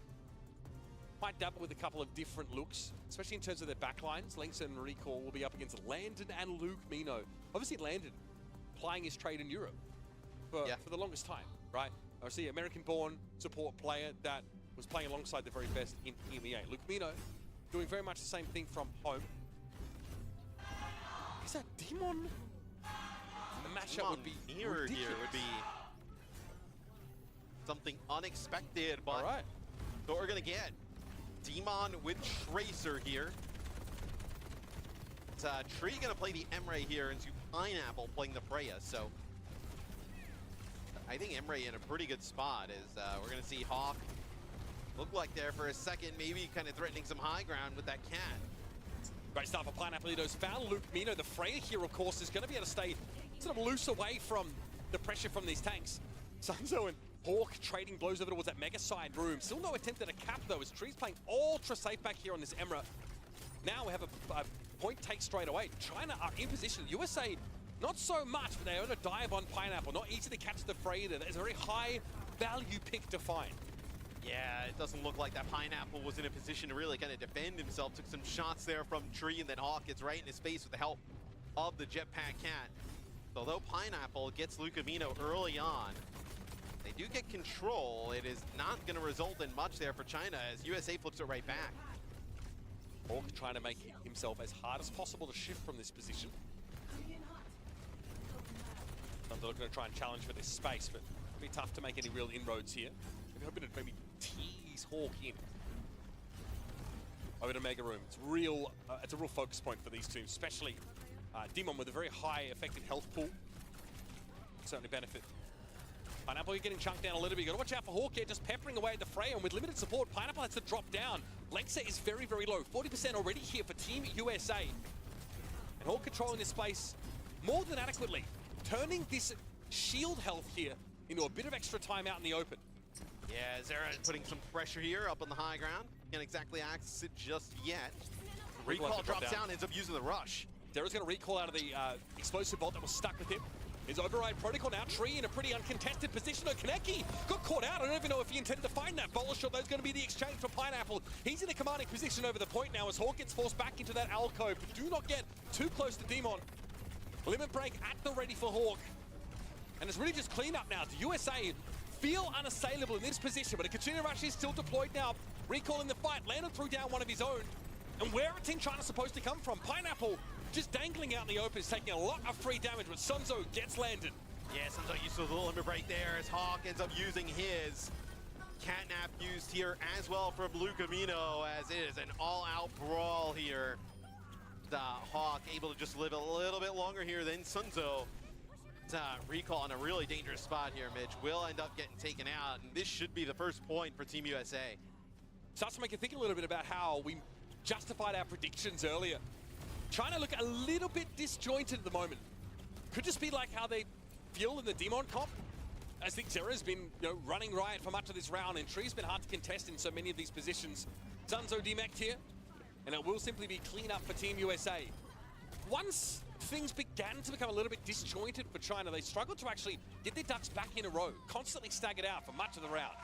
might dabble with a couple of different looks, especially in terms of their backlines. Lynx and Recall will be up against Landon and Luke Mino. Obviously, Landon playing his trade in Europe for the longest time, right? Obviously, American-born support player that was playing alongside the very best in EMEA. Luke Mino doing very much the same thing from home. Is that Demon? The matchup would be mirrored here. Would be something unexpected, but what we're gonna get. Demon with Tracer here. It's Tree gonna play the Emre here into Pineapple playing the Freya. So I think Emre in a pretty good spot as we're gonna see Hawk look like there for a second, maybe kind of threatening some high ground with that cat. Great start for Pineapple. He does foul. Luke Mino, the Freya here, of course, is going to be able to stay sort of loose away from the pressure from these tanks. Sunzo and Hawk trading blows over towards that Mega side room. Still no attempt at a cap, though, as Tree's playing ultra safe back here on this Emra. Now we have a point take straight away. China are in position. USA, not so much, but they're on a dive on Pineapple. Not easy to catch the Freighter. There's a very high value pick to find. Yeah, it doesn't look like that Pineapple was in a position to really kind of defend himself. Took some shots there from Tree, and then Hawk gets right in his face with the help of the Jetpack Cat. So although Pineapple gets Lucavino early on, they do get control. It is not going to result in much there for China as USA flips it right back. Hawk trying to make himself as hard as possible to shift from this position. They're looking to try and challenge for this space, but it'll be tough to make any real inroads here. They're hoping to maybe tease Hawk in. Over to Mega Room. It's a real focus point for these teams, especially Demon with a very high effective health pool. Certainly benefit. Pineapple, you're getting chunked down a little bit. You gotta watch out for Hawk here, just peppering away at the Freya, and with limited support, Pineapple has to drop down. Lexa is very, very low. 40% already here for Team USA. And Hawk controlling this space more than adequately, turning this shield health here into a bit of extra time out in the open. Yeah, Zera putting some pressure here up on the high ground. Can't exactly access it just yet. Recall drops down, ends up using the rush. Zera's going to recall out of the explosive bolt that was stuck with him. His override protocol now. Tree in a pretty uncontested position. Kaneki got caught out. I don't even know if he intended to find that boulder shot. That's going to be the exchange for Pineapple. He's in a commanding position over the point now as Hawk gets forced back into that alcove. But do not get too close to Demon. Limit break at the ready for Hawk. And it's really just cleanup now. The USA feel unassailable in this position, but a Katrina Rush is still deployed now. Recalling the fight. Landon threw down one of his own. And where are Team China supposed to come from? Pineapple just dangling out in the open is taking a lot of free damage, but Sunzo gets landed. Yeah, Sunzo used the limit break there as Hawk ends up using his. Catnap used here as well from Lucavino, as it is an all-out brawl here. The Hawk able to just live a little bit longer here than Sunzo. Recall in a really dangerous spot here, Mitch. Will end up getting taken out, and this should be the first point for Team USA. Starts to make you think a little bit about how we justified our predictions earlier. China look a little bit disjointed at the moment. Could just be like how they feel in the Demon comp. I think Zera's been running riot for much of this round, and Tree's been hard to contest in so many of these positions. Sunzo demeched here, and it will simply be cleanup for Team USA. Once things began to become a little bit disjointed for China, they struggled to actually get their ducks back in a row, constantly staggered out for much of the round.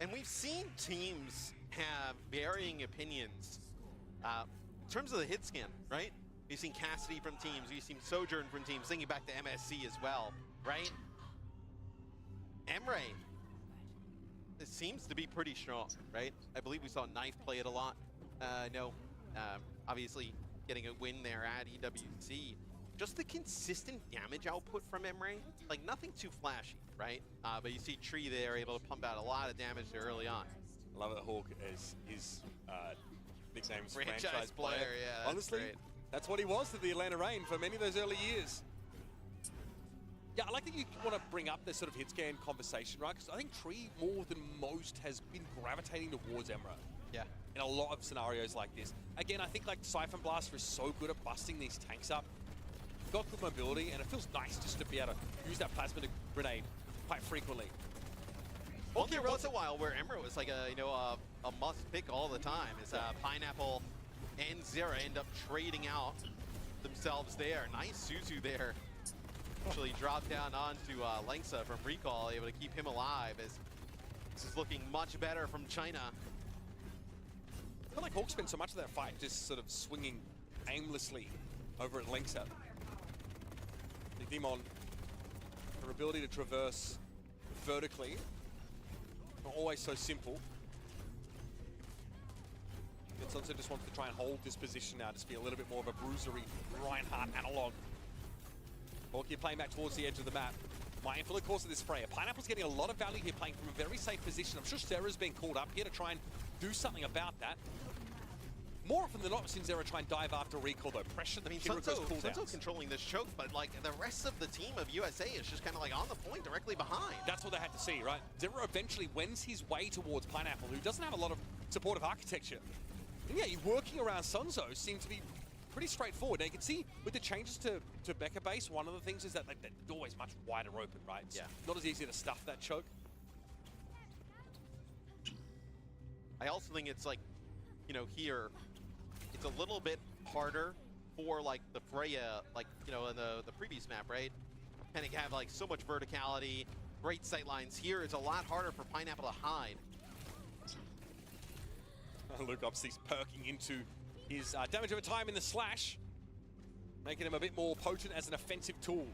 And we've seen teams have varying opinions in terms of the hit scan, right? We've seen Cassidy from teams, we've seen Sojourn from teams, thinking back to MSC as well, right? Emre, it seems to be pretty strong, right? I believe we saw Knife play it a lot. Obviously getting a win there at EWC. Just the consistent damage output from Emre, like nothing too flashy, right? But you see Tree there able to pump out a lot of damage there early on. I love that Hawk is his nickname's franchise player. Yeah, honestly, great. That's what he was to the Atlanta Reign for many of those early years. Yeah, I like that you want to bring up this sort of hit scan conversation, right? Because I think Tree, more than most, has been gravitating towards Emra. Yeah. In a lot of scenarios like this. Again, I think like Siphon Blaster is so good at busting these tanks up. Got good mobility, and it feels nice just to be able to use that plasma grenade quite frequently. Well, there was a while where Emra was like a must pick all the time. Is Pineapple and Zera end up trading out themselves there. Nice Suzu there. Actually dropped down onto Lengsa from Recall, able to keep him alive as this is looking much better from China. I feel like Hawk spent so much of that fight just sort of swinging aimlessly over at Lengsa. The Demon, her ability to traverse vertically, not always so simple. Sunset just wants to try and hold this position now, just be a little bit more of a bruisery Reinhardt analog. Hawk here playing back towards the edge of the map. Mindful, of course, of this Freya. Pineapple's getting a lot of value here, playing from a very safe position. I'm sure Zera's being called up here to try and do something about that. More often than not, we've seen Zera try and dive after Recall, though. Pressure the Kiriko's cooldowns. Sunzo controlling this choke, but like the rest of the team of USA is just kind of like on the point directly behind. That's what they had to see, right? Zera eventually wends his way towards Pineapple, who doesn't have a lot of supportive architecture. And yeah, working around Sunzo seemed to be pretty straightforward. Now you can see with the changes to Becca base, one of the things is that like, the door is much wider open, right? It's not as easy to stuff that choke. I also think it's like, here, it's a little bit harder for like the Freya, like, you know, in the previous map, right? And it can have like so much verticality, great sight lines. Here it's a lot harder for Pineapple to hide. Luke obviously perking into his damage over time in the slash, making him a bit more potent as an offensive tool.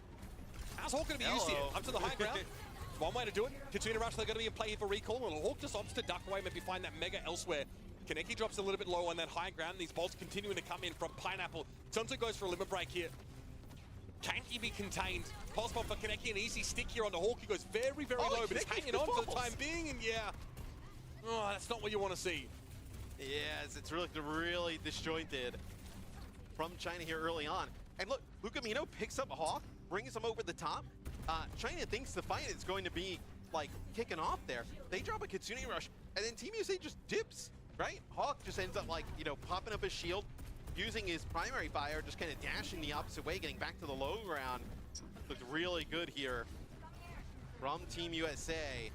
How's Hawk going to be used here? Up to the high ground. One way to do it. Continue to rush. They're going to be in play here for recall. And Hawk just opts to duck away, maybe find that mega elsewhere. Kaneki drops a little bit low on that high ground. These bolts continuing to come in from Pineapple. Sunzo goes for a limit break here. Can he be contained? Pulse bomb for Kaneki, an easy stick here on the Hawk. He goes very, very low, but he's hanging on for the time being. And yeah, oh, that's not what you want to see. Yes, it's really disjointed from China here early on. And look, Lucamino picks up Hawk, brings him over the top. China thinks the fight is going to be like kicking off there. They drop a Kitsune rush, and then Team USA just dips, right? Hawk just ends up like, you know, popping up his shield, using his primary fire, just kind of dashing the opposite way, getting back to the low ground. Looks really good here from Team USA.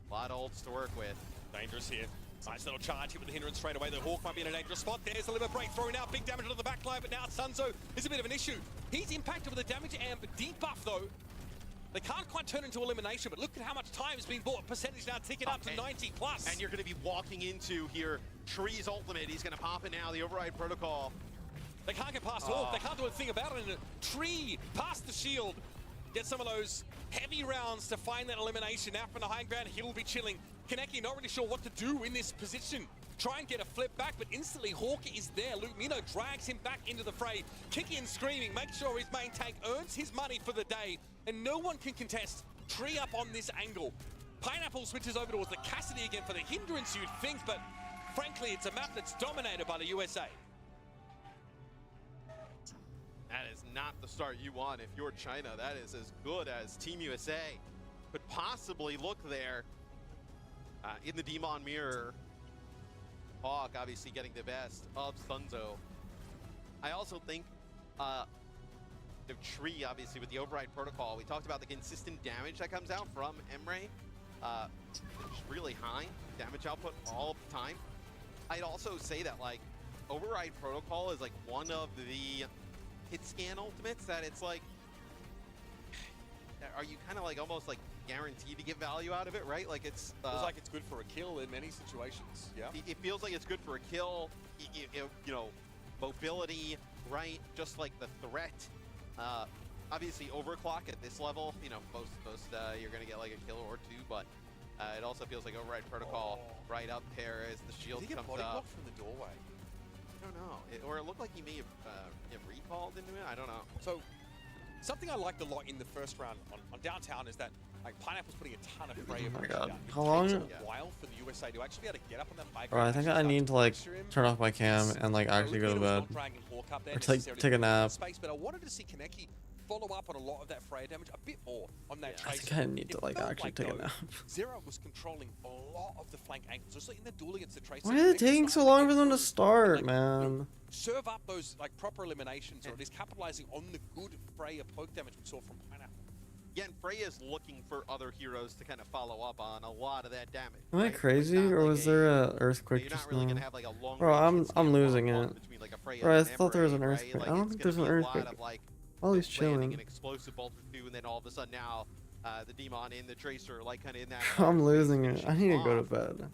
A lot of ults to work with. Dangerous here. Nice little charge here with the hindrance straight away. The Hawk might be in a dangerous spot. There's the limit break throwing out big damage onto the back line, but now Sunzo is a bit of an issue. He's impacted with the damage amp debuff though. They can't quite turn into elimination, but look at how much time is being bought. Percentage now ticking up to 90 plus. And you're going to be walking into here Tree's ultimate. He's going to pop it now, the override protocol. They can't get past Hawk. They can't do a thing about it. And Tree past the shield. Get some of those heavy rounds to find that elimination. Now from the high ground, he'll be chilling. Kaneki not really sure what to do in this position. Try and get a flip back, but instantly Hawk is there. Lumino drags him back into the fray. Kicking and screaming, make sure his main tank earns his money for the day, and no one can contest. Tree up on this angle. Pineapple switches over towards the Cassidy again for the hindrance, you'd think, but frankly, it's a map that's dominated by the USA. That is not the start you want if you're China. That is as good as Team USA could possibly look there in the Demon Mirror. Hawk obviously getting the best of Sunzo. I also think the Tree, obviously, with the override protocol, we talked about the consistent damage that comes out from Emre. It's really high damage output all the time. I'd also say that, like, override protocol is like one of the hit scan ultimates that it's like, are you kind of like almost like guaranteed to get value out of it, right? Like it's feels like it's good for a kill in many situations. Yeah, it feels like it's good for a kill. You know, mobility, right? Just like the threat. Obviously, overclock at this level, you know, most you're gonna get like a kill or two, but it also feels like override protocol right up there as the shield Did he get comes body up. blocked from the doorway? I don't know, or it looked like he may have recalled into it. I don't know. So, something I liked a lot in the first round on downtown is that like Pineapple's putting a ton of Freya Oh my pressure god. down. It How long? takes a while for the USA to actually be able to get up on that high Bro, ground. I think actually I start need to like pressure him. turn off my cam and like actually go to bed. Or take a nap. Space, but I wanted to see Kaneki follow up on a lot of that Freya damage a bit more on that I tracer. think I need to It like felt actually like, take a though, nap. Zero was controlling a lot of the flank angles, just like in the duel against the tracer. Why is it taking so long for them to start, man? Serve up those like proper eliminations, or at least capitalizing on the good Freya poke damage we saw from Pineapple. Yeah, and Freya's looking for other heroes to kind of follow up on a lot of that damage. Am I right? crazy, or was there a earthquake You're just not really now? gonna have like a long Bro, range I'm losing it. between like a Freya Bro, I and thought there was an Emre, right? earthquake. Like, I don't it's think there's an gonna be a lot earthquake. of, like, While he's landing chilling. an explosive bolt or two, and then all of a sudden now the Demon in the Tracer, like kind of in that. I'm losing it. I need to go to bed.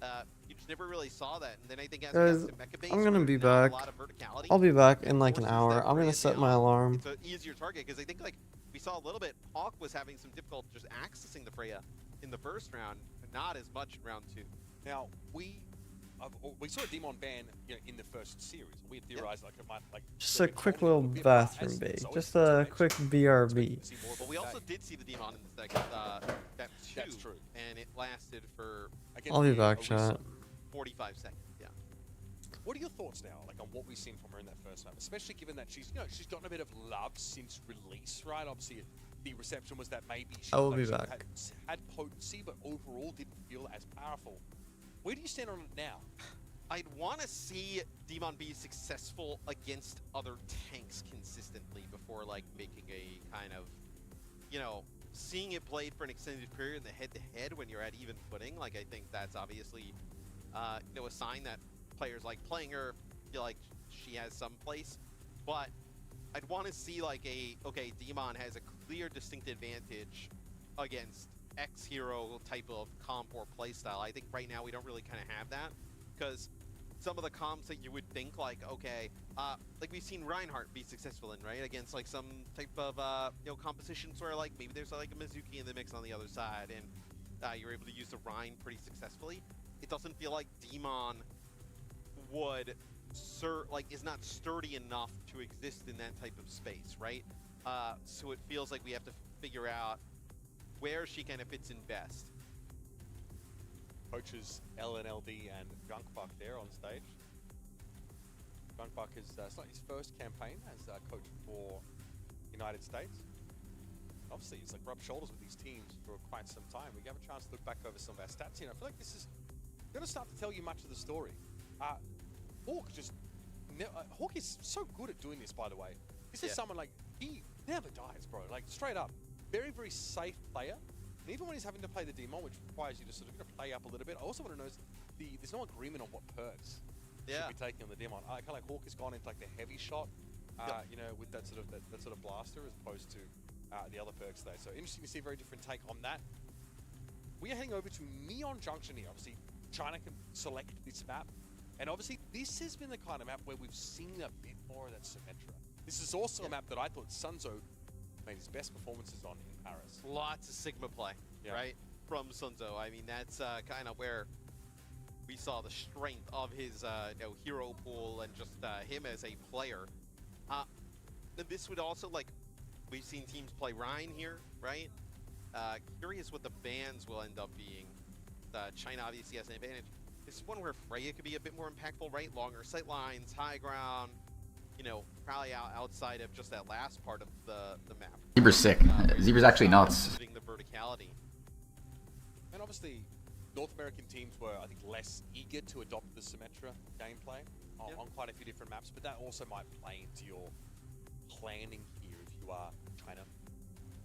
You just never really saw that, and then I think as Guys, we got to mecha base, I'm gonna be there's not back. a lot of verticality. I'll be back in like an Forces hour. that I'm gonna Freya set down. my alarm. It's an easier target because I think like we saw a little bit. Hawk was having some difficulty just accessing the Freya in the first round, but not as much in round two. Now we saw a Demon ban, you know, in the first series. We had theorized like it might like Just a quick little bathroom break. Just a quick BRB. But we also did see the Demon in the second. That's true. And it lasted for. I'll be back, chat. 45 seconds. Yeah. What are your thoughts now, like on what we've seen from her in that first map, especially given that she's, you know, she's gotten a bit of love since release, right? Obviously, the reception was that maybe she, I will be she back. had potency, but overall didn't feel as powerful. Where do you stand on it now? I'd want to see Demon be successful against other tanks consistently before like making a kind of, you know, seeing it played for an extended period in the head-to-head when you're at even footing. Like I think that's obviously, you know, a sign that players like playing her feel like she has some place, but I'd want to see like okay, Demon has a clear distinct advantage against X hero type of comp or playstyle. I think right now we don't really kind of have that, because some of the comps that you would think like, okay, like we've seen Reinhardt be successful in, right, against like some type of compositions where like maybe there's like a Mizuki in the mix on the other side, and you're able to use the Rein pretty successfully. It doesn't feel like Demon would is not sturdy enough to exist in that type of space, right? So it feels like we have to figure out where she kind of fits in best. Coaches LNLD and Junkbuck there on stage. Junkbuck is it's not his first campaign as coach for United States. Obviously, he's like rubbed shoulders with these teams for quite some time. We have a chance to look back over some of our stats here. I feel like this is going to start to tell you much of the story. Hawk is so good at doing this, by the way. This is someone like, he never dies, bro. Like, straight up. Very, very safe player. And even when he's having to play the demon, which requires you to sort of play up a little bit, I also want to know there's no agreement on what perks should be taking on the demon. I kind of like Hawk has gone into like the heavy shot, you know, with that sort of blaster as opposed to the other perks there. So interesting to see a very different take on that. We are heading over to Neon Junction here. Obviously, China can select this map. And obviously, this has been the kind of map where we've seen a bit more of that Symmetra. This is also a map that I thought Sunzo made his best performances on in Paris. Lots of Sigma play, right, from Sunzo. I mean, that's kind of where we saw the strength of his hero pool and just him as a player. This would also, like, we've seen teams play Rein here, right? Curious what the bans will end up being. China obviously has an advantage. This is one where Freya could be a bit more impactful, right? Longer sight lines, high ground, you know, probably outside of just that last part of the map. Zebra's sick. Zebra's actually nuts. The verticality. And obviously, North American teams were, I think, less eager to adopt the Symmetra gameplay on quite a few different maps, but that also might play into your planning here if you are China.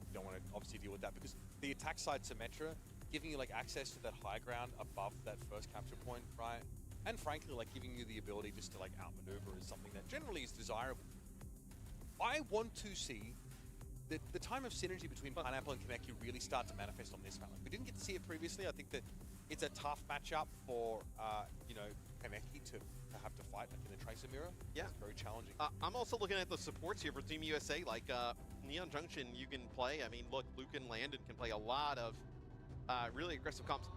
You don't want to obviously deal with that, because the attack side Symmetra, giving you like access to that high ground above that first capture point, right? And frankly, like giving you the ability just to like outmaneuver is something that generally is desirable. I want to see the time of synergy between Pineapple and Kaneki really start to manifest on this map. Like, we didn't get to see it previously. I think that it's a tough matchup for you know, Kaneki to have to fight like in the Tracer mirror. Yeah, it's very challenging. I'm also looking at the supports here for Team USA. Like Neon Junction, you can play. I mean, look, Luke and Landon can play a lot of really aggressive comps.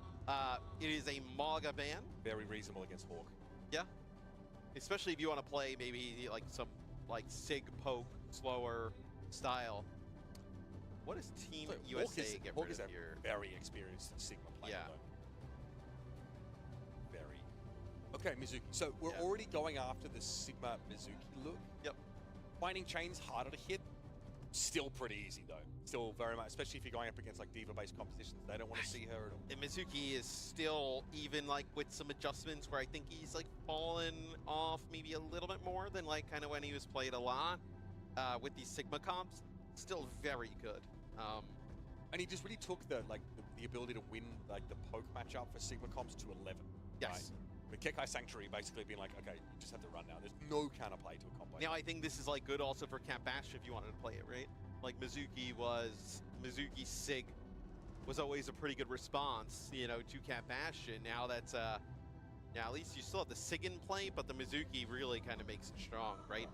It is a Maga ban. Very reasonable against Hawk. Yeah. Especially if you want to play maybe like some like Sig poke, slower style. What does Team USA get rid of here? Very experienced Sigma player, though. Very. Okay, Mizuki. So we're already going after the Sigma Mizuki look. Yep. Binding Chain's harder to hit. Still pretty easy though. Still very much, especially if you're going up against like diva-based compositions. They don't want to see her at all. And Mizuki is still, even like with some adjustments where I think he's like fallen off maybe a little bit more than like kind of when he was played a lot with these Sigma comps. Still very good. And he just really took the ability to win like the poke matchup for Sigma comps to 11. Yes. Right? With Kekai Sanctuary basically being like, okay, you just have to run now. There's no counterplay to a combo. Now I think this is like good also for Cat Bash if you wanted to play it, right? Like Mizuki Sig was always a pretty good response, you know, to Cat Bash, and now that's now at least you still have the Sig in play, but the Mizuki really kind of makes it strong, right?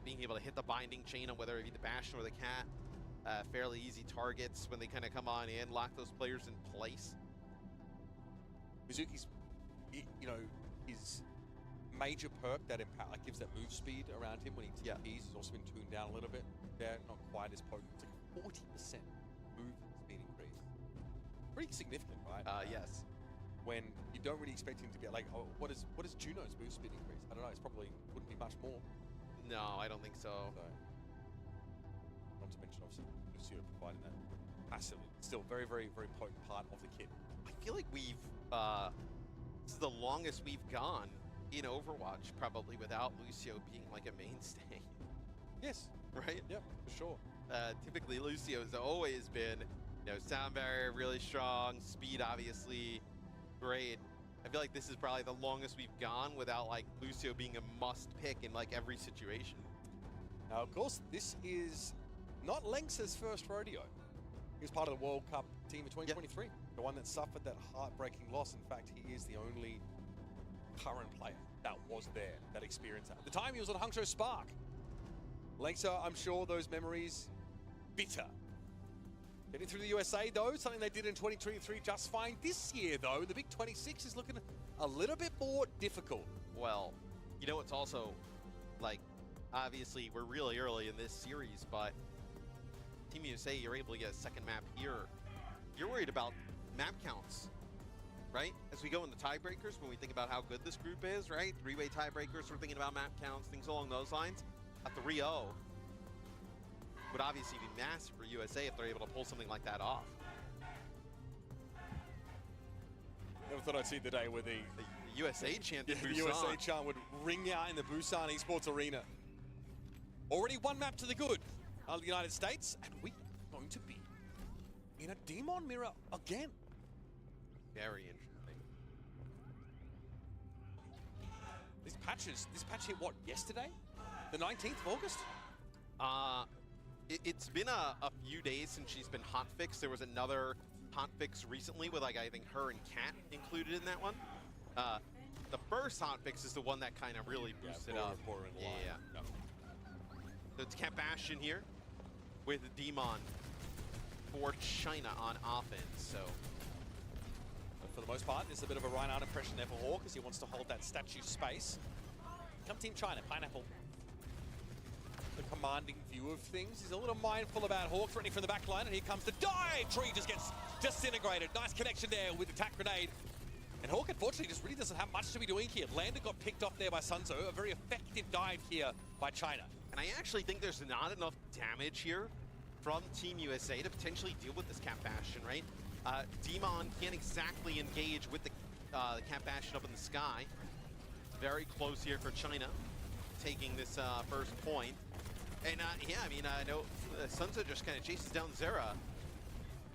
Being able to hit the binding chain on whether it be the Bastion or the Cat, fairly easy targets when they kind of come on in, lock those players in place. Mizuki's, you know, his major perk that gives that move speed around him when he TPs has also been tuned down a little bit. They're not quite as potent. It's like 40% move speed increase. Pretty significant, right? Yes. When you don't really expect him to be like, oh, what is Juno's move speed increase? I don't know. It's probably wouldn't be much more. No, I don't think so. Not to mention obviously Lucio providing that passively. Still very, very, very potent part of the kit. I feel like we've this is the longest we've gone in Overwatch, probably without Lucio being like a mainstay. Yes. Right? Yep, for sure. Typically Lucio's always been, you know, sound barrier really strong, speed obviously great. I feel like this is probably the longest we've gone without like Lucio being a must pick in like every situation. Now, of course, this is not Lynx's first rodeo. He was part of the World Cup team of 2023, the one that suffered that heartbreaking loss. In fact, he is the only current player that was there, that experienced that. At the time, he was on Hangzhou Spark. Lynxa, I'm sure those memories bitter. Getting through the USA, though, something they did in 2023 just fine. This year, though, the Big 26 is looking a little bit more difficult. Well, you know, it's also like, obviously, we're really early in this series, but Team USA, you're able to get a second map here. You're worried about map counts, right? As we go into tiebreakers, when we think about how good this group is, right? Three-way tiebreakers, we're thinking about map counts, things along those lines. A 3-0 would obviously be massive for USA if they're able to pull something like that off. Never thought I'd see the day where the USA chant in the Busan. USA chant would ring out in the Busan Esports Arena. Already one map to the good of the United States, and we are going to be in a Demon mirror again. Very interesting. This patch hit what, yesterday? The 19th of August? It's been a few days since she's been hotfixed. There was another hotfix recently with like I think her and Kat included in that one. The first hotfix is the one that kind of really boosted up. Yeah. So it's Cat Bastion here with Demon for China on offense. So but for the most part, it's a bit of a Reinhardt impression there for Hawk as he wants to hold that statue space. Come Team China, Pineapple. The commanding view of things. He's a little mindful about Hawk threatening from the back line, and here comes the dive! Tree just gets disintegrated. Nice connection there with the attack grenade. And Hawk, unfortunately, just really doesn't have much to be doing here. Lander got picked off there by Sunzo. A very effective dive here by China. And I actually think there's not enough damage here from Team USA to potentially deal with this Cat Bastion, right? Demon can't exactly engage with the Cat Bastion up in the sky. Very close here for China, taking this first point. And yeah, I mean, I know Sunzo just kind of chases down Zera.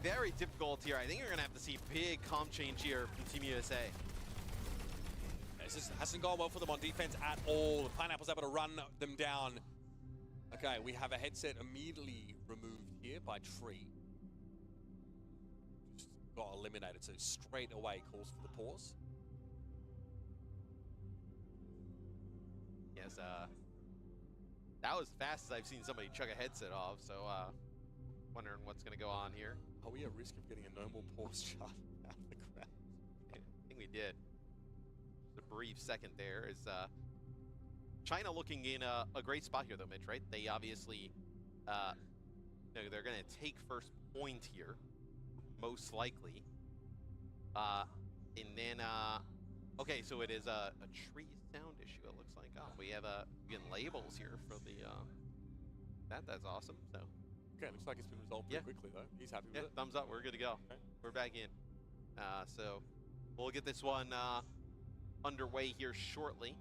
Very difficult here. I think you're going to have to see big comp change here from Team USA. This hasn't gone well for them on defense at all. The Pineapple's able to run them down. Okay, we have a headset immediately removed here by Tree. Just got eliminated, so straight away calls for the pause. Yes, that was fast as I've seen somebody chuck a headset off, so wondering what's going to go on here. Are we at risk of getting a normal pause shot out of the ground? I think we did. Just a brief second there is China looking in a great spot here, though, Mitch, right? They obviously, they're going to take first point here, most likely. And then, okay, so it is a Tree sound issue, it looks like. Oh, we have again labels here for the, that's awesome, so. Okay, looks like it's been resolved pretty quickly, though. He's happy with it. Thumbs up, we're good to go. Okay. We're back in. So we'll get this one underway here shortly.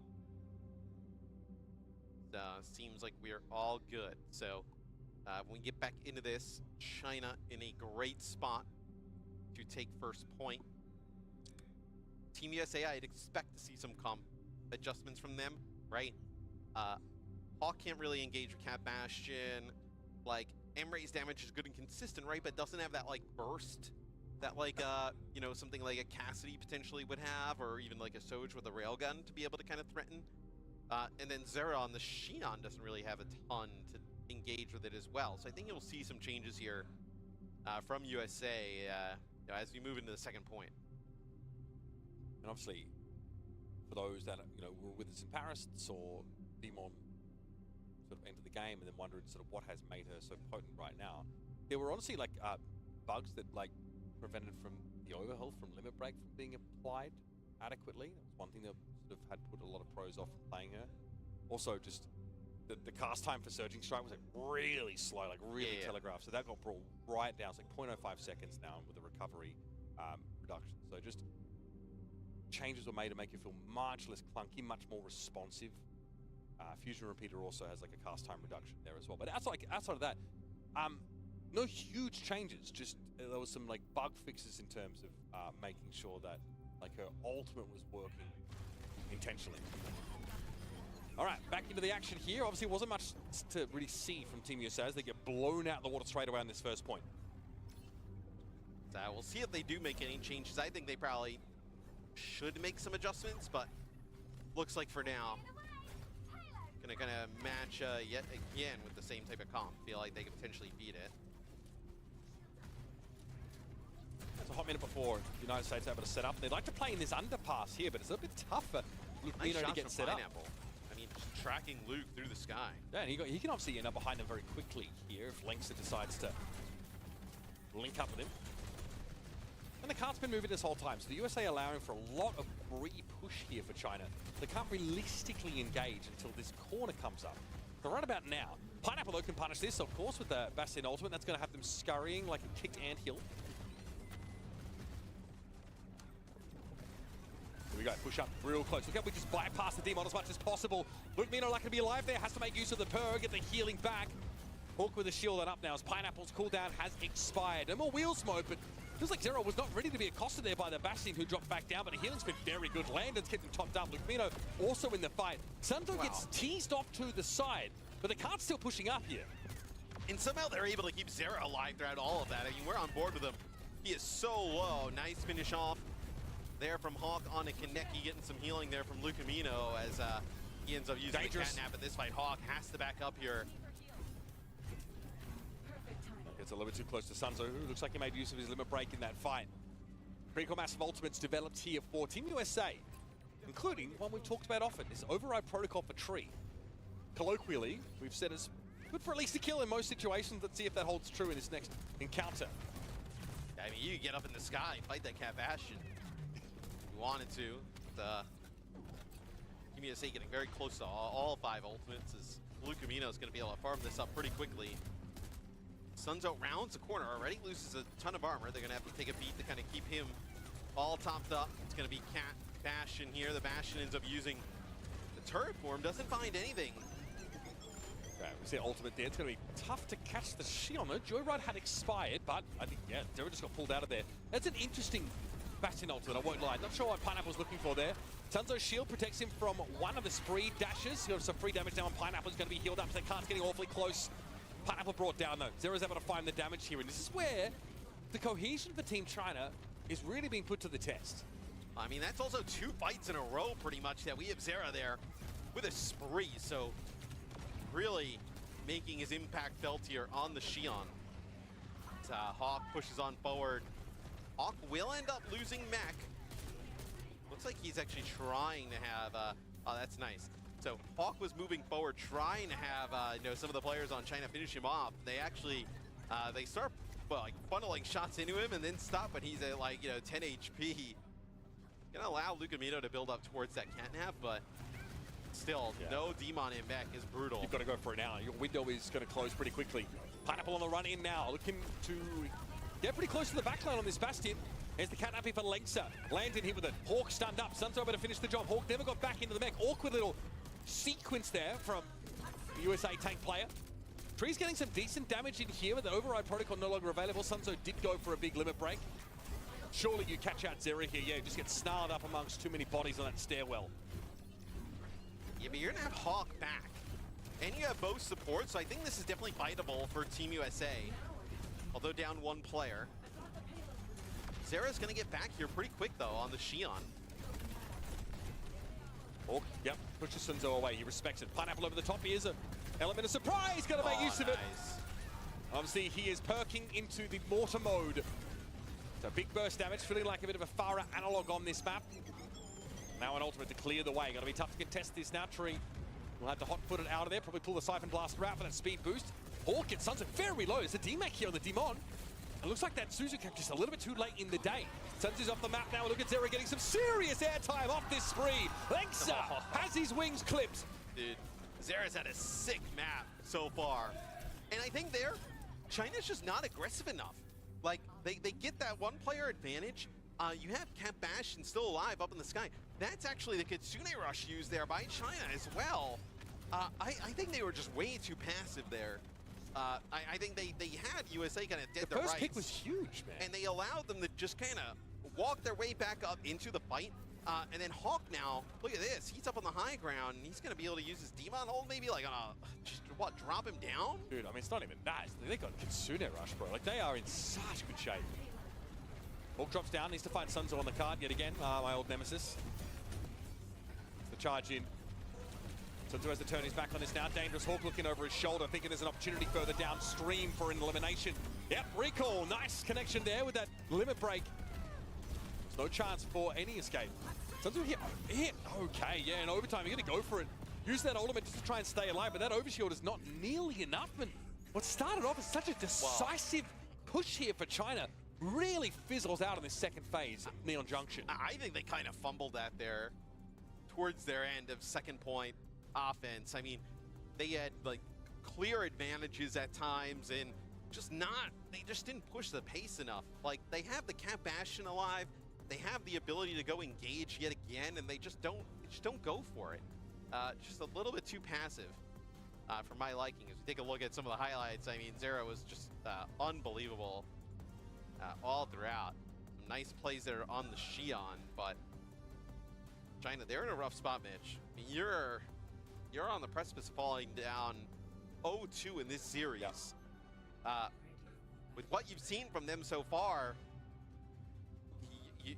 Seems like we're all good. So when we get back into this, China in a great spot to take first point. Team USA, I'd expect to see some comp adjustments from them, right? Hawk can't really engage with Cat Bastion. Like, Emray's damage is good and consistent, right? But doesn't have that, like, burst that, like, you know, something like a Cassidy potentially would have, or even, like, a Soj with a railgun to be able to kind of threaten. And then Zera on the Shinon doesn't really have a ton to engage with it as well. So I think you'll see some changes here from USA you know, as we move into the second point. And obviously, for those that, you know, were with us in Paris, saw Demon sort of enter the game and then wondered sort of what has made her so potent right now. There were honestly like bugs that like prevented from the overhaul from Limit Break from being applied adequately. That was one thing that sort of had put a lot of pros off playing her. Also, just the cast time for Surging Strike was like really slow, like really telegraphed. So that got brought right down. It's like 0.05 seconds now with the recovery reduction. So just changes were made to make you feel much less clunky, much more responsive. Fusion Repeater also has like a cast time reduction there as well. But outside of that, no huge changes. Just there was some like bug fixes in terms of making sure that like her ultimate was working intentionally. All right, back into the action here. Obviously, it wasn't much to really see from Team USA as they get blown out of the water straight away on this first point. So we'll see if they do make any changes. I think they probably should make some adjustments, but looks like for now, gonna kind of match yet again with the same type of comp. Feel like they could potentially beat it. It's a hot minute before the United States are able to set up. They'd like to play in this underpass here, but it's a bit tough for Lukemino to get set Pineapple. up. I mean, just tracking Luke through the sky. Yeah, and he can obviously end up behind him very quickly here if Lengsa decides to link up with him. And the cart's been moving this whole time, so the USA allowing for a lot of free push here for China. They can't realistically engage until this corner comes up. But right about now, Pineapple though can punish this, of course, with the Bastion ultimate. That's going to have them scurrying like a kicked anthill. Here we go, push up real close. Look how we just bypass the Demon as much as possible. Lukemino like to be alive there, has to make use of the Purr, get the healing back. Hawk with the shield and up now as Pineapple's cooldown has expired. No more wheels mode, but feels like Zero was not ready to be accosted there by the Bastion who dropped back down, but the healing's been very good. Landon's kept him topped up. Lukemino also in the fight. Sunzo gets teased off to the side, but the cart's still pushing up here. And somehow they're able to keep Zera alive throughout all of that. I mean, we're on board with him. He is so low. Nice finish off there from Hawk on a Kaneki, getting some healing there from Lukemino as he ends up using the catnap in this fight. Hawk has to back up here. Gets a little bit too close to Sunzo, who looks like he made use of his limit break in that fight. Critical mass of ultimates developed here for Team USA, including one we've talked about often, this override protocol for Tree. Colloquially, we've said it's good for at least a kill in most situations. Let's see if that holds true in this next encounter. I mean, you can get up in the sky, fight that Cat Bastion. You wanted to. But, Team USA getting very close to all 5 ultimates as Lukemino is going to be able to farm this up pretty quickly. Sunzo rounds the corner already, loses a ton of armor. They're going to have to take a beat to kind of keep him all topped up. It's going to be Cat Bastion here. The Bastion ends up using the turret form, doesn't find anything. Okay, we see ultimate there. It's going to be tough to catch the Shiona. Joyride had expired, but I think, yeah, Zero just got pulled out of there. That's an interesting Bastion ultimate, I won't lie. Not sure what Pineapple's looking for there. Sunzo's shield protects him from one of the spree dashes. You have some free damage now, and Pineapple's going to be healed up, so the cart's getting awfully close. Pineapple brought down though. Zero's able to find the damage here, and this is where the cohesion for Team China is really being put to the test. I mean, that's also 2 fights in a row pretty much that we have Zera there with a spree, so really making his impact felt here on the Shion. Hawk pushes on forward. Hawk will end up losing mech. Looks like he's actually trying to have, oh, that's nice. So Hawk was moving forward, trying to have some of the players on China finish him off. They actually, they start like funneling shots into him and then stop when he's at 10 HP. Gonna allow Lukemino to build up towards that catnap, but still, no Demon in back is brutal. You've got to go for it now. Your window is going to close pretty quickly. Pineapple on the run in now, looking to get pretty close to the backline on this Bastion. There's the catnap for Lengsa. Landed here with it. Hawk stunned up. Sunzo able to finish the job. Hawk never got back into the mech. Awkward little sequence there from the USA tank player. Tree's getting some decent damage in here with the override protocol no longer available. Sunzo did go for a big limit break. Surely you catch out Zera here. Yeah, just get snarled up amongst too many bodies on that stairwell. Yeah, but you're gonna have Hawk back. And you have both support, so I think this is definitely fightable for Team USA. Although down 1 player. Zera's gonna get back here pretty quick though on the Shion. Oh, yep, pushes Sunzo away. He respects it. Pineapple over the top. He is an element of surprise. Got to make use of it. Obviously, he is perking into the mortar mode. So big burst damage, feeling like a bit of a Farah analog on this map. Now an ultimate to clear the way. Going to be tough to contest this now. Tree will have to hot-foot it out of there. Probably pull the Siphon Blaster out for that speed boost. Hawk gets Sunzo very low. There's a D-Mac here on the Demon. It looks like that Suzuki just a little bit too late in the day. Sunzo's off the map now. Look at Zera getting some serious airtime off this spree. Lengsa has his wings clipped. Dude, Zera's had a sick map so far. And I think there, China's just not aggressive enough. Like, they get that 1-player advantage. You have Cat Bastion still alive up in the sky. That's actually the Kitsune Rush used there by China as well. I think they were just way too passive there. I think they had USA kind of dead The to first rights. pick was huge, man. And they allowed them to just kind of walk their way back up into the fight. And then Hawk now, look at this. He's up on the high ground, and he's going to be able to use his Demon hold, maybe like on a, just what, drop him down? Dude, I mean, it's not even that. They got Kitsune Rush, bro. Like, they are in such good shape. Hawk drops down, needs to find Sunzo on the card yet again. My old nemesis. The charge in. Sunzo has to turn his back on this now. Dangerous Hawk looking over his shoulder, thinking there's an opportunity further downstream for an elimination. Yep, recall. Nice connection there with that limit break. There's no chance for any escape. Sunzo hit. Okay, yeah, in overtime, you're going to go for it. Use that ultimate just to try and stay alive, but that overshield is not nearly enough. And what started off as such a decisive push here for China really fizzles out in this second phase, Neon Junction. I think they kind of fumbled that there towards their end of second point offense. I mean, they had like clear advantages at times and they just didn't push the pace enough. Like, they have the Cat Bastion alive, they have the ability to go engage yet again, and they just don't go for it. Just a little bit too passive for my liking. As we take a look at some of the highlights, I mean, Zera was just unbelievable all throughout. Some nice plays there on the Xion, but China, they're in a rough spot, Mitch. I mean, you're on the precipice of falling down 0-2 in this series. With what you've seen from them so far,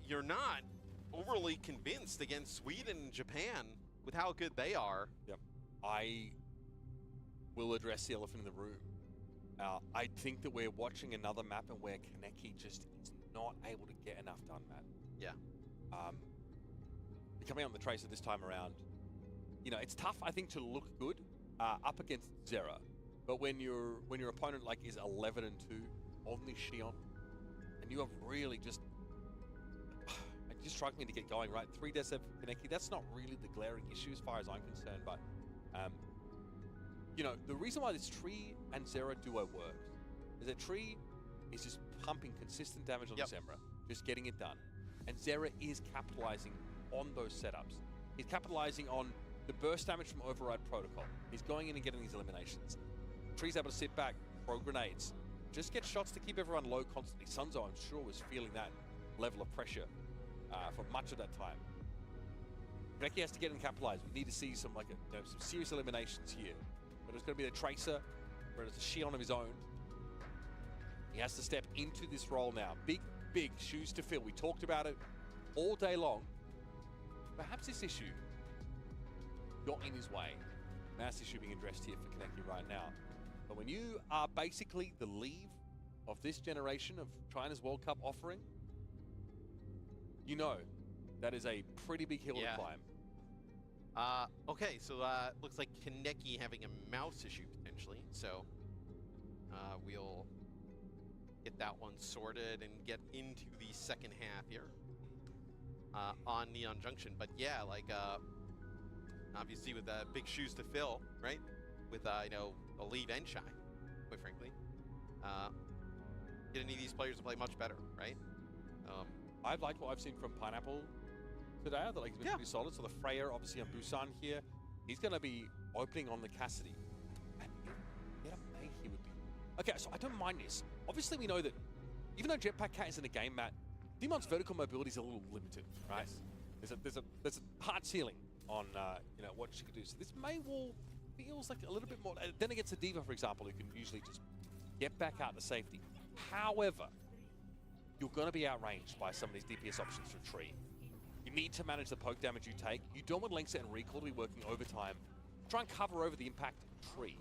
you're not overly convinced against Sweden and Japan with how good they are. Yep. I will address the elephant in the room. I think that we're watching another map and where Kaneki just is not able to get enough done, Matt. Yeah. Coming on the Tracer this time around, you know, it's tough, I think, to look good up against Zera. But when your opponent like is 11-2 on the Xion, and you have really just struggling to get going, right? 3 deaths for Kaneki, that's not really the glaring issue as far as I'm concerned, but you know, the reason why this Tree and Zera duo works is that Tree is just pumping consistent damage on the Zera, just getting it done. And Zera is capitalizing on those setups. He's capitalizing on the burst damage from Override Protocol. He's going in and getting these eliminations. Tree's able to sit back, throw grenades, just get shots to keep everyone low constantly. Sunzo, I'm sure, was feeling that level of pressure for much of that time. Kaneki has to get in and capitalize. We need to see some some serious eliminations here. But it's going to be the Tracer, where it's a Xion of his own. He has to step into this role now. Big, big shoes to fill. We talked about it all day long. Perhaps this issue got in his way. Mass issue being addressed here for Kaneki right now. But when you are basically the leave of this generation of China's World Cup offering, you know that is a pretty big hill to climb. Okay, so looks like Kaneki having a mouse issue potentially. So we'll get that one sorted and get into the second half here on Neon Junction. But yeah, like obviously with big shoes to fill, right? With you know, Olive and Shy, quite frankly. Get any of these players to play much better, right? I like what I've seen from Pineapple today. I thought he's been pretty solid. So the Freya, obviously on Busan here, he's going to be opening on the Cassidy. And get a May he would be. Okay, so I don't mind this. Obviously, we know that even though Jetpack Cat is in the game, Matt, Demon's vertical mobility is a little limited, right? Yes. There's a hard ceiling on you know, what she can do. So this May wall feels like a little bit more. Then against a Diva, for example, who can usually just get back out to safety. However, you're going to be outranged by some of these DPS options for Tree. You need to manage the poke damage you take. You don't want Linkset and Recall to be working overtime. Try and cover over the impact of Tree.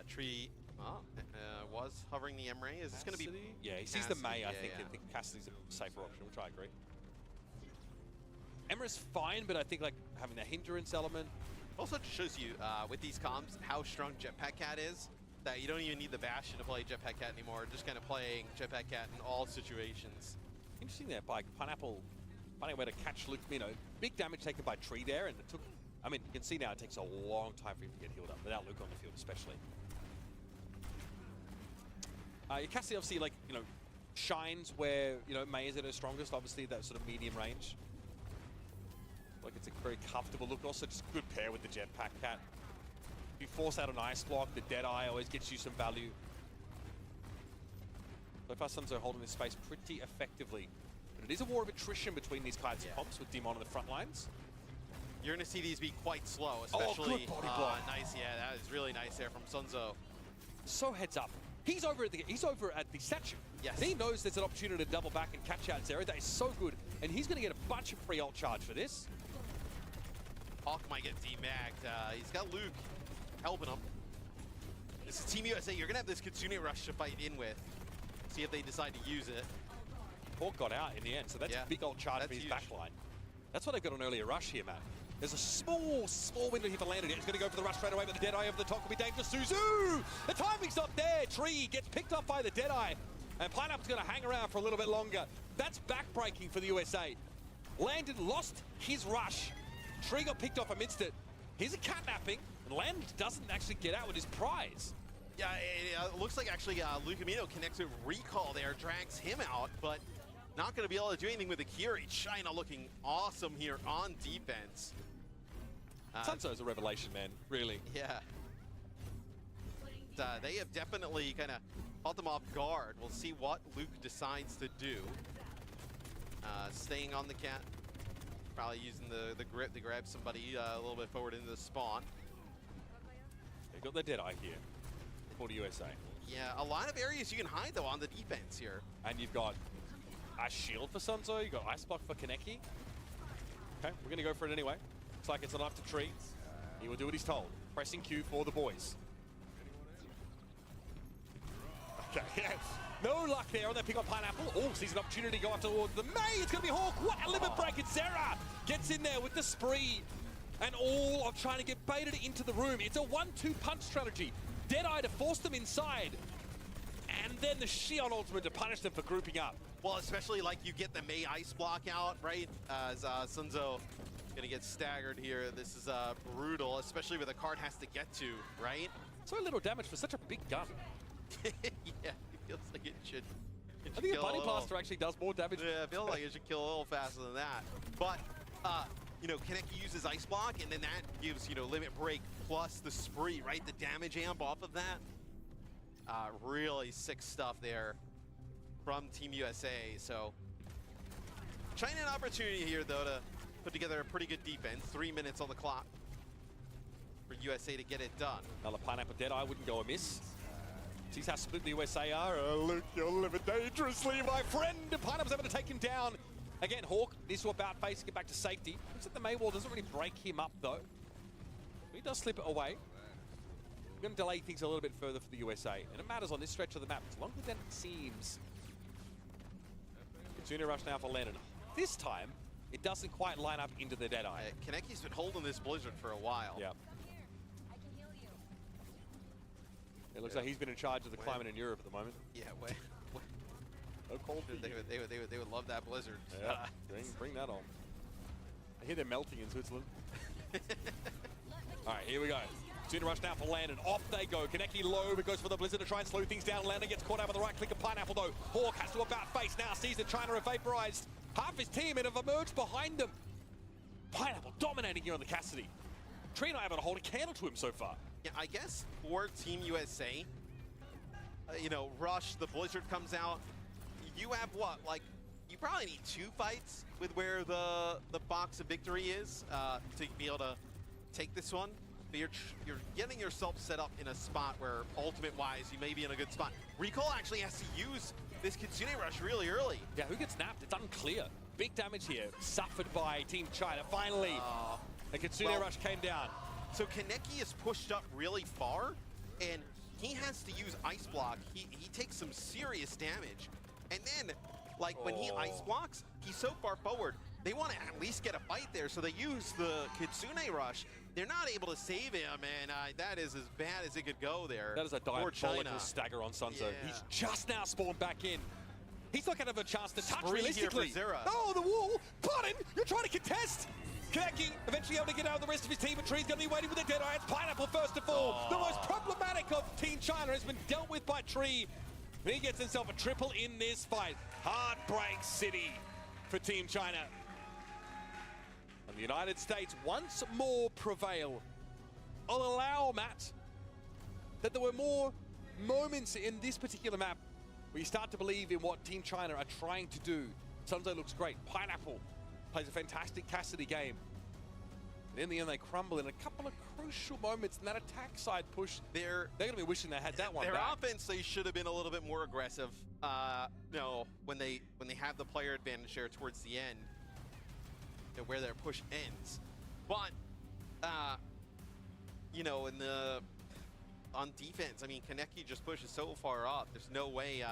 Tree was hovering the Emre. Is this going to be? Yeah, he sees the May, I think. I think Cassidy's a safer option, which I agree. Emre's fine, but I think like having a hindrance element. Also just shows you with these comms how strong Jetpack Cat is. That you don't even need the Bastion to play Jetpack Cat anymore. Just kind of playing Jetpack Cat in all situations. Interesting there by Pineapple. Finding a way to catch Luke, you know, big damage taken by Tree there, and it took, I mean, you can see now it takes a long time for him to get healed up, without Luke on the field especially. Cassidy obviously, like, you know, shines where, you know, May is at her strongest, obviously that sort of medium range. Like it's a very comfortable look, also just good pair with the Jetpack Cat. you force out an ice block, the Deadeye always gets you some value. So far, Sunzo holding this space pretty effectively. But it is a war of attrition between these kinds of comps with Demon on the front lines. You're going to see these be quite slow, especially. Good body block. Nice, yeah, that is really nice there from Sunzo. So heads up. He's over at the statue. Yes. He knows there's an opportunity to double back and catch out Zera. That is so good. And he's going to get a bunch of free ult charge for this. Hawk might get demagged. He's got Luke helping him. This is Team USA. You're going to have this Kitsune Rush to fight in with. See if they decide to use it. Hawk got out in the end, so that's a big ult charge for his backline. That's what they got an earlier rush here, Matt. There's a small window here for Landon. He's going to go for the rush straight away, but the Deadeye over the top will be dangerous. Suzu! The timing's not there. Tree gets picked up by the Deadeye, and Pineapple's going to hang around for a little bit longer. That's backbreaking for the USA. Landon lost his rush. Tree got picked off amidst it. Here's a catnapping, and Landon doesn't actually get out with his prize. Yeah, it looks like actually Luke Amino connects with Recall there, drags him out, but not going to be able to do anything with the Kiri. China looking awesome here on defense. Sunzo's a revelation, man, really. Yeah. They have definitely kind of caught them off guard. We'll see what Luke decides to do. Staying on the cat. Probably using the grip to grab somebody a little bit forward into the spawn. They got the Deadeye here for the USA. Yeah, a lot of areas you can hide, though, on the defense here. And you've got a shield for Sunzo, you've got Ice Block for Kaneki. Okay, we're going to go for it anyway. Looks like it's not up to Tree. He will do what he's told. Pressing Q for the boys. Okay, no luck there on that pick on Pineapple. Oh, sees an opportunity to go after the May. It's going to be Hawk. What a limit break. It's Zera. Gets in there with the spree. And all of trying to get baited into the room. It's a 1-2 punch strategy. Deadeye to force them inside. And then the Shion ultimate to punish them for grouping up. Well, especially like you get the May ice block out, right? As Sunzo gonna get staggered here. This is brutal, especially where the card has to get to, right? So little damage for such a big gun. Yeah, it feels like it should. I think a Bunny Blaster actually does more damage. Yeah, I feel like it should kill a little faster than that. But, you know, Kaneki uses Ice Block, and then that gives, you know, Limit Break plus the spree, right? The damage amp off of that. Really sick stuff there from Team USA. So, China an opportunity here, though, to put together a pretty good defense. 3 minutes on the clock for USA to get it done. Another Pineapple Deadeye wouldn't go amiss. Sees how split the USA are. Oh, Luke, you're living dangerously, my friend. Pineapple's able to take him down. Again, Hawk needs to about face and get back to safety. Looks like the Maywall doesn't really break him up, though. He does slip it away. We're going to delay things a little bit further for the USA. And it matters on this stretch of the map. It's longer than it seems. Kitsune Rush now for Lennon. This time, it doesn't quite line up into the Deadeye. Kaneki's been holding this Blizzard for a while. Yeah. It looks like he's been in charge of the climate in Europe at the moment. Yeah, no cold. They would love that Blizzard. Yeah, bring that on. I hear they're melting in Switzerland. All right, here we go. Kitsune Rush now for Landon. Off they go. Kaneki low, but goes for the Blizzard to try and slow things down. Landon gets caught out with the right click of Pineapple, though. Hawk has to about face now. Sees the China have vaporized half his team and have emerged behind them. Pineapple dominating here on the Cassidy. Tree not able to hold a candle to him so far. Yeah, I guess for Team USA, you know, Rush, the Blizzard comes out. You have what? Like, you probably need 2 fights with where the box of victory is to be able to take this one. But you're getting yourself set up in a spot where, ultimate-wise, you may be in a good spot. Recall actually has to use this Kitsune Rush really early. Yeah, who gets snapped? It's unclear. Big damage here, suffered by Team China. Finally, the Kitsune Rush came down. So Kaneki is pushed up really far, and he has to use Ice Block. He takes some serious damage. And then, like, when he Ice Blocks, he's so far forward, they want to at least get a fight there, so they use the Kitsune Rush. They're not able to save him, and that is as bad as it could go there. That is a diabolical stagger on Sunzo. Yeah. He's just now spawned back in. He's not going to have a chance to touch Spree realistically. here for Zera. Oh, the wall! Button! You're trying to contest! Kaneki eventually able to get out of the rest of his team, but Tree's going to be waiting with the Deadeye. It's Pineapple first to fall. The most problematic of Team China has been dealt with by Tree. And he gets himself a triple in this fight. Heartbreak City for Team China. And the United States once more prevail I'll allow, Matt, that there were more moments in this particular map where you start to believe in what Team China are trying to do. Sunzo looks great. Pineapple plays a fantastic Cassidy game. And in the end, they crumble in a couple of crucial moments in that attack side push. They're going to be wishing they had that one Their back. offense, they should have been a little bit more aggressive. When they have the player advantage there towards the end, where their push ends. But on defense, I mean, Kaneki just pushes so far up. There's no way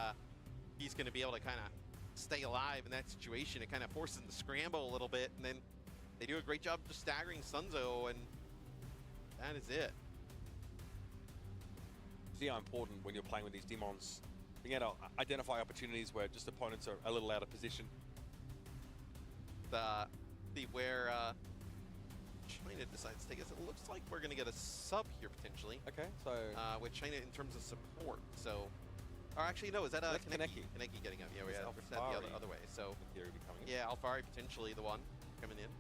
he's going to be able to kind of stay alive in that situation. It kind of forces him to scramble a little bit, and then they do a great job just staggering Sunzo, and that is it. See how important when you're playing with these demons, being able to identify opportunities where just opponents are a little out of position. See where China decides to take us. It looks like we're going to get a sub here potentially. Okay, so with China in terms of support. So, or actually no, is that Kaneki? Kaneki getting up? Yeah, we It's had the other way. So yeah, Alfari potentially the one coming in.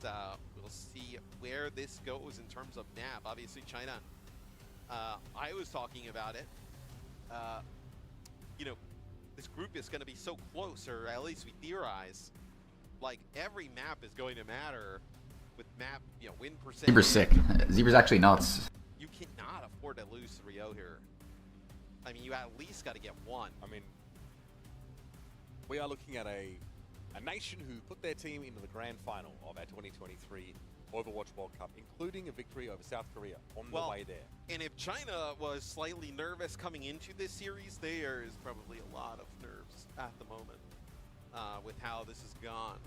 We'll see where this goes in terms of map. Obviously, China. I was talking about it. This group is going to be so close, or at least we theorize. Like every map is going to matter with map, win percentage. Zebra's sick. Zebra's actually nuts. You cannot afford to lose 3-0 here. I mean, you at least got to get one. I mean, we are looking at a nation who put their team into the grand final of our 2023 Overwatch World Cup, including a victory over South Korea on the way there. And if China was slightly nervous coming into this series, there is probably a lot of nerves at the moment with how this has gone.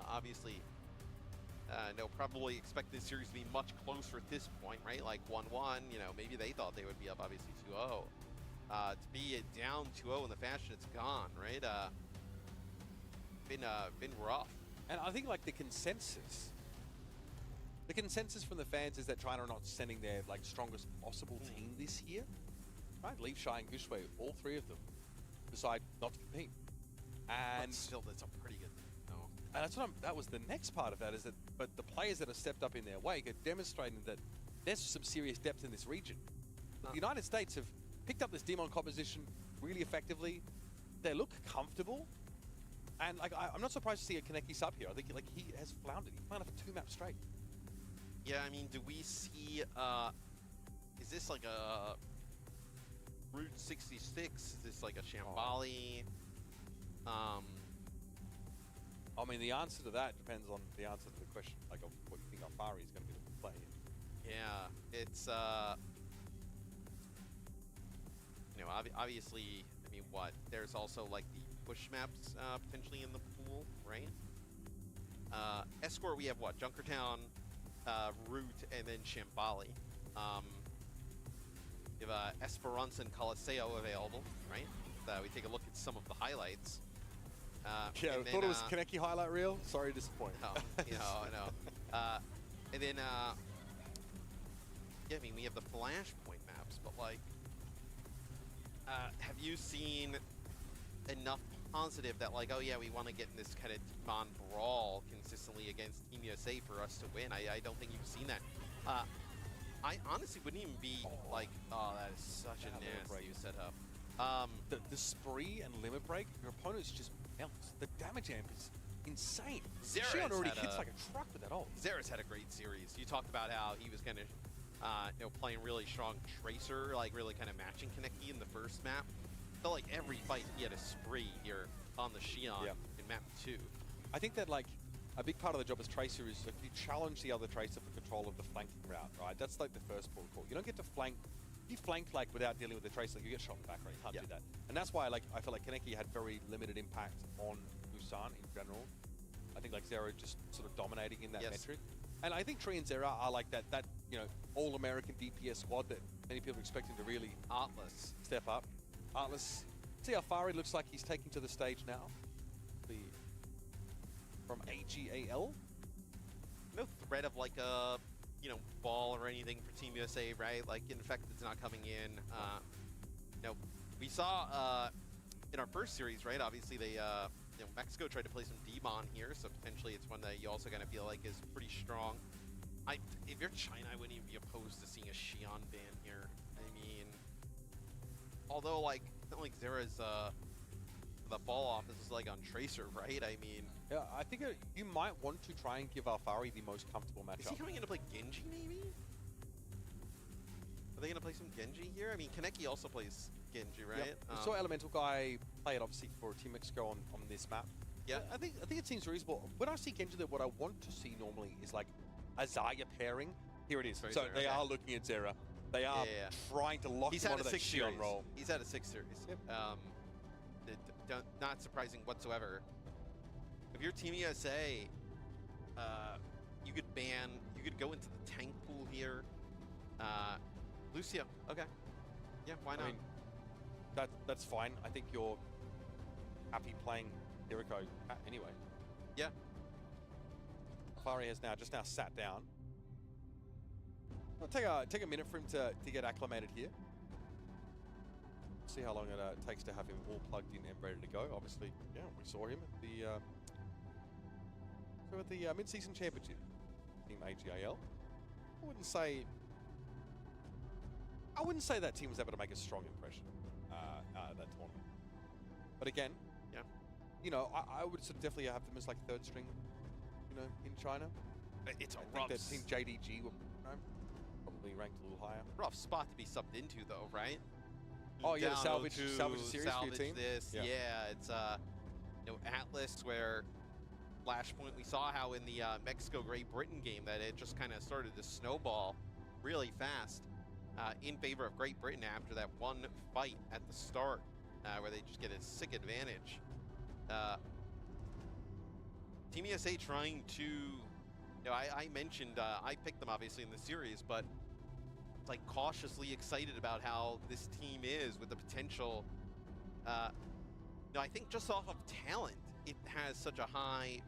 Obviously, they'll probably expect this series to be much closer at this point, right? Like 1-1, maybe they thought they would be up, obviously 2-0. To be down 2-0 in the fashion it's gone, right? Been rough. And I think like the consensus from the fans is that China are not sending their strongest possible team this year. Right? Leaf, Shy, and Gushwei, all three of them decide not to compete. And but still, that's a pretty good thing. No. And that's what that was the next part of that is that, but the players that have stepped up in their wake are demonstrating that there's some serious depth in this region. The United States have picked up this demon composition really effectively. They look comfortable. And I'm not surprised to see a Kaneki sub here. I think he has floundered. He floundered for 2 maps straight. Yeah, I mean, do we see, is this like a Route 66? Is this like a Shambali? I mean, the answer to that depends on the answer to the question, of what you think Alfari is going to be able to play in. Yeah, it's, obviously, I mean, there's also like the push maps potentially in the pool, right? Escort, we have Junkertown, Route, and then Shambali. We have Esperanza and Coliseo available, right? We take a look at some of the highlights. Yeah, I thought it was Kaneki highlight reel. Sorry to disappoint. No, I know. And then, yeah, I mean, we have the Flashpoint maps, but have you seen enough positive that oh yeah, we want to get in this kind of Demon brawl consistently against Team USA for us to win? I don't think you've seen that. I honestly wouldn't even be oh, that is such a nasty setup. The spree and limit break, your opponents just melt. The damage amp is insane. Xion already hits like a truck with that ult. Xera's had a great series. You talked about how he was kind of playing really strong Tracer, really kind of matching Kaneki in the first map. Felt like every fight he had a spree here on the Xion in map 2. I think that a big part of the job as Tracer is you challenge the other Tracer for control of the flanking route, right? That's the first protocol. You don't get to flank. If you flank without dealing with the Tracer, you get shot back, right? You can't do that. And that's why I feel like Kaneki had very limited impact on Busan in general. I think Xera just sort of dominating in that metric. And I think Tree and Xera are like that all-American DPS squad that many people are expecting to really Artless step up. Artless. See how far it looks like he's taking to the stage now. From AGAL. No threat of a ball or anything for Team USA, right? Infected's not coming in. We saw in our first series, right? Obviously, they Mexico tried to play some Demon here, so potentially it's one that you also kind of feel like is pretty strong. If you're China, I wouldn't even be opposed to seeing a Xi'an ban here. I mean, although like it's not like Zera's the fall off is like on Tracer, right? I mean, yeah, I think you might want to try and give Alfari the most comfortable matchup. Is he coming in to play Genji, maybe? Are they going to play some Genji here? I mean, Kaneki also plays Genji, right? Yep. We saw Elemental Guy play it, obviously, for Team Mexico on this map. Yeah. I think it seems reasonable. When I see Genji, what I want to see normally is, like, a Zarya pairing. Here it is. So Zera, they are looking at Zera. They are trying to lock him onto that Xi'an role. He's had a 6 series. Yep. Not surprising whatsoever. If you're Team USA, you could go into the tank pool here. Lucio, okay. Yeah, why not? I mean, that's fine. I think you're happy playing Hiriko anyway. Yeah. Alfari has just now sat down. It'll take a minute for him to get acclimated here. See how long it takes to have him all plugged in and ready to go. Obviously, yeah, we saw him at the mid-season championship, Team AGAL. I wouldn't say that team was able to make a strong impression that tournament. But again, yeah, you know, I would sort of definitely have them as like third string, you know, in China. It's a I rough. think that Team JDG were probably ranked a little higher. Rough spot to be subbed into, though, right? Oh yeah, salvage to a series for your team. This, yeah, it's you know, Atlas where Flashpoint. We saw how in the Mexico Great Britain game that it just kind of started to snowball really fast in favor of Great Britain after that one fight at the start where they just get a sick advantage. Team USA trying to, you know, I mentioned I picked them obviously in the series, but like cautiously excited about how this team is with the potential. No, I think just off of talent, it has such a high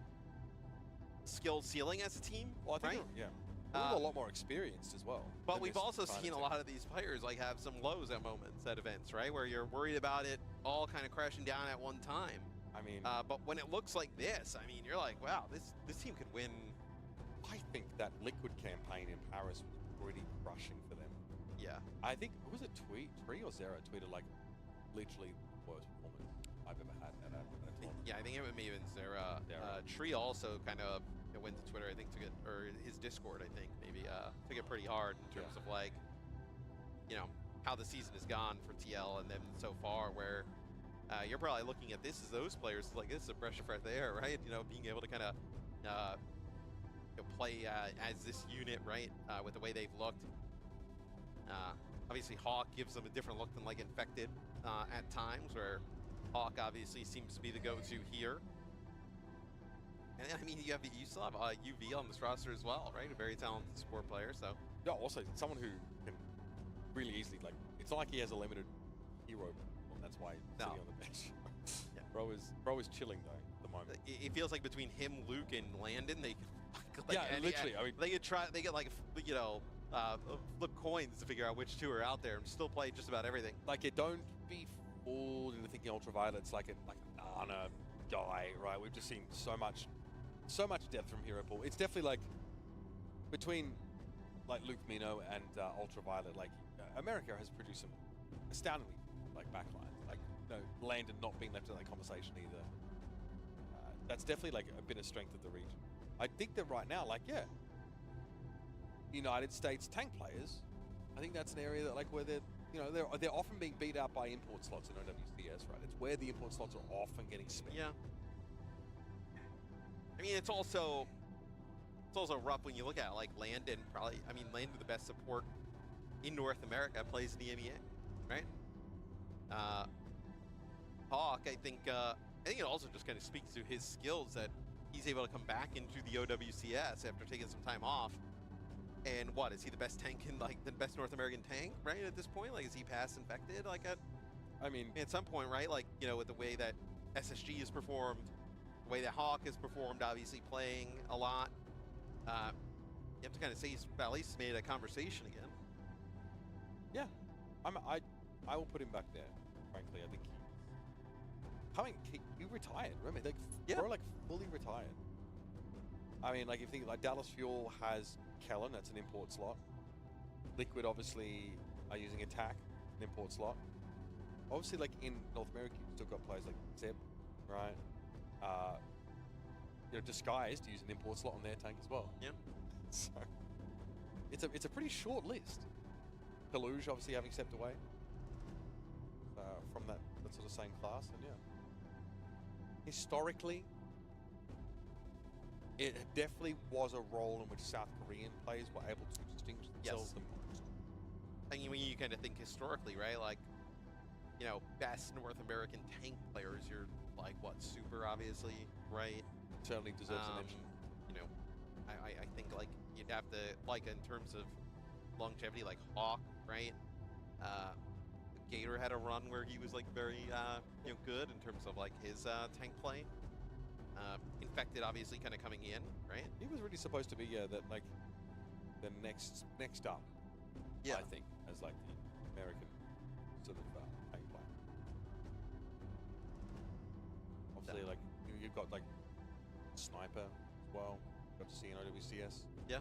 skill ceiling as a team. Well, I think right? yeah, we're a lot more experienced as well. But we've also seen a lot of these players like have some lows at moments at events, right? Where you're worried about it all kind of crashing down at one time. I mean, but when it looks like this, I mean, you're like, wow, this team could win. I think that Liquid campaign in Paris was pretty crushing for them. Yeah. I think, who was it, Tree or Zera tweeted like literally the worst performance I've ever had at a tournament. Yeah, I think it may have been Zera. Tree also kind of went to Twitter, I think, or his Discord, I think, maybe took it pretty hard in terms of like, you know, how the season has gone for TL and then so far, where you're probably looking at this as those players like, this is a breath of fresh air, right? You know, being able to kind of you know, play as this unit, right, with the way they've looked. Obviously, Hawk gives them a different look than like Infected at times, where Hawk obviously seems to be the go-to here. And I mean, you still have UV on this roster as well, right? A very talented support player. So yeah, also someone who can really easily, like, it's not like he has a limited hero. Well, that's why he's sitting on the bench. Yeah. Bro is chilling though at the moment. It feels like between him, Luke, and Landon, they can, like, literally. I mean, they get like, you know, flip coins to figure out which two are out there and still play just about everything. Like, it don't be fooled into thinking Ultraviolet's like an Ana guy, right? We've just seen so much depth from Hero Pool. It's definitely like between like Luke Mino and Ultraviolet. Like America has produced some astoundingly like backlines. Like Landon not being left in that conversation either. That's definitely like a bit of strength of the region. I think that right now, like United States tank players, I think that's an area that like where they're often being beat out by import slots in OWCS, right? It's where the import slots are often getting spent. Yeah. I mean, it's also rough when you look at it, like Landon. Probably, I mean, Landon, the best support in North America, plays in the EMEA, right? Hawk, I think it also just kind of speaks to his skills that he's able to come back into the OWCS after taking some time off. And what, is he the best tank in, like, the best North American tank, right, at this point? Like, is he past Infected? Like, I mean, at some point, right? Like, you know, with the way that SSG has performed, the way that Hawk has performed, obviously playing a lot, you have to kind of say he's at least made a conversation again. Yeah, I will put him back there. Frankly, I think he retired. Remember, like, bro, like fully retired. I mean, like if you think like Dallas Fuel has Kellen, that's an import slot. Liquid obviously are using Attack, an import slot. Obviously, like in North America, you've still got players like Zeb, right? Disguised use an import slot on their tank as well. Yeah. So it's a pretty short list. Peluge obviously having stepped away from that sort of same class, and yeah. Historically, it definitely was a role in which South Korean players were able to distinguish themselves the most. I mean, when you kind of think historically, right? Like, best North American tank players, you're like, what, Super, obviously, right? Certainly deserves a mention. I think, like, you'd have to, like, in terms of longevity, like Hawk, right? Gator had a run where he was, like, very, good in terms of, like, his tank play. Infected, obviously, kind of coming in, right? He was really supposed to be, the next up. Yeah. I think, as like the American sort of tank player. Obviously, like you've got like Sniper as well. Got to see in OWCS. Yeah.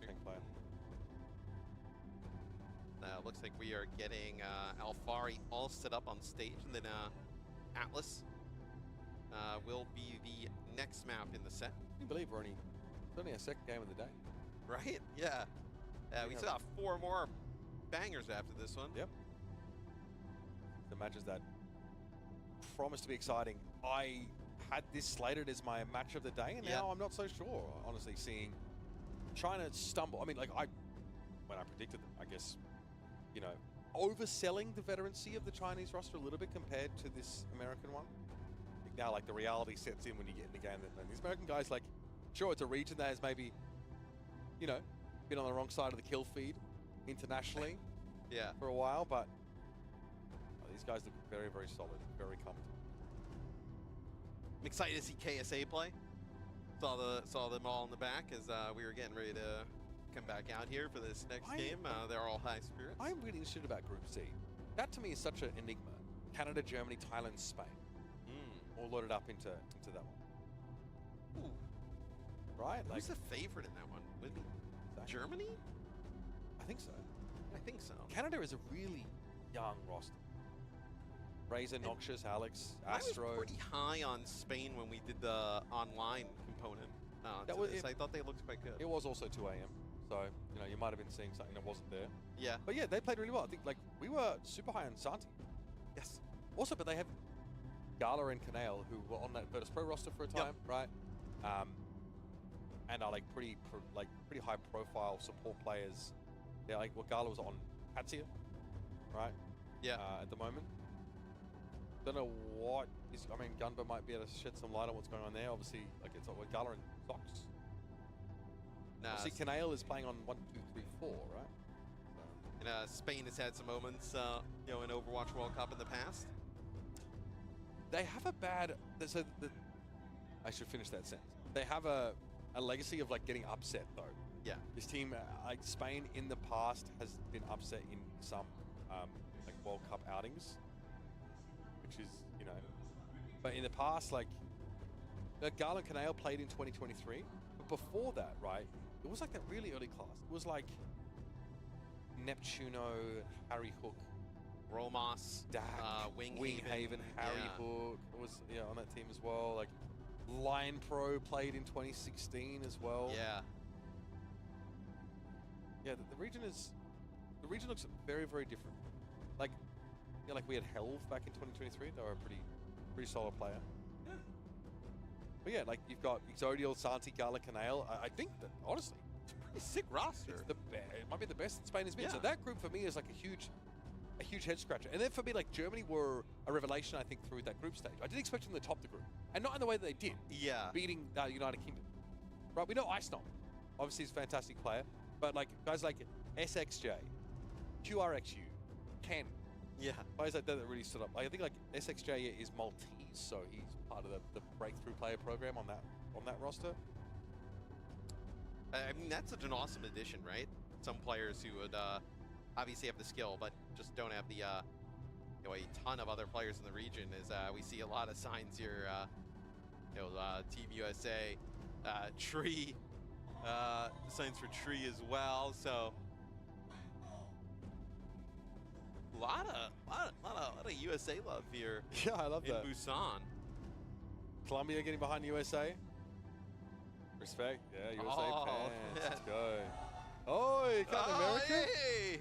Tank player. Looks like we are getting Alfari all set up on stage, and then Atlas will be the next map in the set. Can you believe it's only a second game of the day? Right? Yeah. We still have 4 more bangers after this one. Yep. The matches that promise to be exciting. I had this slated as my match of the day, and now I'm not so sure. Honestly, seeing China stumble. I mean, like when I predicted them, I guess, overselling the veterancy of the Chinese roster a little bit compared to this American one. I think now, like the reality sets in when you get in the game that these American guys, like, sure, it's a region that has maybe, been on the wrong side of the kill feed internationally for a while, but these guys look very, very solid, very comfortable. I'm excited to see KSA play. Saw them all in the back as we were getting ready to come back out here for this next game. They're all high spirits. I'm really interested about Group C. That to me is such an enigma. Canada, Germany, Thailand, Spain. All loaded up into that one. Ooh. Right? Who's the favorite in that one? Would it be Germany? I think so. I think so. Canada is a really young roster. Razor, Noxious, Alex, Astro. I was pretty high on Spain when we did the online component. I thought they looked quite good. It was also 2 a.m. So, you might have been seeing something that wasn't there. Yeah. But yeah, they played really well. I think, like, we were super high on Santi. Yes. Also, but they have Gala and Canale, who were on that Virtus Pro roster for a time, right? And are, like, pretty high-profile support players. Yeah, like, Gala was on Hatsia, right? Yeah. At the moment. Don't know what is. I mean, Gunba might be able to shed some light on what's going on there. Obviously, like it's with Gala and Sox. See, Canale is playing on 1, 2, 3, 4, right? And Spain has had some moments, in Overwatch World Cup in the past. They have a bad. I should finish that sentence. They have a legacy of like getting upset though. Yeah. This team, like Spain, in the past has been upset in some like World Cup outings, which is but in the past like Gala and Canale played in 2023, but before that, right, it was like that really early class. It was like Neptuno, Harry Hook, Romos, Dak, Winghaven, Harry Hook was on that team as well. Like Lion Pro played in 2016 as well. Yeah. Yeah, the region looks very, very different. Like like we had Helve back in 2023. They were a pretty solid player. Yeah. But yeah, like you've got Exodial, Santi, Gala, Canale. I think that honestly, it's a pretty sick roster. It's it might be the best that Spain has been. Yeah. So that group for me is like a huge head scratcher. And then for me, like Germany were a revelation, I think, through that group stage. I didn't expect them to top the group, and not in the way that they did. Yeah. Beating the United Kingdom. Right? We know Ice Stomp. Obviously, he's a fantastic player, but like guys like SXJ, QRXU, Ken. Yeah. Players like that really stood up. Like, I think like SXJ is Maltese, so he's part of the breakthrough player program on that roster. I mean, that's such an awesome addition, right? Some players who would obviously have the skill, but just don't have the a ton of other players in the region. As we see a lot of signs here, Team USA Tree. Signs for Tree as well. So a lot of USA love here. Yeah, I love in that. Busan. Colombia getting behind USA. Respect. Yeah, USA fans. Let's go. Oh, Captain America. Hey!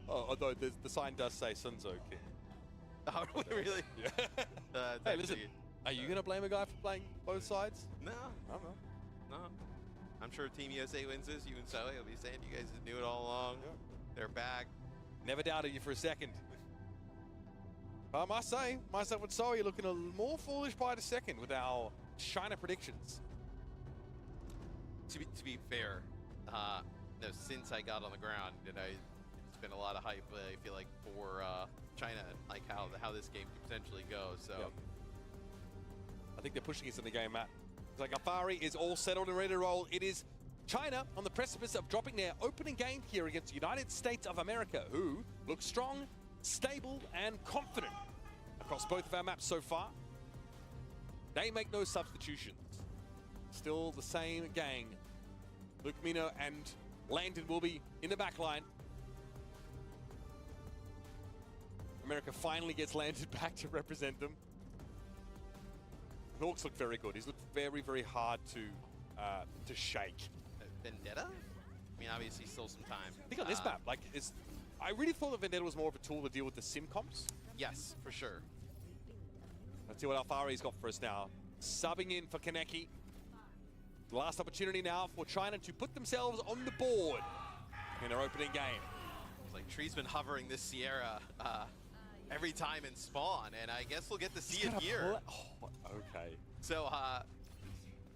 Although the sign does say Sunzo King. Oh, really? Yeah. Hey, listen. Are you gonna blame a guy for playing both sides? No. I don't know. No. I'm sure Team USA wins this. You and Sully will be saying you guys knew it all along. Yeah. They're back. Never doubted you for a second. I must say, myself and Sully are looking a little more foolish by the second with our China predictions. To be fair, since I got on the ground, it's been a lot of hype. I feel like for China, like how this game could potentially go. So, yep. I think they're pushing us in the game, Matt. It's like Afari is all settled and ready to roll. It is China on the precipice of dropping their opening game here against the United States of America, who look strong, stable, and confident across both of our maps so far. They make no substitutions. Still the same gang. Luke Mino and Landon will be in the back line. America finally gets Landon back to represent them. Hawks look very good. He's looked very, very hard to shake. Vendetta? I mean, obviously still some time. I think on this map, like, I really thought that Vendetta was more of a tool to deal with the sim comps. Yes, for sure. Let's see what Alfari's got for us now. Subbing in for Kaneki. Last opportunity now for China to put themselves on the board in their opening game. It's like Tree's been hovering this Sierra every time in spawn, and I guess we'll get to see it here. Oh, okay. So,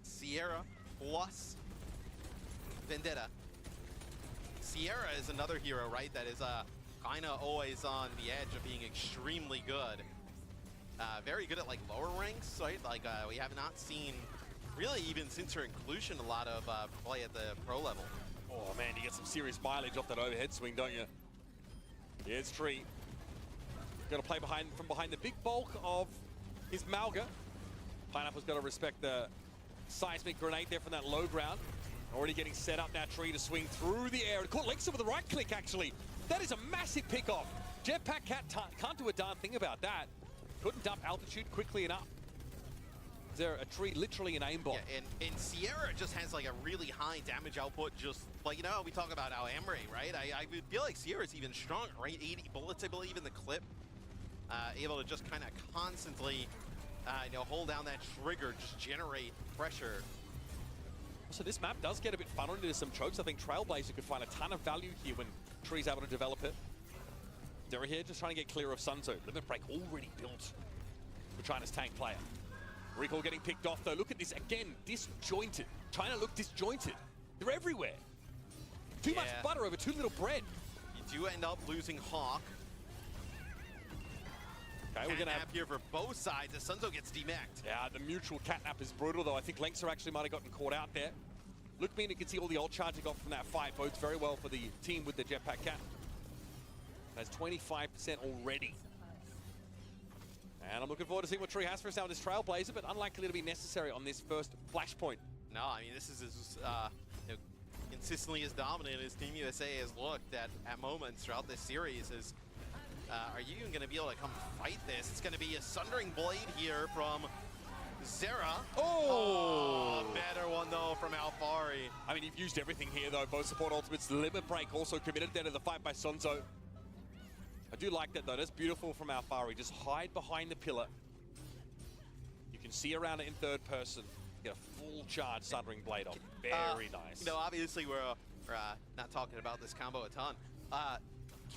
Sierra plus Vendetta. Sierra is another hero, right, that is kind of always on the edge of being extremely good. Very good at, like, lower ranks, right? Like, we have not seen, really even since her inclusion, a lot of play at the pro level. Oh, man, you get some serious mileage off that overhead swing, don't you? Here's Tree. Got to play from behind the big bulk of his Malga. Pineapple's got to respect the seismic grenade there from that low ground. Already getting set up now, Tree to swing through the air. Caught Lexa with the right click, actually. That is a massive pick-off. Jetpack Cat can't do a darn thing about that. Couldn't dump altitude quickly enough. Is there a Tree literally an aimbot? Yeah, and Sierra just has like a really high damage output, just like, you know, we talk about how Emery, right? I would feel like Sierra's even stronger, right? 80 bullets, I believe, in the clip. Able to just kind of constantly, hold down that trigger, just generate pressure. So this map does get a bit funneled into some chokes. I think Trailblazer could find a ton of value here when Tree's able to develop it. They're here just trying to get clear of Sunzo. Limit break already built for China's tank player. Recall getting picked off though. Look at this again, disjointed. China look disjointed. They're everywhere. Too much butter over too little bread. You do end up losing Hawk. Okay, we're gonna have here for both sides as Sunzo gets demeched. Yeah, the mutual catnap is brutal though. I think Lengser actually might have gotten caught out there. Look, you can see all the ult charge he got from that fight. Bodes very well for the team with the Jetpack Cat. That's 25% already. And I'm looking forward to seeing what Tree has for us now with this Trailblazer, but unlikely to be necessary on this first flashpoint. No, I mean, this is as consistently as dominant as Team USA has looked at moments throughout this series. Are you even going to be able to come fight this? It's going to be a Sundering Blade here from Zera. Oh! Better one, though, from Alfari. I mean, you've used everything here, though. Both support ultimates. Limit break also committed there to the fight by Sunzo. I do like that, though. That's beautiful from Alfari. Just hide behind the pillar. You can see around it in third person. Get a full charge Sundering Blade on. Very nice. Obviously, we're not talking about this combo a ton.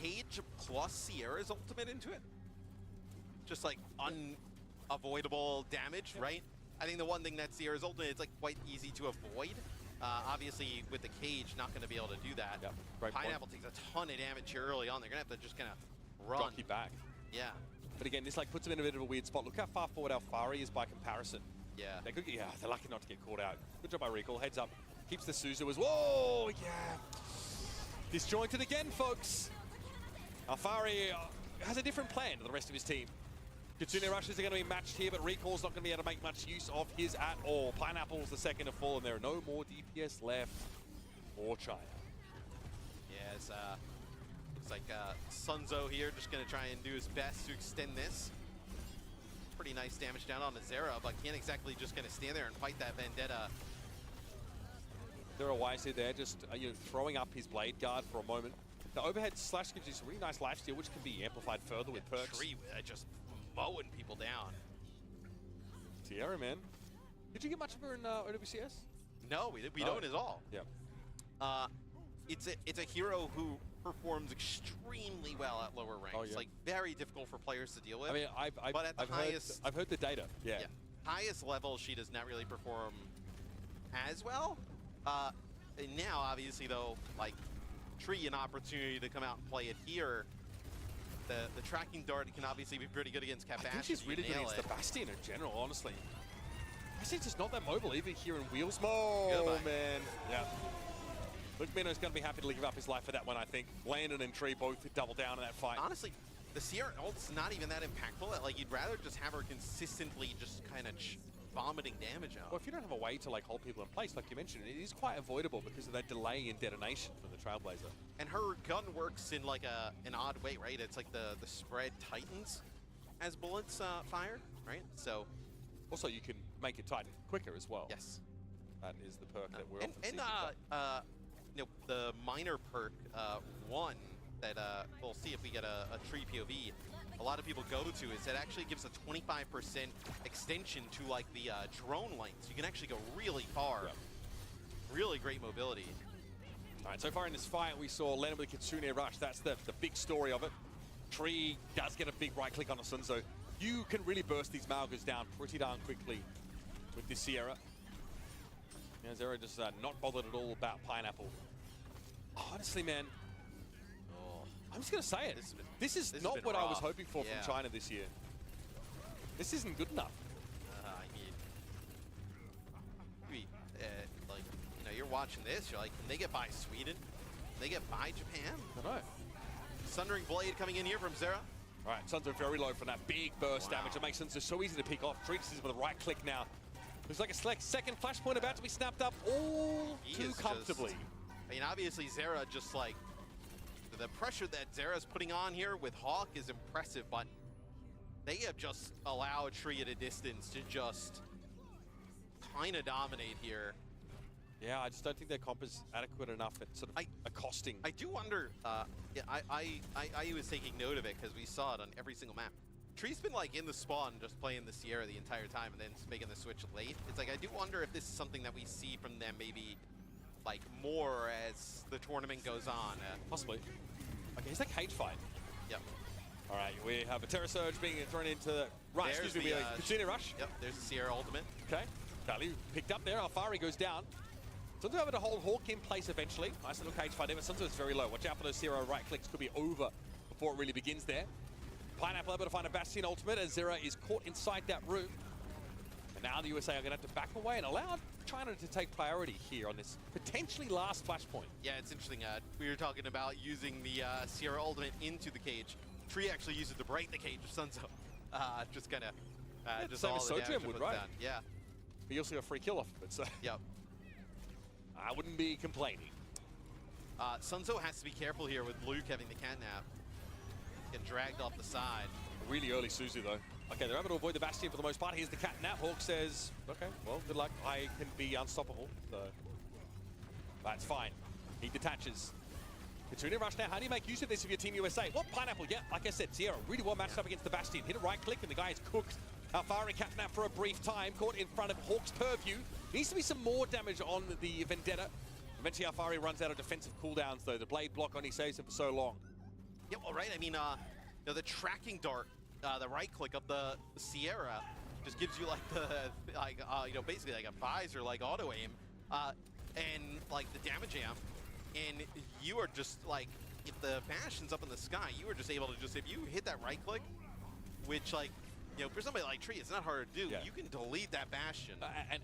Cage plus Sierra's ultimate into it. Just like unavoidable damage, right? I think the one thing that Sierra's ultimate is like quite easy to avoid. Obviously, with the Cage, not going to be able to do that. Yep, great Pineapple point. takes a ton of damage here early on. They're going to have to just kind of run. Jockey back. Yeah. But again, this like puts them in a bit of a weird spot. Look how far forward Alfari is by comparison. Yeah. They're lucky not to get caught out. Good job by Recall. Heads up. Keeps the Suzu as whoa, yeah. Disjointed again, folks. Alfari has a different plan to the rest of his team. Kitsune rushes are going to be matched here, but Recall's not going to be able to make much use of his at all. Pineapple's the second to fall, and there are no more DPS left for China. Yeah, it's looks like Sunzo here just going to try and do his best to extend this. Pretty nice damage down on Azera, but can't exactly just going to stand there and fight that Vendetta. They're wisely there, just throwing up his blade guard for a moment. The overhead slash gives you some really nice lifesteal, which can be amplified further with perks. Tree just mowing people down. Sierra, man. Did you get much of her in OWCS? No, we don't at all. Yeah. It's a hero who performs extremely well at lower ranks. Oh, yeah. Like very difficult for players to deal with. I mean, but at the highest, I've heard the data. Yeah. Highest level, she does not really perform as well. And now, obviously, though, like Tree, an opportunity to come out and play it here. The tracking dart can obviously be pretty good against Cat Bash. I think she's really good against the Bastion in general, honestly. Bastion's just not that mobile, even here in Wheels mode. Oh, man. Yeah. Luke Mino's going to be happy to give up his life for that one, I think. Landon and Tree both double down in that fight. Honestly, the Sierra ult's not even that impactful. Like, you'd rather just have her consistently just kind of vomiting damage out. Well, if you don't have a way to like hold people in place, like you mentioned, it is quite avoidable because of that delay in detonation from the Trailblazer. And her gun works in like an odd way, right? It's like the spread tightens as bullets fire, right? So also you can make it tighten quicker as well. Yes, that is the perk that we're often seeing. The minor perk one that we'll see if we get a Tree POV. A lot of people go to is that actually gives a 25% extension to like the drone length. So you can actually go really far. Yeah. Really great mobility. All right, so far in this fight, we saw Lennon with the Kitsune Rush. That's the big story of it. Tree does get a big right click on the Sunzo. You can really burst these Malgas down pretty darn quickly with this Sierra. Yeah, Zero just not bothered at all about Pineapple. Honestly, man, I'm just going to say it. This is not what I was hoping for from China this year. This isn't good enough. Like, you know, you're watching this, you're like, can they get by Sweden? Can they get by Japan? I don't know. Sundering Blade coming in here from Zera. All right, Sunzo very low from that big burst damage. It makes Sunzo so easy to pick off. Treats this with a right click now. There's like a second flashpoint about to be snapped up all too comfortably. I mean, obviously, Zera just like, the pressure that Zera's putting on here with Hawk is impressive, but they have just allowed Tree at a distance to just kind of dominate here. Yeah, I just don't think their comp is adequate enough at sort of accosting. I do wonder, I was taking note of it because we saw it on every single map. Tree's been like in the spawn just playing the Sierra the entire time and then making the switch late. It's like, I do wonder if this is something that we see from them maybe like more as the tournament goes on. Possibly. Okay, it's a cage fight. Yep. All right, we have a Terror Surge being thrown into the rush. There's Excuse me, Kitsune Rush. Yep, there's the Sierra ultimate. Okay, Kali picked up there. Alfari goes down. Sunzo able to hold Hawk in place eventually. Nice little cage fight there, but Sunzo is very low. Watch out for those Sierra right clicks. Could be over before it really begins there. Pineapple able to find a Bastion ultimate as Zera is caught inside that room. And now the USA are going to have to back away and allow China to take priority here on this potentially last flashpoint. Yeah, it's interesting. We were talking about using the Sierra ultimate into the cage. Tree actually used it to break the cage of Sunzo. Just kind of just same all as the damage Sojam would, it puts right? down. Yeah. But you also got a free kill off of it, so. Yep. I wouldn't be complaining. Sunzo has to be careful here with Luke having the catnap. Get dragged off the side. Really early Suzu, though. Okay, they're able to avoid the Bastion for the most part. Here's the catnap. Hawk says, okay, well, good luck. I can be unstoppable, so that's fine. He detaches. Kitsune Rush now. How do you make use of this if you're Team USA? Well, Pineapple, yeah, like I said, Sierra really well matched up against the Bastion. Hit a right click and the guy is cooked. Alfari catnap for a brief time, caught in front of Hawk's purview. Needs to be some more damage on the Vendetta. Eventually, Alfari runs out of defensive cooldowns, though. The blade block only saves him for so long. Yeah, well, right. I mean, the tracking dart, the right click of the Sierra, just gives you like the basically like a visor, like auto aim, and like the damage amp, and you are just like, if the Bastion's up in the sky, you are just able to just, if you hit that right click, which like, you know, for somebody like Tree, it's not hard to do. Yeah. You can delete that Bastion.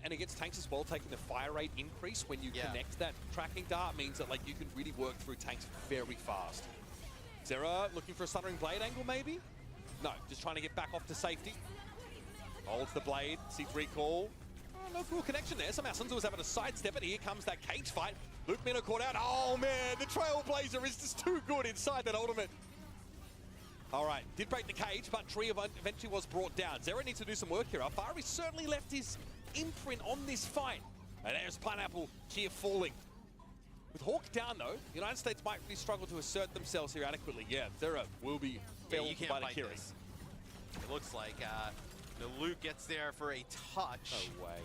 And against tanks as well, taking the fire rate increase when you connect that tracking dart means that like you can really work through tanks very fast. Zera looking for a Sundering Blade angle, maybe? No, just trying to get back off to safety. Holds the blade, sees recall. Oh, no cool connection there. Somehow Sun Tzu was able to sidestep it. Here comes that cage fight. Luke Mino caught out. Oh man, the Trailblazer is just too good inside that ultimate. All right, did break the cage, but Tree eventually was brought down. Zero needs to do some work here. Alfari certainly left his imprint on this fight. And there's Pineapple here falling. With Hawk down though, the United States might really struggle to assert themselves here adequately. Yeah, Zero will be felled by the Kiri. It looks like Luke gets there for a touch. No way.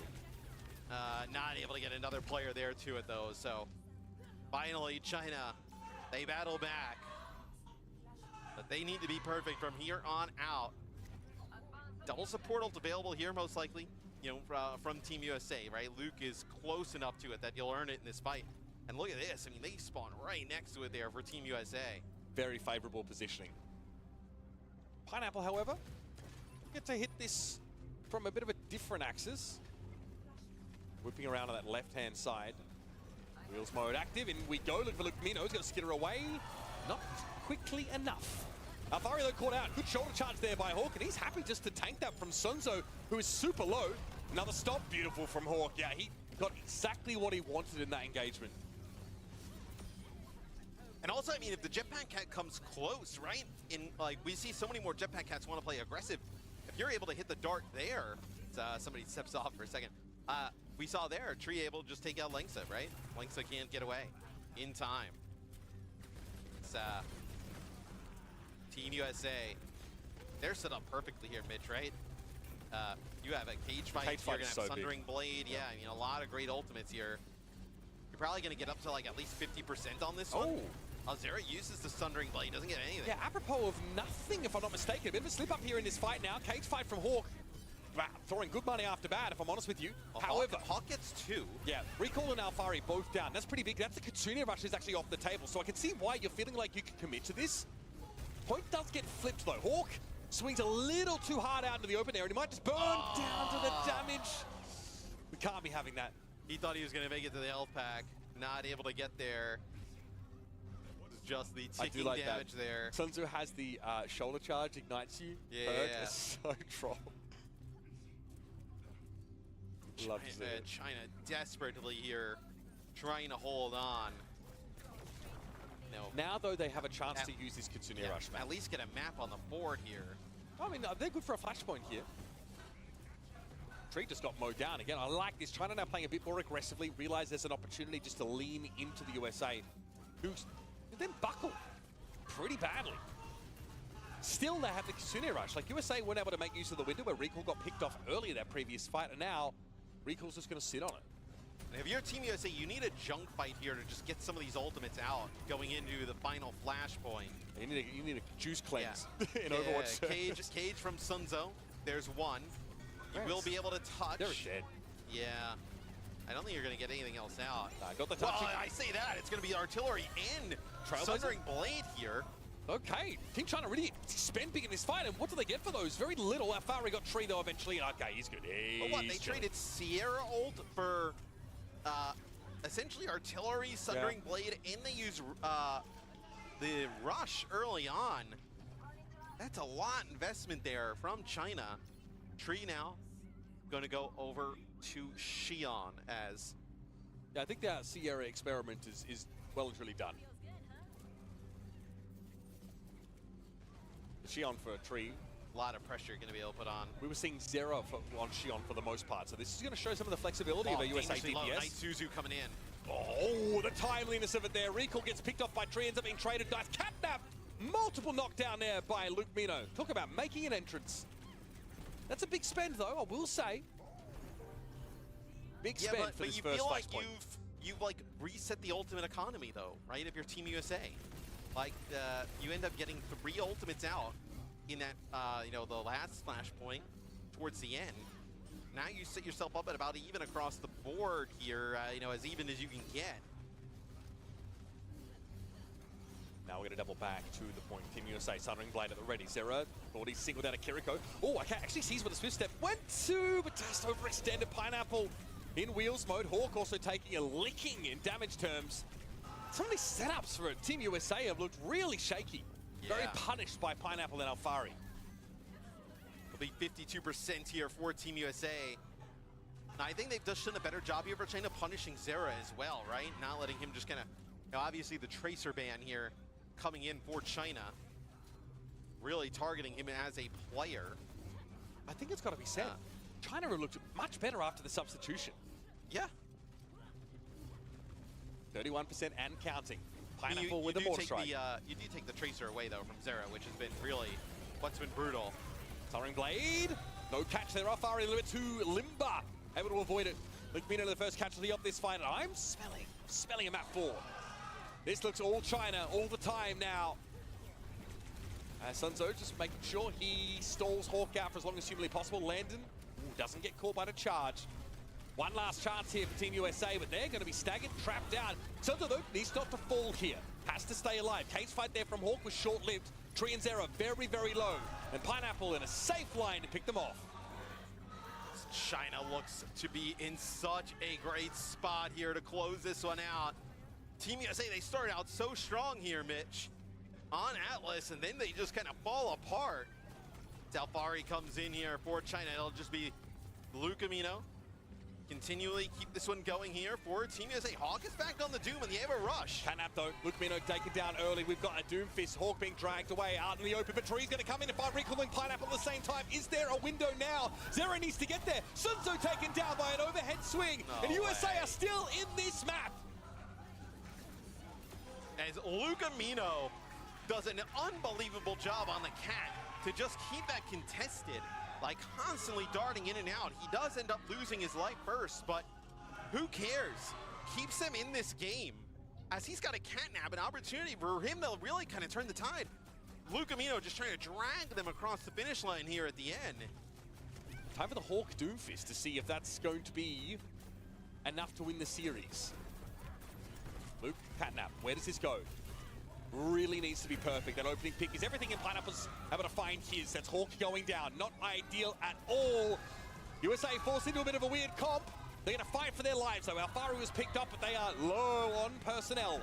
Not able to get another player there to it though, so finally China, they battle back. But they need to be perfect from here on out. Double support ult available here most likely, you know, from Team USA, right? Luke is close enough to it that you'll earn it in this fight. And look at this, I mean, they spawn right next to it there for Team USA. Very favorable positioning. Pineapple, however, get to hit this from a bit of a different axis. Whipping around on that left-hand side. Wheels mode active, in we go. Look for Luke Mino, he's going to skitter away. Not quickly enough. Alfari though caught out. Good shoulder charge there by Hawk, and he's happy just to tank that from Sunzo, who is super low. Another stop, beautiful from Hawk. Yeah, he got exactly what he wanted in that engagement. And also, I mean, if the Jetpack Cat comes close, right? In like, we see so many more Jetpack Cats want to play aggressive. If you're able to hit the dart there, somebody steps off for a second. We saw there, Tree able to just take out Lengsa, right? Lengsa can't get away in time. It's Team USA. They're set up perfectly here, Mitch, right? You have a cage fight. You're gonna have so Sundering Blade. Yeah, I mean, a lot of great ultimates here. You're probably gonna get up to like at least 50% on this one. Zera uses the Sundering Blade, doesn't get anything. Yeah, apropos of nothing, if I'm not mistaken. A bit of a slip up here in this fight now. Cage fight from Hawk. Throwing good money after bad, if I'm honest with you. Well, however, Hawk gets 2. Yeah, Recall and Alfari both down. That's pretty big. That's the Kitsune Rush is actually off the table. So I can see why you're feeling like you can commit to this. Point does get flipped though. Hawk swings a little too hard out into the open area, and he might just burn down to the damage. We can't be having that. He thought he was going to make it to the health pack. Not able to get there. It's just the ticking damage there. Sun Tzu has the shoulder charge, ignites you. Yeah. It's so troll. Love China desperately here, trying to hold on. No. Now, though, they have a chance to use this Kitsune Rush map. At least get a map on the board here. I mean, they're good for a flashpoint here. Tree just got mowed down again. I like this. China now playing a bit more aggressively. Realize there's an opportunity just to lean into the USA, who then buckle pretty badly. Still, they have the Kitsune Rush. Like, USA weren't able to make use of the window where Recall got picked off earlier that previous fight, and now Recall's just going to sit on it. And if you're Team USA, you need a junk fight here to just get some of these ultimates out going into the final flashpoint. You need a juice cleanse in Overwatch. Cage from Sunzo. There's one. You will be able to touch. They're dead. Yeah. I don't think you're going to get anything else out. Got the touch. Well, I say that. It's going to be artillery and Sundering Blade here. Okay, Team China really spend big in this fight, and what do they get for those? Very little. Alfari got Tree though eventually. Okay, he's good. But what, they traded Sierra ult for essentially artillery, Sundering Blade, and they use the Rush early on. That's a lot investment there from China. Tree now going to go over to Xion as... Yeah, I think that Sierra experiment is well and truly done. Xion for Tree. A lot of pressure you're going to be able to put on. We were seeing Zero on Xion for the most part, so this is going to show some of the flexibility of a USA DPS. Night Suzu coming in. Oh, the timeliness of it there. Recall gets picked off by Tree, ends up being traded. Nice catnap. Multiple knockdown there by Luke Mino. Talk about making an entrance. That's a big spend, though, I will say. Big spend for this first flashpoint. But you feel like you've like reset the ultimate economy, though, right? If you're Team USA. Like, you end up getting 3 ultimates out in that, you know, the last flashpoint towards the end. Now you set yourself up at about even across the board here, you know, as even as you can get. Now we're going to double back to the point. Team USA, Sundering Blade at the ready. Zera, thought he singled out a Kiriko. Oh, okay, actually sees where the Swift Step went to, but just overextended. Pineapple in wheels mode. Hawk also taking a licking in damage terms. Some of these setups for Team USA have looked really shaky. Very punished by Pineapple and Alfari. It'll be 52% here for Team USA. Now, I think they've just done a better job here for China punishing Zera as well, right? Not letting him just kind of, obviously the Tracer ban here coming in for China. Really targeting him as a player. I think it's got to be said. China looked much better after the substitution. Yeah. 31% and counting. I mean, Pineapple with a mortar strike. You do take the Tracer away, though, from Zera, which has been really what's been brutal. Soaring Blade. No catch there. Alfari a little bit too limber. Able to avoid it. Lukemino the first casualty of this fight. And I'm smelling a map 4. This looks all China all the time now. Sunzo just making sure he stalls Hawk out for as long as humanly possible. Landon doesn't get caught by the charge. One last chance here for Team USA, but they're going to be staggered, trapped out. Sunzo, though, needs not to fall here. Has to stay alive. Cage fight there from Hawk was short-lived. Tree and Zera very, very low. And Pineapple in a safe line to pick them off. China looks to be in such a great spot here to close this one out. Team USA, they started out so strong here, Mitch, on Atlas, and then they just kind of fall apart. Alfari comes in here for China. It'll just be Lukemino. Continually keep this one going here for Team USA. Hawk is back on the Doom, and they have a rush. Canap, though. Lukemino taken down early. We've got a Doomfist. Hawk being dragged away out in the open, but Tree's going to come in and fight Recalling Pineapple at the same time. Is there a window now? Zera needs to get there. Sunzo taken down by an overhead swing, and USA are still in this map. As Lukemino does an unbelievable job on the cat to just keep that contested, like constantly darting in and out. He does end up losing his life first, but who cares? Keeps him in this game as he's got a catnap, an opportunity for him to really kind of turn the tide. Lukemino just trying to drag them across the finish line here at the end. Time for the Hawk Doomfist to see if that's going to be enough to win the series. Luke, catnap, where does this go? Really needs to be perfect. That opening pick is everything, in Pineapple's able to find his. That's Hawk going down. Not ideal at all. USA forced into a bit of a weird comp. They're going to fight for their lives, though. Alfari was picked up, but they are low on personnel.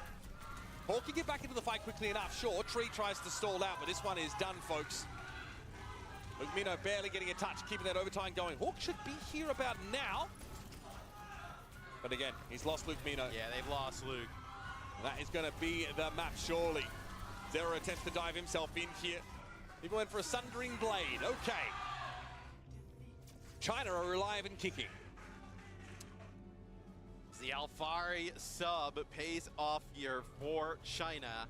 Hawk can get back into the fight quickly enough. Sure, Tree tries to stall out, but this one is done, folks. Lukemino barely getting a touch, keeping that overtime going. Hawk should be here about now. But again, he's lost Lukemino. Yeah, they've lost Luke. That is going to be the map, surely. Zera attempts to dive himself in here. He went for a Sundering Blade. Okay. China are alive and kicking. The Alfari sub pays off here for China.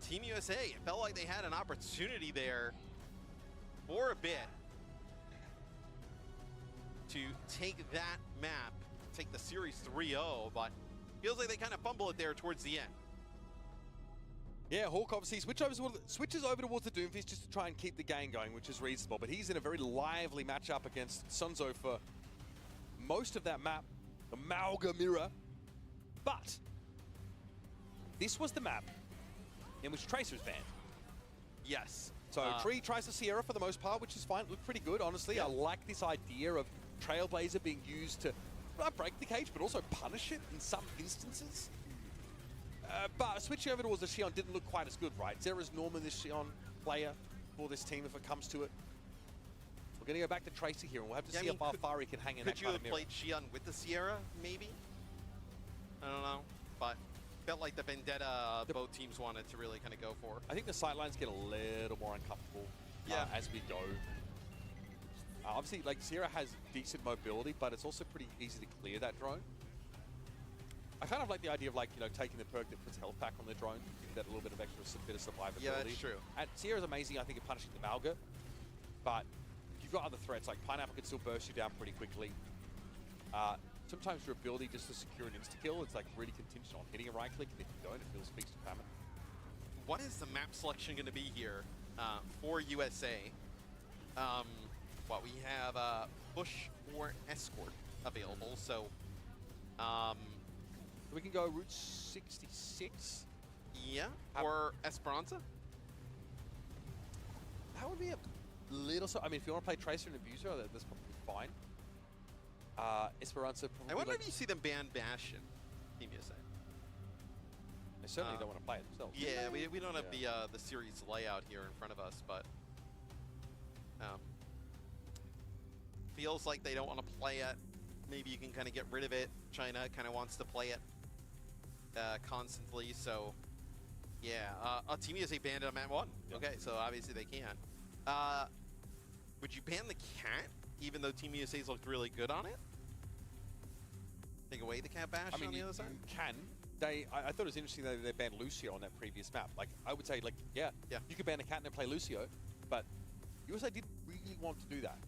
Team USA, it felt like they had an opportunity there for a bit to take that map, take the series 3-0, but feels like they kind of fumble it there towards the end. Yeah, Hawk obviously switches over towards the Doomfist just to try and keep the game going, which is reasonable. But he's in a very lively matchup against Sunzo for most of that map, the Malga Mirror. But this was the map in which Tracer's banned. Yes. So Tree tries the Sierra for the most part, which is fine. Looked pretty good, honestly. Yeah. I like this idea of Trailblazer being used to not break the cage, but also punish it in some instances. But switching over towards the Xion didn't look quite as good, right? Zera's normally the Xion player for this team if it comes to it. We're going to go back to Tracer here, and we'll have to see if Alfari can hang in that kind of mirror. Could you have played Xion with the Sierra, maybe? I don't know, but felt like the Vendetta both teams wanted to really kind of go for. I think the sightlines get a little more uncomfortable as we go. Obviously, like, Sierra has decent mobility, but it's also pretty easy to clear that drone. I kind of like the idea of, like, you know, taking the perk that puts health back on the drone, giving that a little bit of extra bit of survivability. Yeah, that's true. And Sierra's amazing, I think, at punishing the Malga, but you've got other threats, like Pineapple can still burst you down pretty quickly. Sometimes your ability just to secure an insta-kill, it's like really contingent on hitting a right-click, and if you don't, it feels feast to famine. What is the map selection going to be here for USA? What we have push or escort available, so we can go Route 66. Yeah, or Esperanza. That would be a little. I mean, if you want to play Tracer and Abuser, that's probably fine. Esperanza. Probably I wonder if you see them ban Bastion, Team USA. They certainly don't want to play it themselves. Yeah, we don't have the series layout here in front of us, but Feels like they don't want to play it. Maybe you can kind of get rid of it. China kind of wants to play it constantly. So, yeah. Team USA banned it on map 1. Okay, so obviously they can. Would you ban the cat, even though Team USA's looked really good on it? Take away the cat bash on the other side? You can. I thought it was interesting that they banned Lucio on that previous map. Like, I would say, like, yeah, you could ban a cat and then play Lucio, but USA didn't really want to do that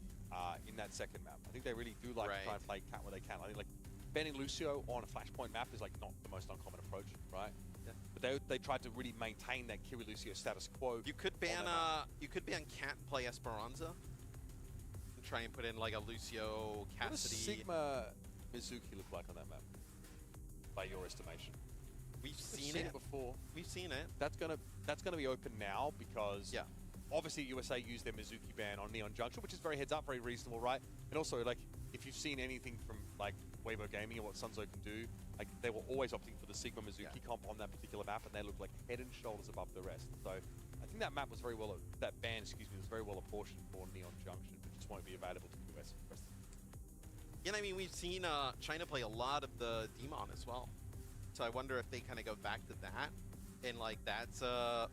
in that second map. I think they really do like to try and play cat where they can. I think, like, banning Lucio on a Flashpoint map is, like, not the most uncommon approach, right? Yeah. But they tried to really maintain that Kiri Lucio status quo. You could ban cat and play Esperanza. And try and put in, like, a Lucio Cassidy. What does Sigma Mizuki look like on that map, by your estimation? We've seen it before. We've seen it. That's gonna be open now because obviously USA used their Mizuki ban on Neon Junction, which is very heads up, very reasonable, right? And also, like, if you've seen anything from like Weibo Gaming and what Sunzo can do, like, they were always opting for the Sigma Mizuki comp on that particular map, and they look like head and shoulders above the rest. So I think that map was very well, that ban, excuse me, was very well apportioned for Neon Junction, but just won't be available to the US for the rest of the Yeah, I mean, we've seen China play a lot of the Demon as well. So I wonder if they kind of go back to that. And, like, that's, I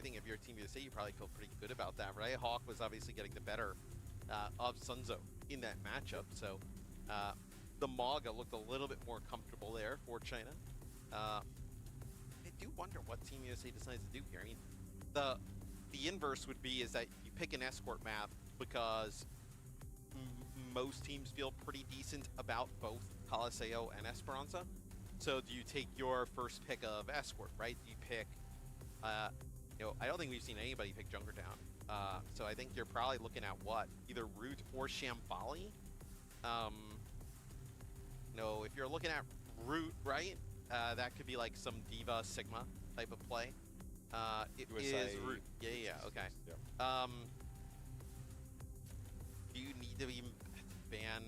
think if you're Team USA, you probably feel pretty good about that, right? Hawk was obviously getting the better of Sunzo in that matchup. So the Maga looked a little bit more comfortable there for China. I do wonder what Team USA decides to do here. I mean, the inverse would be is that you pick an escort map because most teams feel pretty decent about both Caliseo and Esperanza. So do you take your first pick of escort, right? Do you pick, I don't think we've seen anybody pick Junkertown. So I think you're probably looking at what? Either Root or Shambali. If you're looking at Root, right? That could be like some Diva Sigma type of play. It is Root. Yeah, okay. Yeah. Do you need to even ban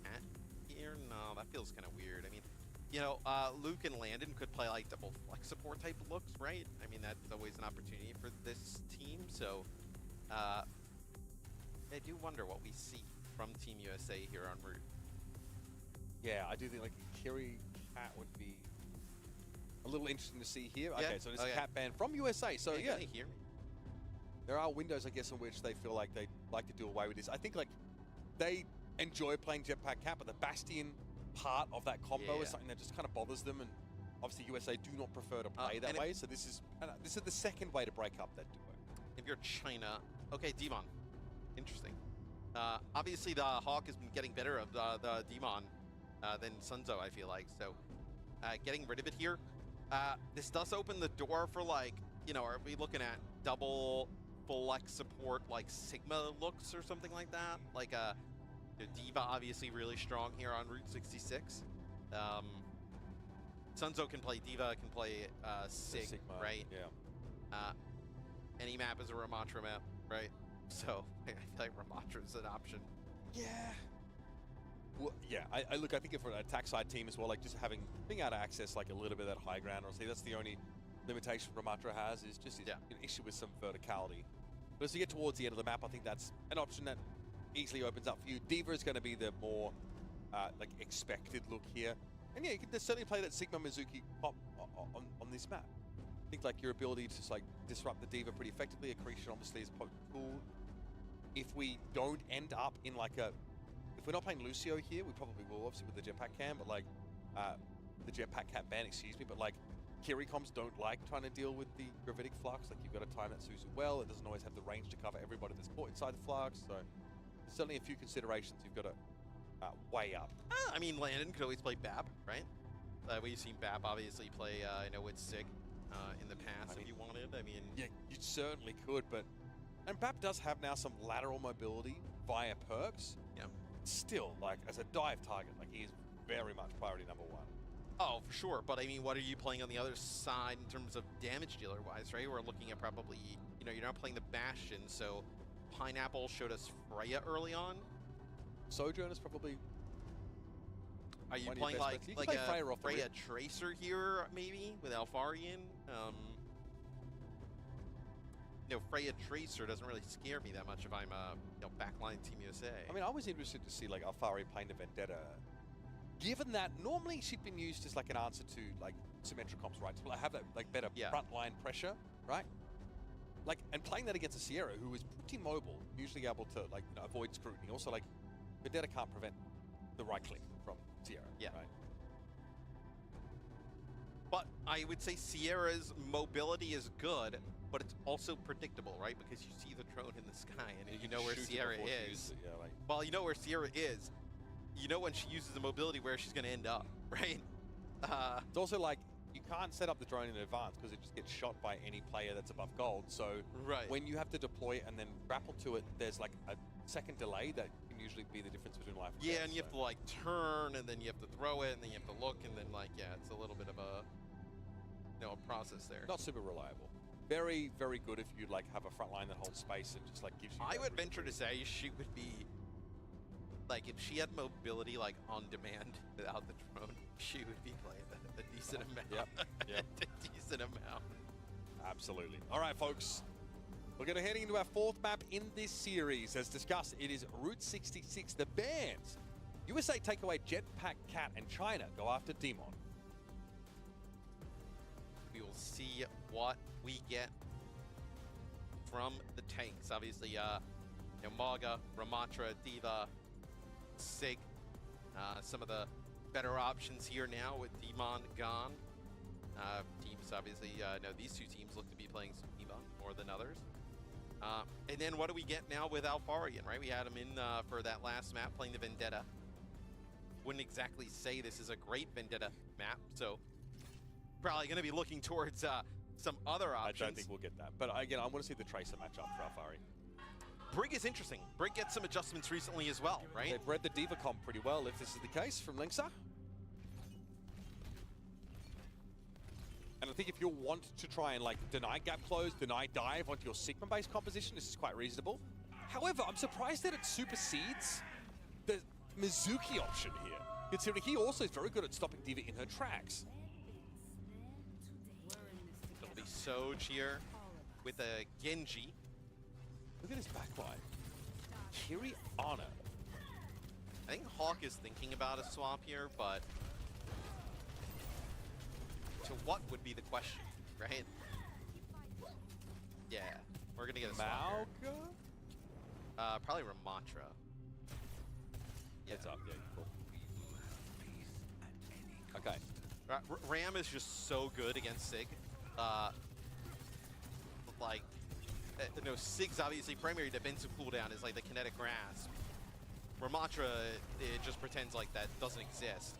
Cat here? No, that feels kind of weird. I mean, Luke and Landon could play like double flex support type looks, right? I mean, that's always an opportunity for this team. So, I do wonder what we see from Team USA here on Root. Yeah, I do think like a Kiri Cat would be a little interesting to see here. Okay, so there's a cat ban from USA. So yeah, can you hear me? There are windows, I guess, in which they feel like they'd like to do away with this. I think, like, they enjoy playing Jetpack Cat, but the Bastion part of that combo is something that just kind of bothers them, and obviously USA do not prefer to play that way, so this is the second way to break up that duo. If you're China, okay, Demon. Interesting. Obviously, the Hawk has been getting better of the Demon than Sunzo, I feel like, so getting rid of it here. This does open the door for, like, are we looking at double flex support, like Sigma looks or something like that? Like Diva obviously really strong here on Route 66. Sunzo can play Diva, can play Sigma, right? Yeah. Any map is a Ramatra map, right? So I feel like Ramatra is an option. Yeah. Well, yeah. I think if for an attack side team as well, like just being able to access like a little bit of that high ground, or say that's the only limitation Ramatra has is just an issue with some verticality. But as you get towards the end of the map, I think that's an option that easily opens up for you. Diva is going to be the more like expected look here, and yeah, you can certainly play that Sigma Mizuki pop on this map. I think like your ability to just like disrupt the Diva pretty effectively. Accretion obviously is cool. If we don't end up in like if we're not playing Lucio here, we probably will obviously with the Jetpack Cam, but like the Jetpack Cat ban, excuse me, but like Kiri comps don't like trying to deal with the gravitic flux. Like, you've got to time that Suzu well. It doesn't always have the range to cover everybody that's caught inside the flux. So there's certainly a few considerations you've got to weigh up. I mean, Landon could always play Bap, right? We've seen Bap obviously play, with Sig in the past if you wanted. I mean, yeah, you certainly could, and Bap does have now some lateral mobility via perks. Yeah. Still, like, as a dive target, like, he is very much priority number one. Oh, for sure. But I mean, what are you playing on the other side in terms of damage dealer wise, right? We're looking at probably, you're not playing the Bastion, so Pineapple showed us Freya early on. Sojourn is probably. Are you playing like a Freya Tracer here, maybe, with Alfarian? Freya Tracer doesn't really scare me that much if I'm backline Team USA. I mean, I was interested to see like Alfari playing the Vendetta. Given that normally she'd been used as like an answer to like Symmetra comps, right? To have that like better frontline pressure, right? Like, and playing that against a Sierra who is pretty mobile, usually able to like avoid scrutiny. Also, like Vendetta can't prevent the right click from Sierra, right? But I would say Sierra's mobility is good, but it's also predictable, right? Because you see the drone in the sky, and you know where Sierra is. Well, you know where Sierra is. You know when she uses the mobility where she's going to end up, right? It's also like you can't set up the drone in advance because it just gets shot by any player that's above gold. So when you have to deploy it and then grapple to it, there's like a second delay that can usually be the difference between life and death. And you have to like turn, and then you have to throw it, and then you have to look, and then like it's a little bit of a a process there. Not super reliable. Very, very good if you like have a front line that holds space and just like gives you. I would venture to say she would be like, if she had mobility like on demand without the drone, she would be playing a decent amount. Yep. A decent amount. Absolutely. All right, folks. We're going to head into our fourth map in this series. As discussed, it is Route 66. The bands. USA take away Jetpack Cat, and China go after Demon. We will see what we get from the tanks. Obviously, Maga, Ramatra, Diva, Sig. Some of the better options here now with Demon gone. Teams obviously, these two teams look to be playing Diva more than others. And then what do we get now with Alfarian, right? We had him in for that last map playing the Vendetta. Wouldn't exactly say this is a great Vendetta map, so probably going to be looking towards some other options. I don't think we'll get that. But again, I want to see the Tracer matchup for Alfari. Brig is interesting. Brig gets some adjustments recently as well, right? They've read the Diva comp pretty well, if this is the case, from Linksa. And I think if you want to try and like deny gap close, deny dive onto your Sigma-based composition, this is quite reasonable. However, I'm surprised that it supersedes the Mizuki option here, considering he also is very good at stopping Diva in her tracks. It'll be Soj here with a Genji. Look at his backline. Kiri Ana. I think Hawk is thinking about a swap here, but to what would be the question, right? Yeah, we're gonna get a swap here. Probably Ramatra. Yeah. It's up, yeah, cool. Okay. Ram is just so good against Sig. Sig's obviously primary defensive cooldown is like the kinetic grasp. Ramatra, it just pretends like that doesn't exist.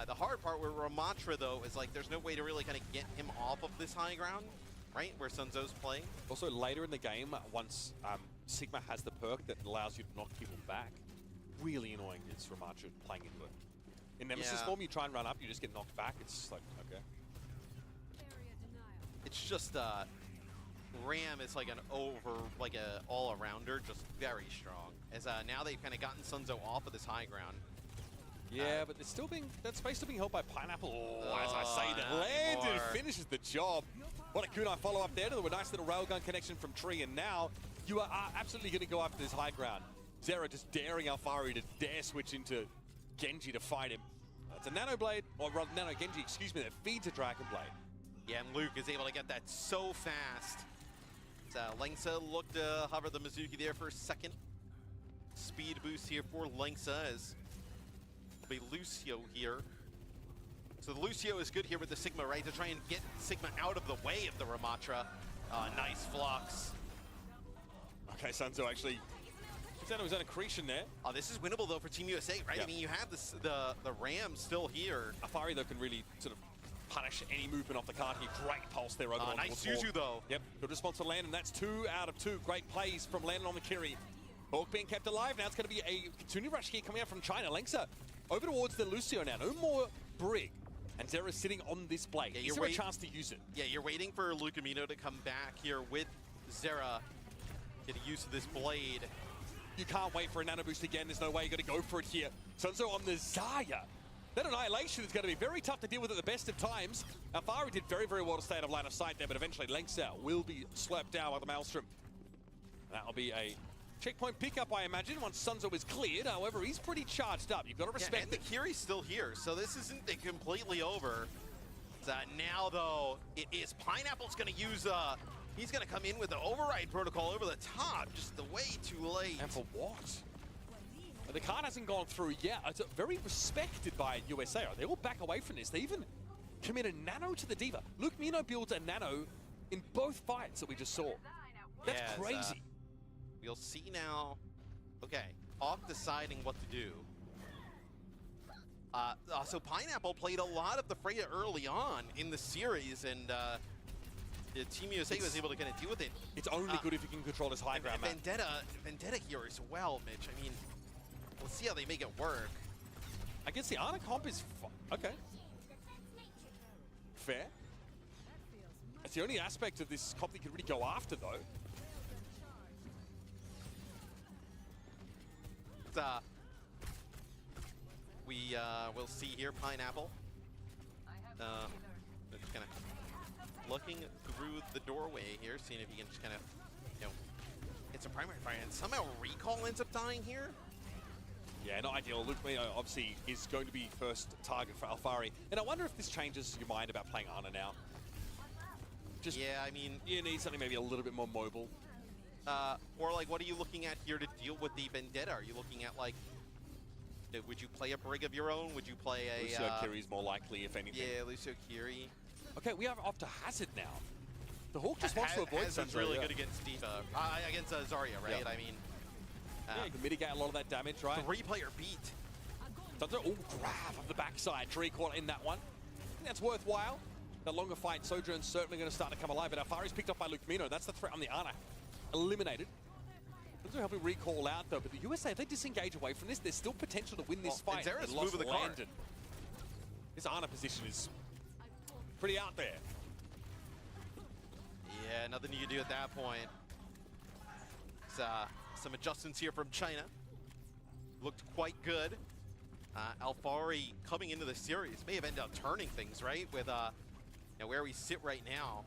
The hard part with Ramatra, though, is like there's no way to really kind of get him off of this high ground, right, where Sunzo's playing. Also, later in the game, once Sigma has the perk that allows you to knock people back, really annoying is Ramatra playing into it. In Nemesis form, you try and run up, you just get knocked back. It's just like, okay. It's just Ram is like an all-arounder, just very strong. As now they've kind of gotten Sunzo off of this high ground. Yeah, but it's still that space still being held by Pineapple. As I say, that landed finishes the job. What a kunai follow-up there to a nice little railgun connection from Tree, and now you are absolutely going to go after this high ground. Zera just daring Alfari to dare switch into Genji to fight him. It's a Nano Blade, or rather Nano Genji, excuse me, that feeds a Dragon Blade. Yeah, and Luke is able to get that so fast. Lengsa looked to hover the Mizuki there for a second. Speed boost here for Lengsa as it'll be Lucio here. So the Lucio is good here with the Sigma, right, to try and get Sigma out of the way of the Ramatra. Nice flux. Okay, Sunzo actually was on accretion there. Oh, this is winnable though for Team USA, right? Yeah. I mean, you have the Ram still here. Alfari though can really sort of punish any movement off the card here. Great pulse there over on nice Juju though. Yep, good response to Landon. That's 2 out of 2. Great plays from Landon on the Kiri. Hawk being kept alive. Now it's going to be a Kitsune rush here coming out from China. Lengsa over towards the Lucio now. No more Brig. And Zera's sitting on this blade. Is there a chance to use it? Yeah, you're waiting for Lucamino to come back here with Zera. Get use of this blade. You can't wait for a nano boost again. There's no way you're going to go for it here. Sunzo on the Zarya. That annihilation is going to be very tough to deal with at the best of times. Alfari did very, very well to stay out of line of sight there, but eventually Lengsa will be slurped down by the Maelstrom. That'll be a checkpoint pickup, I imagine, once Sunzo is cleared. However, he's pretty charged up. You've got to respect and the Kiri's still here, so this isn't completely over. Now, though, it is Pineapple's going to use, he's going to come in with the override protocol over the top, just the way too late. And for what? The card hasn't gone through yet. It's very respected by USA. They all back away from this. They even commit a nano to the Diva. Luke Mino builds a nano in both fights that we just saw. That's crazy. We'll see now. Okay, Hawk deciding what to do. So Pineapple played a lot of the Freya early on in the series, and the Team USA was able to kind of deal with it. It's only good if you can control his high ground, man. Vendetta here as well, Mitch. I mean, we'll see how they make it work. I guess the Ana comp is okay. Fair. That's the only aspect of this comp that you could really go after, though. We will see here Pineapple. They're just kind of looking through the doorway here, seeing if he can just kind of, you know, it's a primary fire, and somehow Recall ends up dying here. Yeah, not ideal. Luke Mino obviously is going to be first target for Alfari, and I wonder if this changes your mind about playing Ana now. Just yeah, I mean, you need something maybe a little bit more mobile. Or like, what are you looking at here to deal with the Vendetta? Are you looking at like, would you play a Brig of your own? Would you play a... Lucio Kiri's more likely, if anything. Yeah, Lucio Kiri. Okay, we are off to Hazard now. The Hawk just wants to avoid Hazard's really good against Diva. Against Zarya, right? Yeah. I mean... yeah, you can mitigate a lot of that damage, right? 3-player beat. Thunder, grab of the backside. Tree caught in that one. I think that's worthwhile. The longer fight, Sojourn's certainly going to start to come alive, but Alfari's picked up by Luke Mino. That's the threat on the Ana. Eliminated. Doesn't help him recall out, though, but the USA, if they disengage away from this, there's still potential to win this fight. And Zera's moving the card. His Ana position is pretty out there. Yeah, nothing you can do at that point. Some adjustments here from China. Looked quite good. Alfari coming into the series may have ended up turning things, right? With you know, where we sit right now.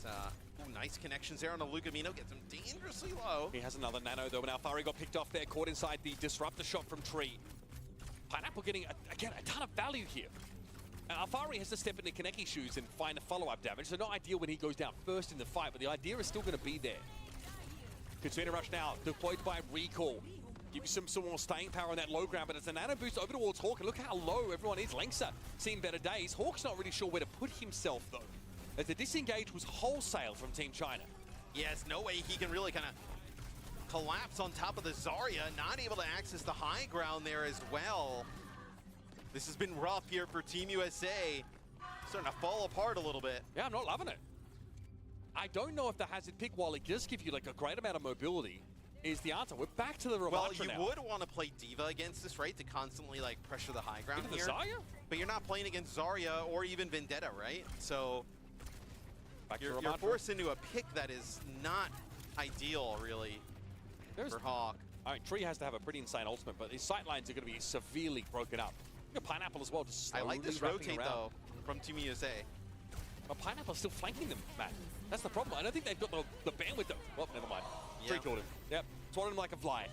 Ooh, nice connections there on the Luke Mino. Gets him dangerously low. He has another nano, though, and Alfari got picked off there, caught inside the disruptor shot from Tree. Pineapple getting, again, a ton of value here. Alfari has to step into Kaneki's shoes and find a follow-up damage, so not ideal when he goes down first in the fight, but the idea is still going to be there. Katsuna Rush now, deployed by Recall. Give you some more staying power on that low ground, but it's a nano boost over towards Hawk, and look how low everyone is. Lengsa seen better days. Hawk's not really sure where to put himself, though, as the disengage was wholesale from Team China. Yes, no way he can really kind of collapse on top of the Zarya, not able to access the high ground there as well. This has been rough here for Team USA. Starting to fall apart a little bit. Yeah, I'm not loving it. I don't know if the Hazard pick, while it does give you like a great amount of mobility, is the answer. We're back to the Ramatra Well, you now. would want to play Diva against this, right? To constantly like pressure the high ground Even here. the Zarya? But you're not playing against Zarya or even Vendetta, right? So back you're forced into a pick that is not ideal, really, for Hawk. All right, Tree has to have a pretty insane ultimate, but his sight lines are going to be severely broken up. Look at Pineapple as well, just slowly I like this wrapping rotate, around. though, from Team USA. But Pineapple's still flanking them, Matt. That's the problem. I don't think they've got the bandwidth. Well, never mind. Yeah. Tree killed him. Yep, swatted him like a fly.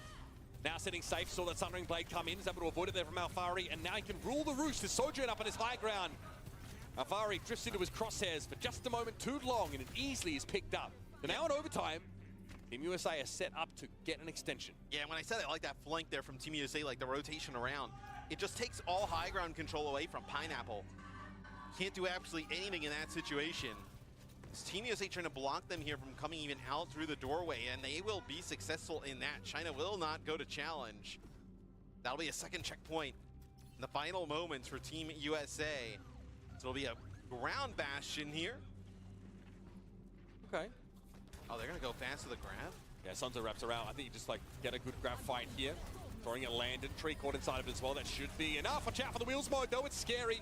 Now sitting safe, saw that Sundering Blade come in, is able to avoid it there from Alfari, and now he can rule the roost. His Sojourn up on his high ground. Alfari drifts into his crosshairs for just a moment too long, and it easily is picked up. And now in overtime, Team USA is set up to get an extension. Yeah, when I said I like that flank there from Team USA, like the rotation around, it just takes all high ground control away from Pineapple. Can't do absolutely anything in that situation. It's Team USA trying to block them here from coming even out through the doorway, and they will be successful in that. China will not go to challenge. That'll be a second checkpoint in the final moments for Team USA. So it'll be a ground bastion here. Okay. Oh, they're gonna go fast to the grab? Yeah, Sunzo wraps around. I think you just like get a good grab fight here. Throwing it landed, Tree caught inside of it as well. That should be enough. Watch out for the wheels mode, though. It's scary.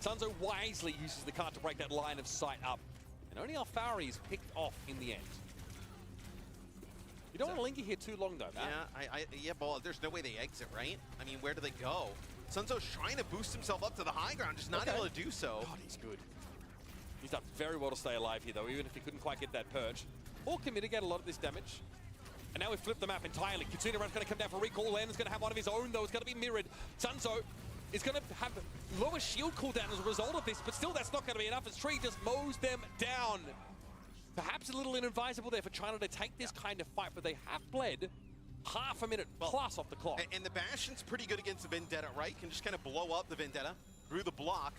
Sunzo wisely uses the card to break that line of sight up. And only Alfari is picked off in the end. You don't want to linger here too long, though, man. Yeah, but there's no way they exit, right? I mean, where do they go? Sunzo's trying to boost himself up to the high ground, just not able to do so. God, he's good. He's done very well to stay alive here, though, even if he couldn't quite get that perch. Hawk can mitigate a lot of this damage. And now we've flipped the map entirely. Kitsune Run's going to come down for recall. Landon's going to have one of his own, though. It's going to be mirrored. Sunzo is going to have lower shield cooldown as a result of this, but still that's not going to be enough as Tree just mows them down. Perhaps a little inadvisable there for China to take this kind of fight, but they have bled half a minute plus off the clock. And the Bastion's pretty good against the Vendetta, right? Can just kind of blow up the Vendetta through the block.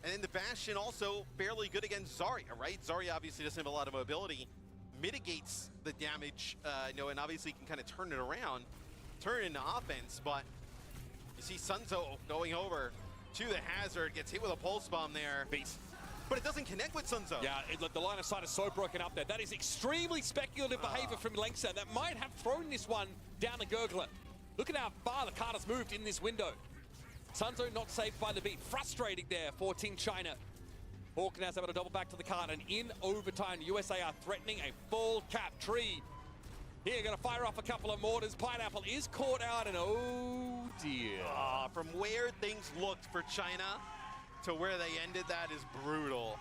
And then the Bastion also fairly good against Zarya, right? Zarya obviously doesn't have a lot of mobility, mitigates the damage, you know, and obviously can kind of turn it around, turn it into offense, but you see Sunzo going over to the Hazard, gets hit with a pulse bomb there. Beast. But it doesn't connect with Sunzo. Yeah, the line of sight is so broken up there. That is extremely speculative behavior from Lengsa. That might have thrown this one down the Gurgler. Look at how far the card has moved in this window. Sunzo not saved by the beat. Frustrating there for Team China. Hawk now is able to double back to the card, and in overtime, USA are threatening a full cap. Tree here, going to fire off a couple of mortars. Pineapple is caught out, and oh dear. From where things looked for China to where they ended, that is brutal.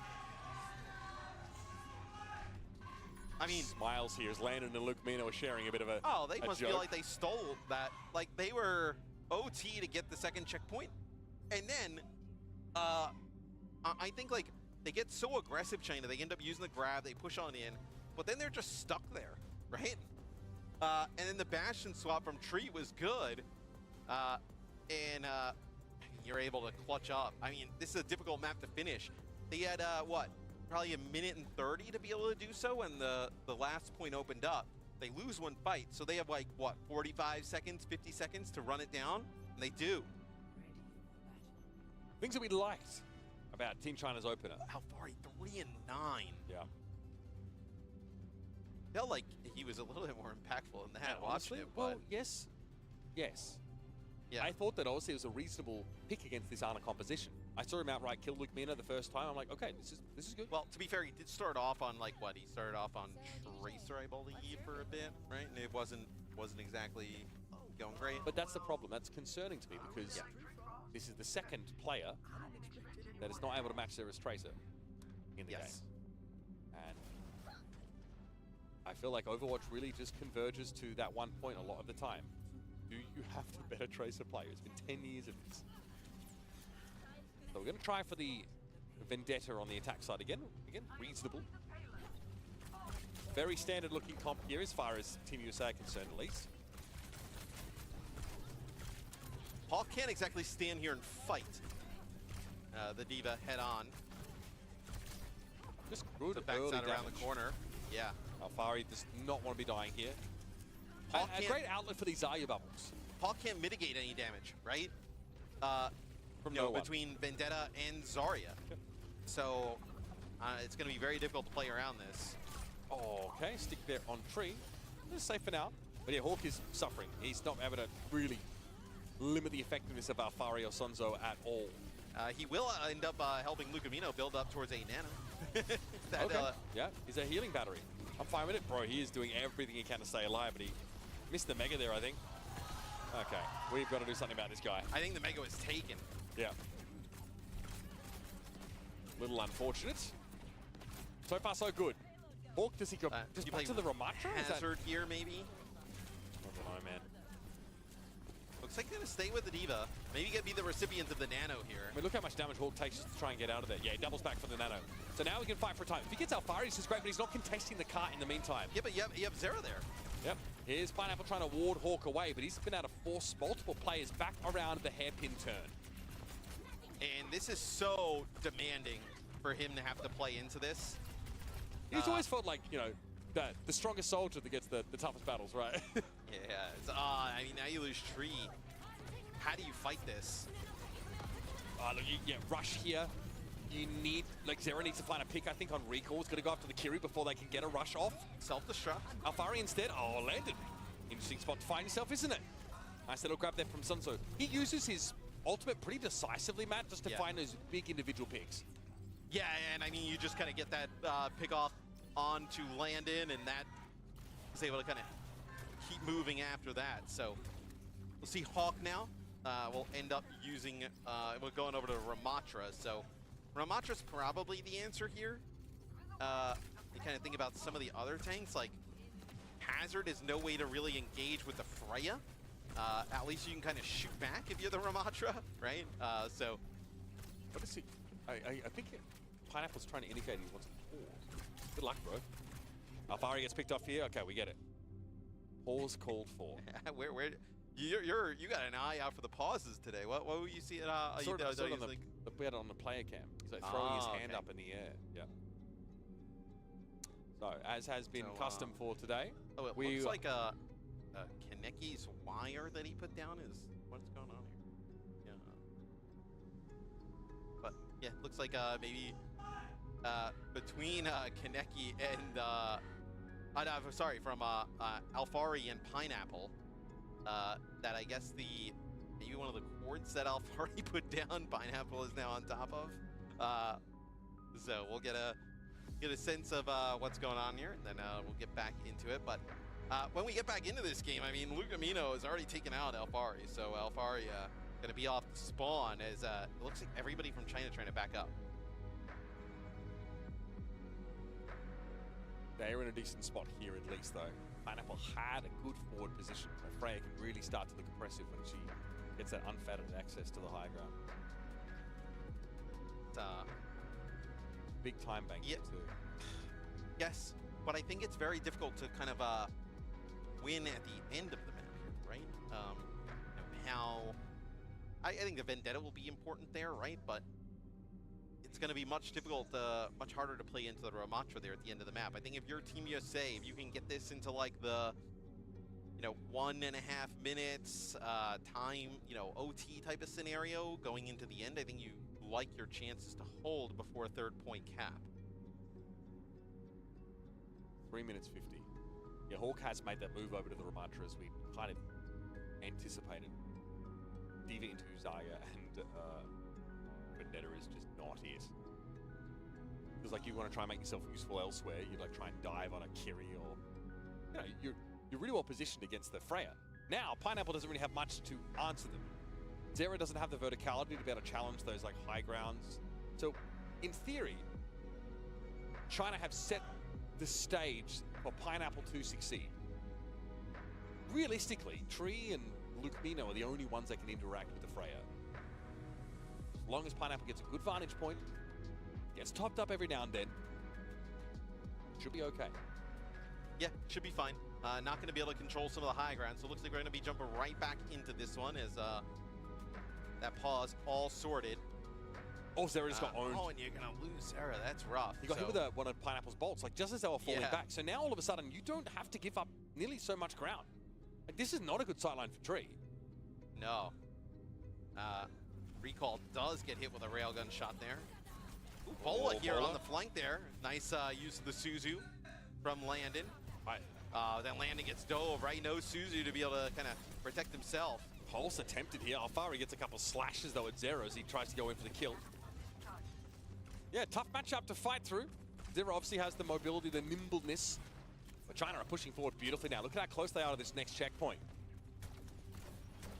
I mean, Smiles here as Landon and Luke Mino are sharing a bit of a they must feel like they stole that. Like they were OT to get the second checkpoint, and then I think like they get so aggressive, China, they end up using the grab, they push on in, but then they're just stuck there, right? And then the Bastion swap from Tree was good, and you're able to clutch up. I mean, this is a difficult map to finish. They had, what, probably 1 minute and 30 to be able to do so when the last point opened up. They lose one fight, so they have like, what, 45 seconds, 50 seconds to run it down? And they do. Things that we liked about Team China's opener. Alfari 3-9. Yeah. Felt like he was a little bit more impactful than that. Honestly, well, yes. Yeah. I thought that obviously it was a reasonable pick against this Ana composition. I saw him outright kill Luke Mina the first time. I'm like, okay, this is good. Well, to be fair, he did start off on like what? He started off on Tracer, I believe, for a bit, right? And it wasn't exactly going great. But that's the problem. That's concerning to me because this is the second player that is not able to match there as Tracer in the game. And I feel like Overwatch really just converges to that one point a lot of the time. Do you have the better Tracer player? It's been 10 years of this. So we're going to try for the Vendetta on the attack side again. Again, reasonable. Very standard looking comp here as far as Team USA are concerned, at least. Hawk can't exactly stand here and fight the D.Va head on. Just good the backside around the corner. Yeah. Alfari does not want to be dying here. A great outlet for these Zarya bubbles. Hawk can't mitigate any damage, right? From between Vendetta and Zarya. Yep. So it's going to be very difficult to play around this. Okay, stick there on Tree. Just safe for now. But yeah, Hawk is suffering. He's not able to really limit the effectiveness of Alfari or Sunzo at all. He will end up helping Lucamino build up towards a nano. Yeah, he's a healing battery. I'm fine with it. Bro, he is doing everything he can to stay alive, but he missed the Mega there, I think. Okay, we've got to do something about this guy. I think the Mega was taken. Yeah. Little unfortunate. So far, so good. Hawk, does he go just back to the Ramatra? Hazard here, maybe? I don't know, man. Looks like they're going to stay with the D.Va. Maybe be the recipient of the Nano here. I mean, look how much damage Hawk takes just to try and get out of there. Yeah, he doubles back for the Nano. So now we can fight for time. If he gets Alfari, this is great, but he's not contesting the cart in the meantime. Yeah, but you have Zera there. Yep. Here's Pineapple trying to ward Hawk away, but he's been able to force multiple players back around the hairpin turn. And this is so demanding for him to have to play into this. He's always felt like, you know, the strongest soldier that gets the toughest battles, right? Yeah. I mean, now you lose Tree. How do you fight this? Look, rush here. You need, like, Zera needs to find a pick, I think, on recall. He's going to go after the Kiri before they can get a rush off. Self-destruct. Alfari instead. Oh, landed. Interesting spot to find himself, isn't it? Nice little grab there from Sunzo. He uses his ultimate pretty decisively, Matt, just to find those big individual picks. Yeah, and I mean, you just kind of get that pick off onto Landon, and that is able to kind of keep moving after that. So we'll see Hawk now. We'll end up using, we're going over to Ramatra. So Ramatra's probably the answer here. You kind of think about some of the other tanks, like Hazard is no way to really engage with the Freya. At least you can kind of shoot back if you're the Ramatra, right? So what is he? I think Pineapple's trying to indicate he wants to pause. Good luck, bro. Alfari gets picked off here. Okay, we get it. Pause called for. where you got an eye out for the pauses today. What will you see? We had it on the player cam. He's like throwing his hand up in the air. Yeah. So as has been custom for today, it looks like a Kaneki's wire that he put down is what's going on here. Yeah. But yeah, looks like maybe between Kaneki and sorry, from Alfari and Pineapple, that I guess maybe one of the cords that Alfari put down, Pineapple is now on top of. So we'll get a sense of what's going on here, and then we'll get back into it. But when we get back into this game, I mean, Lugamino has already taken out Alfari, so Alfari going to be off the spawn as it looks like everybody from China trying to back up. They're in a decent spot here at least, though. Pineapple had a good forward position, so Freya can really start to look impressive when she gets that unfettered access to the high ground. Big time banking too. Yes, but I think it's very difficult to kind of win at the end of the map here, right? I think the Vendetta will be important there, right? But it's going to be much harder to play into the Ramatra there at the end of the map. I think if you're Team USA, if you can get this into like the 1.5 minutes time, OT type of scenario going into the end, I think you like your chances to hold before a 3rd point cap. 3 minutes 50. Yeah, Hawk has made that move over to the Ramatra as we kind of anticipated. Diva into Zarya and Vendetta is just not it. It's like you want to try and make yourself useful elsewhere. You like try and dive on a Kiri, or you're really well positioned against the Freya. Now Pineapple doesn't really have much to answer them. Zera doesn't have the verticality to be able to challenge those like high grounds. So in theory, China have set the stage for Pineapple to succeed. Realistically, Tree and Lugamino are the only ones that can interact with the Freya. As long as Pineapple gets a good vantage point, gets topped up every now and then, should be okay. Yeah, should be fine. Not going to be able to control some of the high ground, so it looks like we're going to be jumping right back into this one as that pause all sorted. Oh, Zera just got owned. Oh, and you're going to lose Zera. That's rough. You got hit with one of Pineapple's bolts, like just as they were falling back. So now all of a sudden, you don't have to give up nearly so much ground. Like, this is not a good sideline for Tree. No. Recall does get hit with a railgun shot there. Ooh, Bola here on the flank there. Nice use of the Suzu from Landon. Then Landon gets dove, right? No Suzu to be able to kind of protect himself. Pulse attempted here. Alfari gets a couple slashes though at Zera as he tries to go in for the kill. Yeah, tough matchup to fight through. Zera obviously has the mobility, the nimbleness. But China are pushing forward beautifully now. Look at how close they are to this next checkpoint.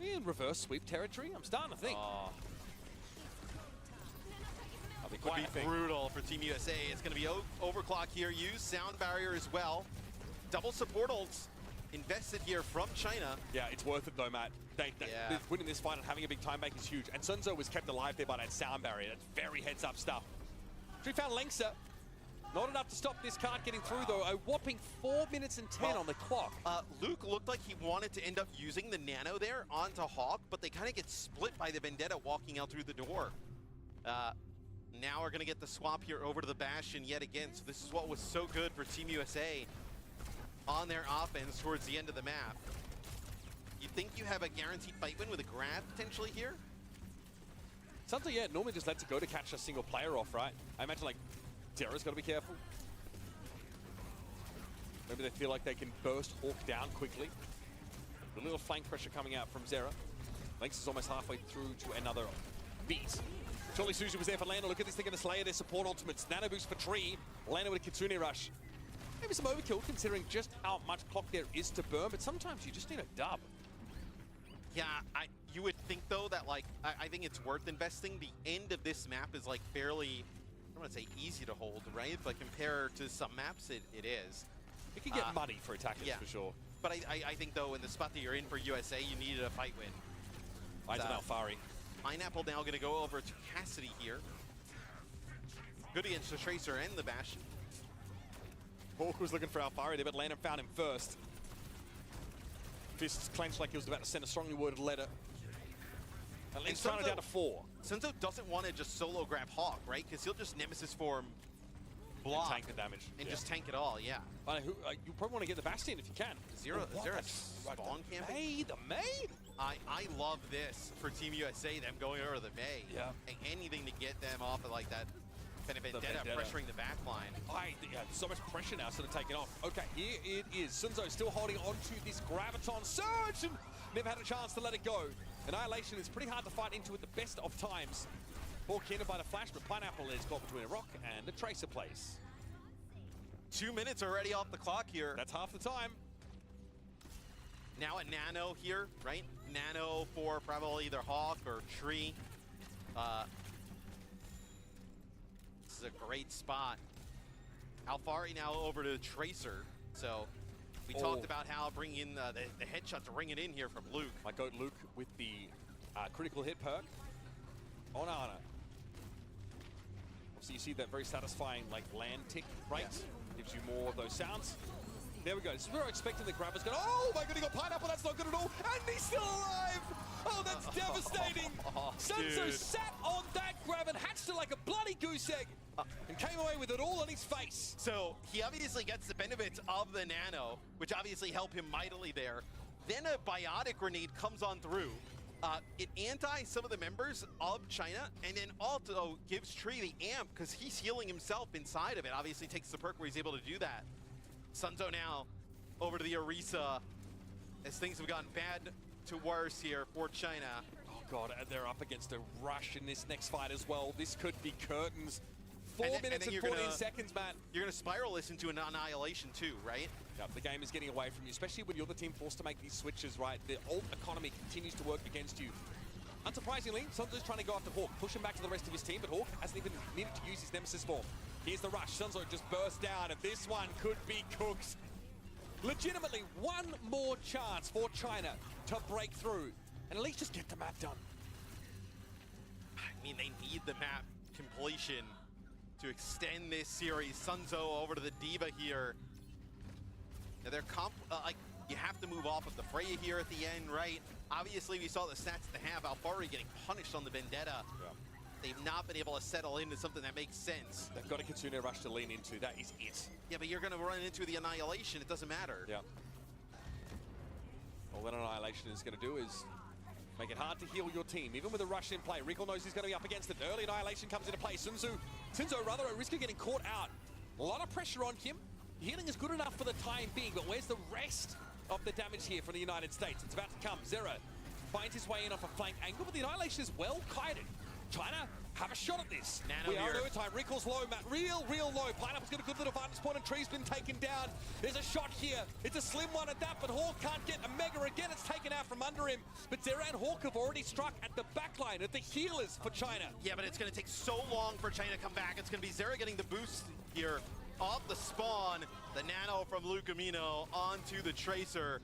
In reverse sweep territory, I'm starting to think. It would be brutal for Team USA. It's going to be overclock here. Use sound barrier as well. Double support ults invested here from China. Yeah, it's worth it though, Matt. Winning this fight and having a big time bank is huge. And Sunzo was kept alive there by that sound barrier. That's very heads-up stuff. Tree found Lengsa. Not enough to stop this card getting through, though. A whopping 4 minutes and 10 on the clock. Luke looked like he wanted to end up using the Nano there onto Hawk, but they kind of get split by the Vendetta walking out through the door. Now we're going to get the swap here over to the Bastion yet again. So this is what was so good for Team USA on their offense towards the end of the map. You think you have a guaranteed fight win with a grab potentially here? Something, yeah, normally just lets it go to catch a single player off, right? I imagine, like, Zera's got to be careful. Maybe they feel like they can burst Hawk down quickly. A little flank pressure coming out from Zera. Lynx is almost halfway through to another beat. Surely Suzu was there for Lana. Look at this thing in the Slayer. Their support ultimates. Nano boost for Tree. Lana with a Kitsune rush. Maybe some overkill considering just how much clock there is to burn, but sometimes you just need a dub. Yeah, you would think though that like I think it's worth investing. The end of this map is like fairly, I don't want to say easy to hold, right? But compared to some maps, it is. It can get muddy for attackers for sure. But I think though in the spot that you're in for USA, you needed a fight win. Eyes on Alfari. Pineapple now going to go over to Cassidy here. Good against the Tracer and the Bash. Hawk was looking for Alfari there, but Landon found him first. Fists clenched like he was about to send a strongly worded letter. At least trying it down to 4. Senzo doesn't want to just solo grab Hawk, right? Because he'll just Nemesis form block. And tank the damage. And just tank it all, yeah. You probably want to get the Bastion if you can. Zero spawn camping? The May? I love this for Team USA, them going over the May. Yeah. And anything to get them off of like that kind of vendetta, pressuring the back line. So much pressure now sort of taken off. Okay, here it is. Sunzo still holding on to this Graviton Surge and never had a chance to let it go. Annihilation is pretty hard to fight into at the best of times. Hawk hindered by the flash, but Pineapple is caught between a rock and a Tracer place. 2 minutes already off the clock here. That's half the time. Now a Nano here, right? Nano for probably either Hawk or Tree. This is a great spot. Alfari now over to Tracer. So we talked about how bringing in the headshot to ring it in here from Luke. My goat Luke with the critical hit perk on Ana. So you see that very satisfying like land tick, right? Yes. Gives you more of those sounds. There we go. This is where I expected the grabber's going, oh my god, he got Pineapple, that's not good at all. And he's still alive! Oh, that's devastating! Sunzo sat on that grab and hatched it like a bloody goose egg and came away with it all on his face. So he obviously gets the benefits of the Nano, which obviously helped him mightily there. Then a biotic grenade comes on through. It anti some of the members of China, and then also gives Tree the amp because he's healing himself inside of it. Obviously takes the perk where he's able to do that. Sunzo now over to the Orisa as things have gotten bad to worse here for China. Oh god, they're up against a rush in this next fight as well. This could be curtains. 4 minutes and 14 seconds, Matt. You're going to spiral this into an annihilation too, right? Yep, the game is getting away from you, especially when you're the team forced to make these switches, right? The ult economy continues to work against you. Unsurprisingly, Sunzo's trying to go after Hawk, push him back to the rest of his team, but Hawk hasn't even needed to use his Nemesis form. Here's the rush. Sunzo just burst down, and this one could be cooked. Legitimately, one more chance for China to break through and at least just get the map done. I mean, they need the map completion to extend this series. Sunzo over to the Diva here. Now they're like, you have to move off of the Freya here at the end, right? Obviously, we saw the stats at the half. Alfari getting punished on the Vendetta. Yeah. They've not been able to settle into something that makes sense. They've got a Kitsune Rush to lean into. That is it. Yeah, but you're going to run into the Annihilation. It doesn't matter. Yeah. All that Annihilation is going to do is make it hard to heal your team. Even with a rush in play, Recall knows he's going to be up against it. Early Annihilation comes into play. Sunzo rather at risk of getting caught out. A lot of pressure on him. Healing is good enough for the time being, but where's the rest of the damage here from the United States? It's about to come. Zera finds his way in off a flank angle, but the Annihilation is well kited. China have a shot at this. Nano we are here. in overtime. Recall's low, Matt. Real low. Pineapple's got a good little vantage point, and Tree's been taken down. There's a shot here. It's a slim one at that, but Hawk can't get a mega again. It's taken out from under him. But Zera and Hawk have already struck at the back line, at the healers for China. Yeah, but it's going to take so long for China to come back. It's going to be Zera getting the boost here off the spawn. The Nano from Lucamino onto the Tracer.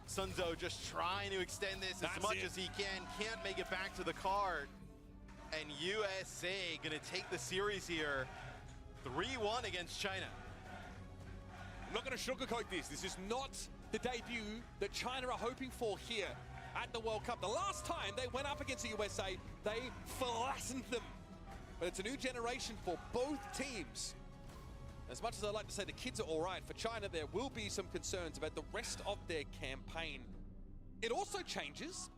Sunzo just trying to extend this as much as he can. Can't make it back to the card. And USA gonna take the series here. 3-1 against China. I'm not gonna sugarcoat this. This is not the debut that China are hoping for here at the World Cup. The last time they went up against the USA, they flattened them. But it's a new generation for both teams. As much as I like to say the kids are all right, for China there will be some concerns about the rest of their campaign. It also changes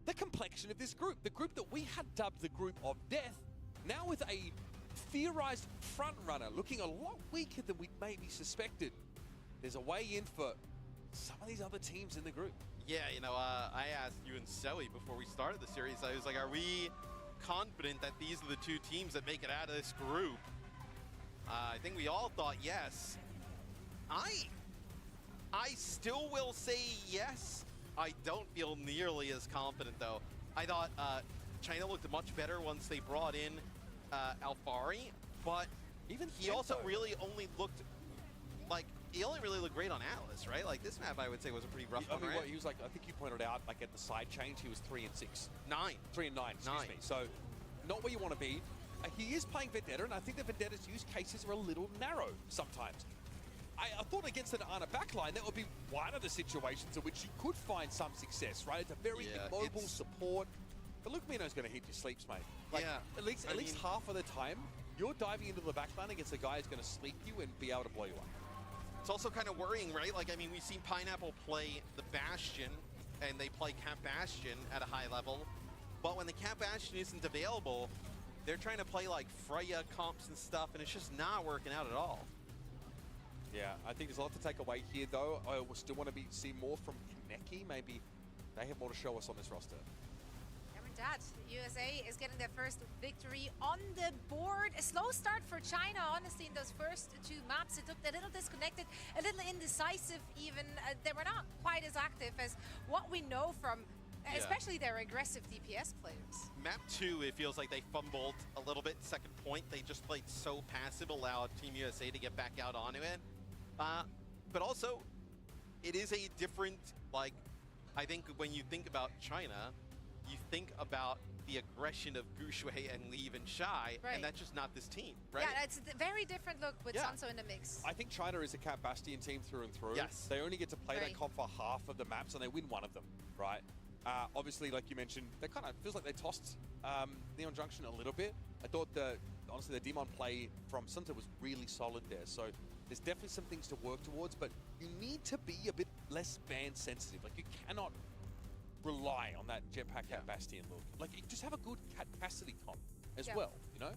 the complexion of this group. The group that we had dubbed the group of death, now with a theorized front runner looking a lot weaker than we maybe suspected. There's a way in for some of these other teams in the group. Yeah, you know, I asked you and Selly before we started the series, I was like, are we confident that these are the two teams that make it out of this group? I think we all thought yes. I still will say yes. I don't feel nearly as confident though. I thought China looked much better once they brought in Alfari, but even he also really only looked like he only really looked great on Atlas, right? Like this map, I would say was a pretty rough one, right? He was like, I think you pointed out, like at the side change, he was 3 and 6, 9, 3 and 9. Excuse me. So not where you want to be. He is playing Vendetta, and I think the Vendetta's use cases are a little narrow sometimes. I thought against an Ana backline, that would be one of the situations in which you could find some success, right? It's a very immobile support. But Luke Mino's going to hit your sleeps, mate. Like, at least half of the time, you're diving into the backline against a guy who's going to sleep you and be able to blow you up. It's also kind of worrying, right? Like, I mean, we've seen Pineapple play the Bastion, and they play Cap Bastion at a high level. But when the Cap Bastion isn't available, they're trying to play like Freya comps and stuff, and it's just not working out at all. Yeah, I think there's a lot to take away here, though. I will still want to see more from Kaneki. Maybe they have more to show us on this roster. Dad, USA is getting their first victory on the board. A slow start for China, honestly, in those first 2 maps. It looked a little disconnected, a little indecisive even. They were not quite as active as what we know from especially their aggressive DPS players. Map 2, it feels like they fumbled a little bit. Second point, they just played so passive, allowed Team USA to get back out onto it. But also, it is a different, like, I think when you think about China, you think about the aggression of Gushui and Leave and Shy, and that's just not this team, right? Yeah, it's a very different look with Sanso in the mix. I think China is a Cap Bastion team through and through. Yes. They only get to play that comp for half of the maps, and they win one of them, right? Obviously, like you mentioned, they kind of feels like they tossed Neon Junction a little bit. I thought honestly, the Demon play from Sunta was really solid there. So there's definitely some things to work towards, but you need to be a bit less band sensitive. Like, you cannot rely on that Jetpack Cat Bastion look. Like, you just have a good Cat Cassidy comp as well, you know?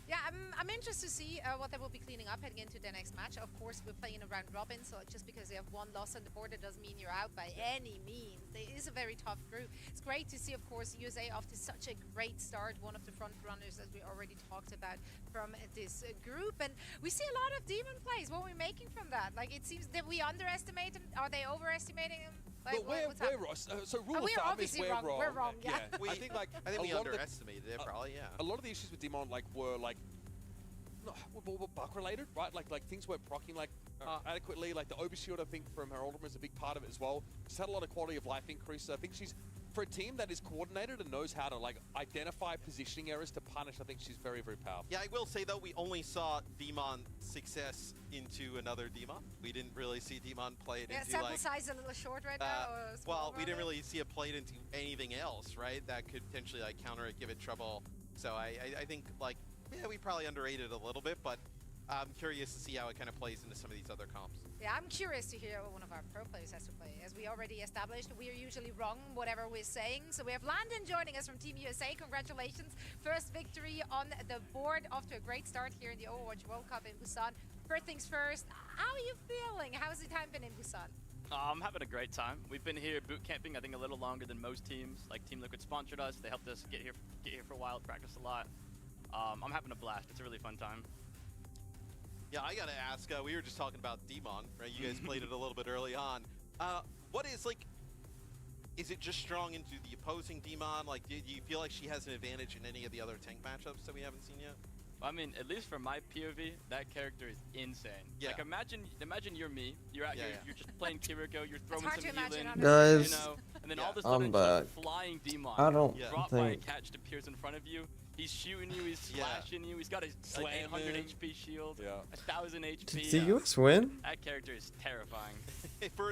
Yeah, I'm interested to see what they will be cleaning up heading into their next match. Of course, we're playing a round robin, so just because they have 1 loss on the board, it doesn't mean you're out by any means. It is a very tough group. It's great to see, of course, USA off to such a great start, one of the front runners, as we already talked about, from this group. And we see a lot of Demon plays. What are we making from that? Like, it seems that we underestimate them. Are they overestimating them? Like, but we're wrong. So rule of we're thumb is obviously we're wrong. We're wrong, yeah. I think like I think we a lot of underestimated it, probably, A lot of the issues with Demon were were bug related, right? Like things weren't proccing like adequately. Like the overshield, I think from her ultimate is a big part of it as well. She's had a lot of quality of life increase. I think she's, for a team that is coordinated and knows how to like identify positioning errors to punish, I think she's very, very powerful. Yeah, I will say though, we only saw Demon success into another Demon. We didn't really see Demon play it into sample like size a little short right now. Well, we didn't really see it played into anything else, right? That could potentially like counter it, give it trouble. So I think like, yeah, we probably underrated it a little bit, but I'm curious to see how it kind of plays into some of these other comps. Yeah, I'm curious to hear what one of our pro players has to play. As we already established, we are usually wrong whatever we're saying. So we have Landon joining us from Team USA. Congratulations. First victory on the board. Off to a great start here in the Overwatch World Cup in Busan. First things first, how are you feeling? How's the time been in Busan? I'm having a great time. We've been here boot camping, I think, a little longer than most teams. Like Team Liquid sponsored us. They helped us get here for a while, practice a lot. I'm having a blast. It's a really fun time. Yeah, I gotta ask, we were just talking about Demon, right? You guys played it a little bit early on. What is, like, is it just strong into the opposing Demon? Like, do you feel like she has an advantage in any of the other tank matchups that we haven't seen yet? I mean, at least from my POV, that character is insane. Yeah. Like, imagine you're me. You're out here, you're just playing Kiriko, you're throwing some healing, Guys, you know, and then all of a I'm sudden, back. flying Demon I don't dropped by a think- catch to appears in front of you. He's shooting you, he's slashing you, he's got a like 800 HP shield, 1000 HP. Did the US win? That character is terrifying.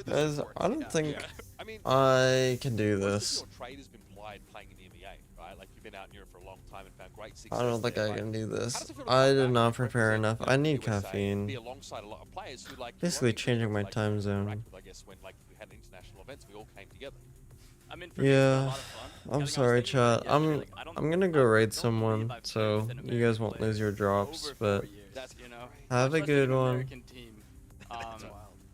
Guys, I don't think I mean, I can do most of this. your trade has been applied playing in the NBA, right? Like, you've been out in Europe for a long time and found great success. I don't think there. I Like, can do how this. does it feel to I come did back not and prepare represent, enough. I need USA, caffeine. Be alongside a lot of players who like Basically changing my time zone. interact with, I guess, when like we had international events, we all came together. I mean, for me, it's been a Yeah, lot of fun. I'm sorry, chat. I'm gonna go raid someone, so you guys won't lose your drops. But You know, have a much less good an one. American team.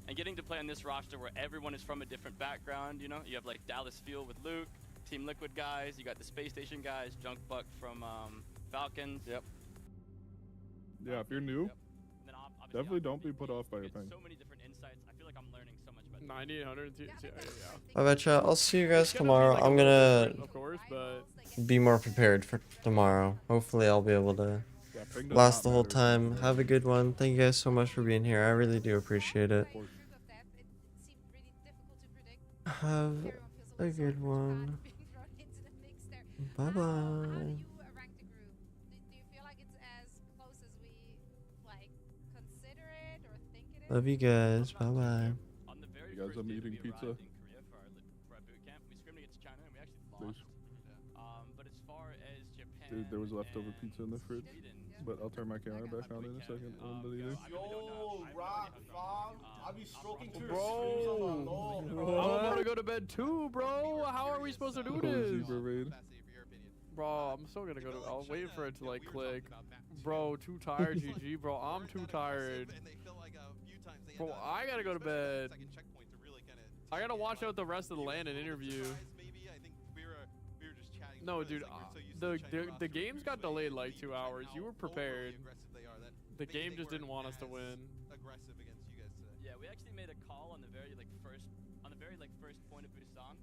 And getting to play on this roster where everyone is from a different background, you know, you have like Dallas Fuel with Luke, Team Liquid guys, you got the Space Station guys, Junk Buck from Falcons. Yeah, if you're new. And then obviously Definitely don't be put off by your get ping. so many different insights. I feel like I'm learning so much about 9800. Yeah. Alright, chat. I'll see you guys tomorrow. I'm gonna Of course, but be more prepared for tomorrow. Hopefully, I'll be able to Yeah, ping does last not the whole matter. time. Have a good one. Thank you guys so much for being here. I really do appreciate it. Have a good one. Bye bye. Love you guys. Bye bye. You guys, I'm eating pizza. For our boot camp. We scrimmed against China and we actually Nice. lost. But as far as Japan, Dude, there was leftover pizza in the fridge, but I'll turn my camera back on in a second when I'm done eating. Yo, Rock, fam. I be stroking through bro, the streams on the low, I'm about to go to bed too, bro. How are we supposed to do this? Bro, I'm still gonna go to. I'll wait for it to like click. Bro, too tired, GG. Bro, I'm too tired. Bro, I gotta go to bed. I gotta watch out the rest of the land and interview. No, dude, the games got delayed like 2 hours. You were prepared. The game just didn't want us to win. Yeah, we actually made a call on the very first point of Busan.